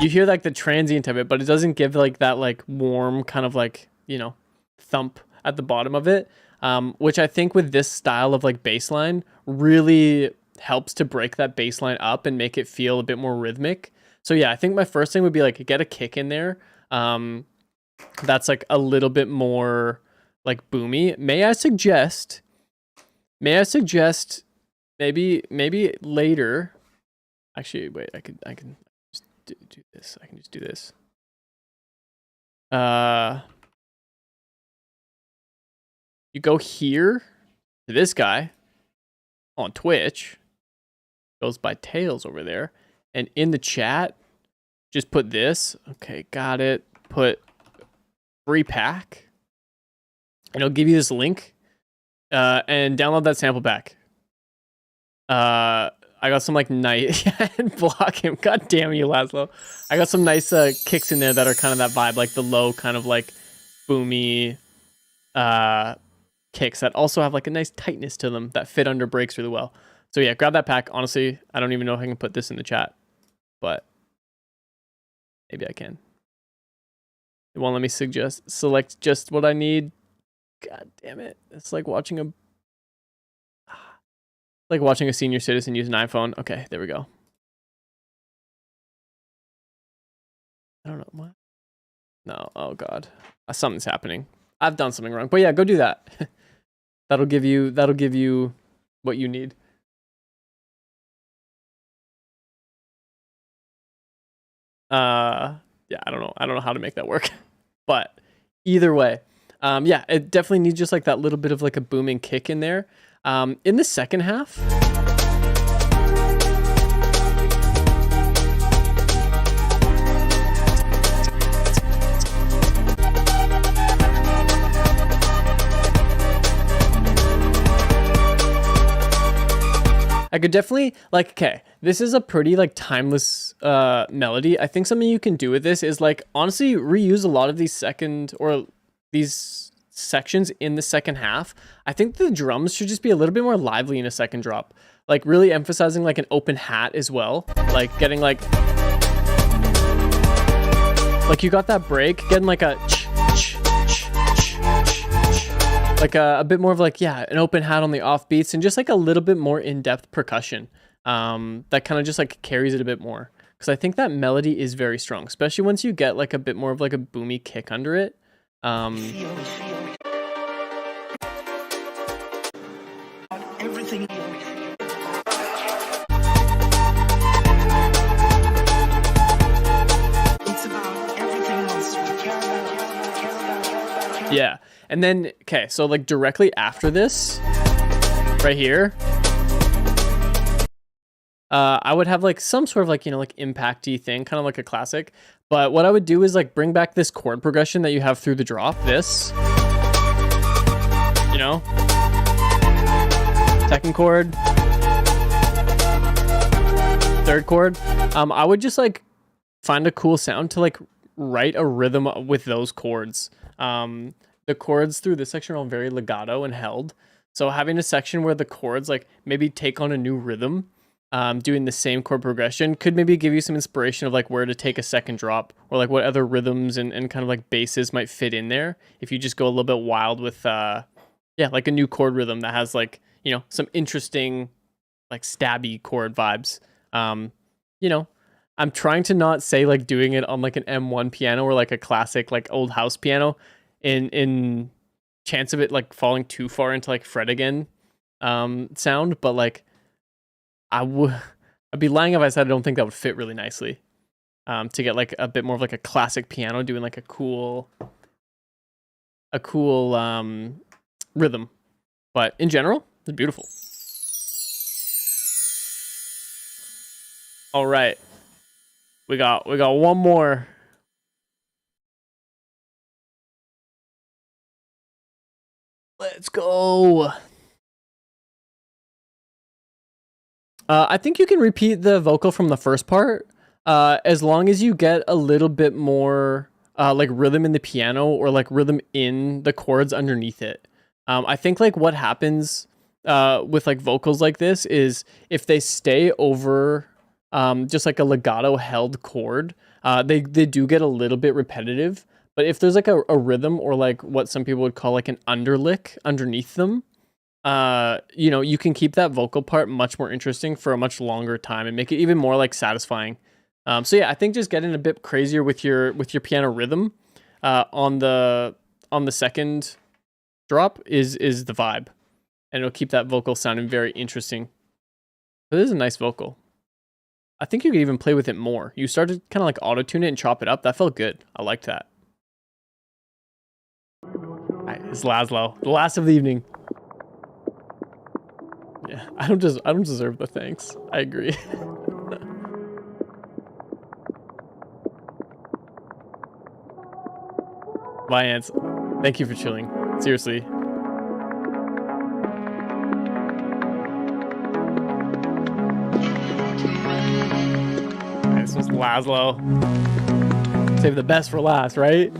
you hear like the transient of it, but it doesn't give like that like warm kind of like, you know, thump at the bottom of it. Which I think with this style of like bass line really helps to break that bass line up and make it feel a bit more rhythmic. So yeah, I think my first thing would be like get a kick in there. That's like a little bit more like boomy. May I suggest maybe later. Actually, wait, I can just do this. I can just do this. You go here to this guy on Twitch, goes by Tails over there, and in the chat, just put this. Okay, got it. Put free pack, and it'll give you this link, and download that sample pack. I got some like nice and block him. God damn you, Laszlo. I got some nice kicks in there that are kind of that vibe, like the low kind of like boomy kicks that also have like a nice tightness to them that fit under breaks really well. So yeah, grab that pack. Honestly, I don't even know if I can put this in the chat, but maybe I can. It won't let me select just what I need. God damn it. It's like watching a senior citizen use an iPhone. Okay, there we go. I don't know what. No, oh god. Something's happening. I've done something wrong. But yeah, go do that. That'll give you what you need. Yeah, I don't know how to make that work. But either way, yeah, it definitely needs just like that little bit of like a booming kick in there. In the second half, I could definitely like, okay, this is a pretty like timeless melody. I think something you can do with this is like honestly reuse a lot of these sections in the second half. I think the drums should just be a little bit more lively in a second drop. Like really emphasizing like an open hat as well. Like getting like you got that break, getting like a like a bit more of like, yeah, an open hat on the off beats and just like a little bit more in-depth percussion that kind of just like carries it a bit more, because I think that melody is very strong, especially once you get like a bit more of like a boomy kick under it. Everything. It's about everything else we care about. Yeah, and then okay, so like directly after this right here, I would have like some sort of like, you know, like impacty thing, kind of like a classic. But what I would do is like bring back this chord progression that you have through the drop, this, you know, second chord, third chord. I would just like find a cool sound to like write a rhythm with those chords. The chords through this section are all very legato and held. So having a section where the chords like maybe take on a new rhythm, doing the same chord progression could maybe give you some inspiration of like where to take a second drop, or like what other rhythms and kind of like basses might fit in there if you just go a little bit wild with yeah, like a new chord rhythm that has like, you know, some interesting like stabby chord vibes. You know, I'm trying to not say like doing it on like an M1 piano or like a classic like old house piano in chance of it like falling too far into like fret again sound, but like I'd be lying if I said I don't think that would fit really nicely to get like a bit more of like a classic piano doing like a cool rhythm. But in general, it's beautiful. All right, we got one more. Let's go. I think you can repeat the vocal from the first part, as long as you get a little bit more like rhythm in the piano or like rhythm in the chords underneath it. I think like what happens with like vocals like this is if they stay over just like a legato held chord, they do get a little bit repetitive. But if there's like a rhythm or like what some people would call like an underlick underneath them, you know, you can keep that vocal part much more interesting for a much longer time and make it even more like satisfying. So yeah, I think just getting a bit crazier with your piano rhythm on the second drop is the vibe, and it'll keep that vocal sounding very interesting. But this is a nice vocal. I think you could even play with it more. You started kind of like auto tune it and chop it up. That felt good. I liked that. All right, it's Laszlo, the last of the evening. Yeah, I don't deserve the thanks. I agree. Bye, Ants. Thank you for chilling. Seriously. Alright, this was Laszlo. Save the best for last, right?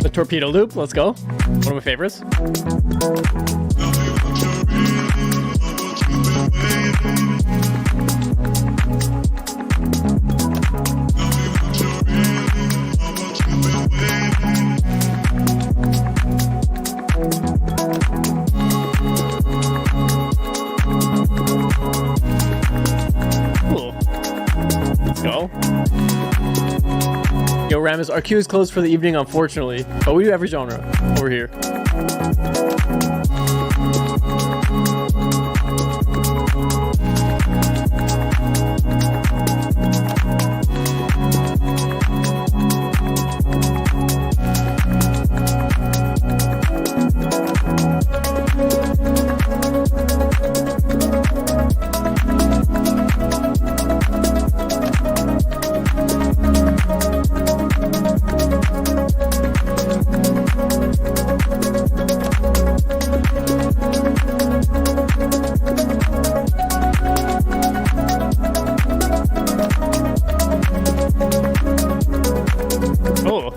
The torpedo loop, let's go. One of my favorites. Ramus, our queue is closed for the evening, unfortunately, but we do every genre over here. Oh,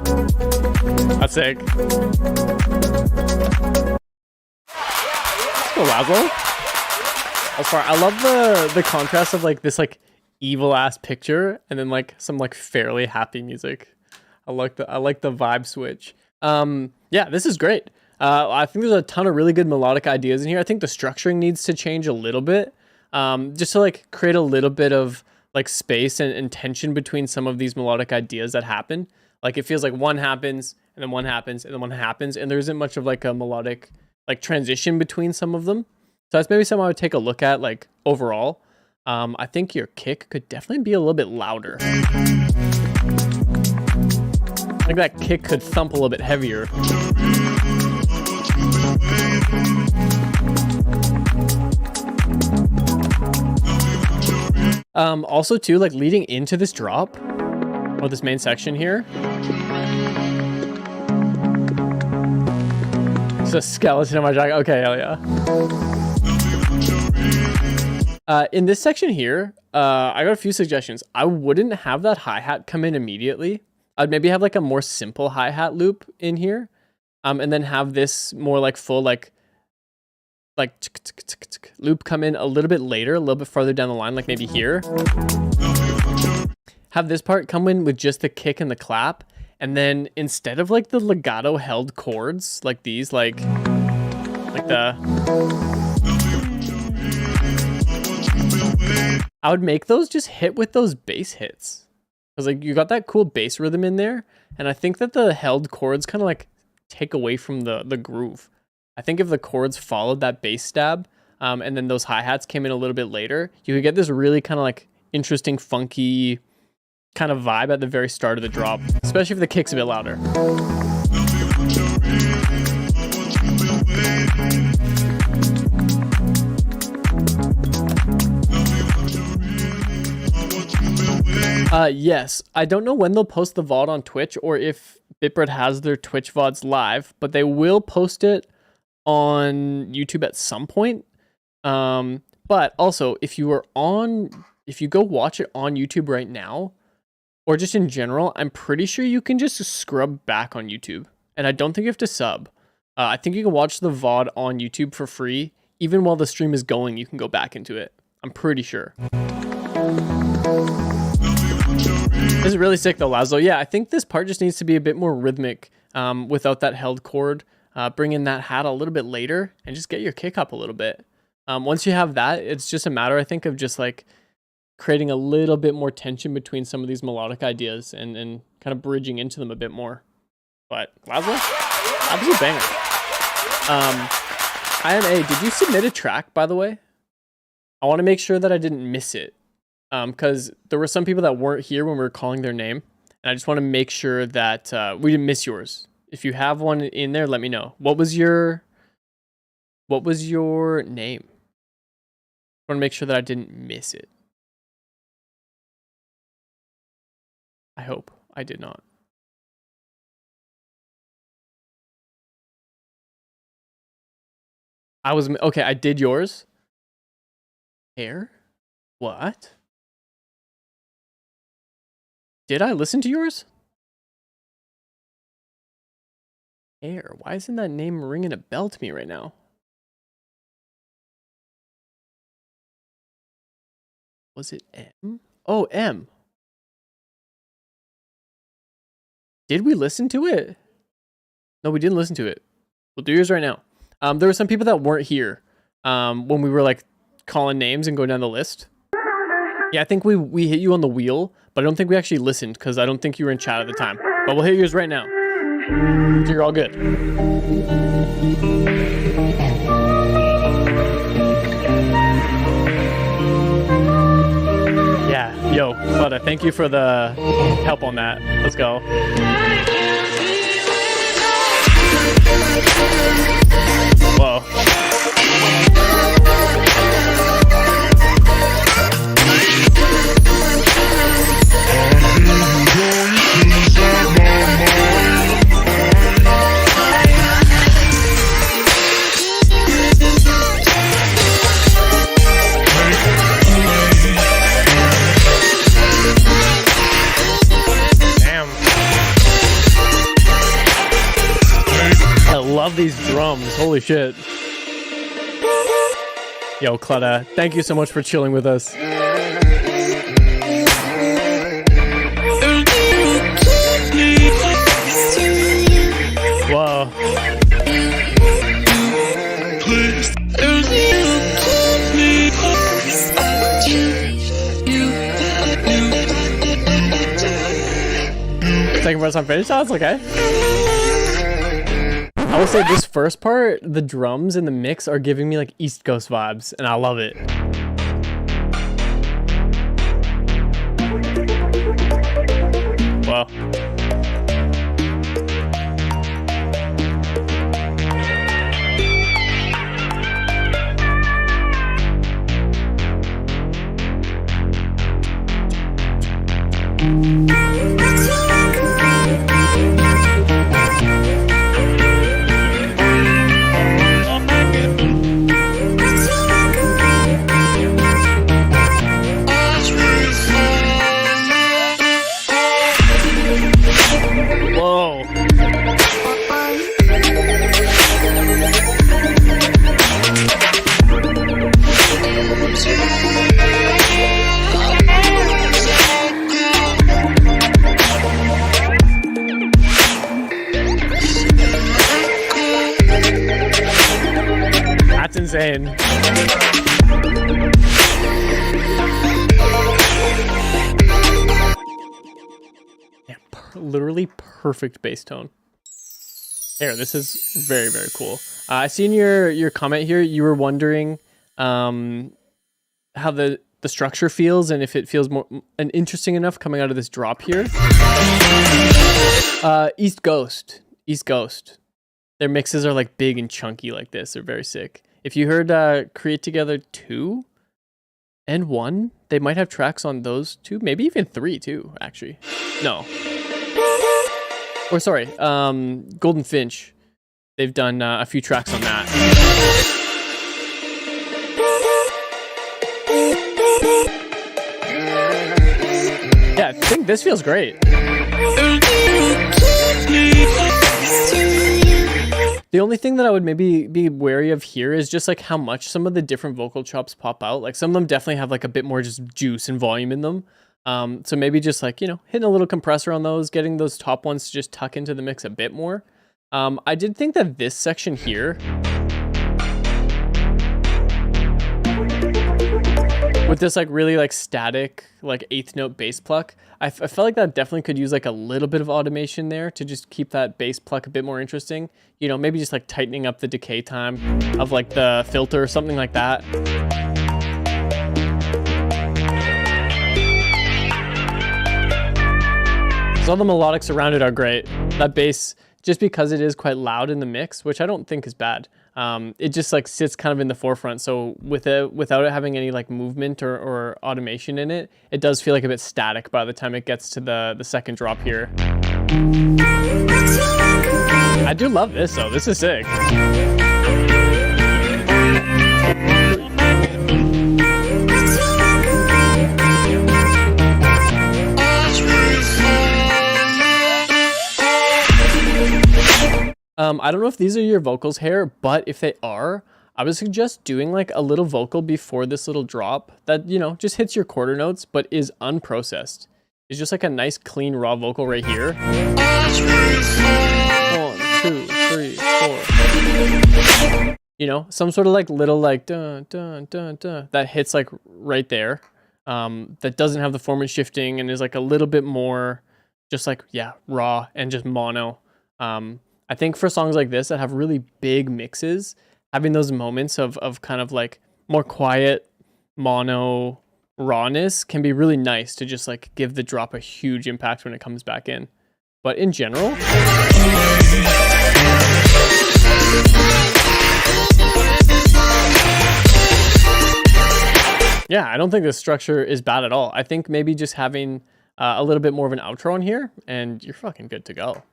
that's sick. Let's go, Laszlo. As far, I love the contrast of like this like evil ass picture and then like some like fairly happy music. I like the vibe switch. Yeah, this is great. I think there's a ton of really good melodic ideas in here. I think the structuring needs to change a little bit, just to like create a little bit of like space and tension between some of these melodic ideas that happen. Like it feels like one happens and then one happens and then one happens, and there isn't much of like a melodic like transition between some of them. So that's maybe something I would take a look at like overall. I think your kick could definitely be a little bit louder. I think that kick could thump a little bit heavier. Also too, like leading into this drop or this main section here, it's a skeleton in my jacket. Okay, hell yeah. In this section here, I got a few suggestions. I wouldn't have that hi-hat come in immediately. I'd maybe have like a more simple hi-hat loop in here, and then have this more like full like loop come in a little bit later, a little bit farther down the line, like maybe here. Have this part come in with just the kick and the clap, and then instead of like the legato held chords like these, like the, I would make those just hit with those bass hits, because like you got that cool bass rhythm in there, and I think that the held chords kind of like take away from the groove. I think if the chords followed that bass stab, and then those hi-hats came in a little bit later, you could get this really kind of like interesting, funky kind of vibe at the very start of the drop, especially if the kick's a bit louder. Yes, I don't know when they'll post the VOD on Twitch or if Bitbread has their Twitch VODs live, but they will post it on YouTube at some point. But also, if you go watch it on YouTube right now, or just in general, I'm pretty sure you can just scrub back on YouTube, and I don't think you have to sub. I think you can watch the VOD on YouTube for free. Even while the stream is going, you can go back into it. I'm pretty sure. This is really sick though, Laszlo. Yeah, I think this part just needs to be a bit more rhythmic, without that held chord. Bring in that hat a little bit later and just get your kick up a little bit. Once you have that, it's just a matter, I think, of just like creating a little bit more tension between some of these melodic ideas and kind of bridging into them a bit more. But Laszlo, absolute banger. IMA, did you submit a track, by the way? I want to make sure that I didn't miss it, because there were some people that weren't here when we were calling their name, and I just want to make sure that we didn't miss yours. If you have one in there, let me know. What was your name? I want to make sure that I didn't miss it. I hope I did not. Okay, I did yours. Hair? What? Did I listen to yours? Hair. Why isn't that name ringing a bell to me right now? Was it M? Oh, M. Did we listen to it? No, we didn't listen to it. We'll do yours right now. There were some people that weren't here when we were like calling names and going down the list. Yeah, I think we hit you on the wheel, but I don't think we actually listened because I don't think you were in chat at the time. But we'll hit yours right now. So you're all good. Yeah, yo, Clutta, thank you for the help on that. Let's go. Whoa. Love these drums. Holy shit. Yo, Clutta, thank you so much for chilling with us. Whoa. Second verse on finish shots? Okay. I will say this first part, the drums and the mix are giving me like East Coast vibes, and I love it. Wow. That's insane. Yeah, literally perfect bass tone. Here, this is very, very cool. I seen your comment here. You were wondering how the structure feels and if it feels more and interesting enough coming out of this drop here. East Coast. Their mixes are like big and chunky like this. They're very sick. If you heard Create Together 2 and 1, they might have tracks on those 2, maybe even 3 too, actually. No. Or sorry, Golden Finch. They've done a few tracks on that. Yeah, I think this feels great. The only thing that I would maybe be wary of here is just like how much some of the different vocal chops pop out. Like some of them definitely have like a bit more just juice and volume in them. So maybe just like, you know, hitting a little compressor on those, getting those top ones to just tuck into the mix a bit more. I did think that this section here, with this like really like static like 8th note bass pluck, I felt like that definitely could use like a little bit of automation there to just keep that bass pluck a bit more interesting. You know, maybe just like tightening up the decay time of like the filter or something like that. So all the melodics around it are great. That bass, just because it is quite loud in the mix, which I don't think is bad. It just like sits kind of in the forefront. So without it having any like movement or automation in it, it does feel like a bit static by the time it gets to the second drop here. I do love this though. This is sick. I don't know if these are your vocals here, but if they are, I would suggest doing like a little vocal before this little drop that, you know, just hits your quarter notes, but is unprocessed. It's just like a nice clean raw vocal right here. 1, 2, 3, 4. You know, some sort of like little like dun dun dun dun that hits like right there. That doesn't have the formant shifting and is like a little bit more just like, yeah, raw and just mono. I think for songs like this that have really big mixes, having those moments of kind of like more quiet mono rawness can be really nice to just like give the drop a huge impact when it comes back in. But in general, yeah, I don't think the structure is bad at all. I think maybe just having a little bit more of an outro on here and you're fucking good to go.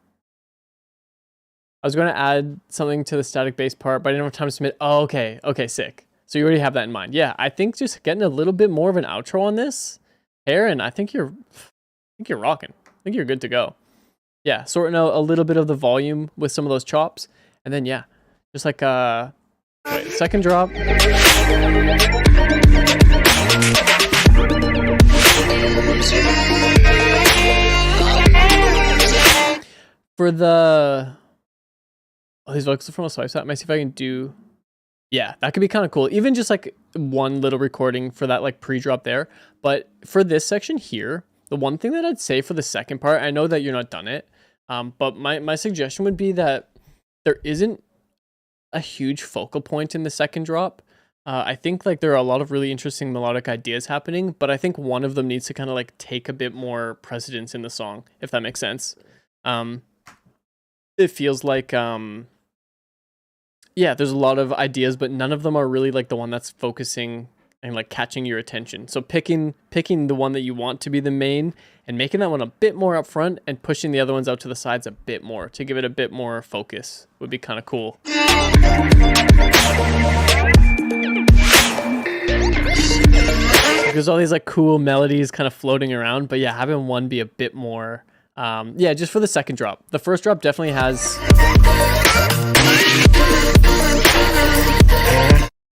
I was going to add something to the static bass part, but I didn't have time to submit. Oh, okay. Okay, sick. So you already have that in mind. Yeah, I think just getting a little bit more of an outro on this, Aaron, I think you're rocking. I think you're good to go. Yeah, sorting out a little bit of the volume with some of those chops. And then, yeah, just like, wait, second drop. For the... Oh, these vocals are from a swipe set. Might see if I can do... Yeah, that could be kind of cool. Even just like one little recording for that like pre-drop there. But for this section here, the one thing that I'd say for the second part, I know that you're not done it, but my suggestion would be that there isn't a huge focal point in the second drop. I think like there are a lot of really interesting melodic ideas happening, but I think one of them needs to kind of like take a bit more precedence in the song, if that makes sense. It feels like, yeah, there's a lot of ideas, but none of them are really like the one that's focusing and like catching your attention. So picking the one that you want to be the main and making that one a bit more up front and pushing the other ones out to the sides a bit more to give it a bit more focus would be kind of cool. There's all these like cool melodies kind of floating around, but yeah, having one be a bit more, yeah, just for the second drop. The first drop definitely has...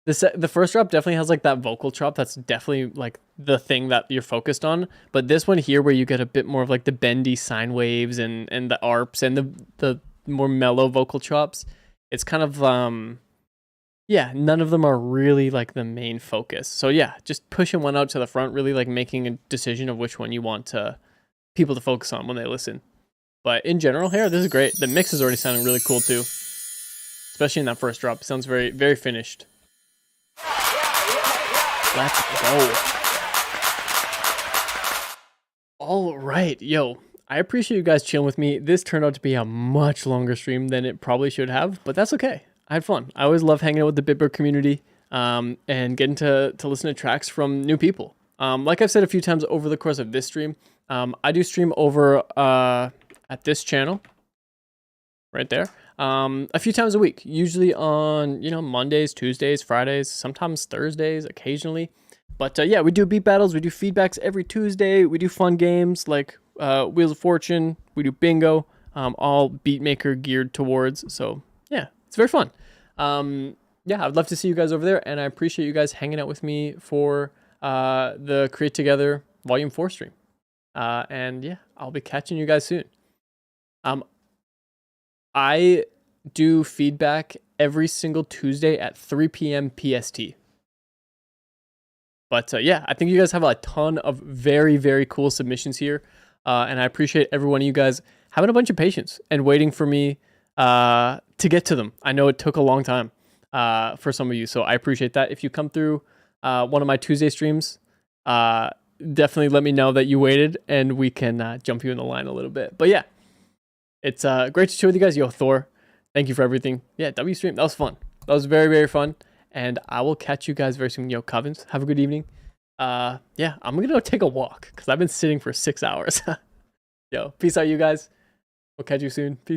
The first drop definitely has like that vocal chop that's definitely like the thing that you're focused on, but this one here where you get a bit more of like the bendy sine waves and the arps and the more mellow vocal chops, it's kind of yeah, none of them are really like the main focus. So yeah, just pushing one out to the front, really like making a decision of which one you want people to focus on when they listen. But in general here, this is great. The mix is already sounding really cool too, especially in that first drop. It sounds very, very finished. Let's go. All right, yo, I appreciate you guys chilling with me. This turned out to be a much longer stream than it probably should have, but that's okay. I had fun. I always love hanging out with the Bitbird community and getting to listen to tracks from new people. Like I've said a few times over the course of this stream, I do stream over at this channel right there a few times a week, usually on, you know, Mondays, Tuesdays, Fridays, sometimes Thursdays, occasionally. But yeah, we do beat battles, we do feedbacks every Tuesday, we do fun games like Wheels of Fortune, we do bingo, all beatmaker geared towards. So yeah, it's very fun. Yeah, I'd love to see you guys over there, and I appreciate you guys hanging out with me for the Create Together Volume 4 stream. And yeah, I'll be catching you guys soon. I do feedback every single Tuesday at 3 p.m. PST. But yeah, I think you guys have a ton of very, very cool submissions here. And I appreciate every one of you guys having a bunch of patience and waiting for me to get to them. I know it took a long time for some of you, so I appreciate that. If you come through one of my Tuesday streams, definitely let me know that you waited and we can jump you in the line a little bit. But yeah, it's great to chill with you guys. Yo, Thor, thank you for everything. Yeah, W stream, that was fun. That was very, very fun. And I will catch you guys very soon. Yo, Covens, have a good evening. Yeah, I'm gonna go take a walk because I've been sitting for 6 hours. Yo, peace out, you guys. We'll catch you soon. Peace.